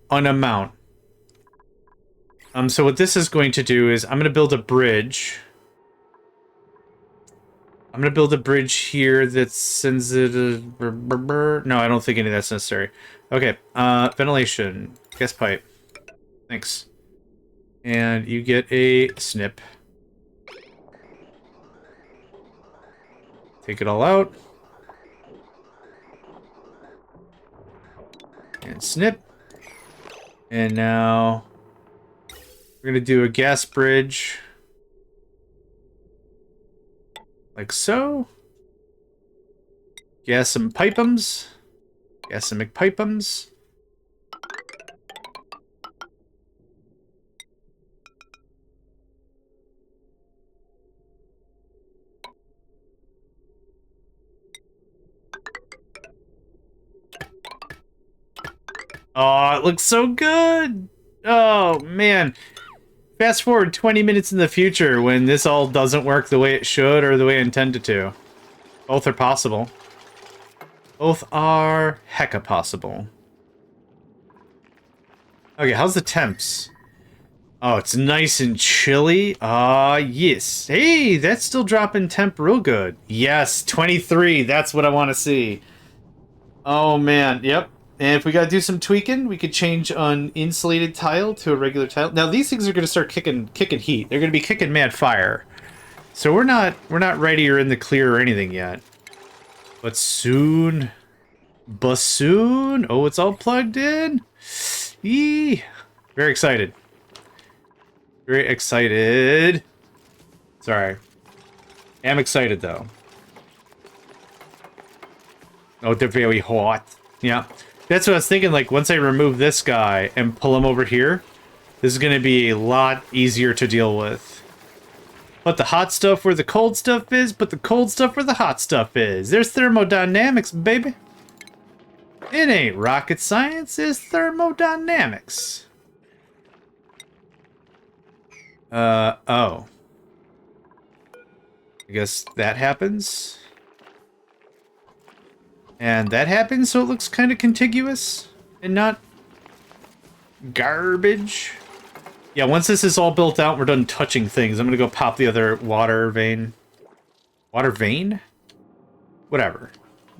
S2: An amount. So what this is going to do is I'm going to build a bridge. I'm going to build a bridge here that sends it... No, I don't think any of that's necessary. Okay, ventilation. Gas pipe. Thanks. And you get a snip. Take it all out. And snip. And now... we're going to do a gas bridge. Like so. Gas some pipeums. Gas some McPipeums. Oh, it looks so good! Oh, man. Fast forward 20 minutes in the future when this all doesn't work the way it should or the way I intended to. Both are possible. Both are hecka possible. Okay, how's the temps? Oh, it's nice and chilly. Ah, yes. Hey, that's still dropping temp real good. Yes, 23. That's what I want to see. Oh, man. Yep. And if we gotta do some tweaking, we could change an insulated tile to a regular tile. Now these things are gonna start kicking heat. They're gonna be kicking mad fire. So we're not ready or in the clear or anything yet. But soon, oh, it's all plugged in. Eee. Very excited. Very excited. Sorry. I'm excited though. Oh, they're very hot. Yeah. That's what I was thinking, like, once I remove this guy and pull him over here, this is going to be a lot easier to deal with. Put the hot stuff where the cold stuff is, put the cold stuff where the hot stuff is. There's thermodynamics, baby. It ain't rocket science, it's thermodynamics. Oh. I guess that happens. And that happens, so it looks kind of contiguous and not garbage. Yeah, once this is all built out, we're done touching things. I'm gonna go pop the other water vein. Water vein? Whatever.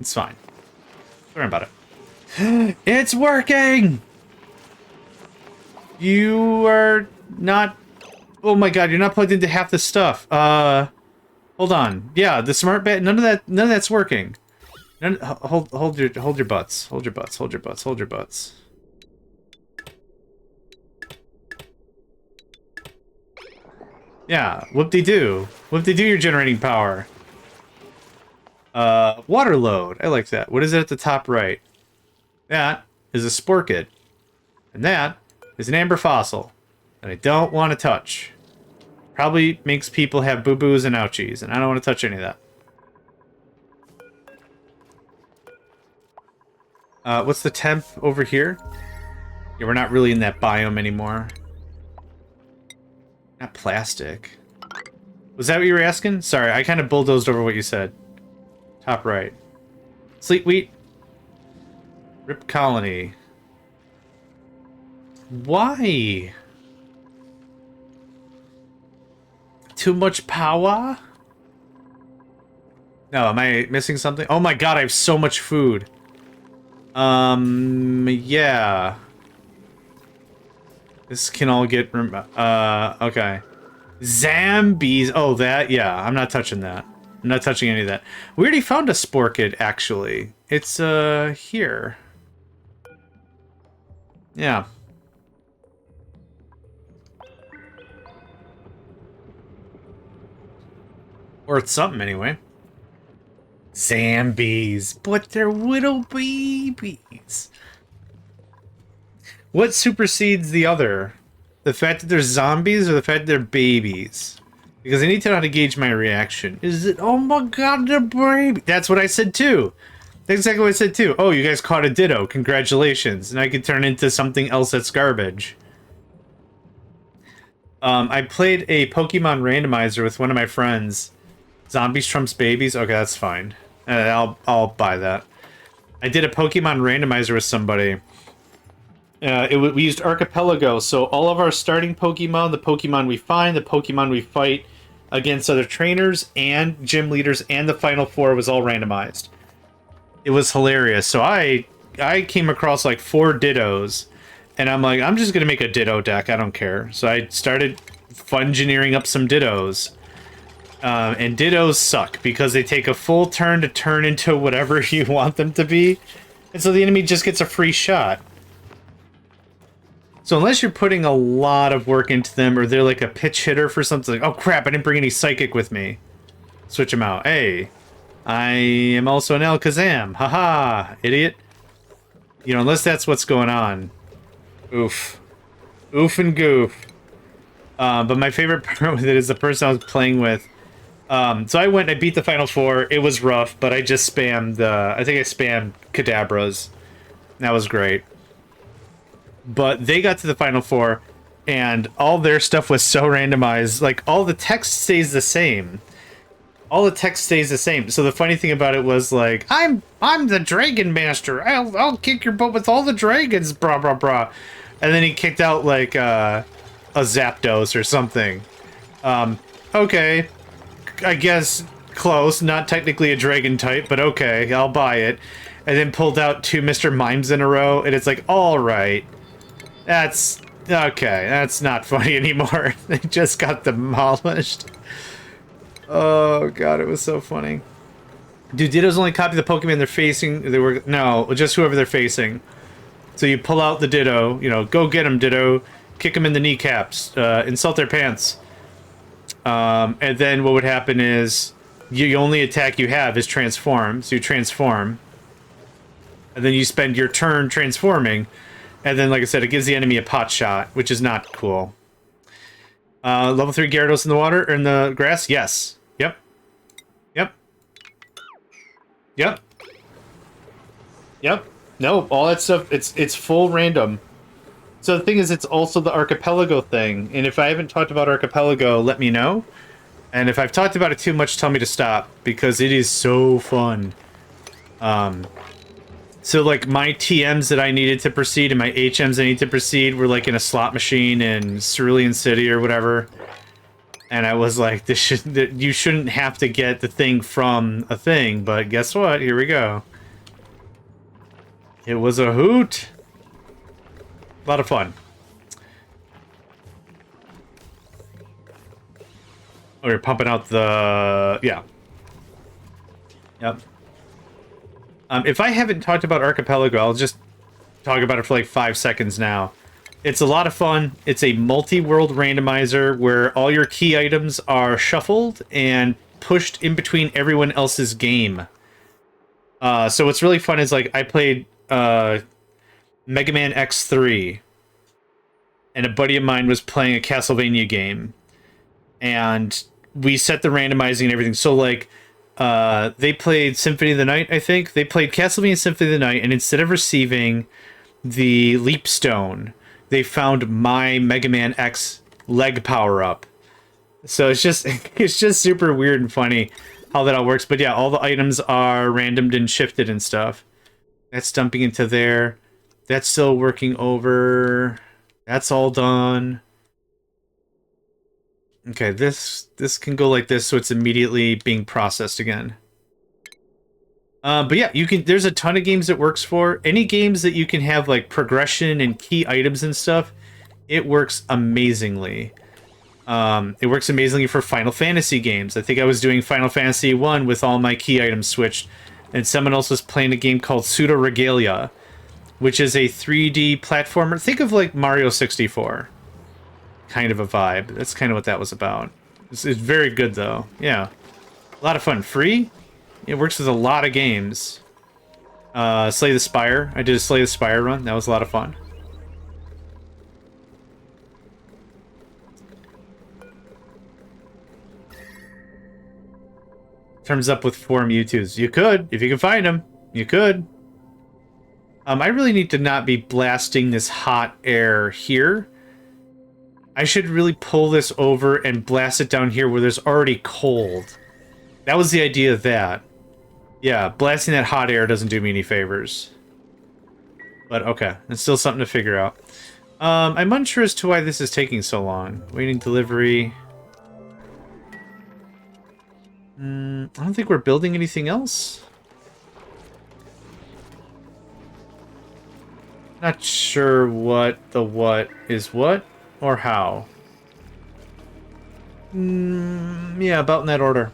S2: It's fine. Don't worry about it. It's working! You are not... Oh my god, you're not plugged into half the stuff. Hold on. Yeah, the smart bat... None of that's working. Hold your butts. Hold your butts. Yeah, whoop-de-doo. Whoop-de-doo, you're generating power. Water load. I like that. What is it at the top right? That is a sporkid. And that is an amber fossil. And I don't want to touch. Probably makes people have boo-boos and ouchies, and I don't want to touch any of that. What's the temp over here? Yeah, we're not really in that biome anymore. Not plastic. Was that what you were asking? Sorry, I kind of bulldozed over what you said. Top right. Sleet wheat. Rip colony. Why? Too much power? No, am I missing something? Oh my god, I have so much food. Yeah. This can all get... okay. Zambies. Oh, that? Yeah, I'm not touching that. I'm not touching any of that. We already found a sporkid, actually. It's, here. Yeah. Or it's something anyway. Zombies, but they're little babies. What supersedes the other? The fact that they're zombies or the fact that they're babies? Because I need to know how to gauge my reaction. Is it, oh my god, they're baby? That's what I said too. That's exactly what I said too. Oh, you guys caught a ditto. Congratulations. And I could turn into something else that's garbage. I played a Pokemon randomizer with one of my friends. Zombies trumps babies? Okay, that's fine. I'll buy that. I did a Pokemon randomizer with somebody. We used Archipelago, so all of our starting Pokemon, the Pokemon we find, the Pokemon we fight against other trainers and gym leaders, and the final four was all randomized. It was hilarious. So I came across like 4 Dittos, and I'm like, I'm just gonna make a Ditto deck. I don't care. So I started engineering up some Dittos. And Dittos suck because they take a full turn to turn into whatever you want them to be. And so the enemy just gets a free shot. So unless you're putting a lot of work into them or they're like a pitch hitter for something, like, oh crap, I didn't bring any Psychic with me. Switch them out. Hey, I am also an Alakazam. Haha, idiot. You know, unless that's what's going on. Oof. Oof and goof. But my favorite part with it is the person I was playing with. So I went and I beat the final 4. It was rough, but I just spammed I think I spammed Kadabras. That was great. But they got to the final 4, and all their stuff was so randomized. Like, all the text stays the same. All the text stays the same. So the funny thing about it was, like, I'm the Dragon Master. I'll kick your butt with all the dragons, brah, brah, brah. And then he kicked out, like, a Zapdos or something. Okay. I guess close. Not technically a dragon type, but okay, I'll buy it. And then pulled out 2 Mr. Mimes in a row, and it's like, alright. That's... okay, that's not funny anymore. They just got demolished. Oh god, it was so funny. Do Dittos only copy the Pokemon they're facing? No, just whoever they're facing. So you pull out the Ditto, you know, go get him, Ditto. Kick him in the kneecaps. Insult their pants. And then what would happen is the only attack you have is transform. So you transform. And then you spend your turn transforming. And then, like I said, it gives the enemy a pot shot, which is not cool. Level 3 Gyarados in the water, or in the grass? Yes. Yep. Yep. Yep. Yep. No, all that stuff, it's full random. So the thing is, it's also the Archipelago thing. And if I haven't talked about Archipelago, let me know. And if I've talked about it too much, tell me to stop. Because it is so fun. So, like, my TMs that I needed to proceed and my HMs I need to proceed were, like, in a slot machine in Cerulean City or whatever. And I was like, you shouldn't have to get the thing from a thing. But guess what? Here we go. It was a hoot. A lot of fun. Oh, you're pumping out the... yeah. Yep. If I haven't talked about Archipelago, I'll just talk about it for like 5 seconds now. It's a lot of fun. It's a multi-world randomizer where all your key items are shuffled and pushed in between everyone else's game. So what's really fun is, like, I played Mega Man X3, and a buddy of mine was playing a Castlevania game, and we set the randomizing and everything. So, like, they played Symphony of the Night, I think. They played Castlevania Symphony of the Night, and instead of receiving the Leap Stone, they found my Mega Man X leg power-up. So it's just super weird and funny how that all works. But yeah, all the items are randomed and shifted and stuff. That's dumping into there. That's still working over. That's all done. Okay, this can go like this, so it's immediately being processed again. But yeah, there's a ton of games it works for. Any games that you can have, like, progression and key items and stuff, it works amazingly. It works amazingly for Final Fantasy games. I think I was doing Final Fantasy 1 with all my key items switched, and someone else was playing a game called Pseudo Regalia, which is a 3D platformer. Think of, like, Mario 64. Kind of a vibe. That's kind of what that was about. It's very good, though. Yeah. A lot of fun. Free? It works with a lot of games. Slay the Spire. I did a Slay the Spire run. That was a lot of fun. Turns up with 4 Mewtwo's. You could, if you can find them. You could. I really need to not be blasting this hot air here. I should really pull this over and blast it down here where there's already cold. That was the idea of that. Yeah, blasting that hot air doesn't do me any favors. But okay, it's still something to figure out. I'm unsure as to why this is taking so long. Waiting delivery. I don't think we're building anything else. Not sure what is what or how. Yeah, about in that order.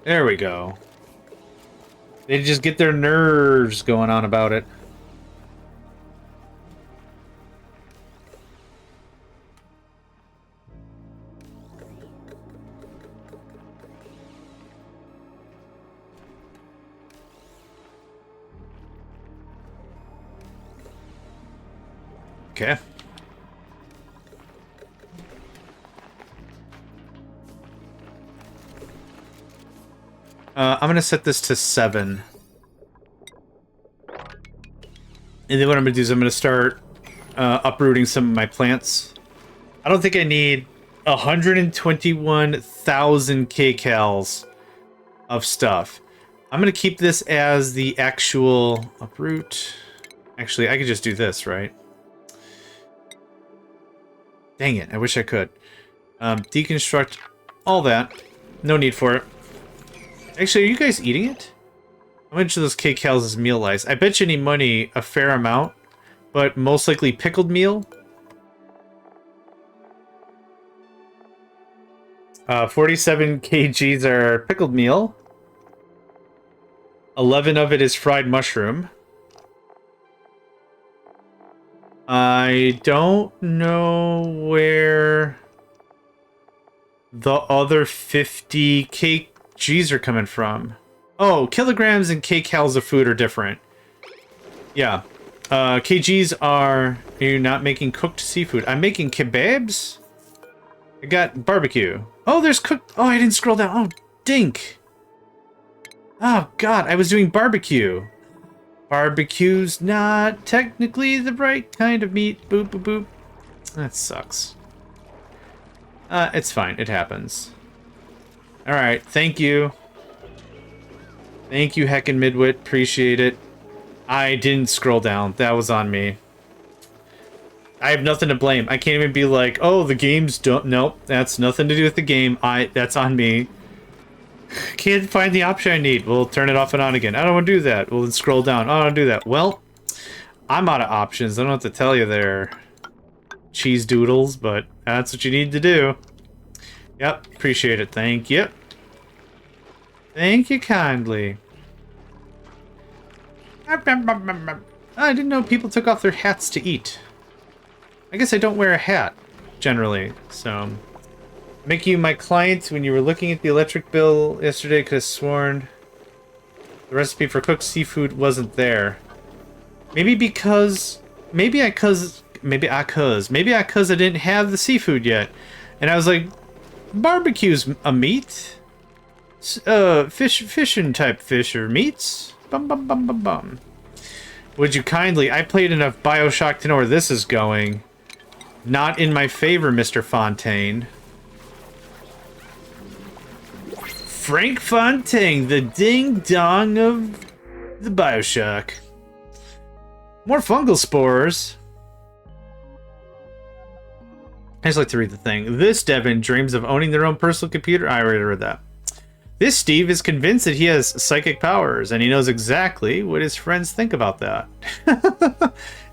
S2: There we go. They just get their nerves going on about it. Okay. I'm gonna set this to 7. And then what I'm gonna do is I'm gonna start uprooting some of my plants. I don't think I need 121,000 kcals of stuff. I'm gonna keep this as the actual uproot. Actually, I could just do this, right? Dang it, I wish I could. Deconstruct all that. No need for it. Actually, are you guys eating it? How much of those kcals is meal lice? I bet you need money a fair amount, but most likely pickled meal. 47 kgs are pickled meal. 11 of it is fried mushroom. I don't know where the other 50 kgs are coming from. Oh, kilograms and kcals of food are different. Yeah. Kgs are... You're not making cooked seafood. I'm making kebabs? I got barbecue. Oh, there's cooked... Oh, I didn't scroll down. Oh, dink. Oh, God. I was doing barbecue. Barbecue's not technically the right kind of meat. Boop, boop, boop. That sucks. It's fine. It happens. Alright, thank you. Thank you, Heckin' Midwit. Appreciate it. I didn't scroll down. That was on me. I have nothing to blame. I can't even be like, oh, the games don't... Nope, that's nothing to do with the game. That's on me. Can't find the option I need. We'll turn it off and on again. I don't want to do that. We'll then scroll down. I don't want to do that. Well, I'm out of options. I don't have to tell you there, cheese doodles, but that's what you need to do. Yep, appreciate it. Thank you. Thank you kindly. I didn't know people took off their hats to eat. I guess I don't wear a hat, generally, so... Make you my client when you were looking at the electric bill yesterday. Could have sworn the recipe for cooked seafood wasn't there. Maybe because I didn't have the seafood yet, and I was like, barbecue's a meat. Fishing type fish or meats. Bum bum bum bum bum. Would you kindly? I played enough BioShock to know where this is going. Not in my favor, Mr. Fontaine. Frank Fontaine, the ding-dong of the BioShock. More fungal spores. I just like to read the thing. This Devin dreams of owning their own personal computer. I already read that. This Steve is convinced that he has psychic powers, and he knows exactly what his friends think about that.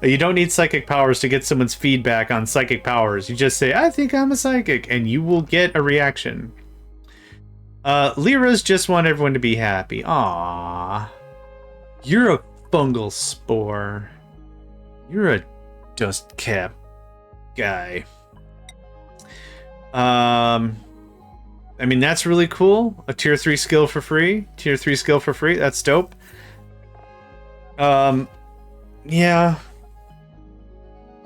S2: You don't need psychic powers to get someone's feedback on psychic powers. You just say, I think I'm a psychic, and you will get a reaction. Lyras just want everyone to be happy. Aww. You're a fungal spore. You're a dust cap guy. I mean, that's really cool. A tier 3 skill for free. Tier 3 skill for free. That's dope. Yeah.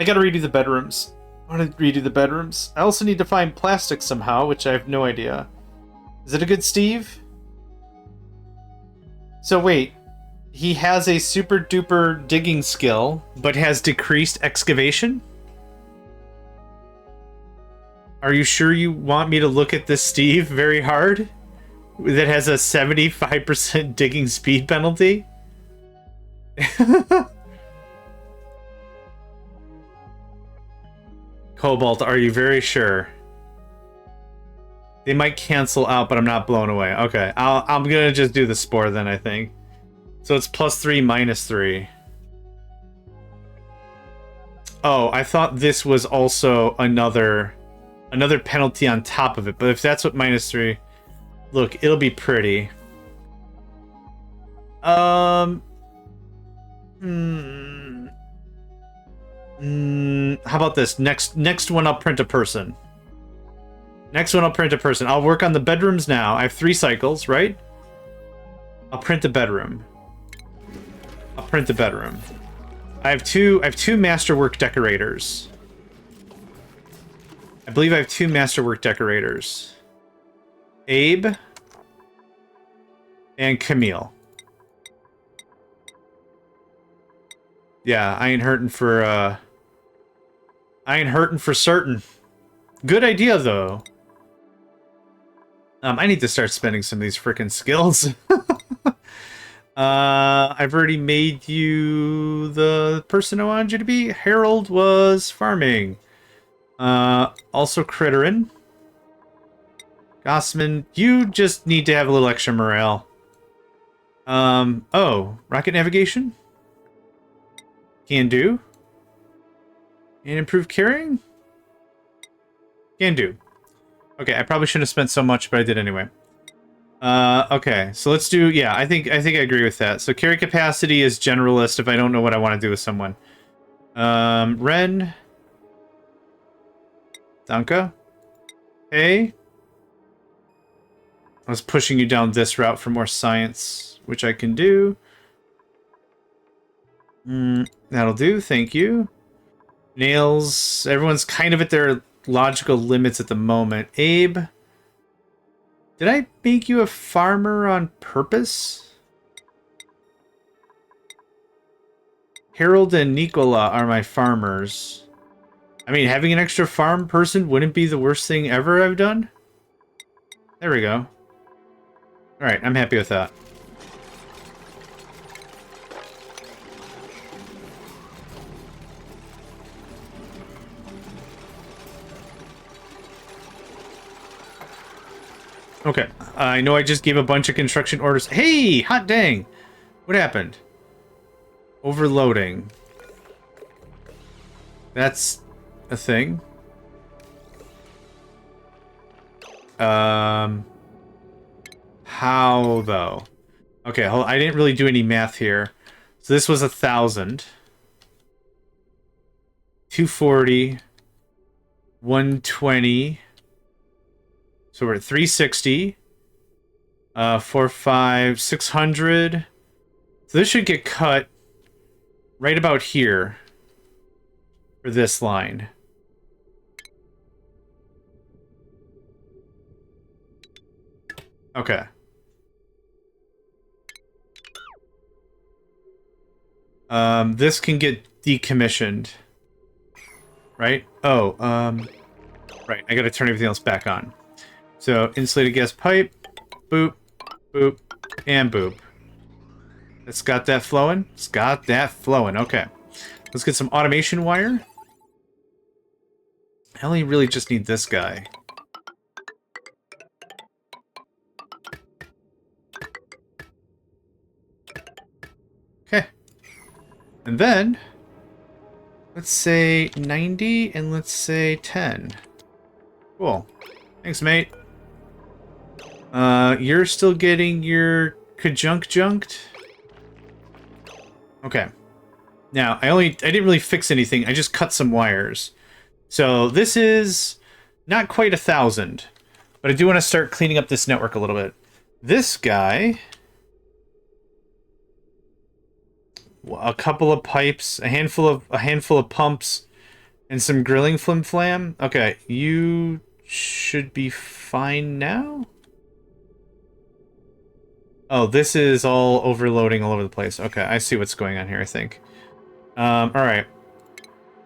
S2: I gotta redo the bedrooms. I want to redo the bedrooms. I also need to find plastic somehow, which I have no idea. Is it a good Steve? So wait. He has a super duper digging skill, but has decreased excavation? Are you sure you want me to look at this Steve very hard? That has a 75% digging speed penalty? Cobalt, are you very sure? They might cancel out, but I'm not blown away. Okay, I'm gonna just do the spore then, I think. So it's +3, -3. Oh, I thought this was also another penalty on top of it. But if that's what -3, look, it'll be pretty. How about this? Next one, I'll print a person. Next one, I'll print a person. I'll work on the bedrooms now. I have 3 cycles, right? I'll print the bedroom. I'll print the bedroom. I have two masterwork decorators. I believe I have 2 masterwork decorators. Abe and Camille. Yeah, I ain't hurting for certain. Good idea though. I need to start spending some of these freaking skills. I've already made you the person I wanted you to be. Harold was farming. Also Critterin. Gossman, you just need to have a little extra morale. Oh, rocket navigation? Can do. And improve carrying? Can do. Okay, I probably shouldn't have spent so much, but I did anyway. Okay, so let's do, yeah, I think I agree with that. So carry capacity is generalist if I don't know what I want to do with someone. Ren. Danka. Hey. I was pushing you down this route for more science, which I can do. That'll do, thank you. Nails, everyone's kind of at their logical limits at the moment. Abe, did I make you a farmer on purpose? Harold and Nicola are my farmers. I mean, having an extra farm person wouldn't be the worst thing ever I've done. There we go. Alright, I'm happy with that. Okay, I know I just gave a bunch of construction orders. Hey, hot dang! What happened? Overloading. That's a thing. How though? Okay, I didn't really do any math here. So this was 1,000. 240. 120. So we're at 360. 4, 5, 600. So this should get cut right about here for this line. Okay. This can get decommissioned. Right? Oh, right. I gotta turn everything else back on. So, insulated gas pipe. Boop. Boop. And boop. It's got that flowing? It's got that flowing. Okay. Let's get some automation wire. I only really just need this guy. Okay. And then, let's say 90 and let's say 10. Cool. Thanks, mate. You're still getting your junked. Okay. Now, I didn't really fix anything. I just cut some wires. So this is not quite 1,000, but I do want to start cleaning up this network a little bit. This guy, a couple of pipes, a handful of pumps, and some grilling flim flam. Okay, you should be fine now. Oh, this is all overloading all over the place. Okay, I see what's going on here, I think. All right.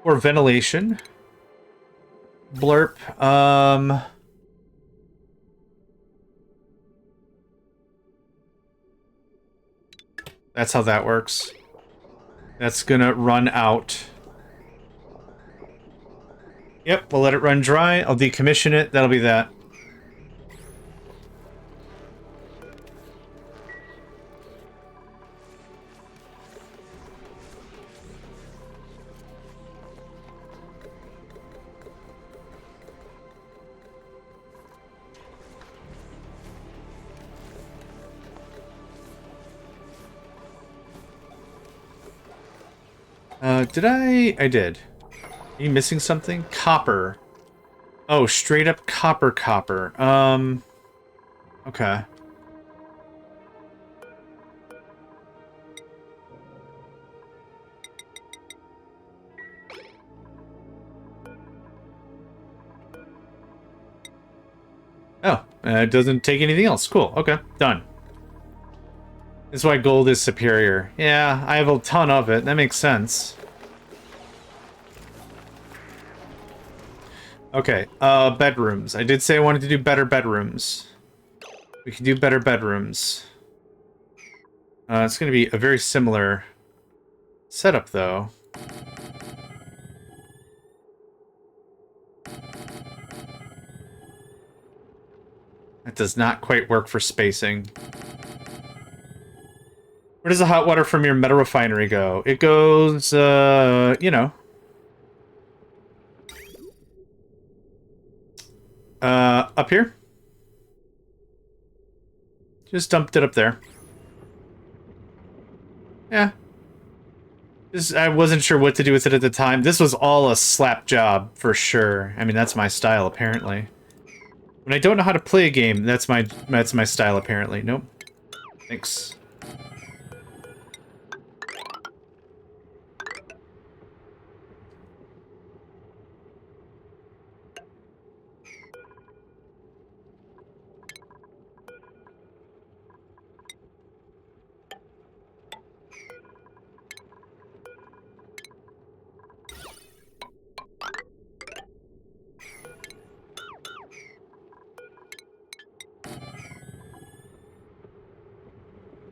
S2: For ventilation. Blurp. That's how that works. That's gonna run out. Yep, we'll let it run dry. I'll decommission it. That'll be that. Did I? I did. Are you missing something? Copper. Oh, straight up copper. Okay. Oh, it doesn't take anything else. Cool. Okay, done. That's why gold is superior. Yeah, I have a ton of it. That makes sense. Okay, bedrooms. I did say I wanted to do better bedrooms. We can do better bedrooms. It's going to be a very similar setup, though. That does not quite work for spacing. Where does the hot water from your metal refinery go? It goes, you know. Up here? Just dumped it up there. Yeah. I wasn't sure what to do with it at the time. This was all a slap job, for sure. I mean, that's my style, apparently. When I don't know how to play a game, that's my style, apparently. Nope. Thanks.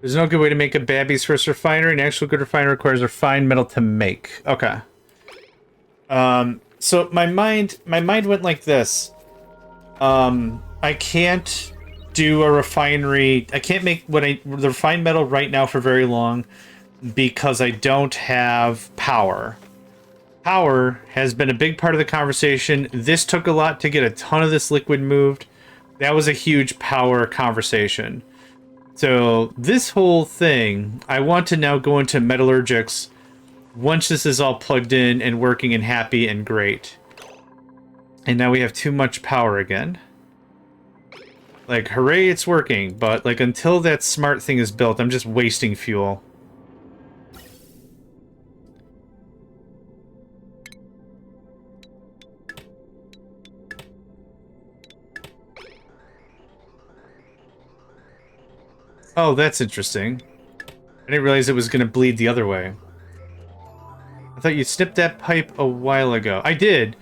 S2: There's no good way to make a Babby's first refinery. An actual good refinery requires refined metal to make. Okay. So my mind went like this. I can't do a refinery. I can't make the refined metal right now for very long because I don't have power. Power has been a big part of the conversation. This took a lot to get a ton of this liquid moved. That was a huge power conversation. So this whole thing, I want to now go into metallurgics once this is all plugged in and working and happy and great. And now we have too much power again. Like, hooray, it's working, but like until that smart thing is built, I'm just wasting fuel. Oh, that's interesting. I didn't realize it was going to bleed the other way. I thought you snipped that pipe a while ago. I did,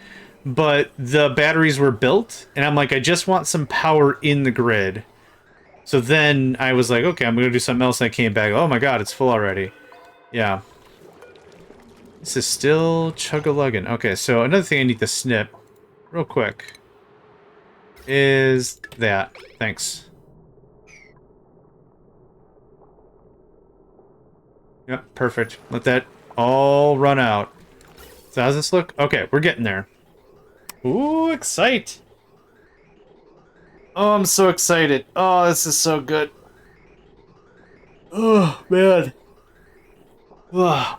S2: but the batteries were built, and I'm like, I just want some power in the grid. So then I was like, okay, I'm going to do something else, and I came back. Oh my god, it's full already. Yeah. This is still chug-a-luggin'. Okay, so another thing I need to snip, real quick, is that. Thanks. Yep, perfect. Let that all run out. So how's this look? Okay, we're getting there. Ooh, excite! Oh, I'm so excited. Oh, this is so good. Oh, man. Ugh.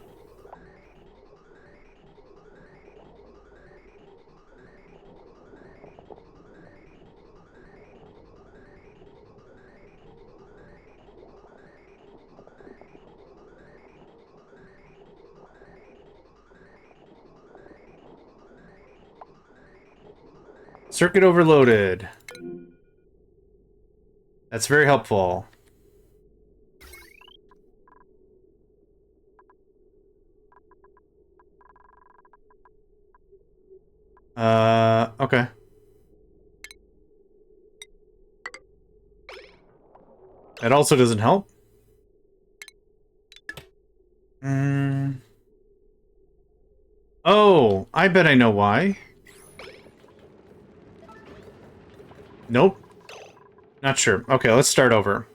S1: Circuit overloaded. That's very helpful. Okay. That also doesn't help. Oh, I bet I know why. Nope. Not sure. Okay, let's start over.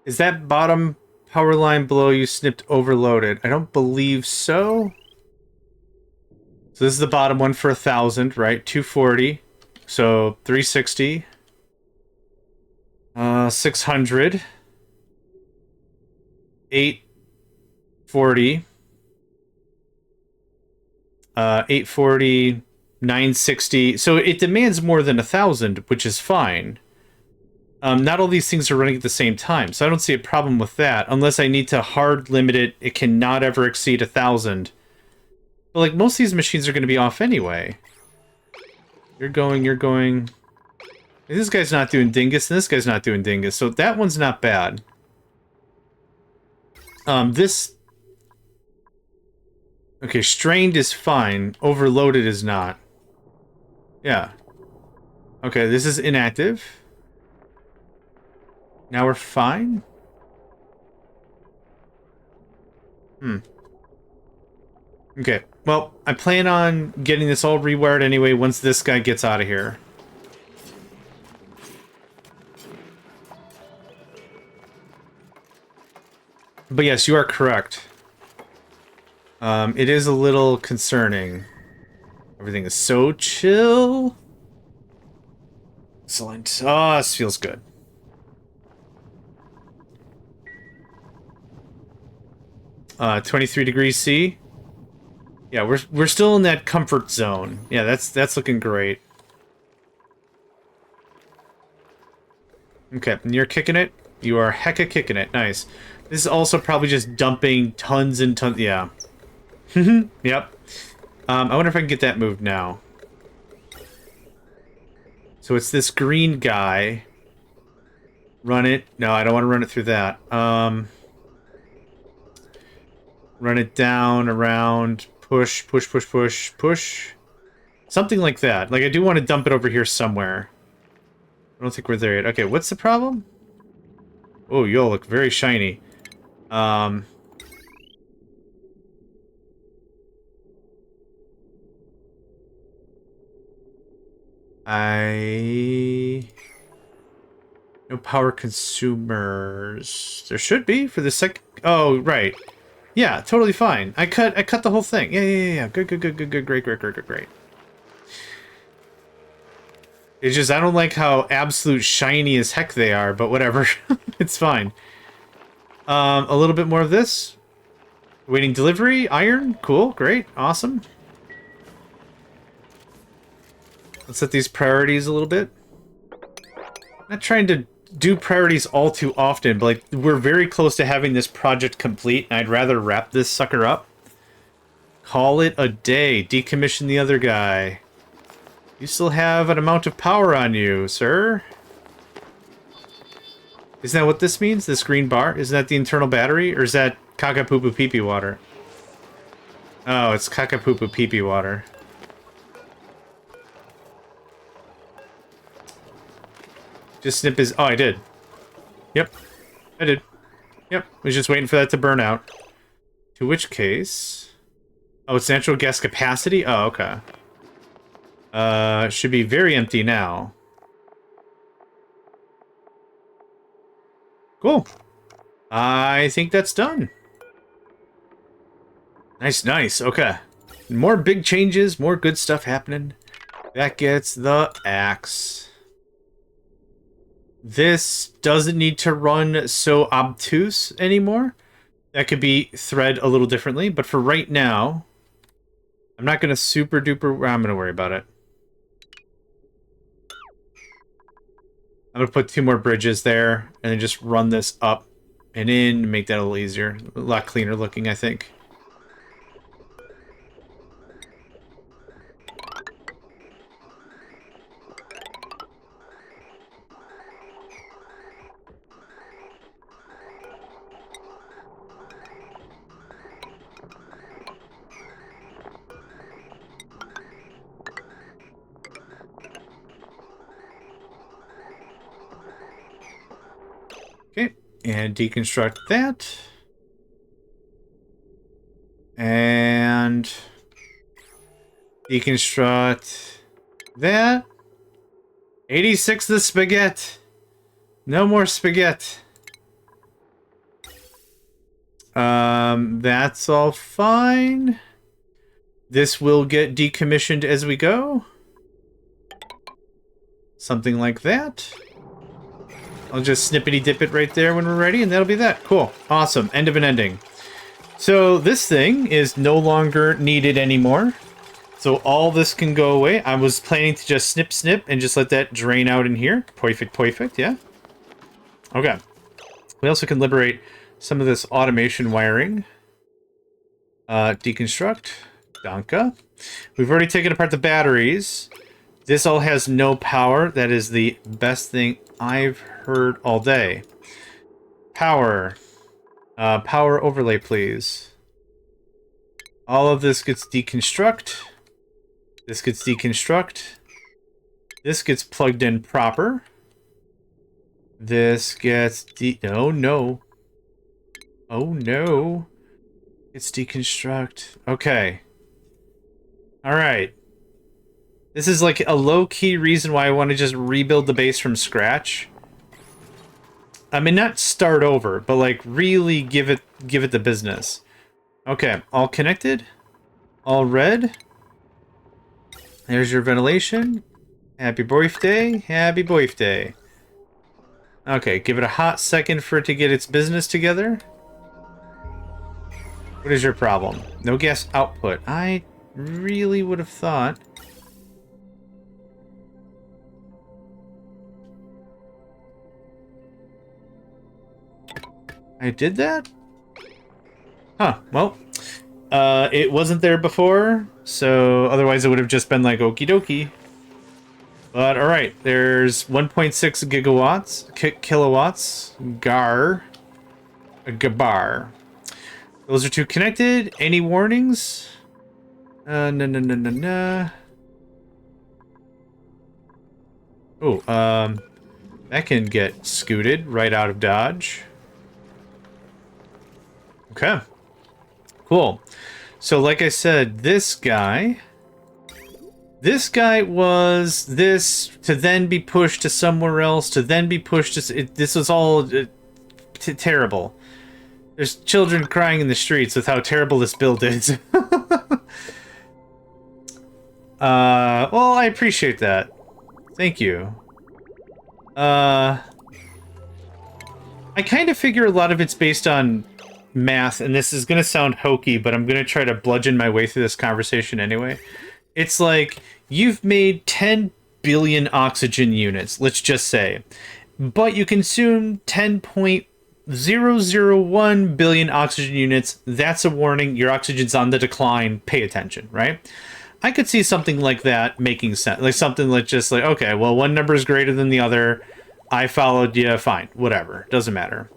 S1: Is that bottom power line below you snipped overloaded? I don't believe so. So this is the bottom one for 1,000, right? 240. So 360. 600. 840. 840. 960. So it demands more than 1,000, which is fine. Not all these things are running at the same time, so I don't see a problem with that, unless I need to hard limit it. It cannot ever exceed 1,000. But like, most of these machines are going to be off anyway. You're going. This guy's not doing dingus, and this guy's not doing dingus, so that one's not bad. This... Okay, strained is fine. Overloaded is not. Yeah. Okay, this is inactive. Now we're fine? Okay, well, I plan on getting this all rewired anyway once this guy gets out of here. But yes, you are correct. It is a little concerning. Everything is so chill. Excellent. Oh, this feels good. Uh, 23 degrees C. Yeah, we're still in that comfort zone. Yeah, that's looking great. Okay, and you're kicking it. You are hecka kicking it. Nice. This is also probably just dumping tons and tons. Yeah. Yep. I wonder if I can get that moved now. So it's this green guy. Run it. No, I don't want to run it through that. Run it down, around, push, push, push, push, push. Something like that. Like, I do want to dump it over here somewhere. I don't think we're there yet. Okay, what's the problem? Oh, you all look very shiny. No power consumers. There should be for the sec... Oh, right. Yeah, totally fine. I cut the whole thing. Yeah. Good. Great. It's just, I don't like how absolute shiny as heck they are, but whatever. It's fine. A little bit more of this. Waiting delivery. Iron. Cool. Great. Awesome. Let's set these priorities a little bit. Not trying to do priorities all too often, but like, we're very close to having this project complete, and I'd rather wrap this sucker up. Call it a day. Decommission the other guy. You still have an amount of power on you, sir. Isn't that what this means? This green bar? Isn't that the internal battery? Or is that caca poo poo pee pee water? Oh, it's caca poo poo pee pee water. Just snip his... Oh, I did. Yep. I did. Yep. I was just waiting for that to burn out. To which case... Oh, it's natural gas capacity? Oh, okay. Should be very empty now. Cool. I think that's done. Nice. Okay. More big changes, more good stuff happening. That gets the axe. This doesn't need to run so obtuse anymore. That could be thread a little differently, but for right now, I'm not going to super duper... I'm going to worry about it. I'm going to put 2 more bridges there, and then just run this up and in, make that a little easier. A lot cleaner looking, I think.
S2: Okay, and deconstruct that. And deconstruct that. 86 the spaghetti. No more spaghetti. That's all fine. This will get decommissioned as we go. Something like that. I'll just snippety dip it right there when we're ready, and that'll be that. Cool. Awesome. End of an ending. So this thing is no longer needed anymore. So all this can go away. I was planning to just snip and just let that drain out in here. Perfect, yeah. Okay. We also can liberate some of this automation wiring. Deconstruct. Danke. We've already taken apart the batteries. This all has no power. That is the best thing I've heard all day. Power. Power overlay, please. All of this gets deconstruct. This gets deconstruct. This gets plugged in proper. This gets oh no. Oh no. It's deconstruct. Okay. Alright. This is like a low-key reason why I want to just rebuild the base from scratch. I mean, not start over, but like really give it the business. Okay, all connected. All red. There's your ventilation. Happy birthday. Happy birthday. Okay, give it a hot second for it to get its business together. What is your problem? No gas output. I really would have thought... I did that? Huh, well, it wasn't there before, so otherwise it would have just been like okie dokie. But alright, there's 1.6 gigawatts, kilowatts, gabar. Those are two connected. Any warnings? No. Oh, that can get scooted right out of Dodge. Okay. Cool. So like I said, this guy was this to then be pushed to somewhere else, to then be pushed to... this was all terrible. There's children crying in the streets with how terrible this build is. Well, I appreciate that. Thank you. I kind of figure a lot of it's based on math, and this is going to sound hokey, but I'm going to try to bludgeon my way through this conversation anyway. It's like, you've made 10 billion oxygen units, let's just say, but you consume 10.001 billion oxygen units. That's a warning. Your oxygen's on the decline. Pay attention, right? I could see something like that making sense. Like something like just like, okay, well, one number is greater than the other. I followed you. Fine. Whatever. Doesn't matter.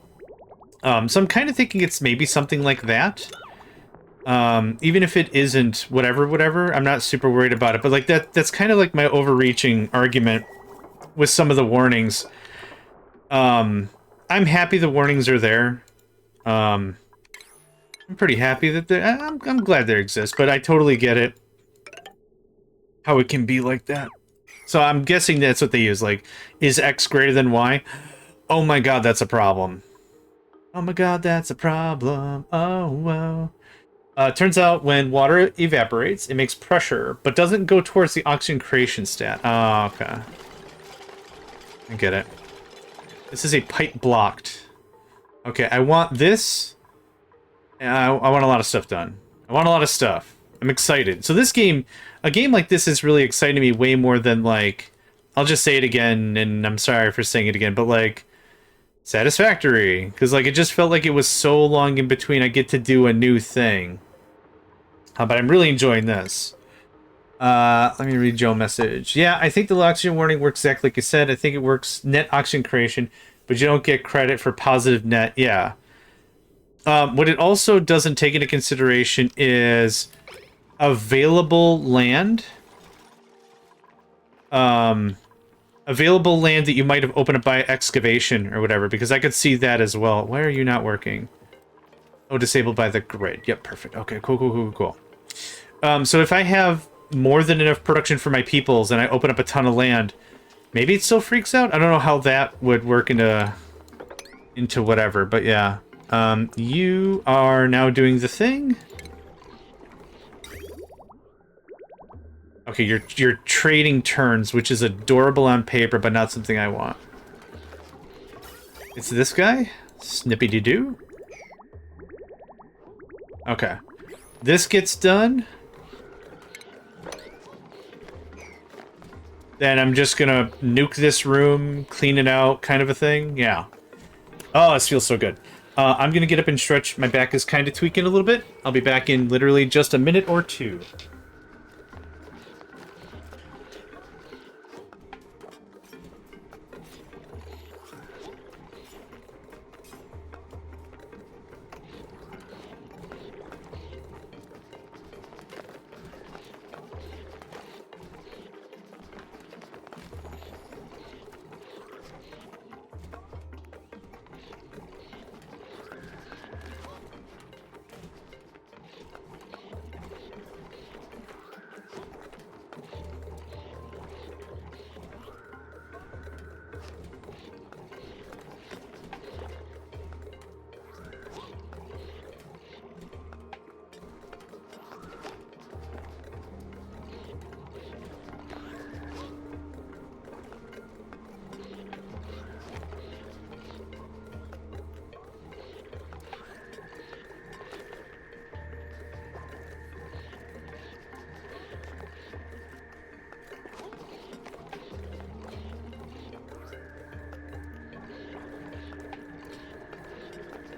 S2: So I'm kind of thinking it's maybe something like that. Even if it isn't whatever, I'm not super worried about it. But like that's kind of like my overreaching argument with some of the warnings. I'm happy the warnings are there. I'm pretty happy that I'm glad they exist, but I totally get it. How it can be like that. So I'm guessing that's what they use. Like, is X greater than Y? Oh my god, that's a problem. Oh my god, that's a problem. Oh, wow. Turns out when water evaporates, it makes pressure, but doesn't go towards the oxygen creation stat. Oh, okay. I get it. This is a pipe blocked. Okay, I want this. I want a lot of stuff done. I want a lot of stuff. I'm excited. So this game, a game like this is really exciting to me way more than like, I'll just say it again, and I'm sorry for saying it again, but like, Satisfactory. Because like, it just felt like it was so long in between I get to do a new thing. But I'm really enjoying this. Let me read Joe message. Yeah, I think the oxygen warning works exactly like you said. I think it works net oxygen creation, but you don't get credit for positive net. Yeah. What it also doesn't take into consideration is available land.
S1: Available land that you might have opened up by excavation or whatever, because I could see that as well. Why are you not working? Oh, disabled by the grid. Yep, perfect. Okay, cool. So if I have more than enough production for my peoples and I open up a ton of land, maybe it still freaks out? I don't know how that would work into whatever, but yeah. You are now doing the thing. Okay, you're trading turns, which is adorable on paper, but not something I want. It's this guy? Snippy-dee-doo? Okay. This gets done. Then I'm just gonna nuke this room, clean it out, kind of a thing. Yeah. Oh, this feels so good. I'm gonna get up and stretch. My back is kind of tweaking a little bit. I'll be back in literally just a minute or two.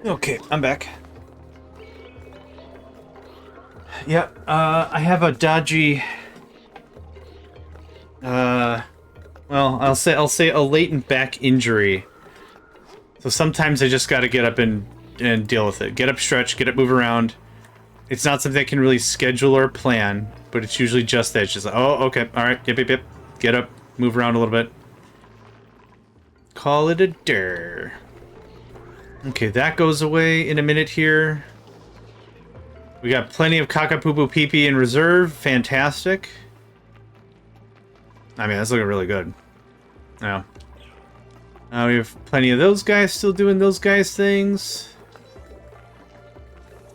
S1: Okay, I'm back. Yep, I have a dodgy... well, I'll say a latent back injury. So sometimes I just gotta get up and deal with it. Get up, stretch, get up, move around. It's not something I can really schedule or plan, but it's usually just that. It's just like, oh, okay, alright, yep. Get up, move around a little bit. Call it a day. Okay, that goes away in a minute here. We got plenty of Kakapupu Pee in reserve. Fantastic. I mean, that's looking really good. Yeah. We have plenty of those guys still doing those guys' things.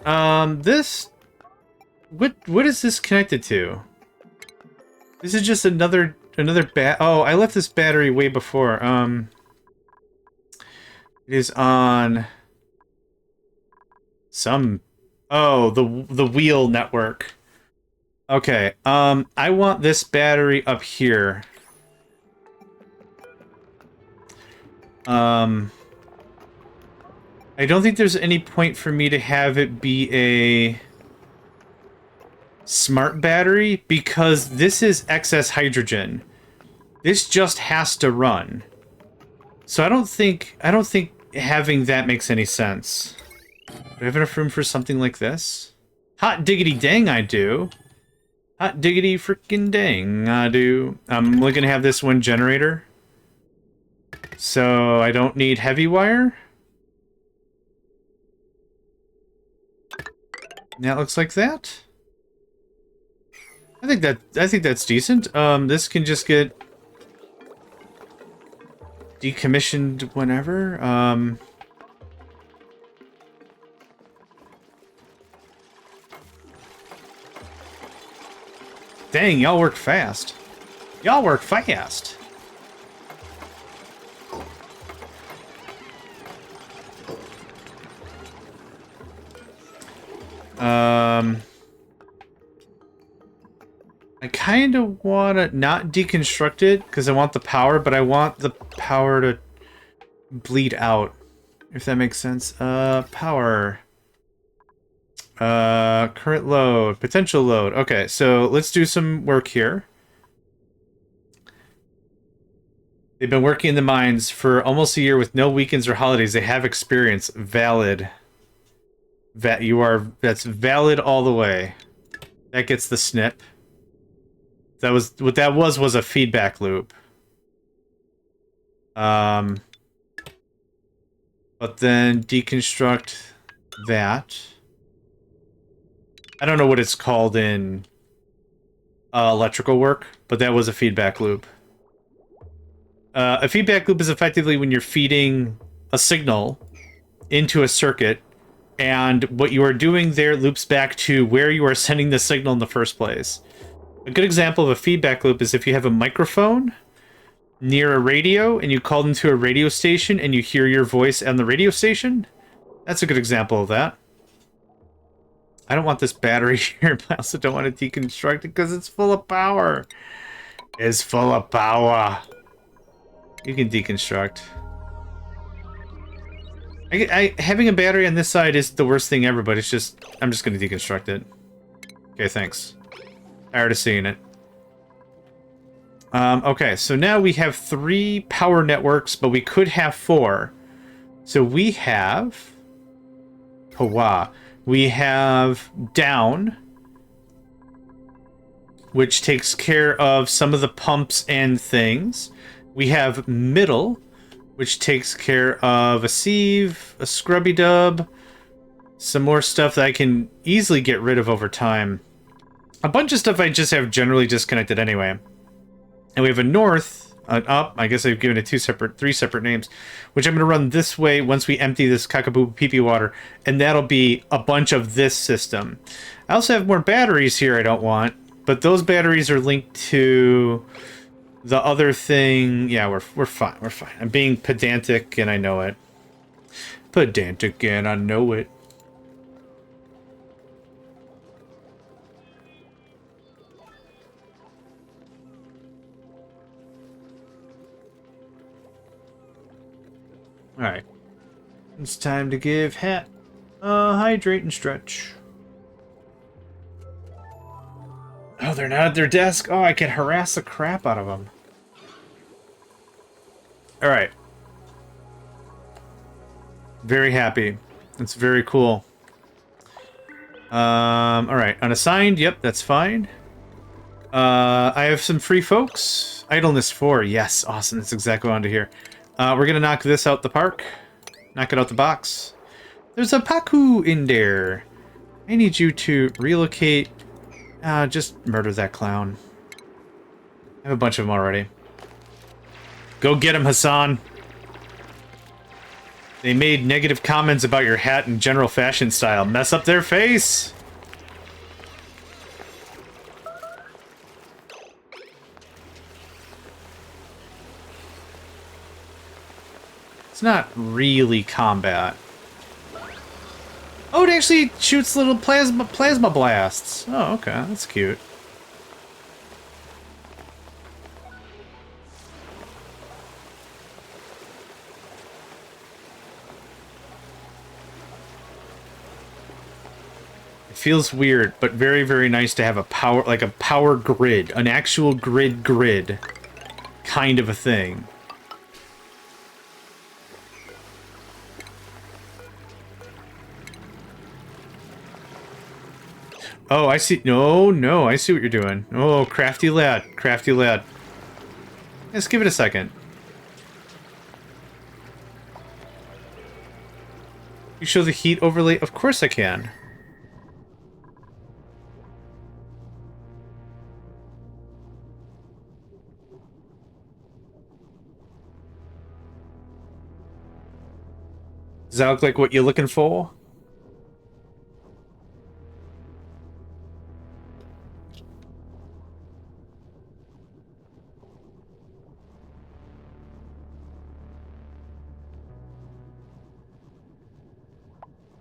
S1: This... What is this connected to? This is just another oh, I left this battery way before. It is on some... Oh, the wheel network. Okay, I want this battery up here. I don't think there's any point for me to have it be a smart battery, because this is excess hydrogen. This just has to run. So I don't think having that makes any sense. Do I have enough room for something like this? Hot diggity dang, I do. Hot diggity frickin' dang, I do. I'm only gonna have this one generator. So I don't need heavy wire. That looks like that. I think that's decent. This can just get decommissioned whenever. Dang, y'all work fast. Y'all work fast. I kind of want to not deconstruct it because I want the power, but I want the power to bleed out, if that makes sense. Power. Current load, potential load. Okay, so let's do some work here. They've been working in the mines for almost a year with no weekends or holidays. They have experience. Valid. That's valid all the way. That gets the snip. That was what that was a feedback loop.
S2: But then deconstruct that. I don't know what it's called in electrical work, but that was a feedback loop. A feedback loop is effectively when you're feeding a signal into a circuit, and what you are doing there loops back to where you are sending the signal in the first place. A good example of a feedback loop is if you have a microphone near a radio and you call into a radio station and you hear your voice on the radio station. That's a good example of that. I don't want this battery here, but I also don't want to deconstruct it because it's full of power. It's full of power. You can deconstruct. Having a battery on this side is the worst thing ever, but it's just... I'm just going to deconstruct it. Okay, thanks. Tired of seeing it. Okay, so now we have 3 power networks, but we could have 4. So we have... Hawa. We have down, which takes care of some of the pumps and things. We have middle, which takes care of a sieve, a scrubby dub, some more stuff that I can easily get rid of over time. A bunch of stuff I just have generally disconnected anyway. And we have a north, an up. I guess I've given it 3 separate names, which I'm going to run this way once we empty this cockapoo pee-pee water, and that'll be a bunch of this system. I also have more batteries here I don't want, but those batteries are linked to the other thing. Yeah, we're fine. We're fine. I'm being pedantic, and I know it. Pedantic, and I know it. Alright. It's time to give Hat hydrate and stretch. Oh, they're not at their desk? Oh, I can harass the crap out of them. Alright. Very happy. It's very cool. Alright. Unassigned, yep, that's fine. I have some free folks. Idleness 4, yes, awesome, that's exactly what I wanted to hear. We're gonna knock this out the park. Knock it out the box. There's a Paku in there. I need you to relocate. Just murder that clown. I have a bunch of them already. Go get him, Hassan. They made negative comments about your hat and general fashion style. Mess up their face. It's not really combat. Oh, it actually shoots little plasma blasts. Oh, okay, that's cute. It feels weird, but very, very nice to have a power grid, an actual grid kind of a thing. Oh, I see. No, I see what you're doing. Oh, crafty lad. Crafty lad. Let's give it a second. You show the heat overlay? Of course I can. Does that look like what you're looking for?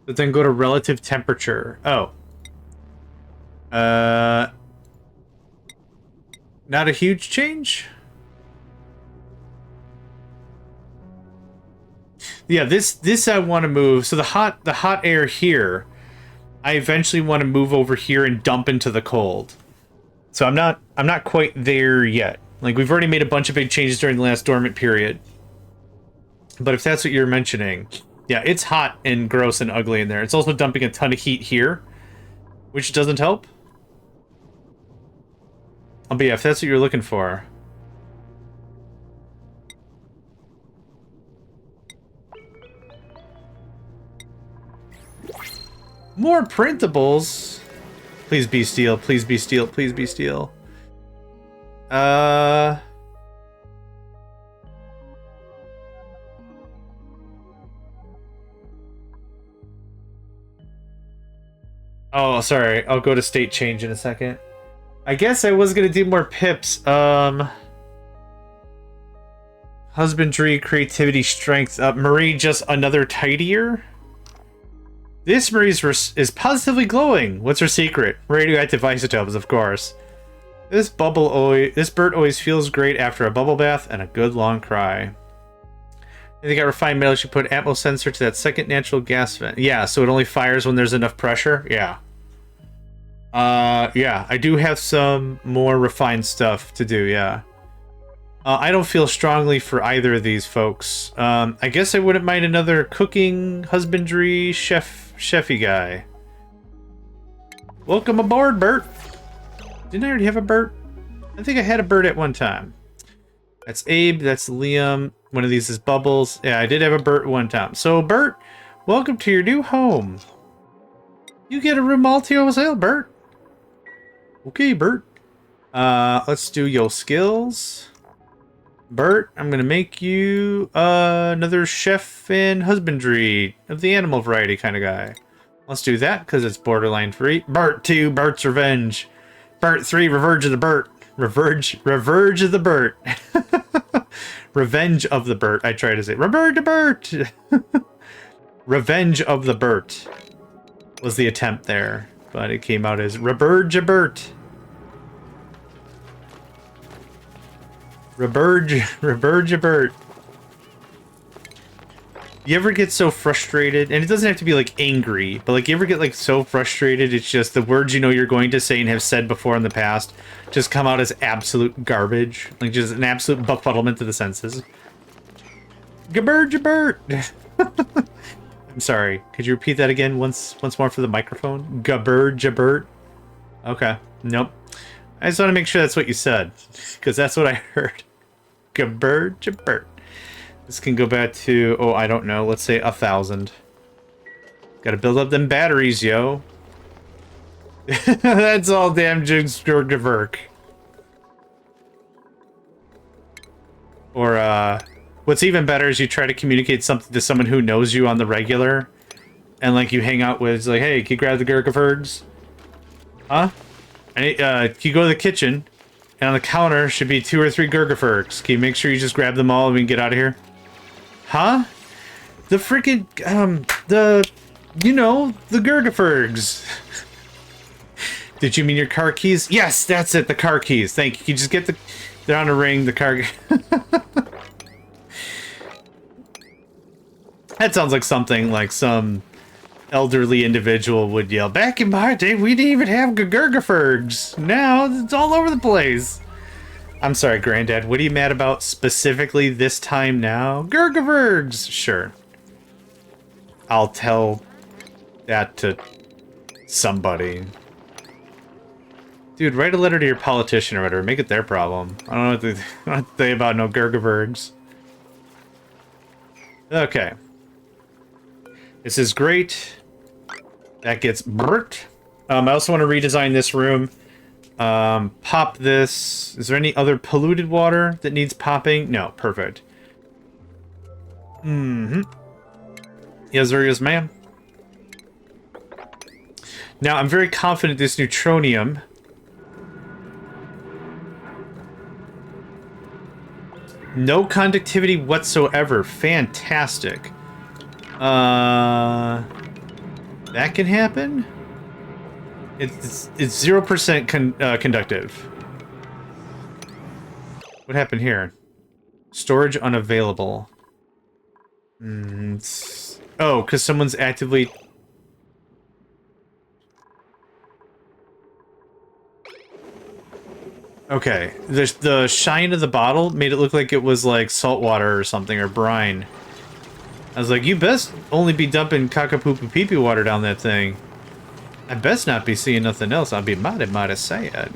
S2: But then go to relative temperature. Oh. Not a huge change? Yeah, this I want to move. So the hot air here, I eventually want to move over here and dump into the cold. So I'm not quite there yet. Like, we've already made a bunch of big changes during the last dormant period. But if that's what you're mentioning, yeah, it's hot and gross and ugly in there. It's also dumping a ton of heat here, which doesn't help. But yeah, if that's what you're looking for. More printables. Please be steel. Please be steel. Please be steel. Oh, sorry. I'll go to state change in a second. I guess I was gonna do more pips. Husbandry, creativity, strength. Marie, just another tidier. This Marie is positively glowing. What's her secret? Radioactive isotopes, of course. This bird always feels great after a bubble bath and a good long cry. I think I refined metal should put atmo sensor to that second natural gas vent. Yeah, so it only fires when there's enough pressure. Yeah. Yeah, I do have some more refined stuff to do, yeah. I don't feel strongly for either of these folks. I guess I wouldn't mind another cooking, husbandry, chefy guy. Welcome aboard, Bert. Didn't I already have a Bert? I think I had a Bert at one time. That's Abe, that's Liam. One of these is Bubbles. Yeah, I did have a Bert one time. So, Bert, welcome to your new home. You get a room all to yourself, Bert. Okay, Bert. Let's do your skills. Bert, I'm gonna make you another chef and husbandry of the animal variety kind of guy. Let's do that because it's borderline free. Bert 2, Bert's Revenge. Bert 3, Reverge of the Bert. Reverge of the Bert. Revenge of the Bert. I try to say Reverge of Bert. Revenge of the Bert was the attempt there, but it came out as Reverge of Bert. Reverge of Bert. You ever get so frustrated, and it doesn't have to be like angry, but like you ever get like so frustrated, it's just the words you know you're going to say and have said before in the past just come out as absolute garbage, like just an absolute befuddlement to the senses. Gabergebert. I'm sorry. Could you repeat that again once more for the microphone? Gabergebert. Okay. Nope. I just want to make sure that's what you said, because that's what I heard. Gabergebert. This can go back to, oh, I don't know, let's say 1,000. Gotta build up them batteries, yo. That's all damn Juggerverk. Or, what's even better is you try to communicate something to someone who knows you on the regular, and, like, you hang out with, it's like, hey, can you grab the Gurgafergs? Huh? Can you go to the kitchen, and on the counter should be 2 or 3 Gurgafergs. Can you make sure you just grab them all and we can get out of here? Huh? The freaking, you know, the Gurgafergs. Did you mean your car keys? Yes, that's it, the car keys. Thank you. You just get they're on a ring, the car. That sounds like something like some elderly individual would yell. Back in my day, we didn't even have Gurgafergs. Now it's all over the place. I'm sorry, Granddad. What are you mad about specifically this time now? Gurgafergs! Sure. I'll tell that to somebody. Dude, write a letter to your politician or whatever. Make it their problem. I don't know what to say about no Gurgafergs. Okay. This is great. That gets Bert. I also want to redesign this room. Pop this. Is there any other polluted water that needs popping? No, perfect. Yes, there is, ma'am. Now, I'm very confident this neutronium no conductivity whatsoever. Fantastic. That can happen? It's 0% conductive. What happened here? Storage unavailable. Oh, because someone's actively... Okay, the shine of the bottle made it look like it was like salt water or something, or brine. I was like, you best only be dumping caca-poo-poo-pee-pee water down that thing. I best not be seeing nothing else. I'll be mighty sad.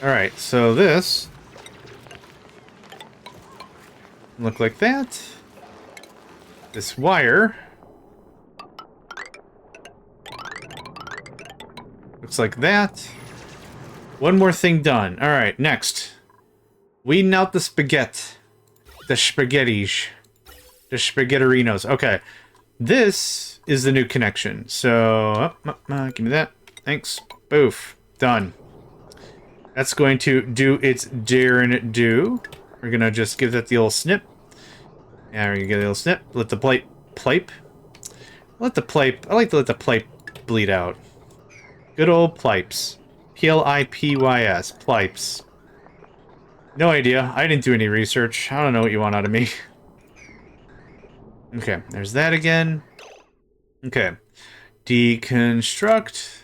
S2: Alright, so this... look like that. this wire. Looks like that. One more thing done. All right, next. Weeding out the spaghetti. The spaghettis. The spaghetterinos. Okay. This is the new connection. So, give me that. Thanks. Boof. Done. That's going to do its darn do. We're going to just give that the old snip. Yeah, we're going to give it a little snip. Let the pipe. Let the pipe. I like to let the pipe bleed out. Good old pipes. P-L-I-P-Y-S. Pipes. No idea. I didn't do any research. I don't know what you want out of me. Okay, there's that again. Okay. Deconstruct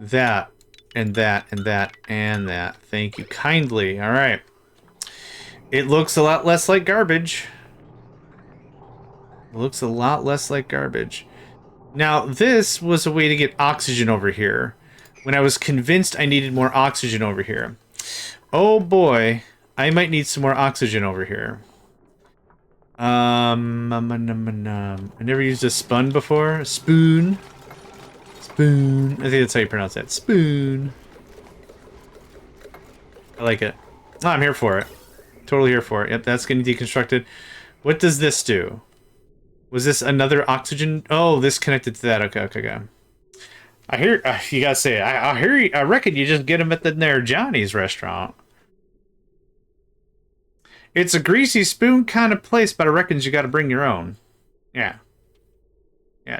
S2: that, and that, and that, and that. Thank you kindly. Alright. It looks a lot less like garbage. It looks a lot less like garbage. Now, this was a way to get oxygen over here. When I was convinced I needed more oxygen over here. Oh boy, I might need some more oxygen over here. I never used a spun before. A spoon. Spoon. I think that's how you pronounce that. Spoon. I like it. Oh, I'm here for it. Totally here for it. Yep, that's getting deconstructed. What does this do? Was this another oxygen? Oh, this connected to that. Okay. I hear you gotta say it. I hear you. I reckon you just get them at the Johnny's restaurant. It's a greasy spoon kind of place, but I reckons you gotta bring your own. Yeah.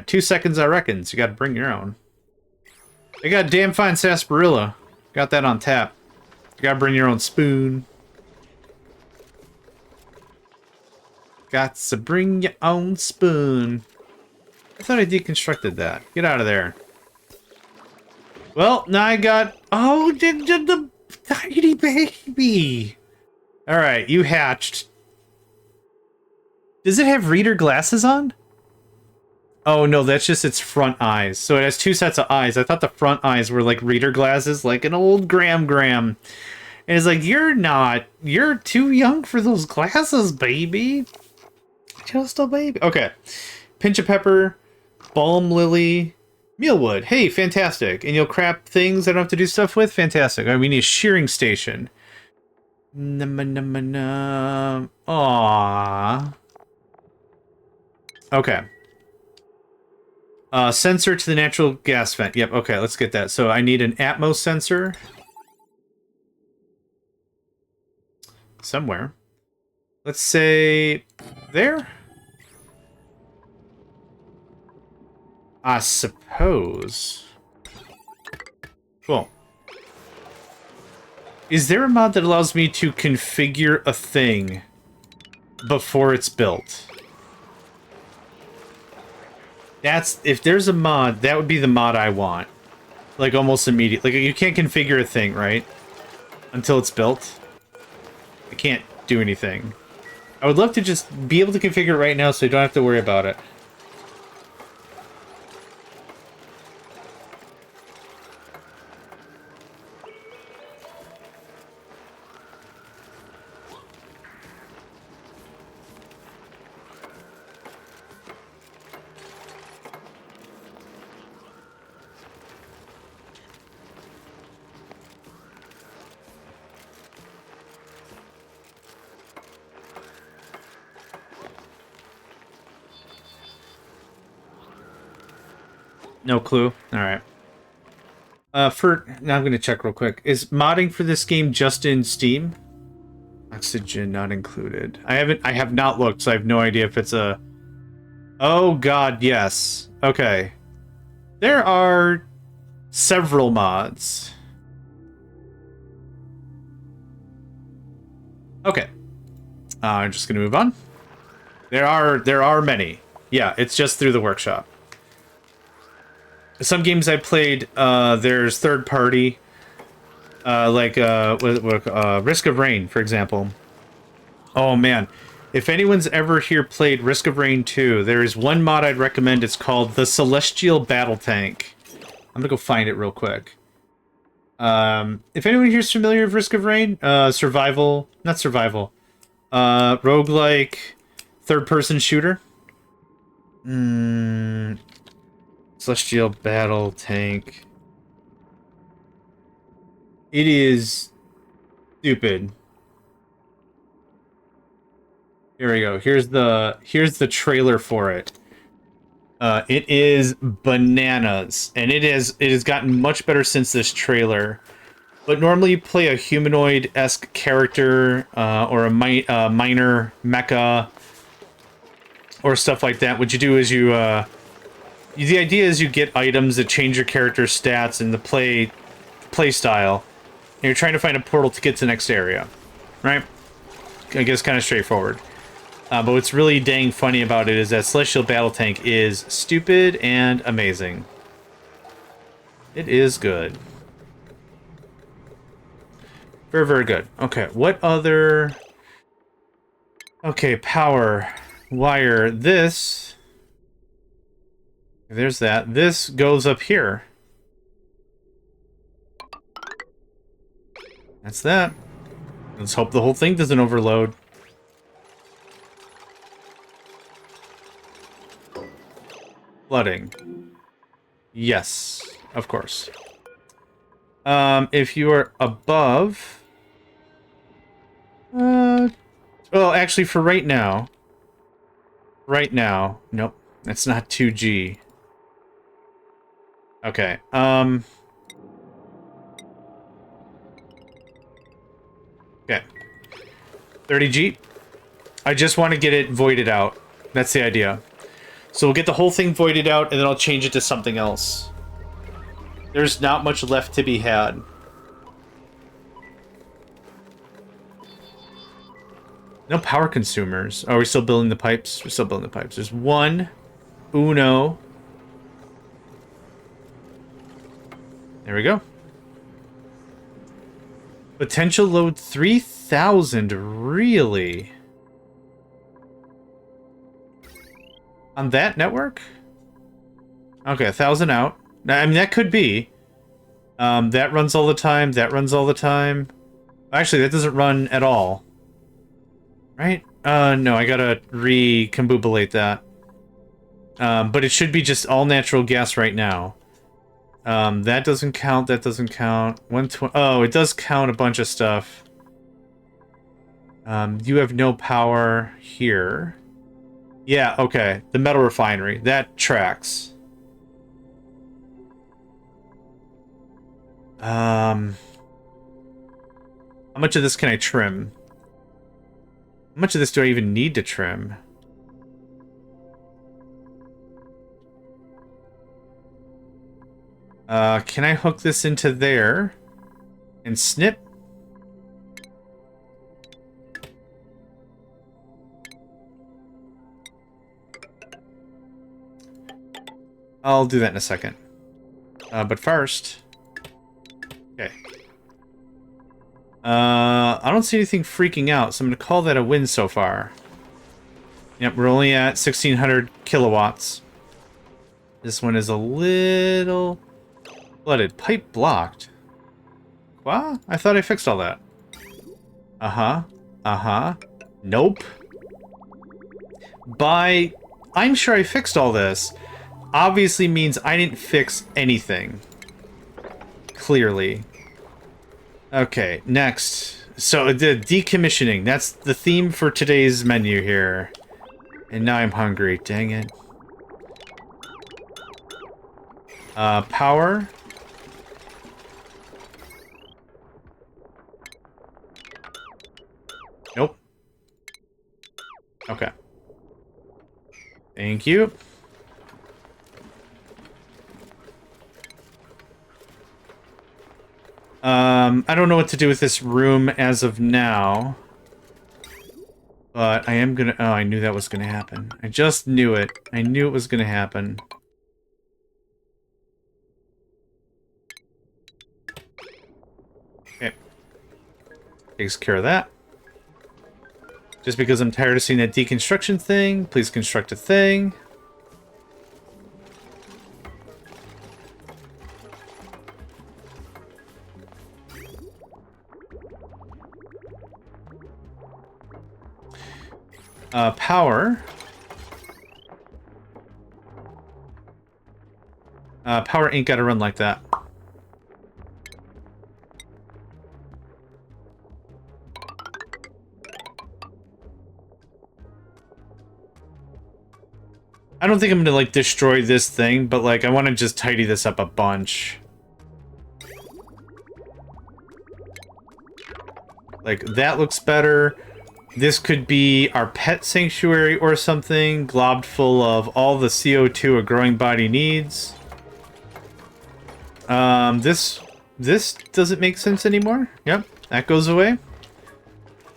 S2: 2 seconds, I reckons. You gotta bring your own. They got damn fine sarsaparilla. Got that on tap. You gotta bring your own spoon. Got to bring your own spoon. I thought I deconstructed that. Get out of there. Well, now I got... Oh, the tiny baby. Alright, you hatched. Does it have reader glasses on? Oh, no, that's just its front eyes. So it has 2 sets of eyes. I thought the front eyes were like reader glasses, like an old Graham. And it's like, you're not. You're too young for those glasses, baby. Just a baby. Okay. Pinch of pepper, balm lily, mealwood. Hey, fantastic. And you'll craft things I don't have to do stuff with? Fantastic. All right, we need a shearing station. Aww. Okay. Sensor to the natural gas vent. Yep, okay, let's get that. So I need an Atmos sensor. Somewhere. Let's say... there? I suppose. Cool. Is there a mod that allows me to configure a thing before it's built? That's... if there's a mod, that would be the mod I want. Like, almost immediately. Like, you can't configure a thing, right? Until it's built. I can't do anything. I would love to just be able to configure it right now so you don't have to worry about it. No clue. All right. Now I'm gonna check real quick. Is modding for this game just in Steam? Oxygen not included. I have not looked, so I have no idea if it's a... Oh god, yes. Okay. There are several mods. Okay. I'm just gonna move on. There are many. Yeah, it's just through the workshop. Some games I played, there's third party, like Risk of Rain, for example. Oh man, if anyone's ever here played Risk of Rain 2, there is one mod I'd recommend. It's called the Celestial Battle Tank. I'm gonna go find it real quick. If anyone here's familiar with Risk of Rain, roguelike, third-person shooter.
S1: Celestial battle tank. It is stupid. Here we go. Here's the trailer for it. It is bananas, and it has gotten much better since this trailer. But normally you play a humanoid-esque character, or a minor mecha, or stuff like that. What you do is the idea is you get items that change your character's stats and the play style. And you're trying to find a portal to get to the next area, right? I guess kind of straightforward. But what's really dang funny about it is that Celestial Battle Tank is stupid and amazing. It is good. Very, very good. Okay, what other... Okay, power, wire, this... There's that. This goes up here. That's that. Let's hope the whole thing doesn't overload. Flooding. Yes, of course. If you are above... well, actually, for right now... Nope, that's not 2G. Okay, okay. 30G. I just want to get it voided out. That's the idea. So we'll get the whole thing voided out, and then I'll change it to something else. There's not much left to be had. No power consumers. Oh, are we still building the pipes? We're still building the pipes. There's one. Uno. There we go. Potential load 3,000. Really? On that network? Okay, 1,000 out. I mean, that could be. That runs all the time. That runs all the time. Actually, that doesn't run at all. Right? No, I gotta recombobulate that. But it should be just all natural gas right now. That doesn't count. That doesn't count. 120. Oh, it does count a bunch of stuff. You have no power here. Yeah, okay. The metal refinery. That tracks. How much of this can I trim? How much of this do I even need to trim? Can I hook this into there? And snip? I'll do that in a second. But first... Okay. I don't see anything freaking out, so I'm going to call that a win so far. Yep, we're only at 1,600 kilowatts. This one is a little... flooded. Pipe blocked. What? I thought I fixed all that. Uh-huh. Uh-huh. Nope. I'm sure I fixed all this. Obviously means I didn't fix anything. Clearly. Okay, next. So, the decommissioning. That's the theme for today's menu here. And now I'm hungry. Dang it. Power. Nope. Okay. Thank you. I don't know what to do with this room as of now. But I am gonna... Oh, I knew that was gonna happen. I just knew it. I knew it was gonna happen. Okay. Takes care of that. Just because I'm tired of seeing that deconstruction thing, please construct a thing. Power.
S2: Power ain't gotta run like that. I don't think I'm gonna, like, destroy this thing, but, like, I want to just tidy this up a bunch. Like, that looks better. This could be our pet sanctuary or something, globbed full of all the CO2 a growing body needs. This doesn't make sense anymore. Yep, that goes away.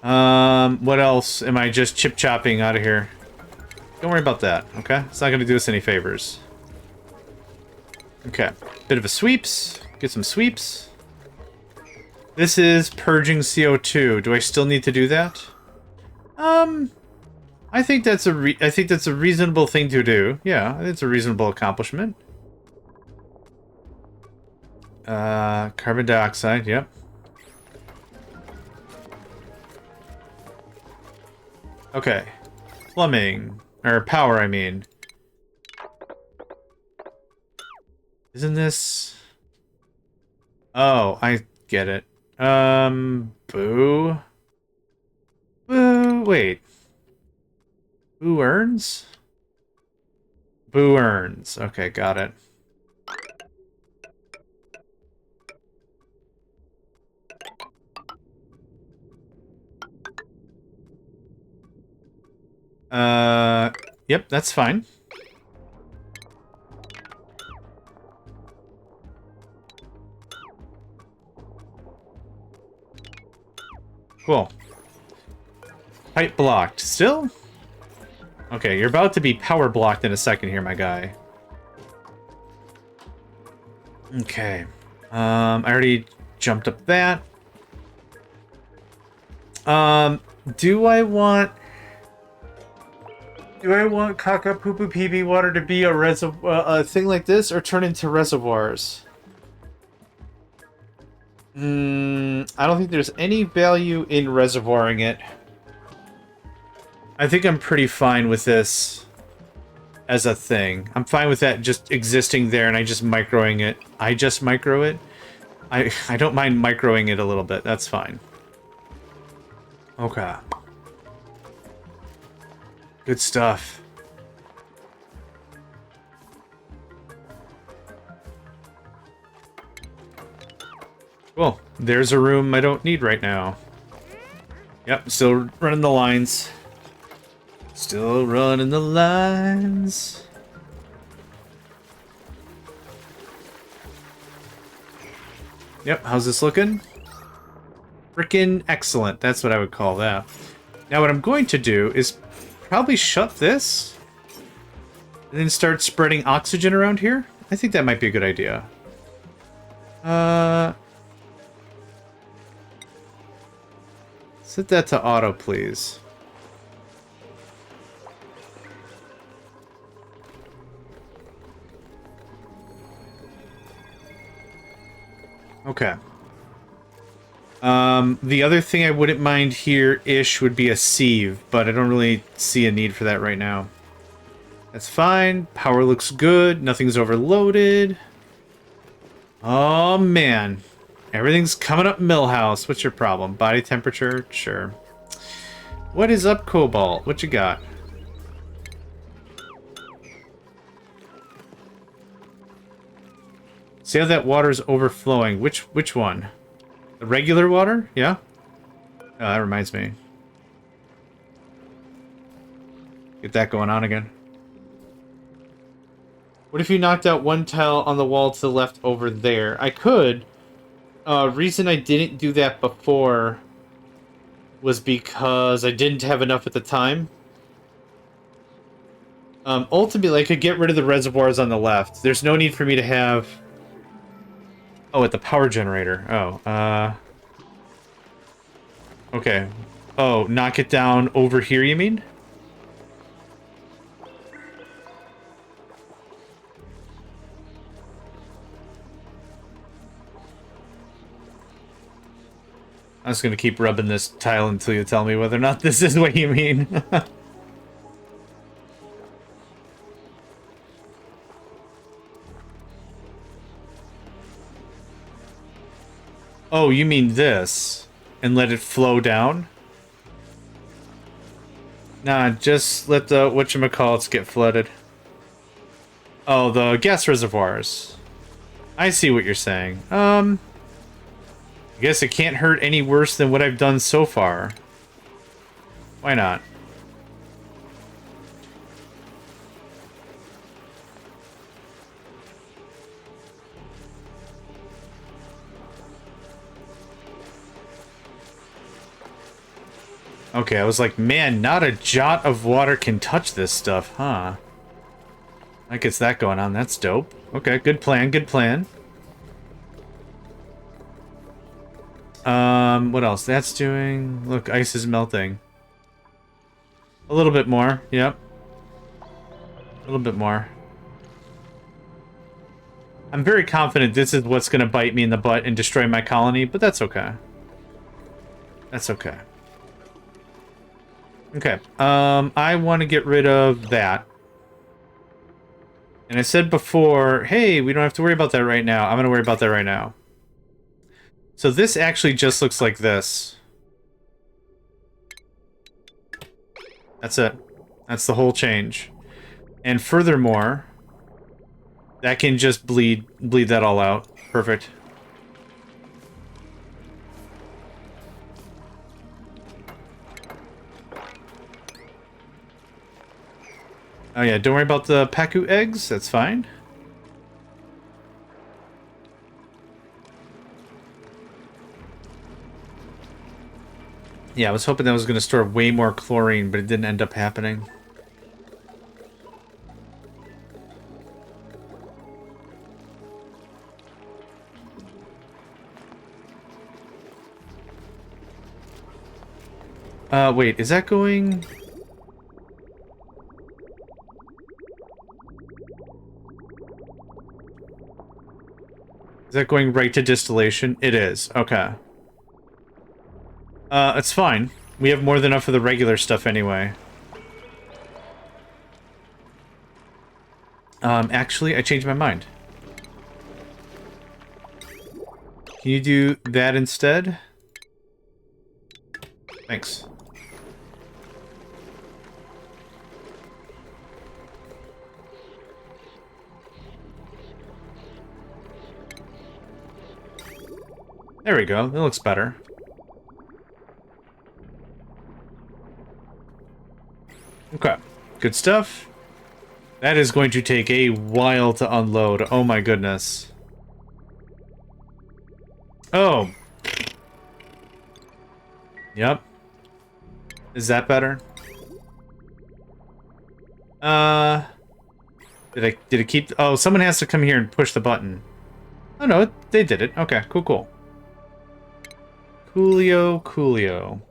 S2: What else am I just chip-chopping out of here? Don't worry about that, okay? It's not gonna do us any favors. Okay, bit of a sweeps. Get some sweeps. This is purging CO2. Do I still need to do that? I think that's a reasonable thing to do. Yeah, it's a reasonable accomplishment. Carbon dioxide, yep. Okay. Plumbing. Or power, I mean. Isn't this... Oh, I get it. Boo? Boo, wait. Boo earns? Boo earns. Okay, got it. Yep, that's fine. Cool. Pipe blocked. Still? Okay, you're about to be power blocked in a second here, my guy. Okay. I already jumped up that. Do I want caca poo poo pee pee water to be a thing like this, or turn into reservoirs? I don't think there's any value in reservoiring it. I think I'm pretty fine with this as a thing. I'm fine with that just existing there and I just microing it. I just micro it. I don't mind microing it a little bit. That's fine. Okay. Good stuff. Cool. There's a room I don't need right now. Yep, still running the lines. Still running the lines. Yep, how's this looking? Frickin' excellent. That's what I would call that. Now what I'm going to do is probably shut this and then start spreading oxygen around here. I think that might be a good idea. Set that to auto, please. Okay. The other thing I wouldn't mind here-ish would be a sieve, but I don't really see a need for that right now. That's fine. Power looks good. Nothing's overloaded. Oh, man. Everything's coming up Millhouse. What's your problem? Body temperature? Sure. What is up, Cobalt? What you got? See how that water's overflowing. Which one? The regular water? Yeah? Oh, that reminds me. Get that going on again. What if you knocked out one tile on the wall to the left over there? I could. Reason I didn't do that before was because I didn't have enough at the time. Ultimately, I could get rid of the reservoirs on the left. There's no need for me to have... Oh, at the power generator. Oh, okay. Oh, knock it down over here, you mean? I'm just gonna keep rubbing this tile until you tell me whether or not this is what you mean. Oh, you mean this? And let it flow down? Nah, just let the whatchamacallits get flooded. Oh, the gas reservoirs. I see what you're saying. I guess it can't hurt any worse than what I've done so far. Why not? Okay, I was like, man, not a jot of water can touch this stuff, huh? I guess that going on. That's dope. Okay, good plan, good plan. What else? That's doing... Look, ice is melting. A little bit more, yep. A little bit more. I'm very confident this is what's gonna bite me in the butt and destroy my colony, but that's okay. That's okay. Okay, I want to get rid of that. And I said before, hey, we don't have to worry about that right now. I'm going to worry about that right now. So this actually just looks like this. That's it. That's the whole change. And furthermore, that can just bleed that all out. Perfect. Oh yeah, don't worry about the Paku eggs, that's fine. Yeah, I was hoping that was going to store way more chlorine, but it didn't end up happening. Wait, is that going... Is that going right to distillation? It is. Okay. It's fine. We have more than enough of the regular stuff anyway. Actually, I changed my mind. Can you do that instead? Thanks. There we go. That looks better. Okay. Good stuff. That is going to take a while to unload. Oh my goodness. Oh. Yep. Is that better? Did it keep... Oh, someone has to come here and push the button. Oh no, they did it. Okay, cool. Coolio.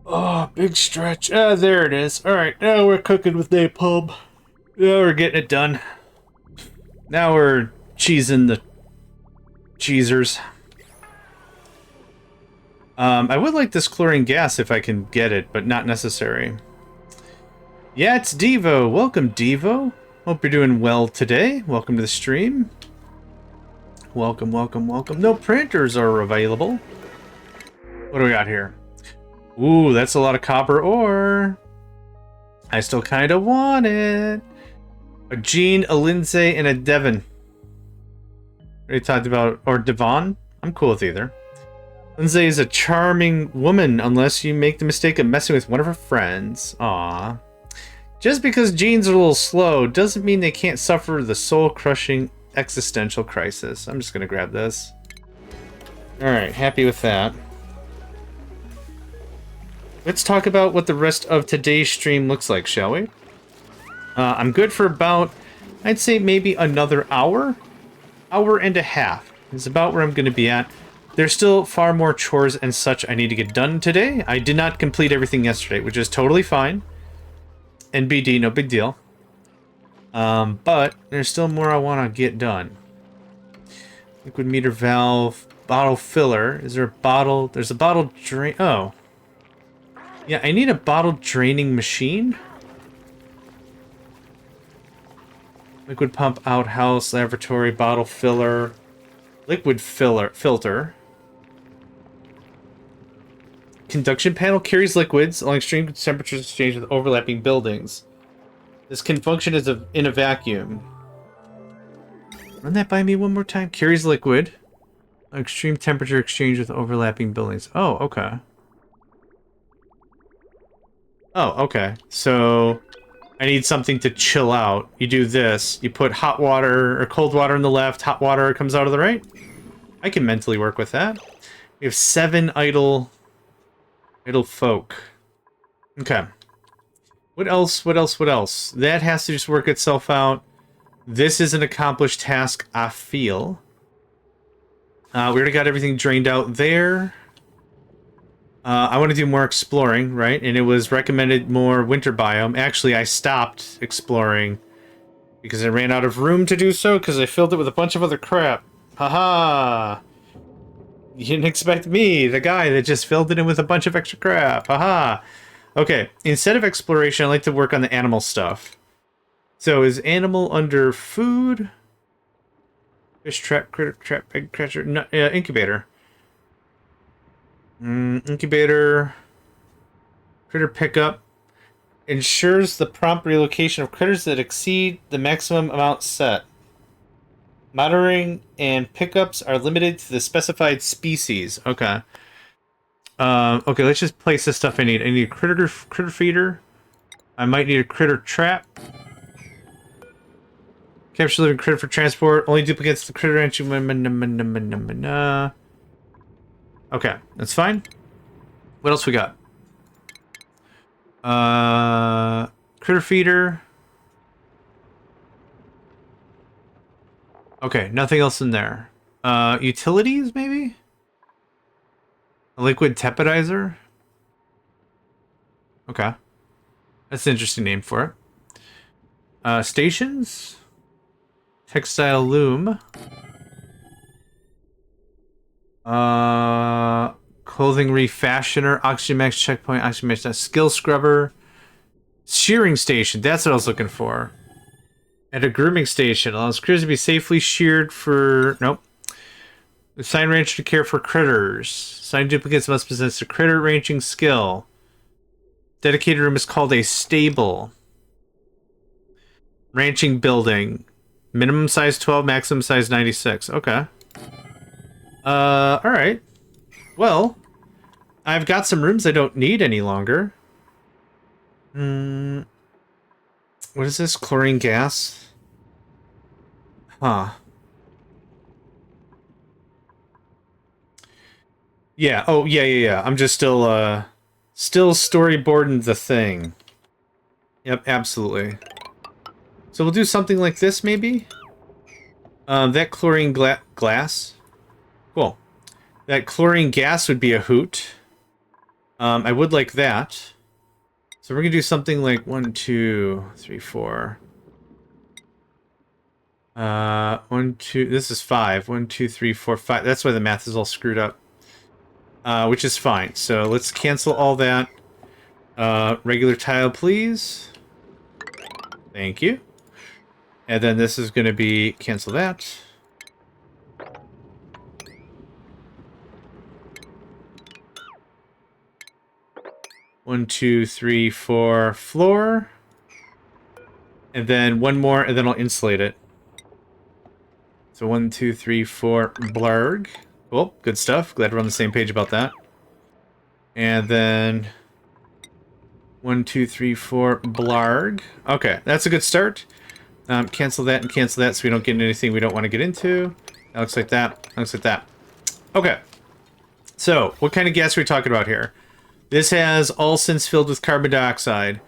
S2: Oh, big stretch. Ah, there it is. Alright, now we're cooking with napalm. Now we're getting it done. Now we're cheesing the cheesers. I would like this chlorine gas if I can get it, but not necessary. Yeah, it's Devo. Welcome, Devo. Hope you're doing well today. Welcome to the stream. Welcome. No printers are available. What do we got here? Ooh, that's a lot of copper ore. I still kind of want it. A Jean, a Lindsay, and a Devon. We talked about... Or Devon? I'm cool with either. Lindsay is a charming woman unless you make the mistake of messing with one of her friends. Aww. Just because genes are a little slow doesn't mean they can't suffer the soul-crushing existential crisis. I'm just gonna grab this. Alright, happy with that. Let's talk about what the rest of today's stream looks like, shall we? I'm good for about, I'd say maybe another hour? Hour and a half is about where I'm going to be at. There's still far more chores and such I need to get done today. I did not complete everything yesterday, which is totally fine. NBD, no big deal. But there's still more I want to get done. Liquid meter valve, bottle filler. Is there a bottle? There's a bottle drain. Oh. Yeah, I need a bottle draining machine. Liquid pump, outhouse, laboratory, bottle filler. Liquid filter. Conduction panel carries liquids along extreme temperatures exchange with overlapping buildings. This can function as in a vacuum. Run that by me one more time. Carries liquid. Extreme temperature exchange with overlapping buildings. Oh, okay. Oh, okay. So I need something to chill out. You do this. You put hot water or cold water on the left. Hot water comes out of the right. I can mentally work with that. We have 7 idle folk. Okay. What else? What else? What else? That has to just work itself out. This is an accomplished task, I feel. We already got everything drained out there. I want to do more exploring, right? And it was recommended more winter biome. Actually, I stopped exploring because I ran out of room to do so because I filled it with a bunch of other crap. Haha! You didn't expect me, the guy that just filled it in with a bunch of extra crap. Haha! Okay, instead of exploration, I like to work on the animal stuff. So is animal under food? Fish trap, critter trap, egg catcher, no, incubator. Incubator. Critter pickup. Ensures the prompt relocation of critters that exceed the maximum amount set. Monitoring and pickups are limited to the specified species. Okay. Okay, let's just place the stuff I need. I need a critter feeder. I might need a critter trap. Capture living critter for transport. Only duplicates the critter entry. Okay, that's fine. What else we got? Critter feeder. Okay, nothing else in there. Utilities, maybe? A liquid tepidizer? Okay. That's an interesting name for it. Stations? Textile loom. Clothing refashioner. Oxygen max checkpoint. Oxygen max skill scrubber. Shearing station. That's what I was looking for. At a grooming station. Allows critters to be safely sheared for... Nope. Assign rancher to care for critters. Assigned duplicates must possess a critter ranching skill. Dedicated room is called a stable. Ranching building. Minimum size 12, maximum size 96. Okay. Alright. Well, I've got some rooms I don't need any longer. What is this? Chlorine gas? Huh. Yeah, oh, yeah. I'm just still storyboarding the thing. Yep, absolutely. So we'll do something like this, maybe? That chlorine glass. Cool. That chlorine gas would be a hoot. I would like that. So we're gonna do something like 1, 2, 3, 4. 1, 2. This is 5. 1, 2, 3, 4, 5. That's why the math is all screwed up. Which is fine. So let's cancel all that. Regular tile, please. Thank you. And then this is going to be cancel that. One, 2, 3, 4 floor. And then one more, and then I'll insulate it. So 1, 2, 3, 4 blarg. Cool, good stuff. Glad we're on the same page about that. And then 1, 2, 3, 4 blarg. Okay, that's a good start. Cancel that and cancel that so we don't get into anything we don't want to get into. That looks like that. That looks like that. Okay. So, what kind of gas are we talking about here? This has all since filled with carbon dioxide.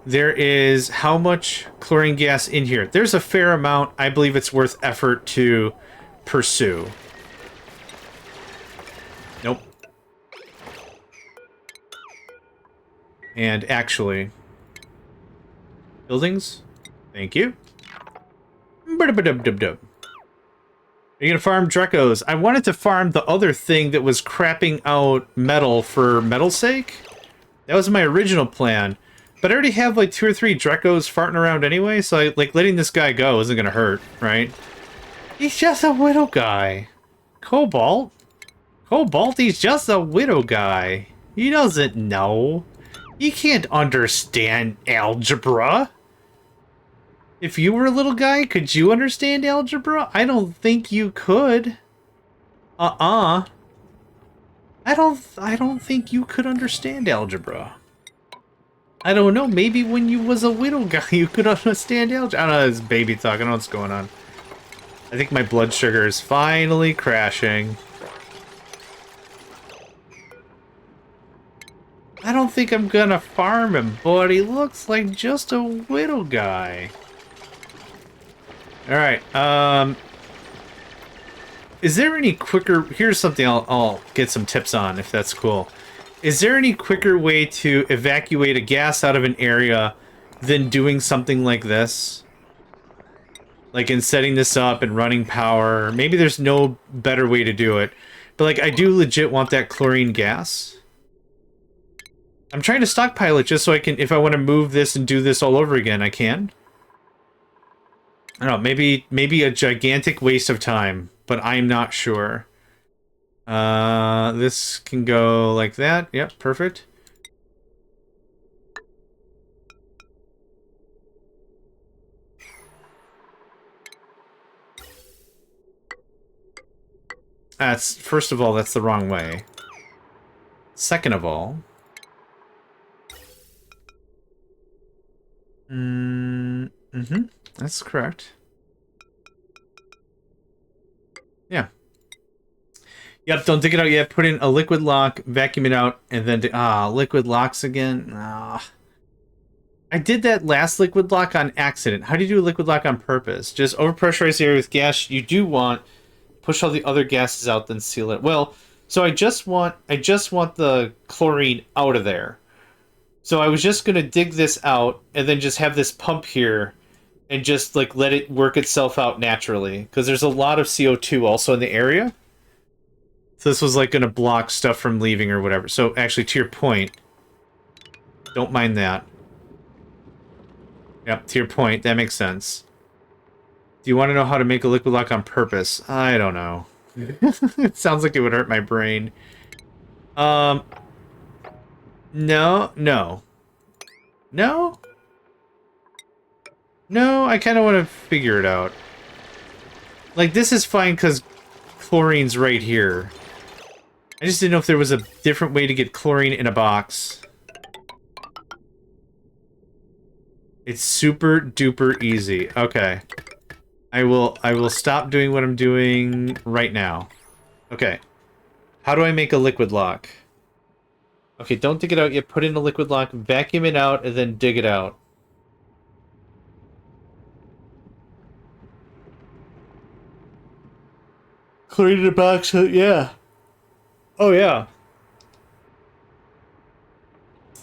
S2: There is how much chlorine gas in here? There's a fair amount. I believe it's worth effort to pursue. Nope. And actually... Buildings? Thank you. Are you gonna farm Drecos? I wanted to farm the other thing that was crapping out metal for metal's sake. That was my original plan. But I already have like 2 or 3 Drecos farting around anyway, so like letting this guy go isn't gonna hurt, right? He's just a little guy. Cobalt? Cobalt, he's just a widow guy. He doesn't know. He can't understand algebra. If you were a little guy, could you understand algebra? I don't think you could. I don't think you could understand algebra. I don't know, maybe when you was a widow guy you could understand algebra. I don't know, this baby talk, I don't know what's going on. I think my blood sugar is finally crashing. I don't think I'm gonna farm him, but he looks like just a widow guy. Alright, is there any quicker... Here's something I'll get some tips on, if that's cool. Is there any quicker way to evacuate a gas out of an area than doing something like this? Like in setting this up and running power. Maybe there's no better way to do it. But like, I do legit want that chlorine gas. I'm trying to stockpile it just so I can... If I want to move this and do this all over again, I can. I don't know, maybe a gigantic waste of time, but I'm not sure. This can go like that. Yep, perfect. First of all, that's the wrong way. Second of all... that's correct. Yeah. Yep, don't dig it out yet. Put in a liquid lock, vacuum it out, and then... liquid locks again? I did that last liquid lock on accident. How do you do a liquid lock on purpose? Just overpressurize the area with gas. You do want... Push all the other gases out, then seal it. Well, so I just want the chlorine out of there. So I was just going to dig this out, and then just have this pump here, and just, like, let it work itself out naturally. Because there's a lot of CO2 also in the area. So this was, like, going to block stuff from leaving or whatever. So, actually, to your point, don't mind that. Yep, to your point, that makes sense. Do you want to know how to make a liquid lock on purpose? I don't know. It sounds like it would hurt my brain. No. No, I kind of want to figure it out. Like, this is fine because chlorine's right here. I just didn't know if there was a different way to get chlorine in a box. It's super duper easy. Okay. I will stop doing what I'm doing right now. Okay. How do I make a liquid lock? Okay, don't dig it out yet. Put in a liquid lock, vacuum it out, and then dig it out. Chlorine in a box, yeah. Oh, yeah.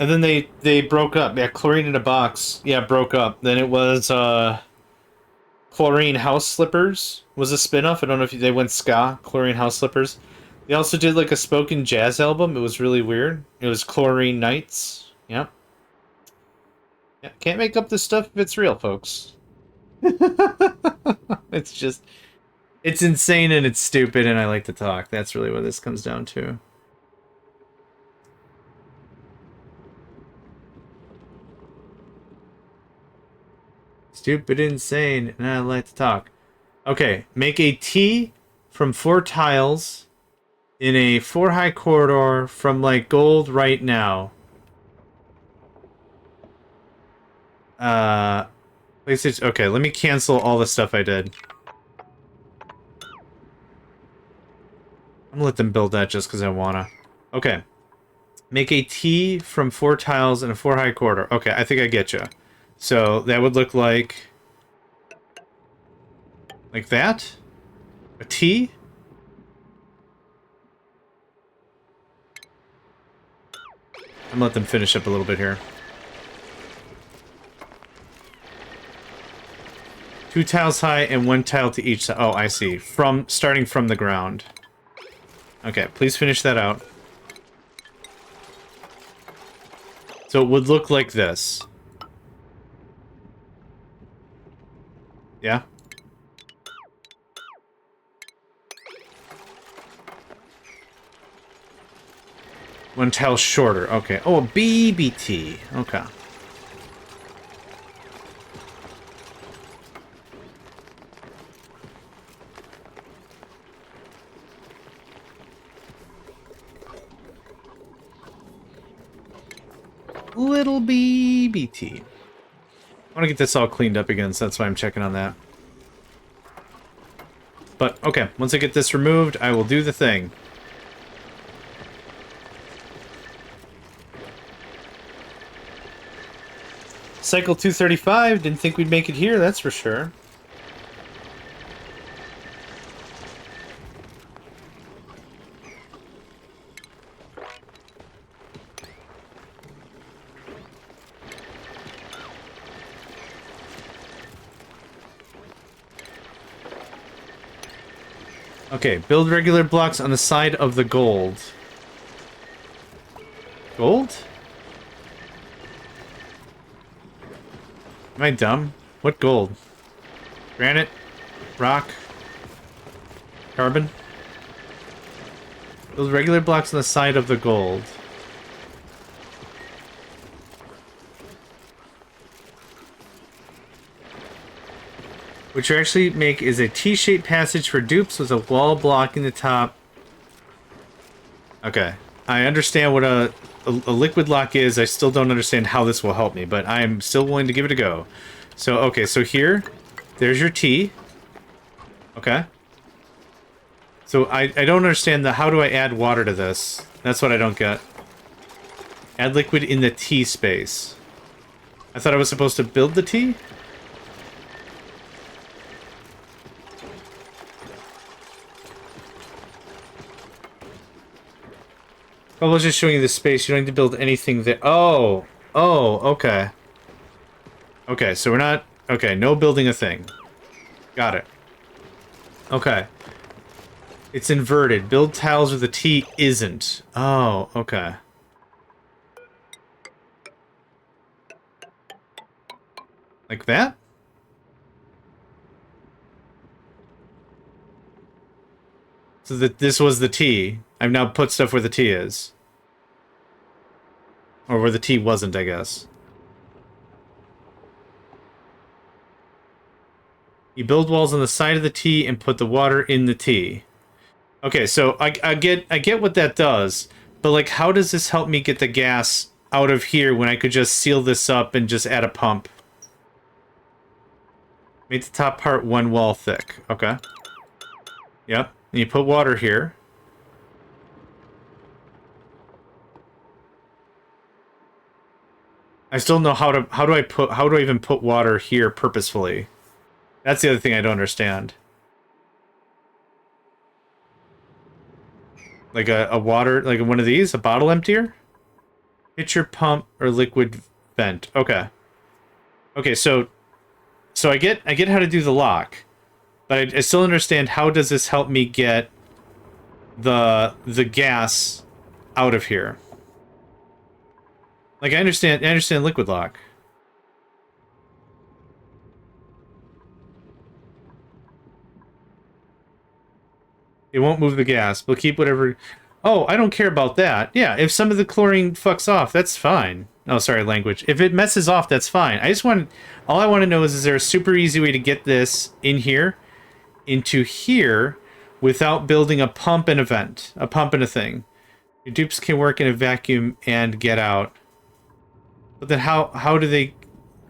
S2: And then they broke up. Yeah, chlorine in a box. Yeah, broke up. Then it was, Chlorine House Slippers was a spin-off. I don't know if they went ska. Chlorine House Slippers. They also did like a spoken jazz album. It was really weird. It was Chlorine Nights. Yep. Yeah, can't make up this stuff if it's real, folks. It's just... It's insane and it's stupid and I like to talk. That's really what this comes down to. Stupid, insane, and I like to talk. Okay, make a T from 4 tiles in a 4-high corridor from, like, gold right now. PlayStation... Okay, let me cancel all the stuff I did. I'm gonna let them build that just because I wanna. Okay. Make a T from 4 tiles in a 4-high corridor. Okay, I think I get you. So that would look like that. A T. I'm gonna let them finish up a little bit here. 2 tiles high and 1 tile to each side. Oh, I see. Starting from the ground. Okay, please finish that out. So it would look like this. Yeah? One tile shorter. Okay. Oh, a BBT. Okay. Little BBT. I want to get this all cleaned up again, so that's why I'm checking on that. But, okay, once I get this removed, I will do the thing. Cycle 235, didn't think we'd make it here, that's for sure. Okay, build regular blocks on the side of the gold. Gold? Am I dumb? What gold? Granite? Rock? Carbon? Build regular blocks on the side of the gold. What you actually make is a T-shaped passage for dupes with a wall blocking the top. Okay. I understand what a liquid lock is. I still don't understand how this will help me, but I'm still willing to give it a go. So, okay, so here, there's your T. Okay. So I don't understand how do I add water to this? That's what I don't get. Add liquid in the T space. I thought I was supposed to build the T? I was just showing you the space. You don't need to build anything there. Oh. Oh, okay. Okay, so we're not... Okay, no building a thing. Got it. Okay. It's inverted. Build tiles with a T isn't. Oh, okay. Like that? So that this was the T. I've now put stuff where the T is. Or where the T wasn't, I guess. You build walls on the side of the T and put the water in the T. Okay, so I get what that does, but like how does this help me get the gas out of here when I could just seal this up and just add a pump? Make the top part one wall thick. Okay. Yep. And you put water here. I still know how do I even put water here purposefully? That's the other thing I don't understand. Like a water, like one of these, a bottle emptier? Pitcher, pump, or liquid vent. Okay. Okay, so I get how to do the lock, but I still understand how does this help me get the gas out of here. Like I understand liquid lock. It won't move the gas. We'll keep whatever... Oh, I don't care about that. Yeah, if some of the chlorine fucks off, that's fine. Oh, sorry, language. If it messes off, that's fine. I just want... All I want to know is there a super easy way to get this in here, into here, without building a pump and a vent. A pump and a thing. Your dupes can work in a vacuum and get out. But then how do they...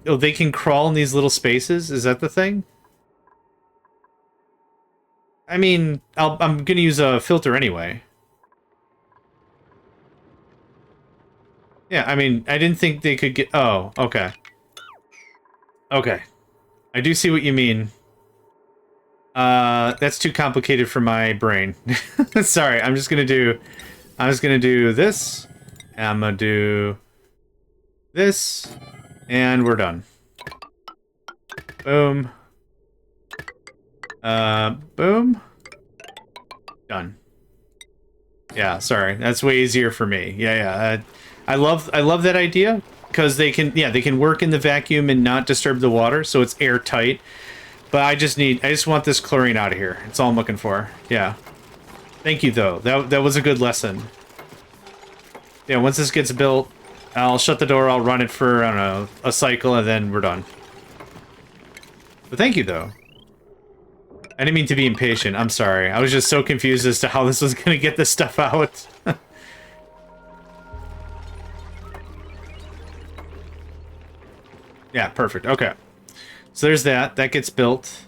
S2: Oh, they can crawl in these little spaces? Is that the thing? I mean, I'm gonna use a filter anyway. Yeah, I mean, I didn't think they could get... Oh, okay. Okay. I do see what you mean. That's too complicated for my brain. Sorry, I'm just gonna do this. I'm gonna do this. And we're done. Boom. Boom. Done. Yeah, sorry. That's way easier for me. Yeah. I love that idea because they can work in the vacuum and not disturb the water, so it's airtight. But I just want this chlorine out of here. That's all I'm looking for. Yeah. Thank you though. That was a good lesson. Yeah, once this gets built, I'll shut the door, I'll run it for, I don't know, a cycle, and then we're done. But thank you, though. I didn't mean to be impatient, I'm sorry. I was just so confused as to how this was gonna get this stuff out. Yeah, perfect, okay. So there's that, that gets built.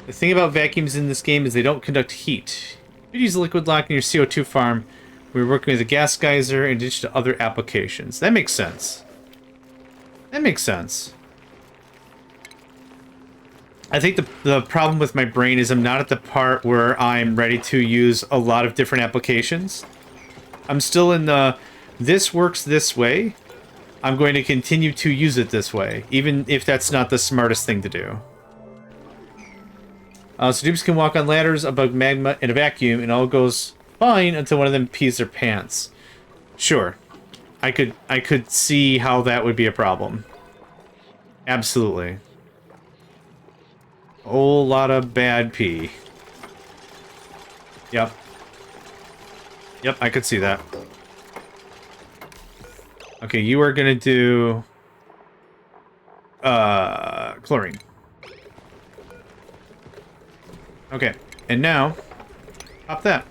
S2: The thing about vacuums in this game is they don't conduct heat. You could use a liquid lock in your CO2 farm. We're working with a gas geyser in addition to other applications. That makes sense. That makes sense. I think the problem with my brain is I'm not at the part where I'm ready to use a lot of different applications. I'm still in the, this works this way. I'm going to continue to use it this way, even if that's not the smartest thing to do. So noobs can walk on ladders above magma in a vacuum, and all goes fine until one of them pees their pants. Sure. I could see how that would be a problem. Absolutely. A whole lot of bad pee. Yep. Yep, I could see that. Okay, you are gonna do... chlorine. Okay, and now, pop that.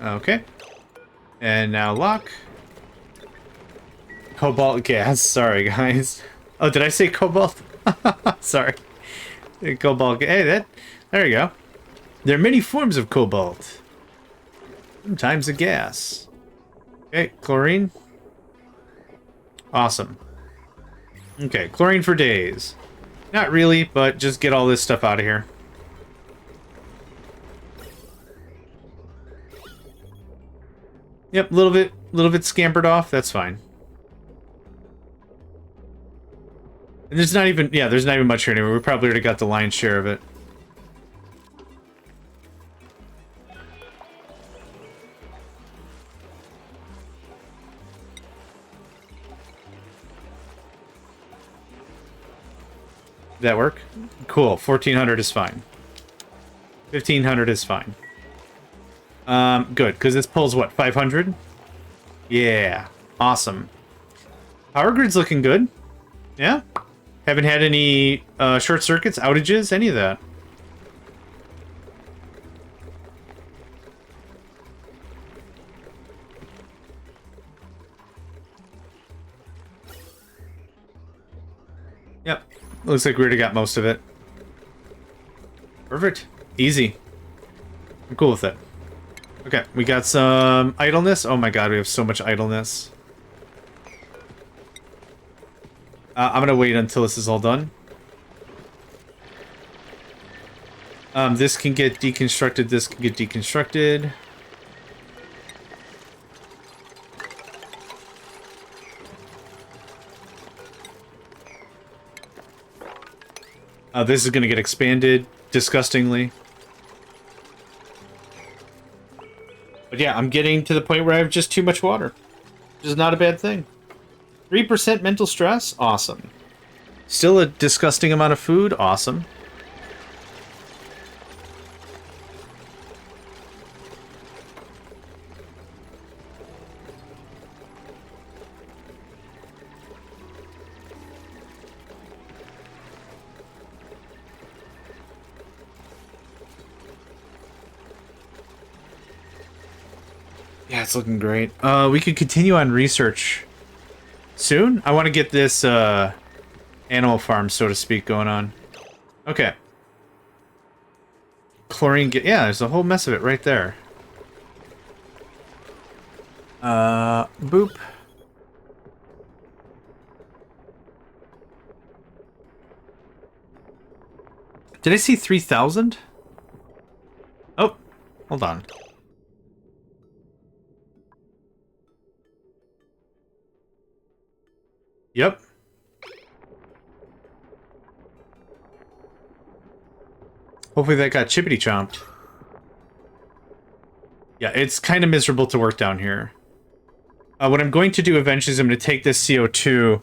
S2: Okay. And now lock. Cobalt gas. Sorry, guys. Oh, did I say cobalt? Sorry. Cobalt. Hey, that. There you go. There are many forms of cobalt. Sometimes a gas. Okay, chlorine. Awesome. Okay, chlorine for days. Not really, but just get all this stuff out of here. Yep, a little bit scampered off. That's fine. And there's not even, yeah, there's not even much here anymore. We probably already got the lion's share of it. Did that work? Cool. 1400 is fine. 1500 is fine. Good, because this pulls what, 500? Yeah, awesome. Power grid's looking good. Yeah? Haven't had any short circuits, outages, any of that. Yep, looks like we already got most of it. Perfect. Easy. I'm cool with it. Okay, we got some idleness. Oh my god, we have so much idleness. I'm gonna wait until this is all done. This can get deconstructed, this can get deconstructed. This is gonna get expanded disgustingly. But yeah, I'm getting to the point where I have just too much water. Which is not a bad thing. 3% mental stress? Awesome. Still a disgusting amount of food? Awesome. Yeah, it's looking great. We could continue on research soon. I want to get this animal farm, so to speak, going on. Okay. Chlorine, yeah, there's a whole mess of it right there. Boop. Did I see 3,000? Oh, hold on. Yep. Hopefully that got chippity chomped. Yeah, it's kind of miserable to work down here. What I'm going to do eventually is I'm going to take this CO2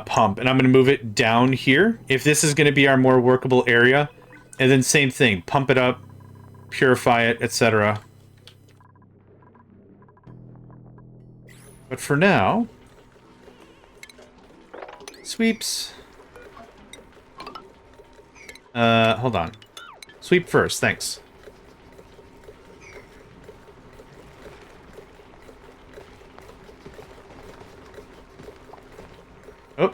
S2: pump and I'm going to move it down here. If this is going to be our more workable area, and then same thing, pump it up, purify it, etc. But for now, sweeps. Hold on. Sweep first, thanks. Oh.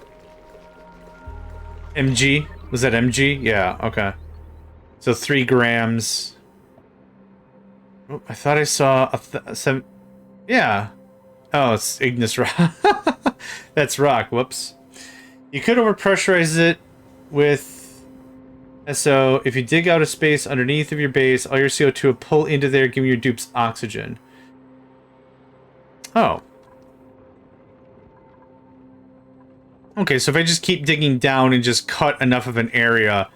S2: MG? Was that MG? Yeah, okay. So 3 grams. Oh, I thought I saw a 7. Yeah. Oh, it's igneous rock. That's rock. Whoops. You could overpressurize it with SO. If you dig out a space underneath of your base, all your CO2 will pull into there, giving your dupes oxygen. Oh. Okay, so if I just keep digging down and just cut enough of an area,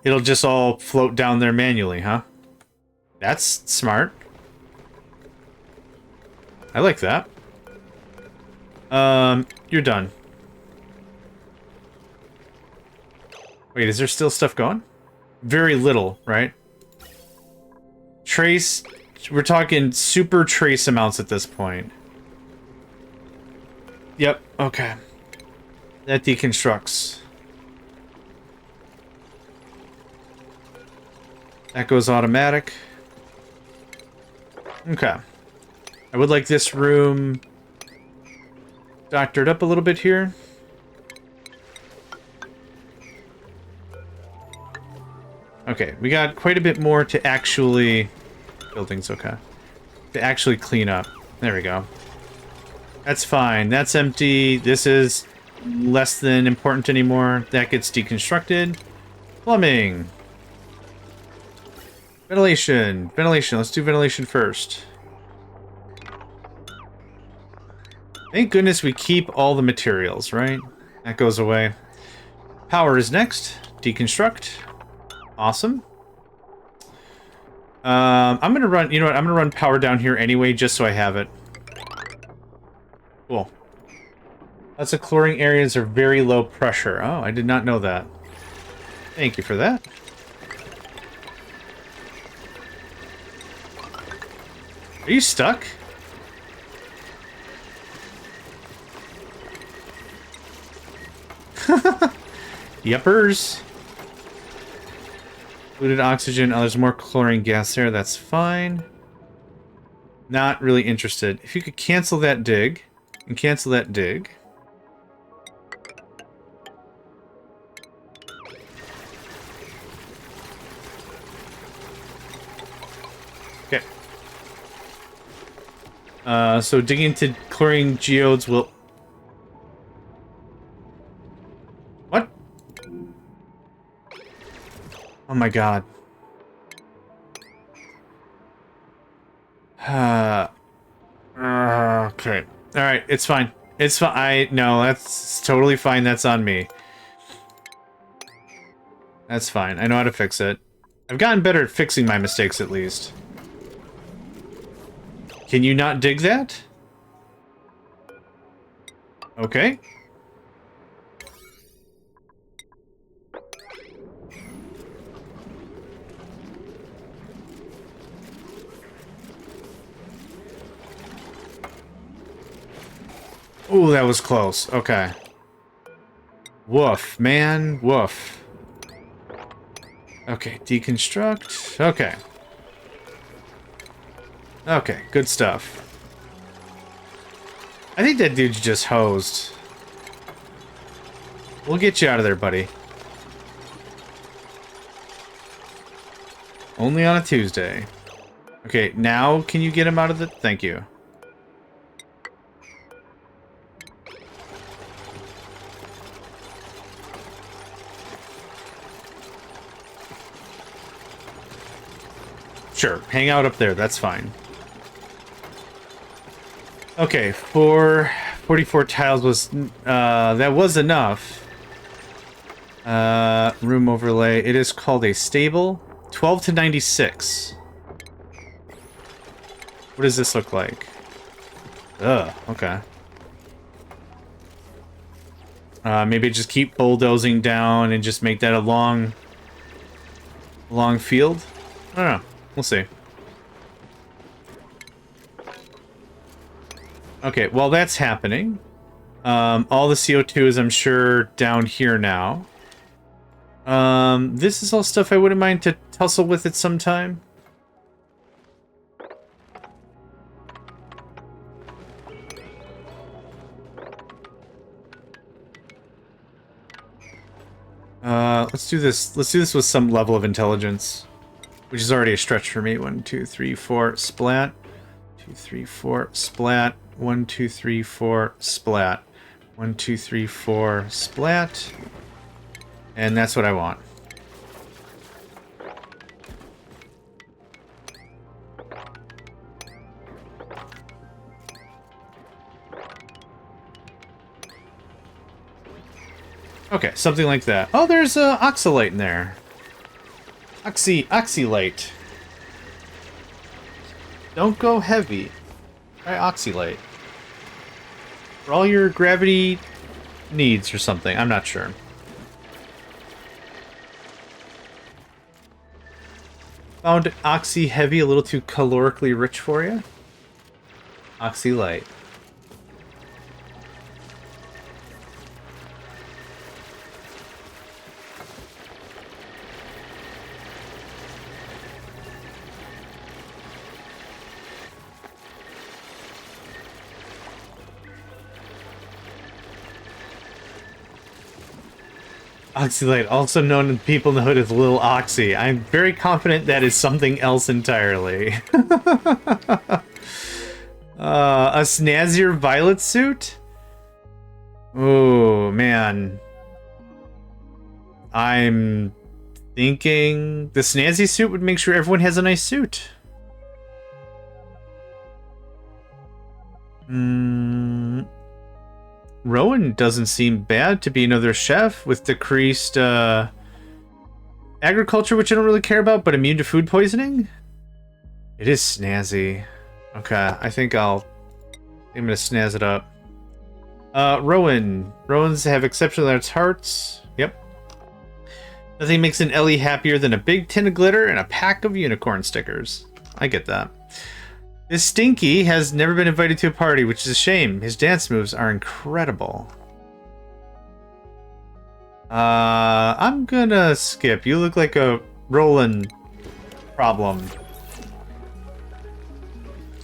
S2: it'll just all float down there manually, huh? That's smart. I like that. You're done. Wait, is there still stuff going? Very little, right? Trace... We're talking super trace amounts at this point. Yep, okay. That deconstructs. That goes automatic. Okay. I would like this room doctored up a little bit here. Okay, we got quite a bit more to actually... Buildings, okay. To actually clean up. There we go. That's fine. That's empty. This is less than important anymore. That gets deconstructed. Plumbing. Ventilation. Ventilation. Let's do ventilation first. Thank goodness we keep all the materials, right? That goes away. Power is next. Deconstruct. Awesome. I'm gonna run, you know what, I'm gonna run power down here anyway, just so I have it. Cool. Lots of chlorine areas are very low pressure. Oh, I did not know that. Thank you for that. Are you stuck? Yuppers. Included oxygen. Oh, there's more chlorine gas there. That's fine. Not really interested. If you could cancel that dig. And cancel that dig. Okay. So digging into chlorine geodes will... What? Oh my god. Okay. Alright, it's fine. It's fine. No, that's totally fine. That's on me. That's fine. I know how to fix it. I've gotten better at fixing my mistakes, at least. Can you not dig that? Okay. Ooh, that was close. Okay. Woof, man. Woof. Okay, deconstruct. Okay. Okay, good stuff. I think that dude's just hosed. We'll get you out of there, buddy. Only on a Tuesday. Okay, now can you get him out of the... Thank you. Sure, hang out up there, that's fine. Okay, 44 tiles was, that was enough. Room overlay, it is called a stable. 12 to 96. What does this look like?
S1: Ugh, okay. Maybe just keep bulldozing down and just make that a long field? I don't know. We'll see. Okay, while that's happening, all the CO2 is, I'm sure, down here now. This is all stuff I wouldn't mind to tussle with at some time. Let's do this. Let's do this with some level of intelligence, which is already a stretch for me. 1, 2, 3, 4, splat. 2, 3, 4, splat. 1, 2, 3, 4, splat. 1, 2, 3, 4, splat. And that's what I want. Okay, something like that. Oh, there's oxalate in there. Oxalate. Don't go heavy. Try oxalate. For all your gravity needs or something. I'm not sure. Found oxy heavy a little too calorically rich for you. Oxalate. Oxalate, also known to people in the hood as Little Oxy. I'm very confident that is something else entirely. A snazzier violet suit? Oh, man. I'm thinking the snazzy suit would make sure everyone has a nice suit. Rowan doesn't seem bad to be another chef with decreased agriculture, which I don't really care about, but immune to food poisoning? It is snazzy. Okay, I think I'm gonna snazz it up. Rowan. Rowans have exceptional large hearts. Yep. Nothing makes an Ellie happier than a big tin of glitter and a pack of unicorn stickers. I get that. This Stinky has never been invited to a party, which is a shame. His dance moves are incredible. I'm gonna skip. You look like a Roland problem.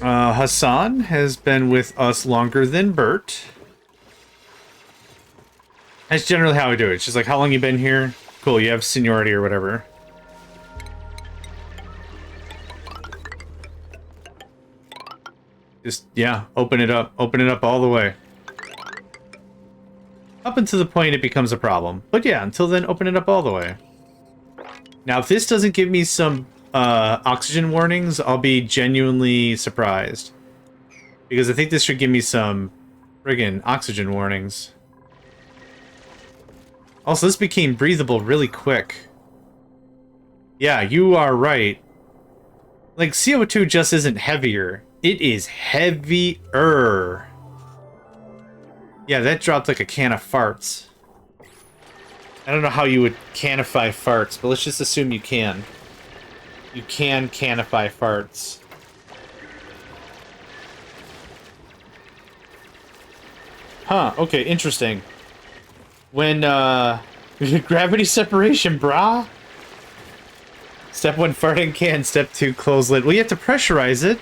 S1: Hassan has been with us longer than Bert. That's generally how I do it. It's just like, how long you been here? Cool, you have seniority or whatever. Just, yeah, open it up all the way. Up until the point it becomes a problem. But yeah, until then, open it up all the way. Now, if this doesn't give me some oxygen warnings, I'll be genuinely surprised. Because I think this should give me some friggin' oxygen warnings. Also, this became breathable really quick. Yeah, you are right. Like, CO2 just isn't heavier. It is heavier. Yeah, that dropped like a can of farts. I don't know how you would canify farts, but let's just assume you can. You can canify farts. Huh, okay, interesting. When, gravity separation, brah. Step 1, farting can. Step 2, close lid. Well, you have to pressurize it.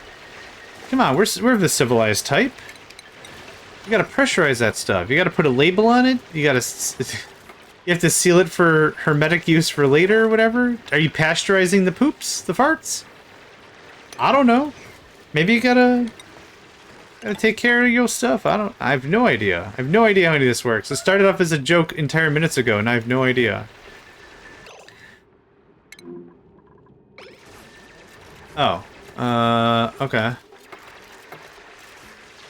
S1: Come on, we're the civilized type. You gotta pressurize that stuff. You gotta put a label on it. You gotta... You have to seal it for hermetic use for later or whatever? Are you pasteurizing the poops? The farts? I don't know. Maybe you gotta take care of your stuff. I have no idea. I have no idea how any of this works. It started off as a joke entire minutes ago, and I have no idea. Oh. Okay.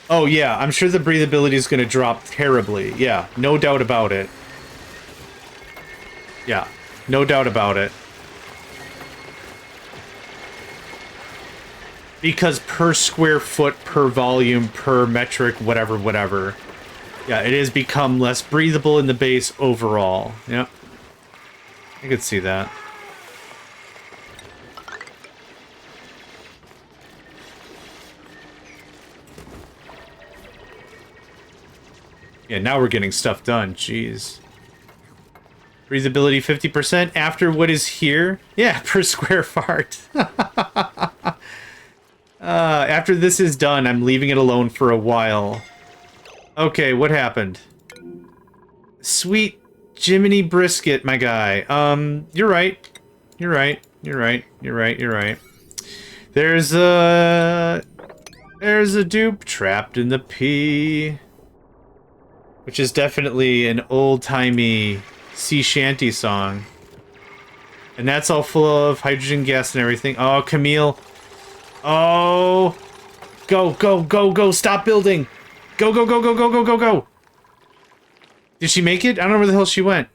S1: Oh, yeah. I'm sure the breathability is going to drop terribly. Yeah, no doubt about it. Yeah, no doubt about it.
S2: Because per square foot, per volume, per metric, whatever, whatever. Yeah, it has become less breathable in the base overall. Yep. I could see that. Yeah, now we're getting stuff done. Jeez. Breathability 50% after what is here? Yeah, per square fart. After this is done, I'm leaving it alone for a while. Okay, what happened? Sweet Jiminy Brisket, my guy. You're right. You're right. You're right. You're right. You're right. There's a dupe trapped in the pea. Which is definitely an old-timey sea shanty song. And that's all full of hydrogen gas and everything. Oh, Camille. Oh. Go, go, go, go. Stop building. Go, go, go, go, go, go, go, go. Did she make it? I don't know where the hell she went.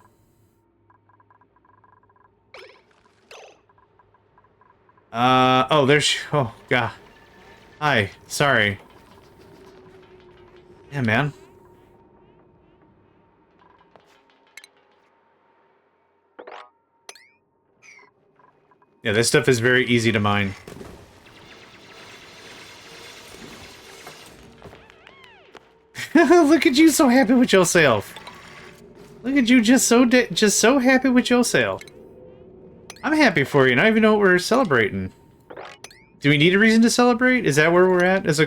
S2: Oh, there she... Oh, God. Hi. Sorry. Yeah, man. Yeah, this stuff is very easy to mine. Look at you so happy with yourself. Look at you just so happy with yourself. I'm happy for you, and I don't even know what we're celebrating. Do we need a reason to celebrate? Is that where we're at as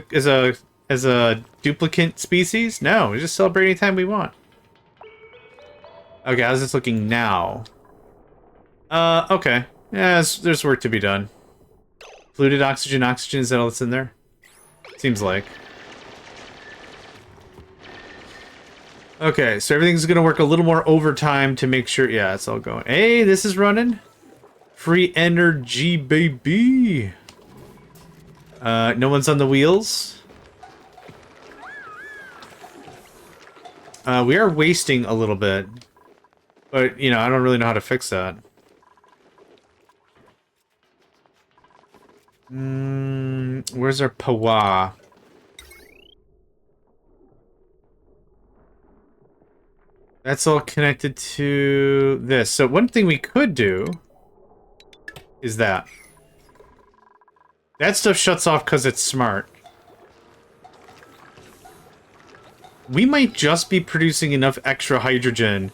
S2: a duplicate species? No, we just celebrate anytime we want. Okay, how's this looking now? Okay. Yeah, there's work to be done. Fluted oxygen, is that all that's in there? Seems like. Okay, so everything's gonna work a little more overtime to make sure... Yeah, it's all going. Hey, this is running. Free energy, baby. No one's on the wheels. We are wasting a little bit. But, you know, I don't really know how to fix that. Where's our Pawa? That's all connected to this. So one thing we could do is that. That stuff shuts off because it's smart. We might just be producing enough extra hydrogen.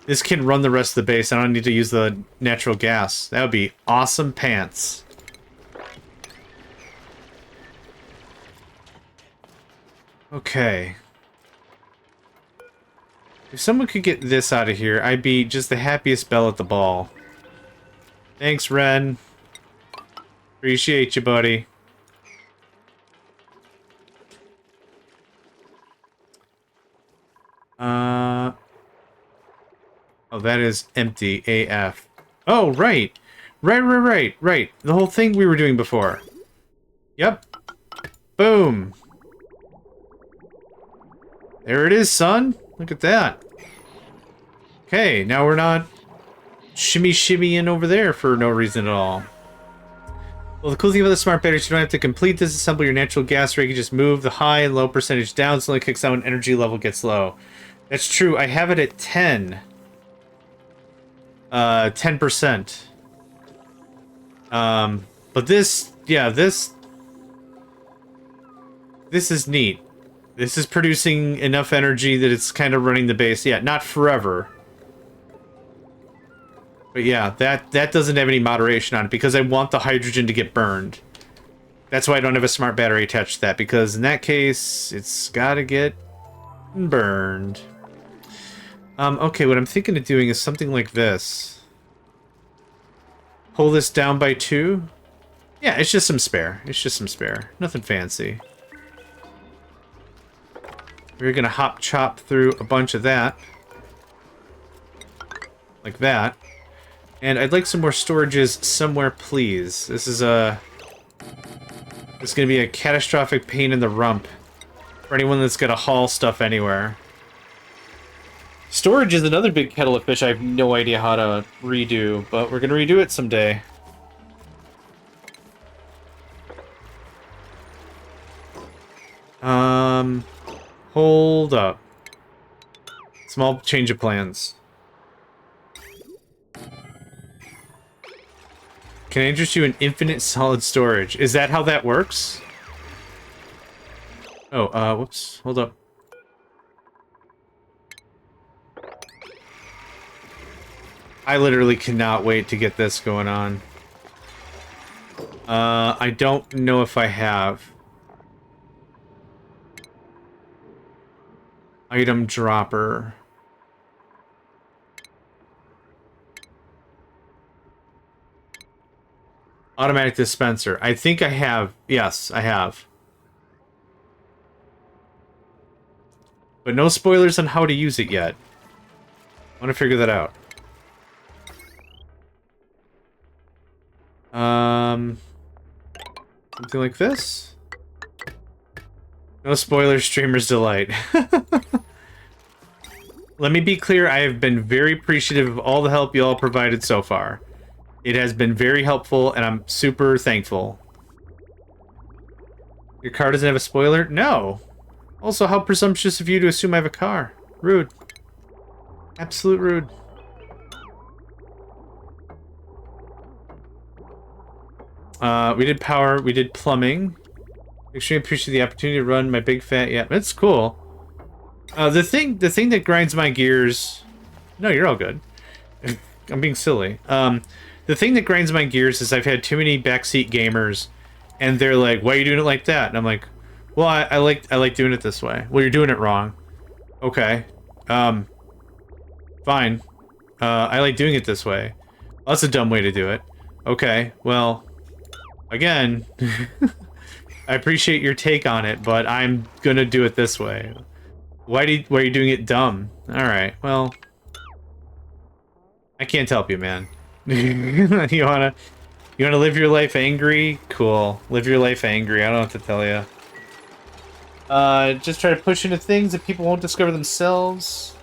S2: This can run the rest of the base. I don't need to use the natural gas. That would be awesome pants. Okay. If someone could get this out of here, I'd be just the happiest belle at the ball. Thanks, Ren. Appreciate you, buddy. Oh, that is empty AF. Oh, right. Right. The whole thing we were doing before. Yep. Boom. There it is, son. Look at that. Okay, now we're not shimmying over there for no reason at all. Well, the cool thing about the smart batteries, you don't have to complete disassemble your natural gas ray. You can just move the high and low percentage down, so it only kicks out when energy level gets low. That's true. I have it at 10. 10%. But this, yeah, this is neat. This is producing enough energy that it's kind of running the base. Yeah, not forever. But yeah, that doesn't have any moderation on it because I want the hydrogen to get burned. That's why I don't have a smart battery attached to that, because in that case, it's gotta get burned. Okay, what I'm thinking of doing is something like this. Pull this down by 2. Yeah, it's just some spare. It's just some spare. Nothing fancy. We're gonna hop chop through a bunch of that. Like that. And I'd like some more storages somewhere, please. This is a... It's gonna be a catastrophic pain in the rump for anyone that's gonna haul stuff anywhere. Storage is another big kettle of fish I have no idea how to redo, but we're gonna redo it someday. Hold up. Small change of plans. Can I interest you in infinite solid storage? Is that how that works? Oh, whoops. Hold up. I literally cannot wait to get this going on. I don't know if I have. Item dropper. Automatic dispenser. I think I have. Yes, I have. But no spoilers on how to use it yet. I want to figure that out. Something like this? No spoilers, streamer's delight. Let me be clear, I have been very appreciative of all the help you all provided so far. It has been very helpful, and I'm super thankful. Your car doesn't have a spoiler? No. Also, how presumptuous of you to assume I have a car. Rude. Absolute rude. We did power, we did plumbing. Extremely appreciate the opportunity to run my big fat... Yeah, that's cool. The thing that grinds my gears... No, you're all good. I'm being silly. The thing that grinds my gears is I've had too many backseat gamers, and they're like, why are you doing it like that? And I'm like, well, I like doing it this way. Well, you're doing it wrong. Okay. Fine. I like doing it this way. Well, that's a dumb way to do it. Okay, well... Again, I appreciate your take on it, but I'm gonna do it this way. Why are you doing it dumb? Alright, well... I can't help you, man. You wanna live your life angry? Cool. Live your life angry, I don't know what to tell you. Just try to push into things that people won't discover themselves.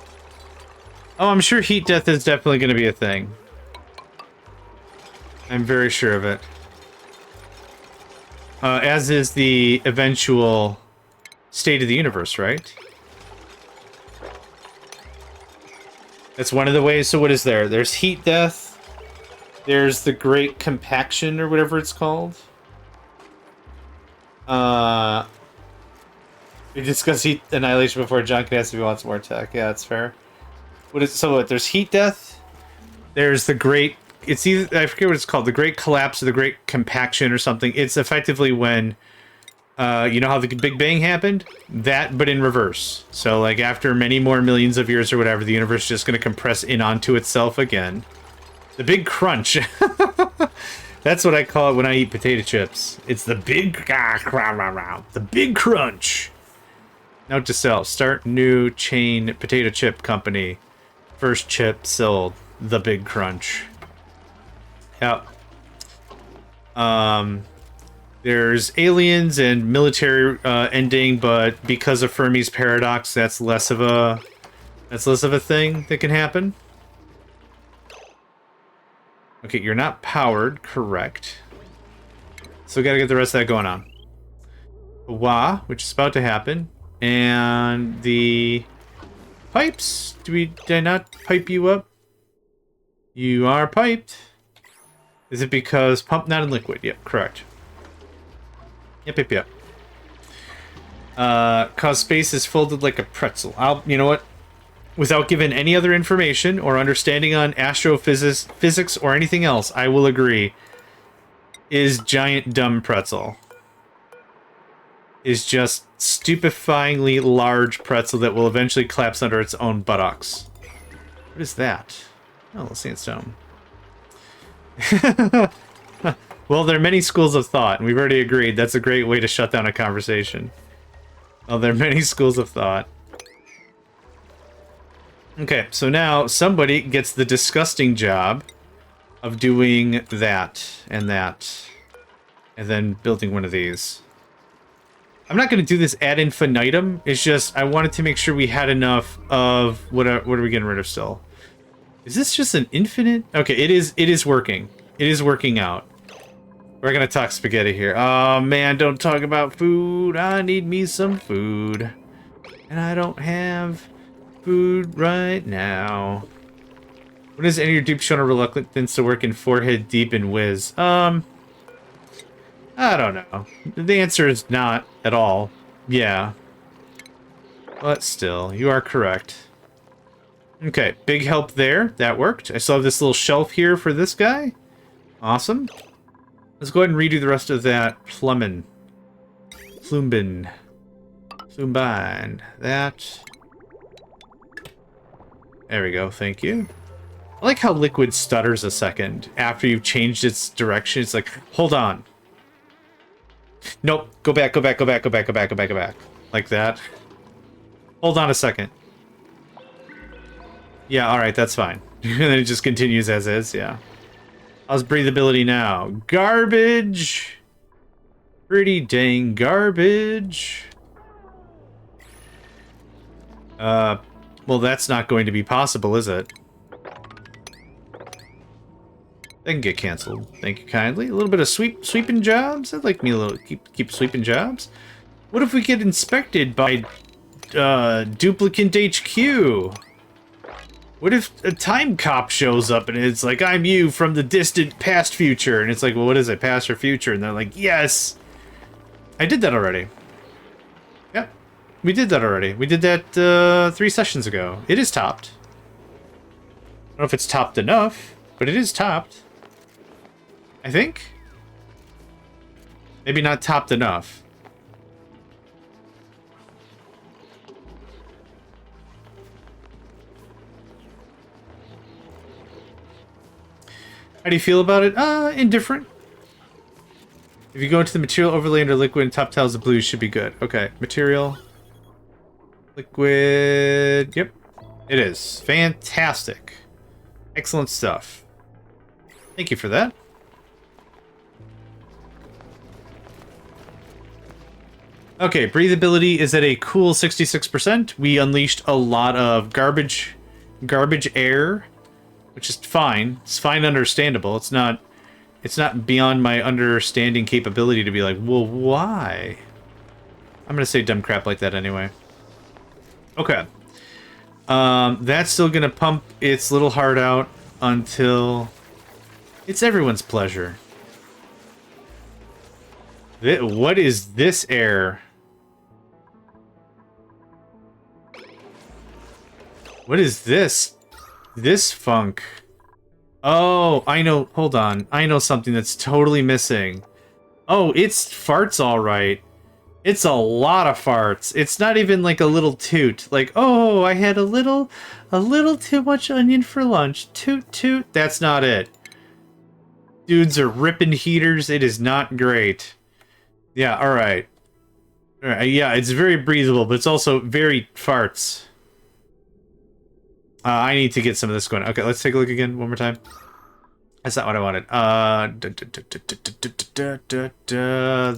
S2: Oh, I'm sure heat death is definitely gonna be a thing. I'm very sure of it. As is the eventual state of the universe, right? That's one of the ways. So what is there? There's heat death. There's the great compaction, or whatever it's called. We discussed heat annihilation before. John can ask if he wants more tech. Yeah, that's fair. So what? There's heat death. There's the great... It's either, I forget what it's called, the Great Collapse or the Great Compaction or something. It's effectively when, you know how the Big Bang happened? That, but in reverse. So, like, after many more millions of years or whatever, the universe is just going to compress in onto itself again. The Big Crunch. That's what I call it when I eat potato chips. It's the Big... The Big Crunch. Note to self. Start new chain potato chip company. First chip sold. The Big Crunch. Yep. There's aliens and military ending, but because of Fermi's paradox, that's less of a thing that can happen. Okay, you're not powered, correct. So we gotta get the rest of that going on. Wah, which is about to happen, and the pipes. Did I not pipe you up? You are piped. Is it because pump not in liquid? Yep, correct. Yep. Cause space is folded like a pretzel. You know what? Without giving any other information or understanding on astrophysics or anything else, I will agree. Is giant dumb pretzel. Is just stupefyingly large pretzel that will eventually collapse under its own buttocks. What is that? Oh, sandstone. Well, there are many schools of thought, and we've already agreed that's a great way to shut down a conversation. Well, there are many schools of thought. Okay, so now somebody gets the disgusting job of doing that, and then building one of these. I'm not going to do this ad infinitum. It's just I wanted to make sure we had enough of what are we getting rid of still? Is this just an infinite? Okay, it is working. It is working out. We're gonna talk spaghetti here. Oh man, don't talk about food. I need me some food. And I don't have food right now. When is any of your dupes shown a reluctance to work in forehead deep and whiz? I don't know. The answer is not at all. Yeah. But still, you are correct. Okay, big help there. That worked. I still have this little shelf here for this guy. Awesome. Let's go ahead and redo the rest of that plumbing. Plumbin. That. There we go, thank you. I like how liquid stutters a second after you've changed its direction. It's like, hold on. Nope, go back. Like that. Hold on a second. Yeah, alright, that's fine. And then it just continues as is, yeah. How's breathability now? Garbage! Pretty dang garbage. Well, that's not going to be possible, is it? They can get canceled. Thank you kindly. A little bit of sweeping jobs. I'd like me a little keep sweeping jobs. What if we get inspected by Duplicant HQ? What if a time cop shows up and it's like, I'm you from the distant past future, and it's like, well, what is it, past or future? And they're like, yes, I did that already. Yep, we did that already. We did that 3 sessions ago. It is topped. I don't know if it's topped enough, but it is topped. I think. Maybe not topped enough. How do you feel about it? Indifferent. If you go into the material overlay under liquid and top tiles of blue, should be good. Okay, material. Liquid. Yep, it is. Fantastic. Excellent stuff. Thank you for that. Okay, breathability is at a cool 66%. We unleashed a lot of garbage air, which is fine. It's fine, understandable. It's not beyond my understanding capability to be like, well, why? I'm gonna say dumb crap like that anyway. Okay. That's still gonna pump its little heart out until it's everyone's pleasure. What is this air? What is this? This funk. Oh, I know. Hold on. I know something that's totally missing. Oh, it's farts all right. It's a lot of farts. It's not even like a little toot. Like, oh, I had a little too much onion for lunch. Toot toot. That's not it. Dudes are ripping heaters. It is not great. Yeah, all right. All right. Yeah, it's very breathable, but it's also very farts. I need to get some of this going. Okay, let's take a look again one more time. That's not what I wanted.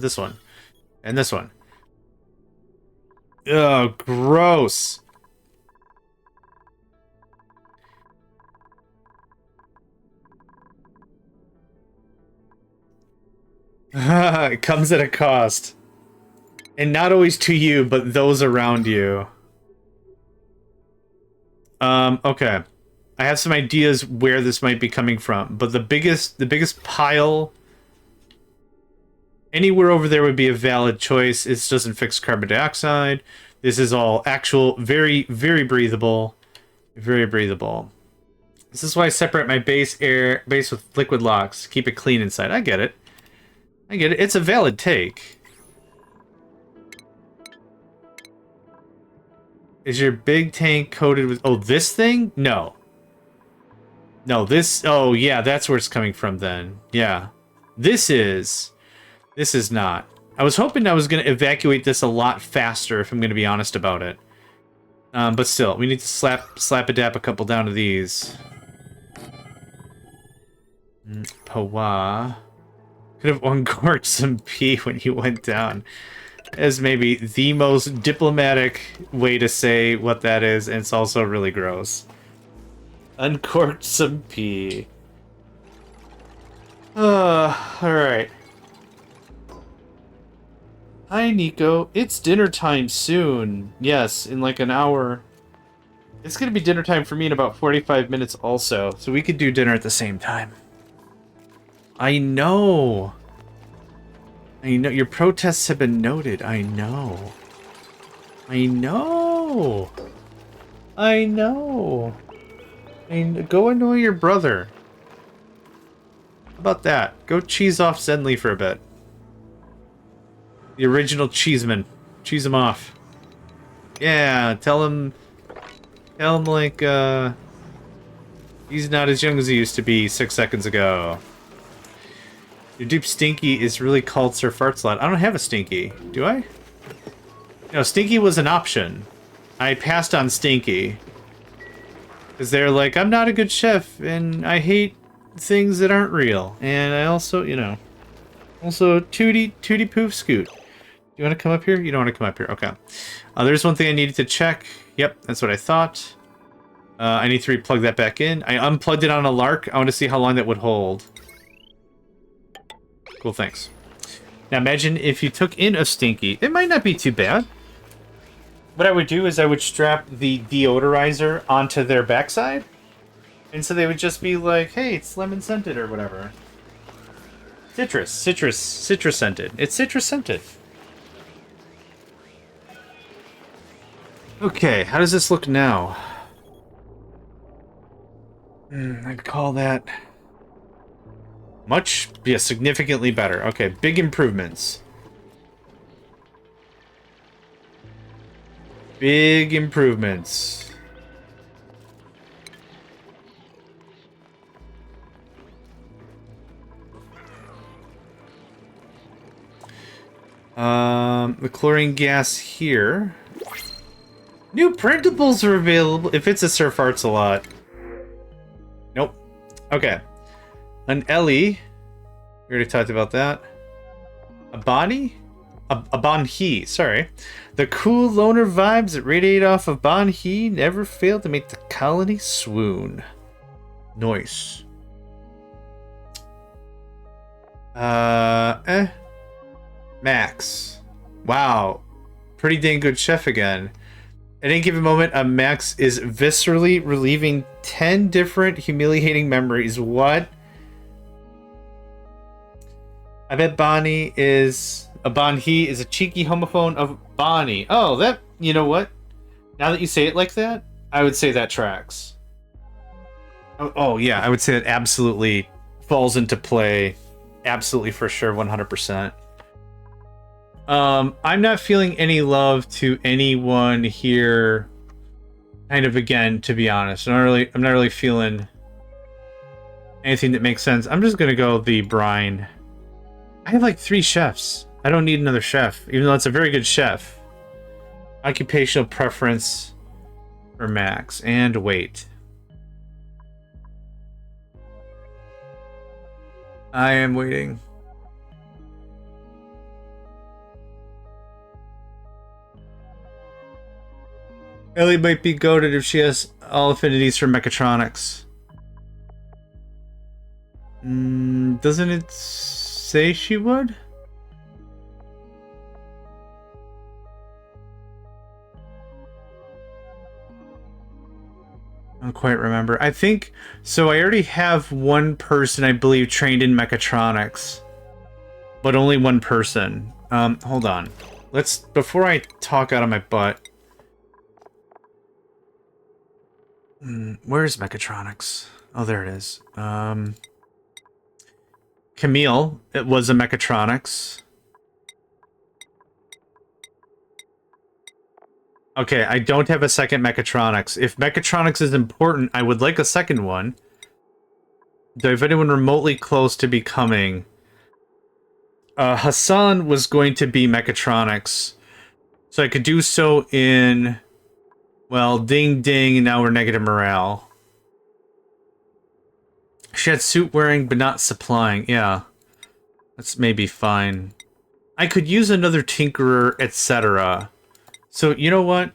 S2: This one. And this one. Oh, gross. It comes at a cost. And not always to you, but those around you. Okay. I have some ideas where this might be coming from, but the biggest pile anywhere over there would be a valid choice. It doesn't fix carbon dioxide. This is all actual, very, very breathable. Very breathable. This is why I separate my base with liquid locks. Keep it clean inside. I get it. I get it. It's a valid take. Is your big tank coated with... Oh, this thing? No. No, this... Oh, yeah, that's where it's coming from then. Yeah. This is not. I was hoping I was going to evacuate this a lot faster, if I'm going to be honest about it. But still, we need to slap-a-dap a couple down to these. Pawa. Could have uncorked some pee when you went down. Is maybe the most diplomatic way to say what that is, and it's also really gross. Uncorked some pee. Alright. Hi, Nico. It's dinner time soon. Yes, in like an hour. It's gonna be dinner time for me in about 45 minutes also, so we could do dinner at the same time. I know. I know. Your protests have been noted. I know. I know. I know. Go annoy your brother. How about that? Go cheese off Zenly for a bit. The original cheeseman. Cheese him off. Yeah, tell him like, he's not as young as he used to be 6 seconds ago. Your dupe Stinky is really called Sir Fartslot. I don't have a Stinky. Do I? No, Stinky was an option. I passed on Stinky. Because they're like, I'm not a good chef, and I hate things that aren't real. And I also, you know... Also, Tootie Poof Scoot. You want to come up here? You don't want to come up here. Okay. There's one thing I needed to check. Yep, that's what I thought. I need to replug that back in. I unplugged it on a lark. I want to see how long that would hold. Cool, thanks. Now imagine if you took in a Stinky. It might not be too bad. What I would do is I would strap the deodorizer onto their backside. And so they would just be like, hey, it's lemon scented or whatever. Citrus scented. It's citrus scented. Okay, how does this look now? I'd call that... Much? Yeah, significantly better. Okay, big improvements. Big improvements. The chlorine gas here. New printables are available if it's a Sir Farts a lot. Nope. Okay. An Ellie. We already talked about that. A Bonnie? A Bon-Hee, sorry. The cool loner vibes that radiate off of Bon-Hee never fail to make the colony swoon. Nice. Max. Wow. Pretty dang good chef again. At any given moment, a Max is viscerally relieving 10 different humiliating memories. What? I bet Bonnie is... A Bon-Hee is a cheeky homophone of Bonnie. Oh, that... You know what? Now that you say it like that, I would say that tracks. Oh yeah, I would say that absolutely falls into play. Absolutely, for sure, 100%. I'm not feeling any love to anyone here. Kind of again, to be honest. I'm not really feeling anything that makes sense. I'm just gonna go the brine. I have like 3 chefs. I don't need another chef, even though it's a very good chef. Occupational preference for Max and weight. I am waiting. Ellie might be goated if she has all affinities for mechatronics. Doesn't it say she would? I don't quite remember. I think... So I already have one person, I believe, trained in mechatronics. But only one person. Hold on. Let's... Before I talk out of my butt... Where's mechatronics? Oh, there it is. Camille, it was a mechatronics. Okay, I don't have a second mechatronics. If mechatronics is important, I would like a second one. Do I have anyone remotely close to becoming? Hassan was going to be mechatronics. So I could do so in... Well, ding ding, and now we're negative morale. She had suit wearing, but not supplying. Yeah. That's maybe fine. I could use another tinkerer, etc. So, you know what?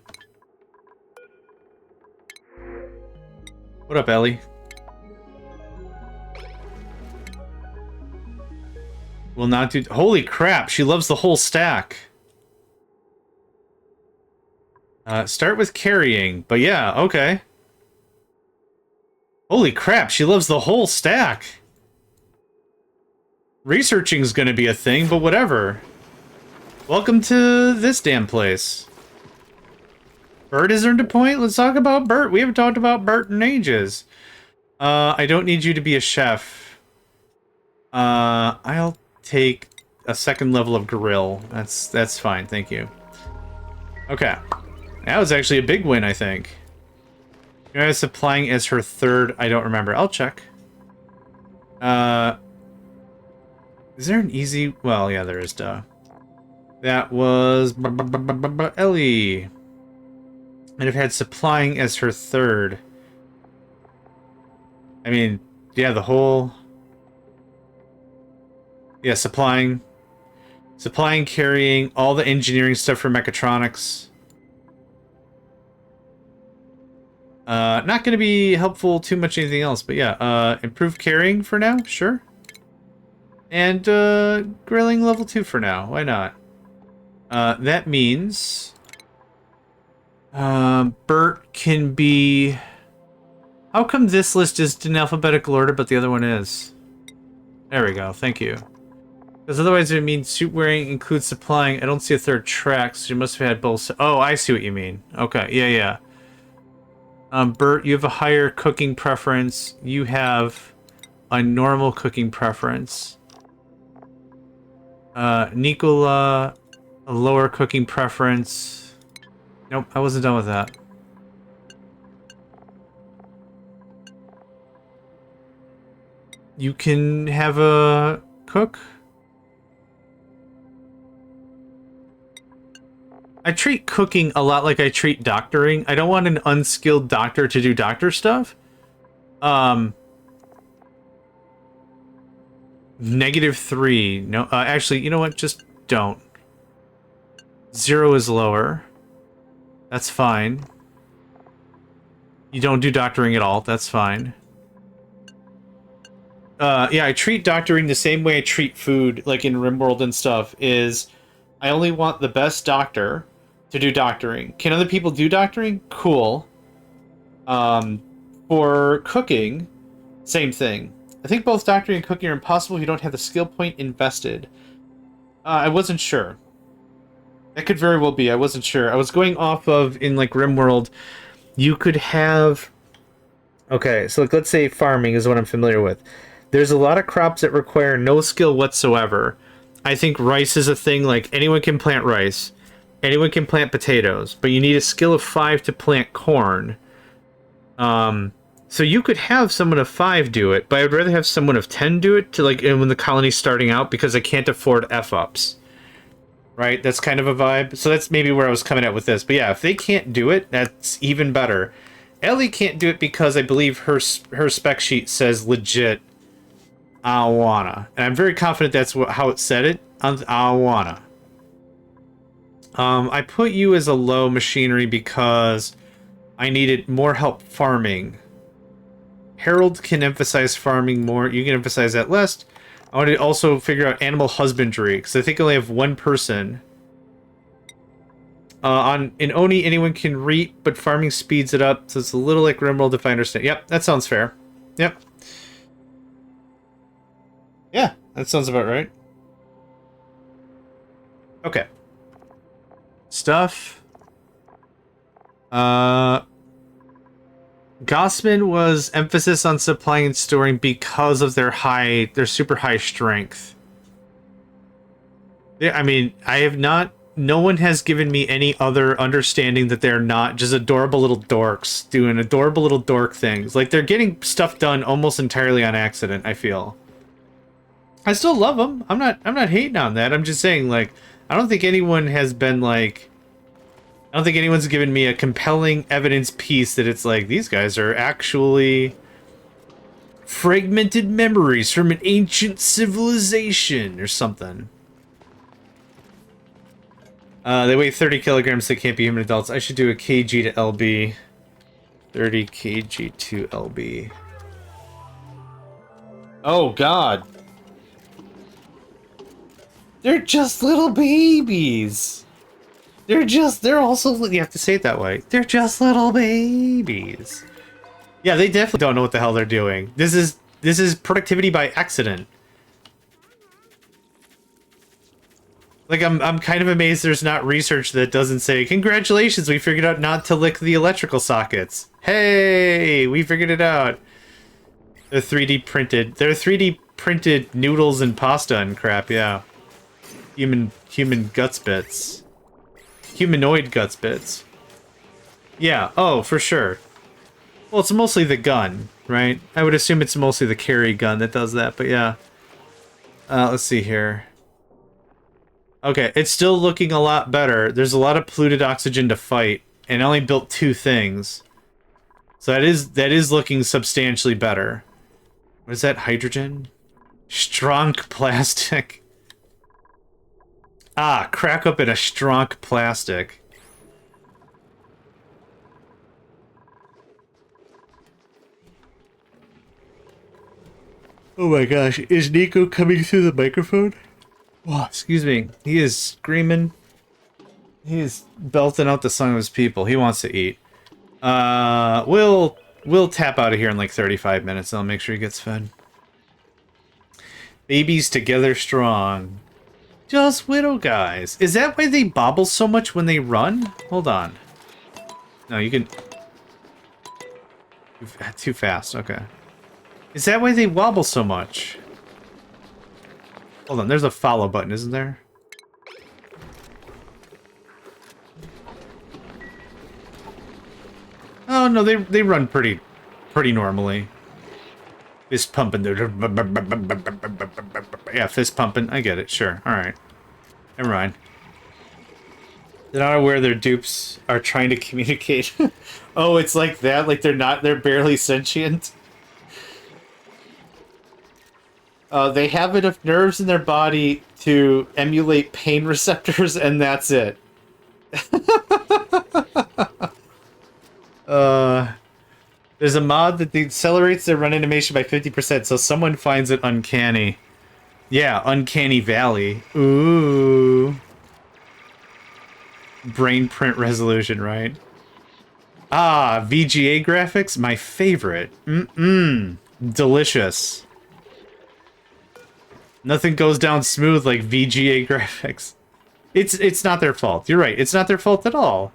S2: What up, Ellie? Will not do... Holy crap, she loves the whole stack.
S1: Start with carrying, but yeah, okay. Holy crap, she loves the whole stack. Researching's gonna be a thing, but whatever. Welcome to this damn place. Bert has earned a point. Let's talk about Bert. We haven't talked about Bert in ages. I don't need you to be a chef. I'll take a second level of grill. That's fine, thank you. Okay. That was actually a big win, I think. You know, supplying as her third, I don't remember. I'll check. Is there an easy... Well, yeah, there is, duh. That was... Ellie. And I've had supplying as her third. I mean, yeah, the whole... Yeah, supplying. Supplying, carrying, all the engineering stuff for mechatronics. Not going to be helpful too much anything else, but yeah, improve carrying for now, sure. And, grilling level 2 for now, why not? That means... Bert can be... How come this list is in alphabetical order, but the other one is? There we go, thank you. Because otherwise it would mean suit wearing includes supplying. I don't see a third track, so you must have had both. Oh, I see what you mean. Okay, yeah. Bert, you have a higher cooking preference. You have a normal cooking preference. Nicola, a lower cooking preference. Nope, I wasn't done with that. You can have a cook. I treat cooking a lot like I treat doctoring. I don't want an unskilled doctor to do doctor stuff. -3. No, actually, you know what? Just don't. 0 is lower. That's fine. You don't do doctoring at all. That's fine. Yeah, I treat doctoring the same way I treat food, like in RimWorld and stuff, is I only want the best doctor to do doctoring. Can other people do doctoring? Cool. For cooking, same thing. I think both doctoring and cooking are impossible if you don't have the skill point invested. I wasn't sure. That could very well be. I wasn't sure. I was going off of, in like RimWorld, you could have... Okay, so like, let's say farming is what I'm familiar with. There's a lot of crops that require no skill whatsoever. I think rice is a thing, like anyone can plant rice. Anyone can plant potatoes, but you need a skill of 5 to plant corn. So you could have someone of 5 do it, but I would rather have someone of 10 do it to like when the colony's starting out because I can't afford F-ups. Right? That's kind of a vibe. So that's maybe where I was coming at with this. But yeah, if they can't do it, that's even better. Ellie can't do it because I believe her spec sheet says legit I wanna. And I'm very confident that's how it said it. I wanna. I put you as a low machinery because I needed more help farming. Harold can emphasize farming more. You can emphasize that less. I want to also figure out animal husbandry because I think I only have one person. In Oni, anyone can reap, but farming speeds it up, so it's a little like RimWorld if I understand. Yep, that sounds fair. Yep. Yeah, that sounds about right. Okay. Stuff. Gossman was emphasis on supplying and storing because of their super high strength. Yeah, I mean, I have not... No one has given me any other understanding that they're not just adorable little dorks doing adorable little dork things. Like, they're getting stuff done almost entirely on accident, I feel. I still love them. I'm not hating on that. I'm just saying, like, I don't think anyone has been, like... I don't think anyone's given me a compelling evidence piece that it's like, these guys are actually fragmented memories from an ancient civilization or something. They weigh 30 kilograms, they can't be human adults. I should do a kg to LB. 30 kg to LB. Oh, God. They're just little babies.
S2: They're also, you have to say it that way. They're just little babies. Yeah, they definitely don't know what the hell they're doing. This is productivity by accident. Like, I'm kind of amazed there's not research that doesn't say, congratulations, we figured out not to lick the electrical sockets. Hey, we figured it out. They're 3D printed. They're 3D printed noodles and pasta and crap, yeah. Human guts bits. Humanoid guts bits. Yeah, oh, for sure. Well, it's mostly the gun, right? I would assume it's mostly the carry gun that does that, but yeah. Let's see here. Okay, it's still looking a lot better. There's a lot of polluted oxygen to fight, and I only built 2 things. So that is looking substantially better. What is that? Hydrogen? Strong plastic. Ah, crack up in a strong plastic. Oh my gosh, is Nico coming through the microphone? Oh, excuse me. He is screaming. He is belting out the song of his people. He wants to eat. We'll tap out of here in like 35 minutes. I'll make sure he gets fed. Babies together strong. Just widow guys. Is that why they bobble so much when they run? Hold on. No, you can... Too fast, okay. Is that why they wobble so much? Hold on, there's a follow button, isn't there? Oh no, they run pretty normally. Fist pumping. Yeah, fist pumping. I get it. Sure. All right. Never mind. They're not aware their dupes are trying to communicate. Oh, it's like that. Like they're barely sentient. They have enough nerves in their body to emulate pain receptors, and that's it. There's a mod that accelerates their run animation by 50%, so someone finds it uncanny. Yeah, Uncanny Valley. Ooh. Brain print resolution, right? Ah, VGA graphics? My favorite. Delicious. Nothing goes down smooth like VGA graphics. It's not their fault. You're right. It's not their fault at all.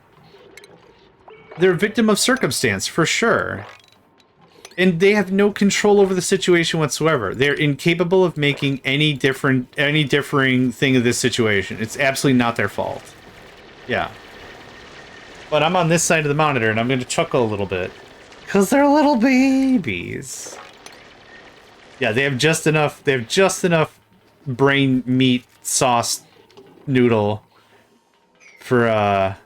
S2: They're a victim of circumstance, for sure. And they have no control over the situation whatsoever. They're incapable of making any differing thing of this situation. It's absolutely not their fault. Yeah. But I'm on this side of the monitor, and I'm going to chuckle a little bit. Because they're little babies. Yeah, they have just enough brain meat sauce noodle for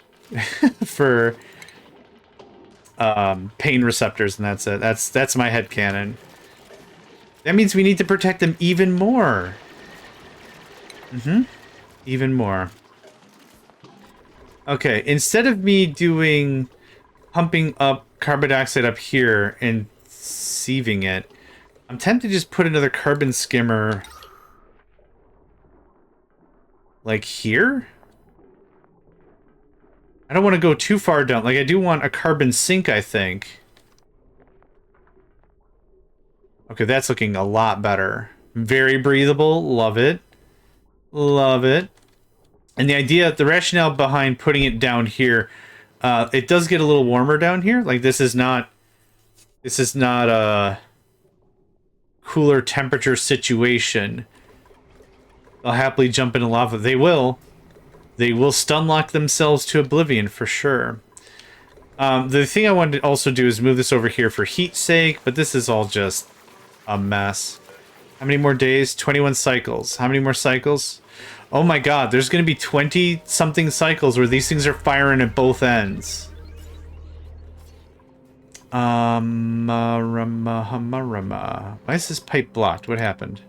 S2: for pain receptors, and that's it. That's my headcanon. That means we need to protect them even more. Even more. Okay, instead of me pumping up carbon dioxide up here and sieving it, I'm tempted to just put another carbon skimmer like here. I don't want to go too far down. Like, I do want a carbon sink, I think. Okay, that's looking a lot better. Very breathable. Love it. Love it. And the rationale behind putting it down here, it does get a little warmer down here. Like, this is not a cooler temperature situation. They'll happily jump into lava. They will stun lock themselves to oblivion for sure. The thing I wanted to also do is move this over here for heat's sake, but this is all just a mess. How many more days? 21 cycles. How many more cycles? Oh my god, there's going to be 20-something cycles where these things are firing at both ends. Why is this pipe blocked? What happened?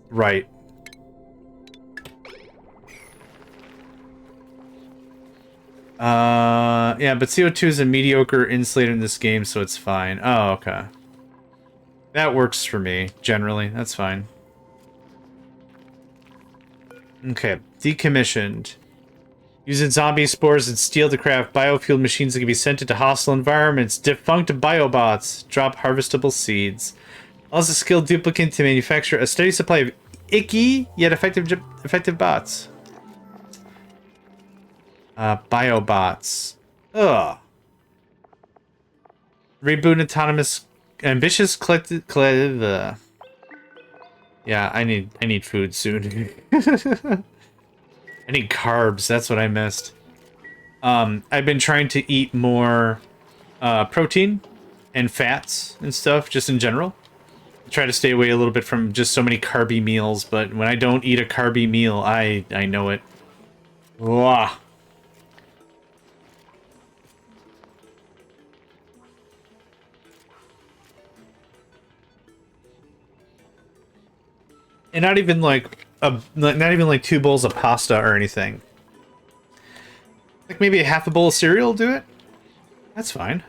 S2: Right. Yeah, but CO2 is a mediocre insulator in this game, so it's fine. Oh, okay. That works for me, generally. That's fine. Okay, decommissioned. Using zombie spores and steel to craft biofuel machines that can be sent into hostile environments. Defunct biobots. Drop harvestable seeds. Also skilled duplicate to manufacture a steady supply of icky yet effective bots. Biobots. Ugh. Reboot autonomous ambitious collected yeah, I need food soon. I need carbs. That's what I missed. I've been trying to eat more protein and fats and stuff, just in general. Try to stay away a little bit from just so many carby meals, but when I don't eat a carby meal, I know it. Wah. And not even like not even like 2 bowls of pasta or anything. Like maybe a half a bowl of cereal will do it. That's fine.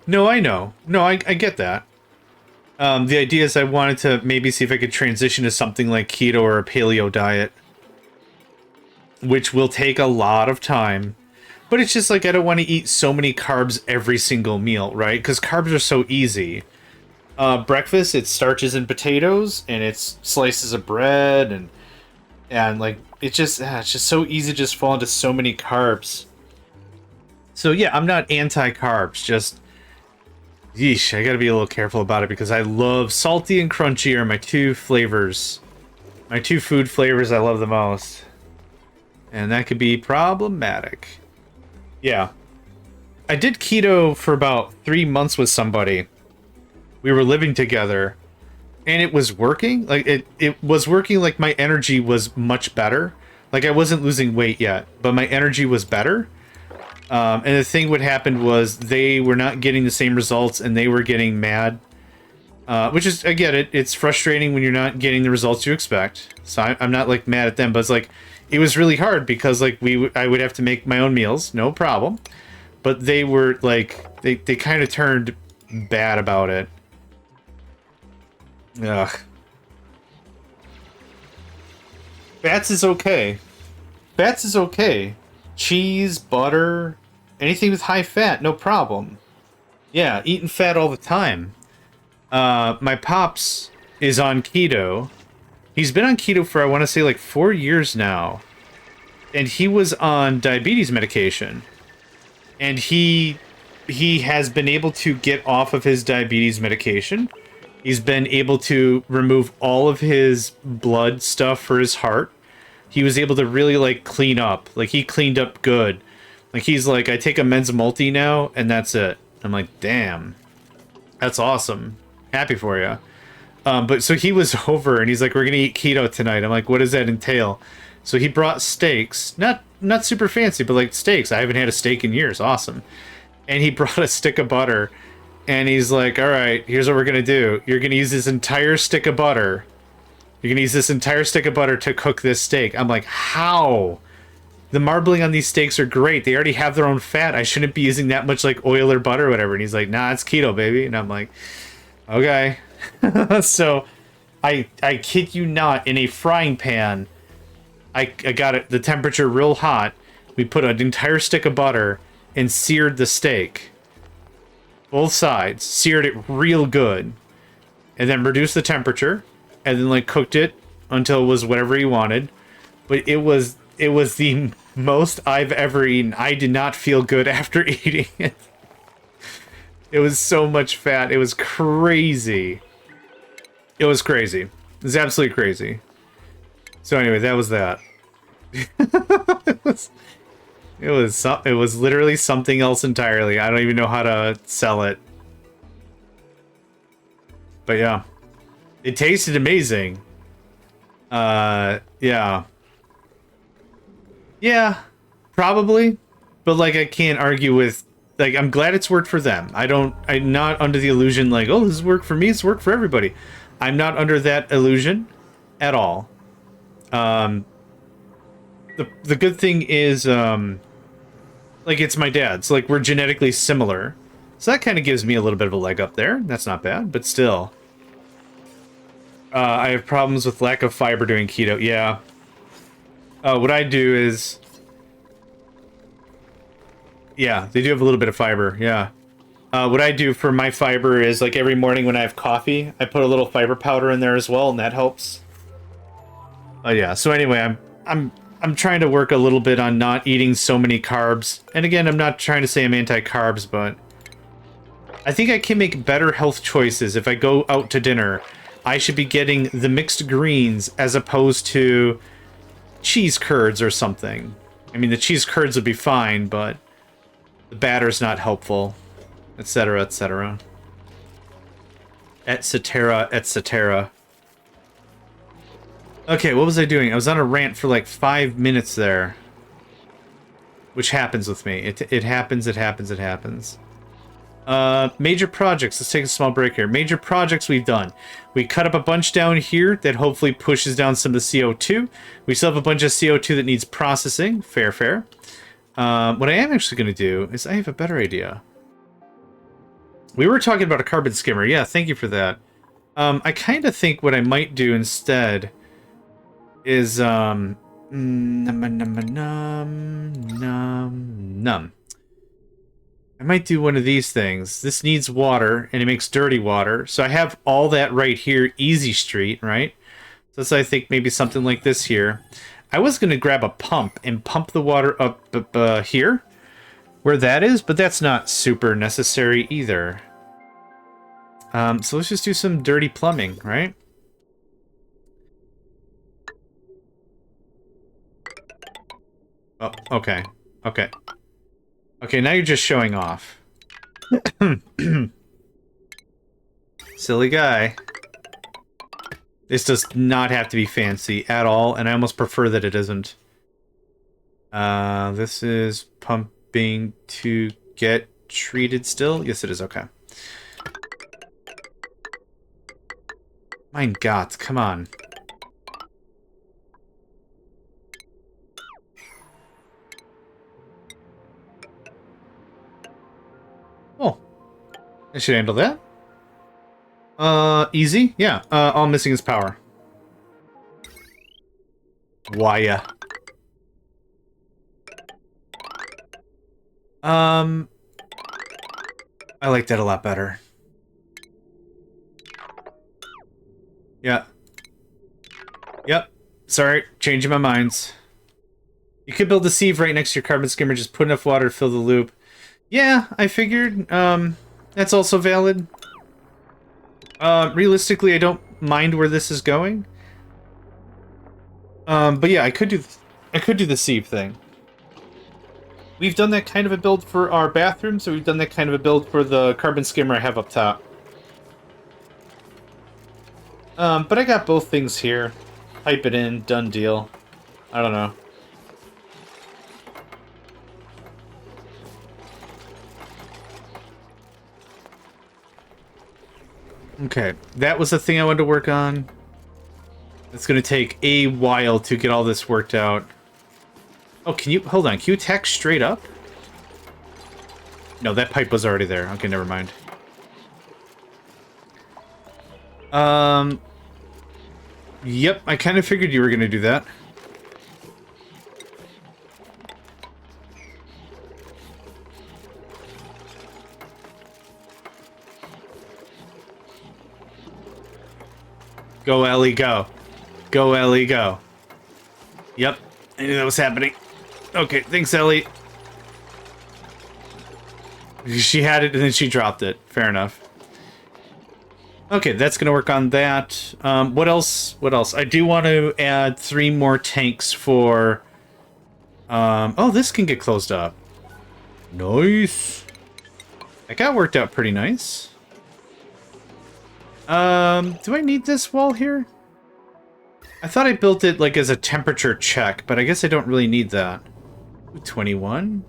S2: No, I know. No, I get that. The idea is I wanted to maybe see if I could transition to something like keto or a paleo diet, which will take a lot of time. But it's just like I don't want to eat so many carbs every single meal, right? Because carbs are so easy. Breakfast, it's starches and potatoes, and it's slices of bread, and like it's just so easy to just fall into so many carbs. So yeah, I'm not anti-carbs, just yeesh, I gotta be a little careful about it because I love salty and crunchy are my 2 flavors. My 2 food flavors I love the most. And that could be problematic. Yeah. I did keto for about 3 months with somebody. We were living together, and it was working. Like it was working. Like my energy was much better. Like I wasn't losing weight yet, but my energy was better. And the thing what happened was they were not getting the same results, and they were getting mad. Which is, I get it. It's frustrating when you're not getting the results you expect. So I'm not like mad at them, but it's like it was really hard because like I would have to make my own meals, no problem. But they were like they kind of turned bad about it. Ugh. Fats is okay. Fats is okay. Cheese, butter, anything with high fat, no problem. Yeah, eating fat all the time. My pops is on keto. He's been on keto for, I want to say, like 4 years now. And he was on diabetes medication. And he has been able to get off of his diabetes medication. He's been able to remove all of his blood stuff for his heart. He was able to really, like, clean up. Like, he cleaned up good. Like, he's like, I take a men's multi now, and that's it. I'm like, damn. That's awesome. Happy for you. But so he was over, and he's like, we're going to eat keto tonight. I'm like, what does that entail? So he brought steaks. Not super fancy, but, like, steaks. I haven't had a steak in years. Awesome. And he brought a stick of butter. And he's like, all right, here's what we're going to do. You're going to use this entire stick of butter. You're going to use this entire stick of butter to cook this steak. I'm like, how? The marbling on these steaks are great. They already have their own fat. I shouldn't be using that much like oil or butter or whatever. And he's like, nah, it's keto, baby. And I'm like, okay. So I kid you not, in a frying pan, I got it the temperature real hot. We put an entire stick of butter and seared the steak. Both sides. Seared it real good. And then reduced the temperature. And then like cooked it until it was whatever he wanted. But it was the most I've ever eaten. I did not feel good after eating it. It was so much fat. It was crazy. It was crazy. It was absolutely crazy. So anyway, that was that. It was literally something else entirely. I don't even know how to sell it. But yeah. It tasted amazing. Yeah. Yeah, probably. But like I can't argue with like I'm glad it's worked for them. I'm not under the illusion like, oh, this has worked for me, it's worked for everybody. I'm not under that illusion at all. The good thing is like it's my dad's. Like we're genetically similar. So that kind of gives me a little bit of a leg up there. That's not bad, but still. I have problems with lack of fiber doing keto. Yeah. What I do is... Yeah, they do have a little bit of fiber. Yeah. What I do for my fiber is, like, every morning when I have coffee, I put a little fiber powder in there as well, and that helps. Oh yeah. So anyway, I'm trying to work a little bit on not eating so many carbs. And again, I'm not trying to say I'm anti-carbs, but I think I can make better health choices if I go out to dinner. I should be getting the mixed greens as opposed to cheese curds or something. I mean, the cheese curds would be fine, but the batter's not helpful, etc., etc. Etc., etc. Okay, what was I doing? I was on a rant for like 5 minutes there. Which happens with me. It happens, it happens, it happens. Major projects. Let's take a small break here. Major projects we've done. We cut up a bunch down here that hopefully pushes down some of the CO2. We still have a bunch of CO2 that needs processing. Fair, fair. What I am actually going to do is I have a better idea. We were talking about a carbon skimmer. Yeah, thank you for that. I kind of think what I might do instead is, num. I might do one of these things. This needs water, and it makes dirty water. So I have all that right here, easy street, right? So I think maybe something like this here. I was going to grab a pump and pump the water up here, where that is, but that's not super necessary either. So let's just do some dirty plumbing, right? Oh, okay. Okay. Okay, now you're just showing off. Silly guy. This does not have to be fancy at all, and I almost prefer that it isn't. This is pumping to get treated still? Yes, it is. Okay. Mein Gott, come on. Oh. I should handle that. Easy? Yeah. All I'm missing is power. Why, I like that a lot better. Yeah. Yep. Sorry, changing my minds. You could build a sieve right next to your carbon skimmer, just put enough water to fill the loop. Yeah, I figured, that's also valid. Realistically, I don't mind where this is going. But yeah, I could do the sieve thing. We've done that kind of a build for our bathroom, so we've done that kind of a build for the carbon skimmer I have up top. But I got both things here. Pipe it in, done deal. I don't know. Okay, that was the thing I wanted to work on. It's gonna take a while to get all this worked out. Oh, can you... Hold on, can you attack straight up? No, that pipe was already there. Okay, never mind. Yep, I kind of figured you were gonna do that. Go, Ellie, go. Go, Ellie, go. Yep, I knew that was happening. Okay, thanks, Ellie. She had it and then she dropped it. Fair enough. Okay, that's gonna work on that. What else? What else? I do want to add 3 more tanks for... oh, this can get closed up. Nice. That got worked out pretty nice. Do I need this wall here? I thought I built it, like, as a temperature check, but I guess I don't really need that. Ooh, 21?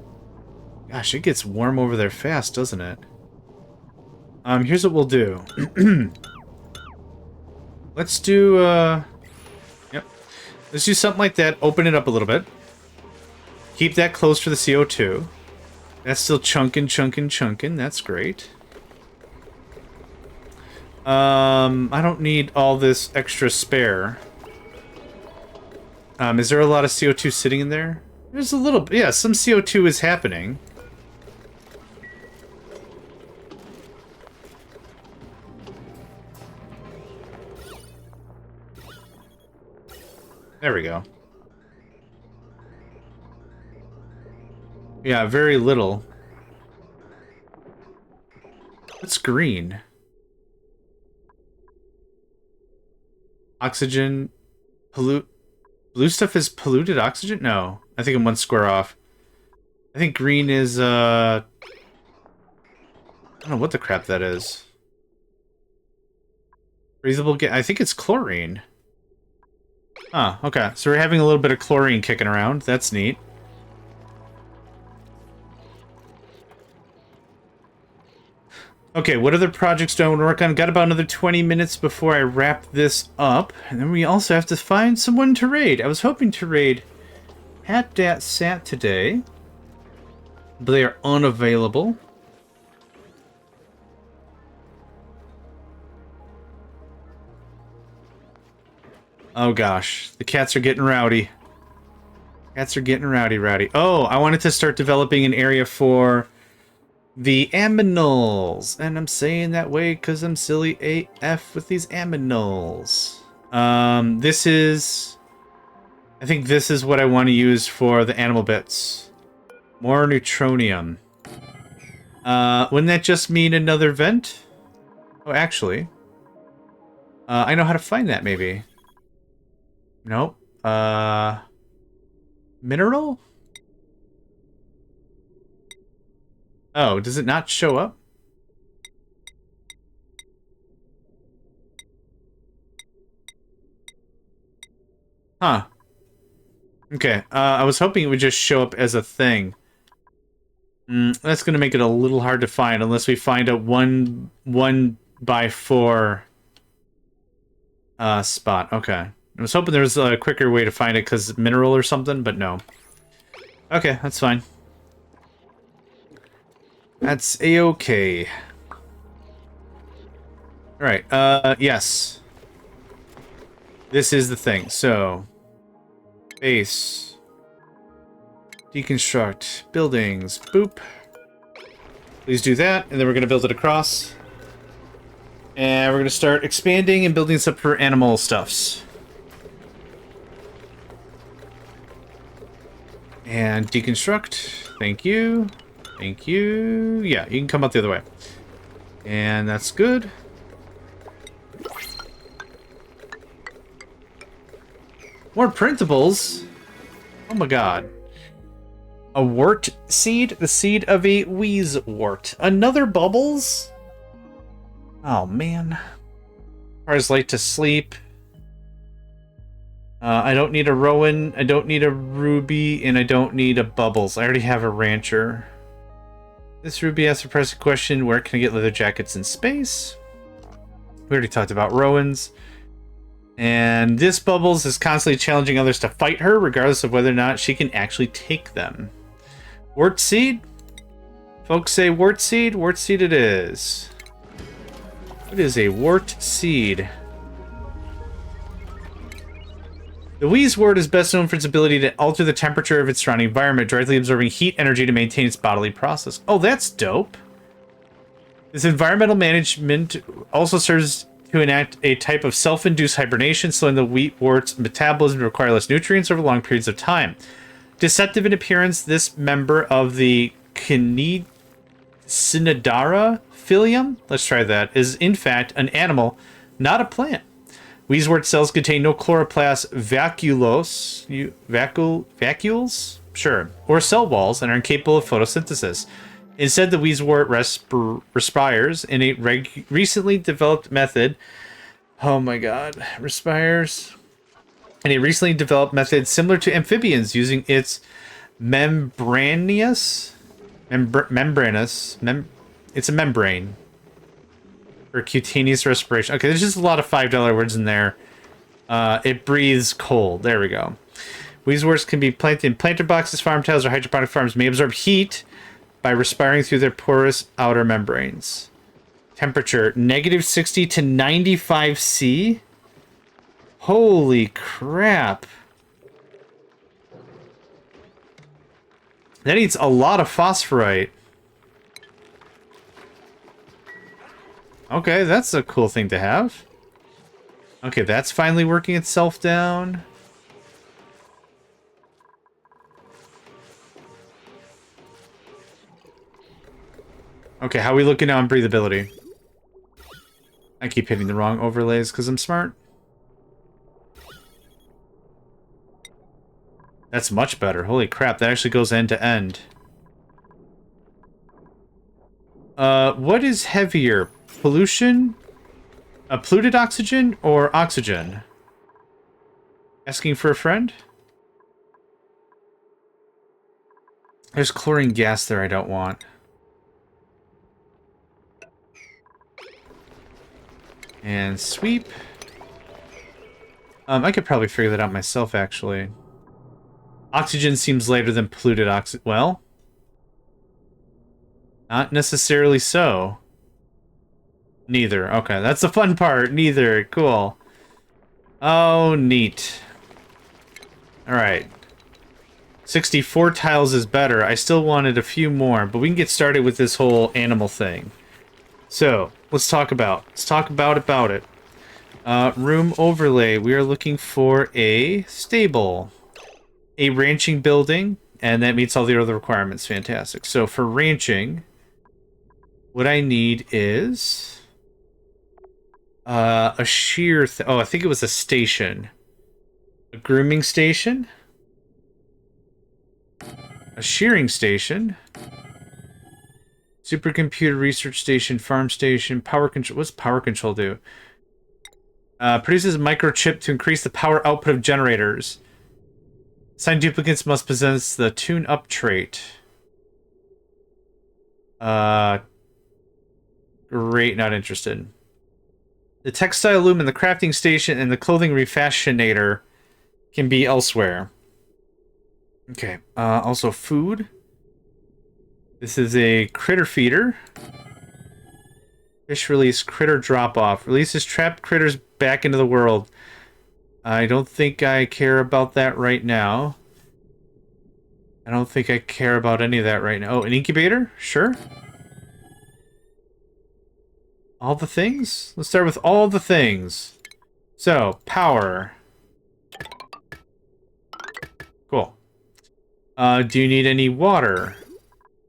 S2: Gosh, it gets warm over there fast, doesn't it? Here's what we'll do. Let's do, yep. Let's do something like that. Open it up a little bit. Keep that close for the CO2. That's still chunking, chunking, chunking. That's great. I don't need all this extra spare. Is there a lot of CO2 sitting in there? There's a little, yeah, some CO2 is happening. There we go. Yeah, very little. What's green? Oxygen. Pollute. Blue stuff is polluted oxygen? No. I think I'm one square off. I think green is, I don't know what the crap that is. Breathable gas. I think it's chlorine. Huh, okay. So we're having a little bit of chlorine kicking around. That's neat. Okay, what other projects do I want to work on? Got about another 20 minutes before I wrap this up. And then we also have to find someone to raid. I was hoping to raid Sat today, but they are unavailable. Oh gosh, the cats are getting rowdy. Cats are getting rowdy. Oh, I wanted to start developing an area for the aminals. And I'm saying that way because I'm silly AF with these aminals. This is... I think this is what I want to use for the animal bits. More neutronium. Wouldn't that just mean another vent? Oh, actually. I know how to find that, maybe. Nope. Mineral? Oh, does it not show up? Huh. Okay, I was hoping it would just show up as a thing. That's gonna make it a little hard to find unless we find a 1x4 spot. Okay. I was hoping there was a quicker way to find it because mineral or something, but no. Okay, that's fine. That's a-okay. Alright, yes. This is the thing, so... Base. Deconstruct. Buildings. Boop. Please do that, and then we're going to build it across. And we're going to start expanding and building stuff for animal stuffs. And deconstruct. Thank you. Thank you. Yeah, you can come out the other way. And that's good. More printables? Oh my god. A wart seed? The seed of a wheezewort. Another bubbles? Oh man. Requires light to sleep. I don't need a Rowan, I don't need a Ruby, and I don't need a Bubbles. I already have a Rancher. This Ruby asks a pressing question, where can I get leather jackets in space? We already talked about Rowans. And this Bubbles is constantly challenging others to fight her, regardless of whether or not she can actually take them. Wart Seed? Folks say Wart Seed? Wart Seed it is. What is a Wart Seed? The wheezewort is best known for its ability to alter the temperature of its surrounding environment, directly absorbing heat energy to maintain its bodily process. Oh, that's dope. This environmental management also serves to enact a type of self-induced hibernation, slowing the wheatwort's metabolism to require less nutrients over long periods of time. Deceptive in appearance, this member of the Cinedara phylum, let's try that, is in fact an animal, not a plant. Wheezewort cells contain no chloroplast vacuoles? Sure. Or cell walls and are incapable of photosynthesis. Instead, the wheezewort respires in a recently developed method. Oh my god. Respires in a recently developed method similar to amphibians using its it's a membrane. For cutaneous respiration. Okay, there's just a lot of $5 words in there. It breathes cold. There we go. Wheezeworts can be planted in planter boxes, farm tiles, or hydroponic farms. May absorb heat by respiring through their porous outer membranes. Temperature, -60 to 95 C. Holy crap. That eats a lot of phosphorite. Okay, that's a cool thing to have. Okay, that's finally working itself down. Okay, how are we looking now on breathability? I keep hitting the wrong overlays because I'm smart. That's much better. Holy crap, that actually goes end to end. What is heavier? Pollution? Polluted oxygen or oxygen? Asking for a friend? There's chlorine gas there I don't want. And sweep. I could probably figure that out myself, actually. Oxygen seems lighter than polluted oxygen. Well, not necessarily so. Neither. Okay, that's the fun part. Neither. Cool. Oh, neat. Alright. 64 tiles is better. I still wanted a few more, but we can get started with this whole animal thing. So, let's talk about it. Room overlay. We are looking for a stable. A ranching building, and that meets all the other requirements. Fantastic. So for ranching, what I need is a shear. Oh, I think it was a station. A grooming station. A shearing station. Supercomputer research station, farm station, power control. What's power control do? Produces a microchip to increase the power output of generators. Assigned duplicates must possess the tune-up trait. Great, not interested. The textile loom and the crafting station and the clothing refashionator can be elsewhere. Okay, also food. This is a critter feeder. Fish release, critter drop-off. Releases trapped critters back into the world. I don't think I care about that right now. I don't think I care about any of that right now. Oh, an incubator? Sure. All the things? Let's start with all the things. So, power. Cool. Do you need any water?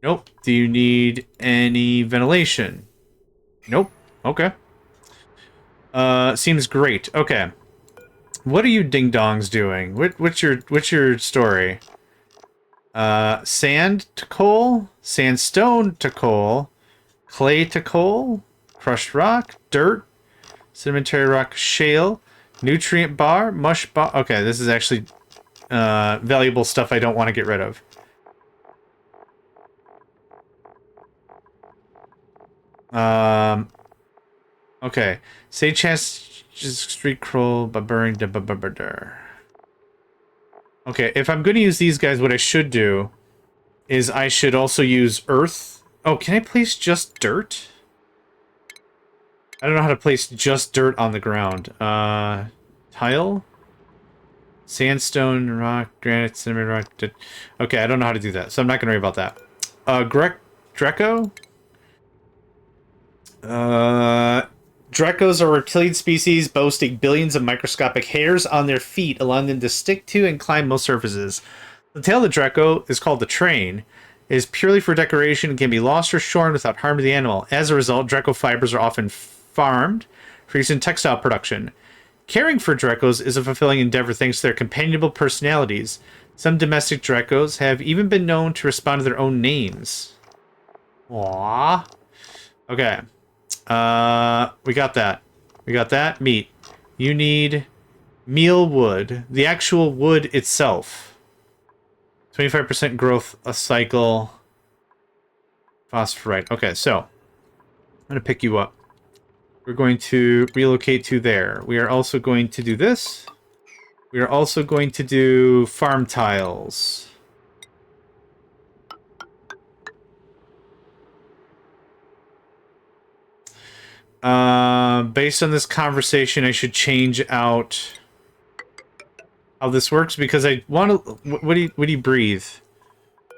S2: Nope. Do you need any ventilation? Nope. Okay. Seems great. Okay. What are you ding-dongs doing? What's your story? Sand to coal, sandstone to coal, clay to coal, crushed rock, dirt, sedimentary rock, shale, nutrient bar, mush bar. Okay, this is actually valuable stuff I don't want to get rid of. Okay. Say chance just street crawl by burning the Okay, if I'm going to use these guys, what I should do is I should also use earth. Oh, can I place just dirt? I don't know how to place just dirt on the ground. Tile? Sandstone, rock, granite, cinnamon rock. Okay, I don't know how to do that, so I'm not going to worry about that. Dreco? Drecos are reptilian species boasting billions of microscopic hairs on their feet, allowing them to stick to and climb most surfaces. The tail of the Dreco is called the train. It is purely for decoration and can be lost or shorn without harm to the animal. As a result, Dreco fibers are often farmed for use in textile production. Caring for Drecos is a fulfilling endeavor thanks to their companionable personalities. Some domestic Drecos have even been known to respond to their own names. Aww. Okay. We got that. We got that. Meat. You need meal wood. The actual wood itself. 25% growth a cycle. Phosphorite. Okay, so I'm going to pick you up. We're going to relocate to there. We are also going to do this. We are also going to do farm tiles. Based on this conversation, I should change out how this works because I want to. What do you breathe?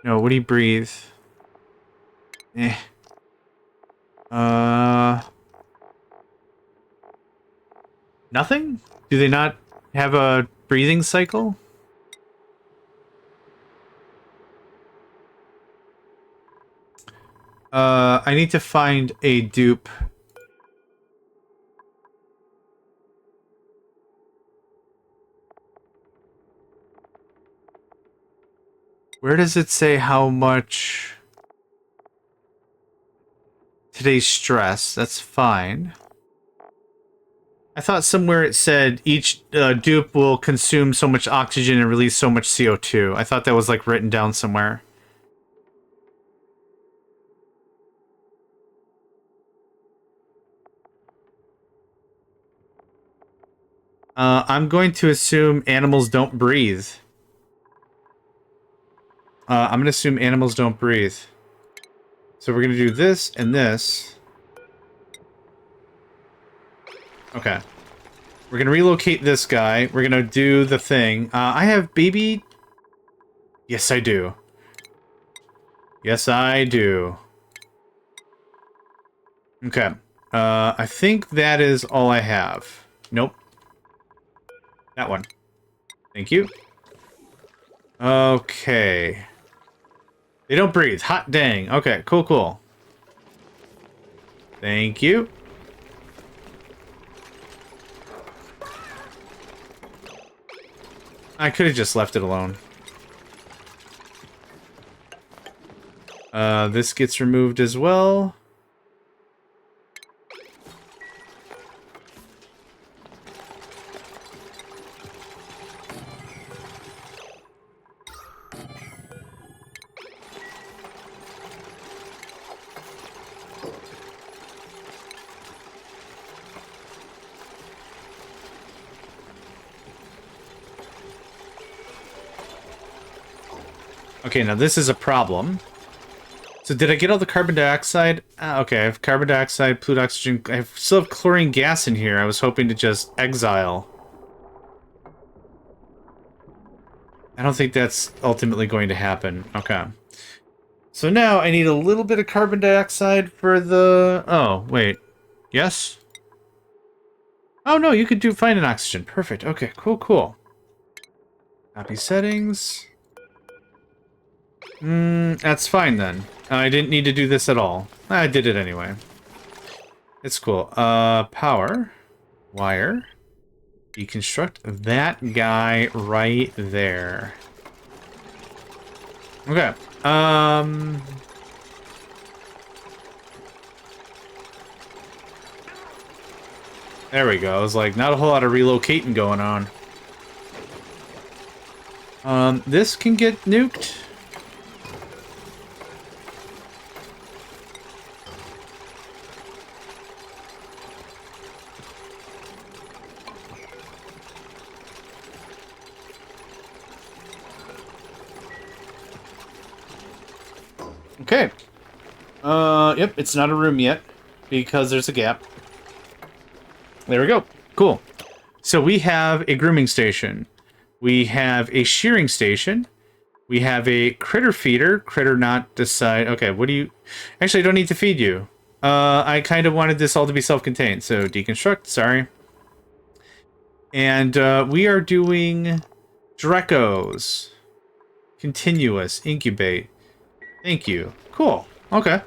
S2: No, what do you breathe? Eh. Nothing? Do they not have a breathing cycle? I need to find a dupe. Where does it say how much today's stress? That's fine. I thought somewhere it said each dupe will consume so much oxygen and release so much CO2. I thought that was like written down somewhere. I'm going to assume animals don't breathe. I'm going to assume animals don't breathe. So we're going to do this and this. Okay. We're going to relocate this guy. We're going to do the thing. I have baby... Yes, I do. Yes, I do. Okay. I think that is all I have. Nope. That one. Thank you. Okay. They don't breathe. Hot dang. Okay, cool, cool. Thank you. I could have just left it alone. This gets removed as well. Okay, now this is a problem. So did I get all the carbon dioxide? Okay, I have carbon dioxide, polluted oxygen. I still have chlorine gas in here. I was hoping to just exile. I don't think that's ultimately going to happen. Okay. So now I need a little bit of carbon dioxide for the... Oh, wait. Yes? Oh, no, you could find an oxygen. Perfect. Okay, cool, cool. Copy settings. That's fine then. I didn't need to do this at all. I did it anyway. It's cool. Power. Wire. Deconstruct that guy right there. Okay. There we go. I was like, not a whole lot of relocating going on. This can get nuked. Okay. Yep, it's not a room yet because there's a gap. There we go. Cool. So we have a grooming station. We have a shearing station. We have a critter feeder. Critter not decide. Okay, what do you... Actually, I don't need to feed you. I kind of wanted this all to be self-contained. So deconstruct, sorry. And we are doing Drecos. Continuous. Incubate. Thank you. Cool. Okay.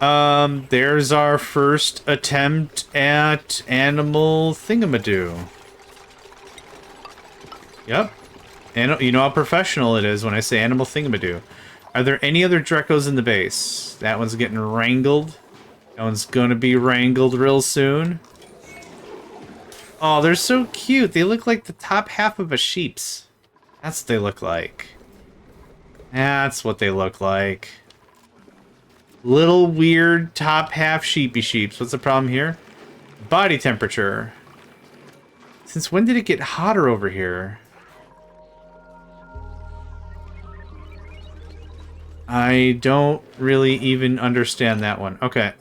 S2: There's our first attempt at animal thingamadoo. Yep. And you know how professional it is when I say animal thingamadoo. Are there any other Drecos in the base? That one's getting wrangled. That one's gonna be wrangled real soon. Oh, they're so cute. They look like the top half of a sheep's. That's what they look like. That's what they look like. Little weird top half sheepy sheeps. What's the problem here? Body temperature. Since when did it get hotter over here? I don't really even understand that one. Okay,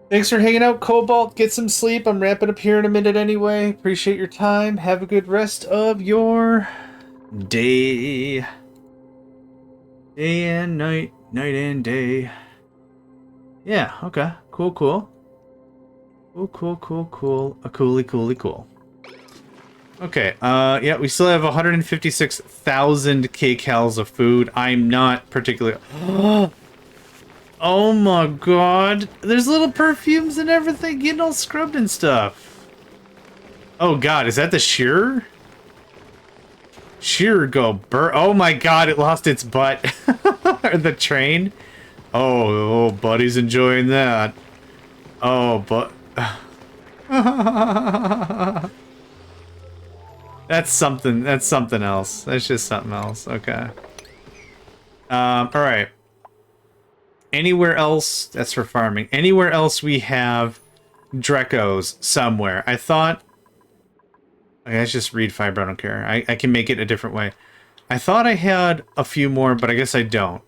S2: Thanks for hanging out, Cobalt. Get some sleep. I'm wrapping up here in a minute anyway. Appreciate your time. Have a good rest of your day. Day and night. Night and day. Yeah, okay. Cool, cool. Cool, cool, cool, cool. A coolie, coolie, cool. Okay, yeah, we still have 156,000 kcals of food. I'm not particularly... Oh my god. There's little perfumes and everything getting all scrubbed and stuff. Oh god, is that the shearer? Shearer go burr. Oh my god, it lost its butt. Or the train. Oh, buddy's enjoying that. Oh, but... That's something else. That's just something else. Okay. Alright. Anywhere else, that's for farming. Anywhere else we have Drecos somewhere. I thought... Okay, let's just read fiber, I don't care. I can make it a different way. I thought I had a few more, but I guess I don't.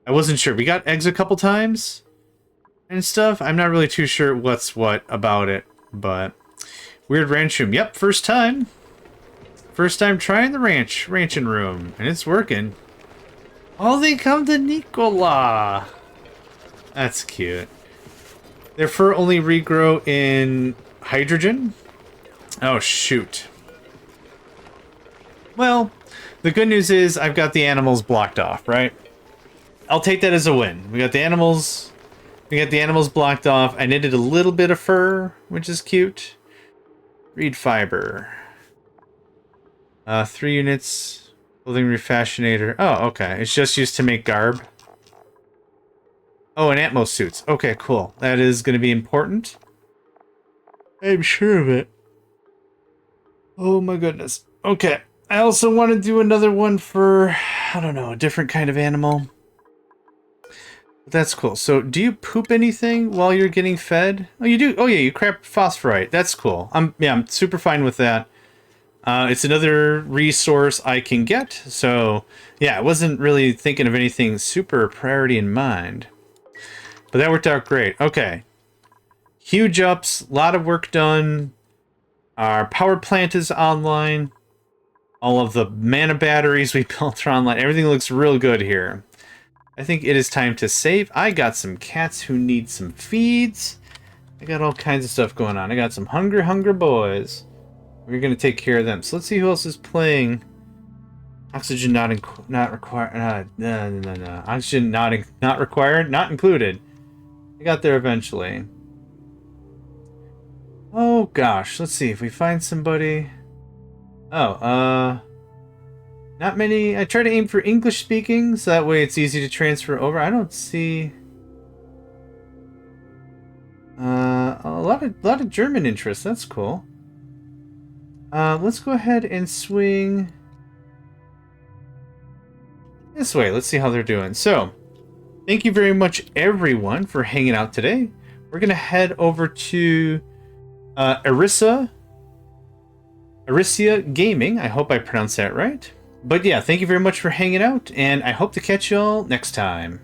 S2: I wasn't sure. We got eggs a couple times and stuff. I'm not really too sure what's what about it, but... Weird ranch room. Yep, first time. First time trying the ranching room, and it's working. Oh, they come to Nicola. That's cute. Their fur only regrow in hydrogen? Oh, shoot. Well, the good news is I've got the animals blocked off, right? I'll take that as a win. We got the animals blocked off. I knitted a little bit of fur, which is cute. Reed fiber. 3 units. Clothing refashionator. Oh, okay. It's just used to make garb. Oh, and Atmos suits. Okay, cool. That is going to be important. I'm sure of it. Oh my goodness. Okay. I also want to do another one for, I don't know, a different kind of animal. But that's cool. So, do you poop anything while you're getting fed? Oh, you do? Oh yeah, you crap phosphorite. That's cool. I'm super fine with that. It's another resource I can get. So, yeah, I wasn't really thinking of anything super priority in mind. But that worked out great. Okay. Huge ups. A lot of work done. Our power plant is online. All of the mana batteries we built are online. Everything looks real good here. I think it is time to save. I got some cats who need some feeds. I got all kinds of stuff going on. I got some hungry boys. We're going to take care of them. So let's see who else is playing. Oxygen not required. No. Oxygen not required. Not included. I got there eventually. Oh gosh, let's see if we find somebody. Oh, not many. I try to aim for English speaking, so that way it's easy to transfer over. I don't see a lot of German interest. That's cool. Let's go ahead and swing this way. Let's see how they're doing. So, thank you very much, everyone, for hanging out today. We're gonna head over to Arisia Gaming. I hope I pronounced that right. But yeah, thank you very much for hanging out, and I hope to catch y'all next time.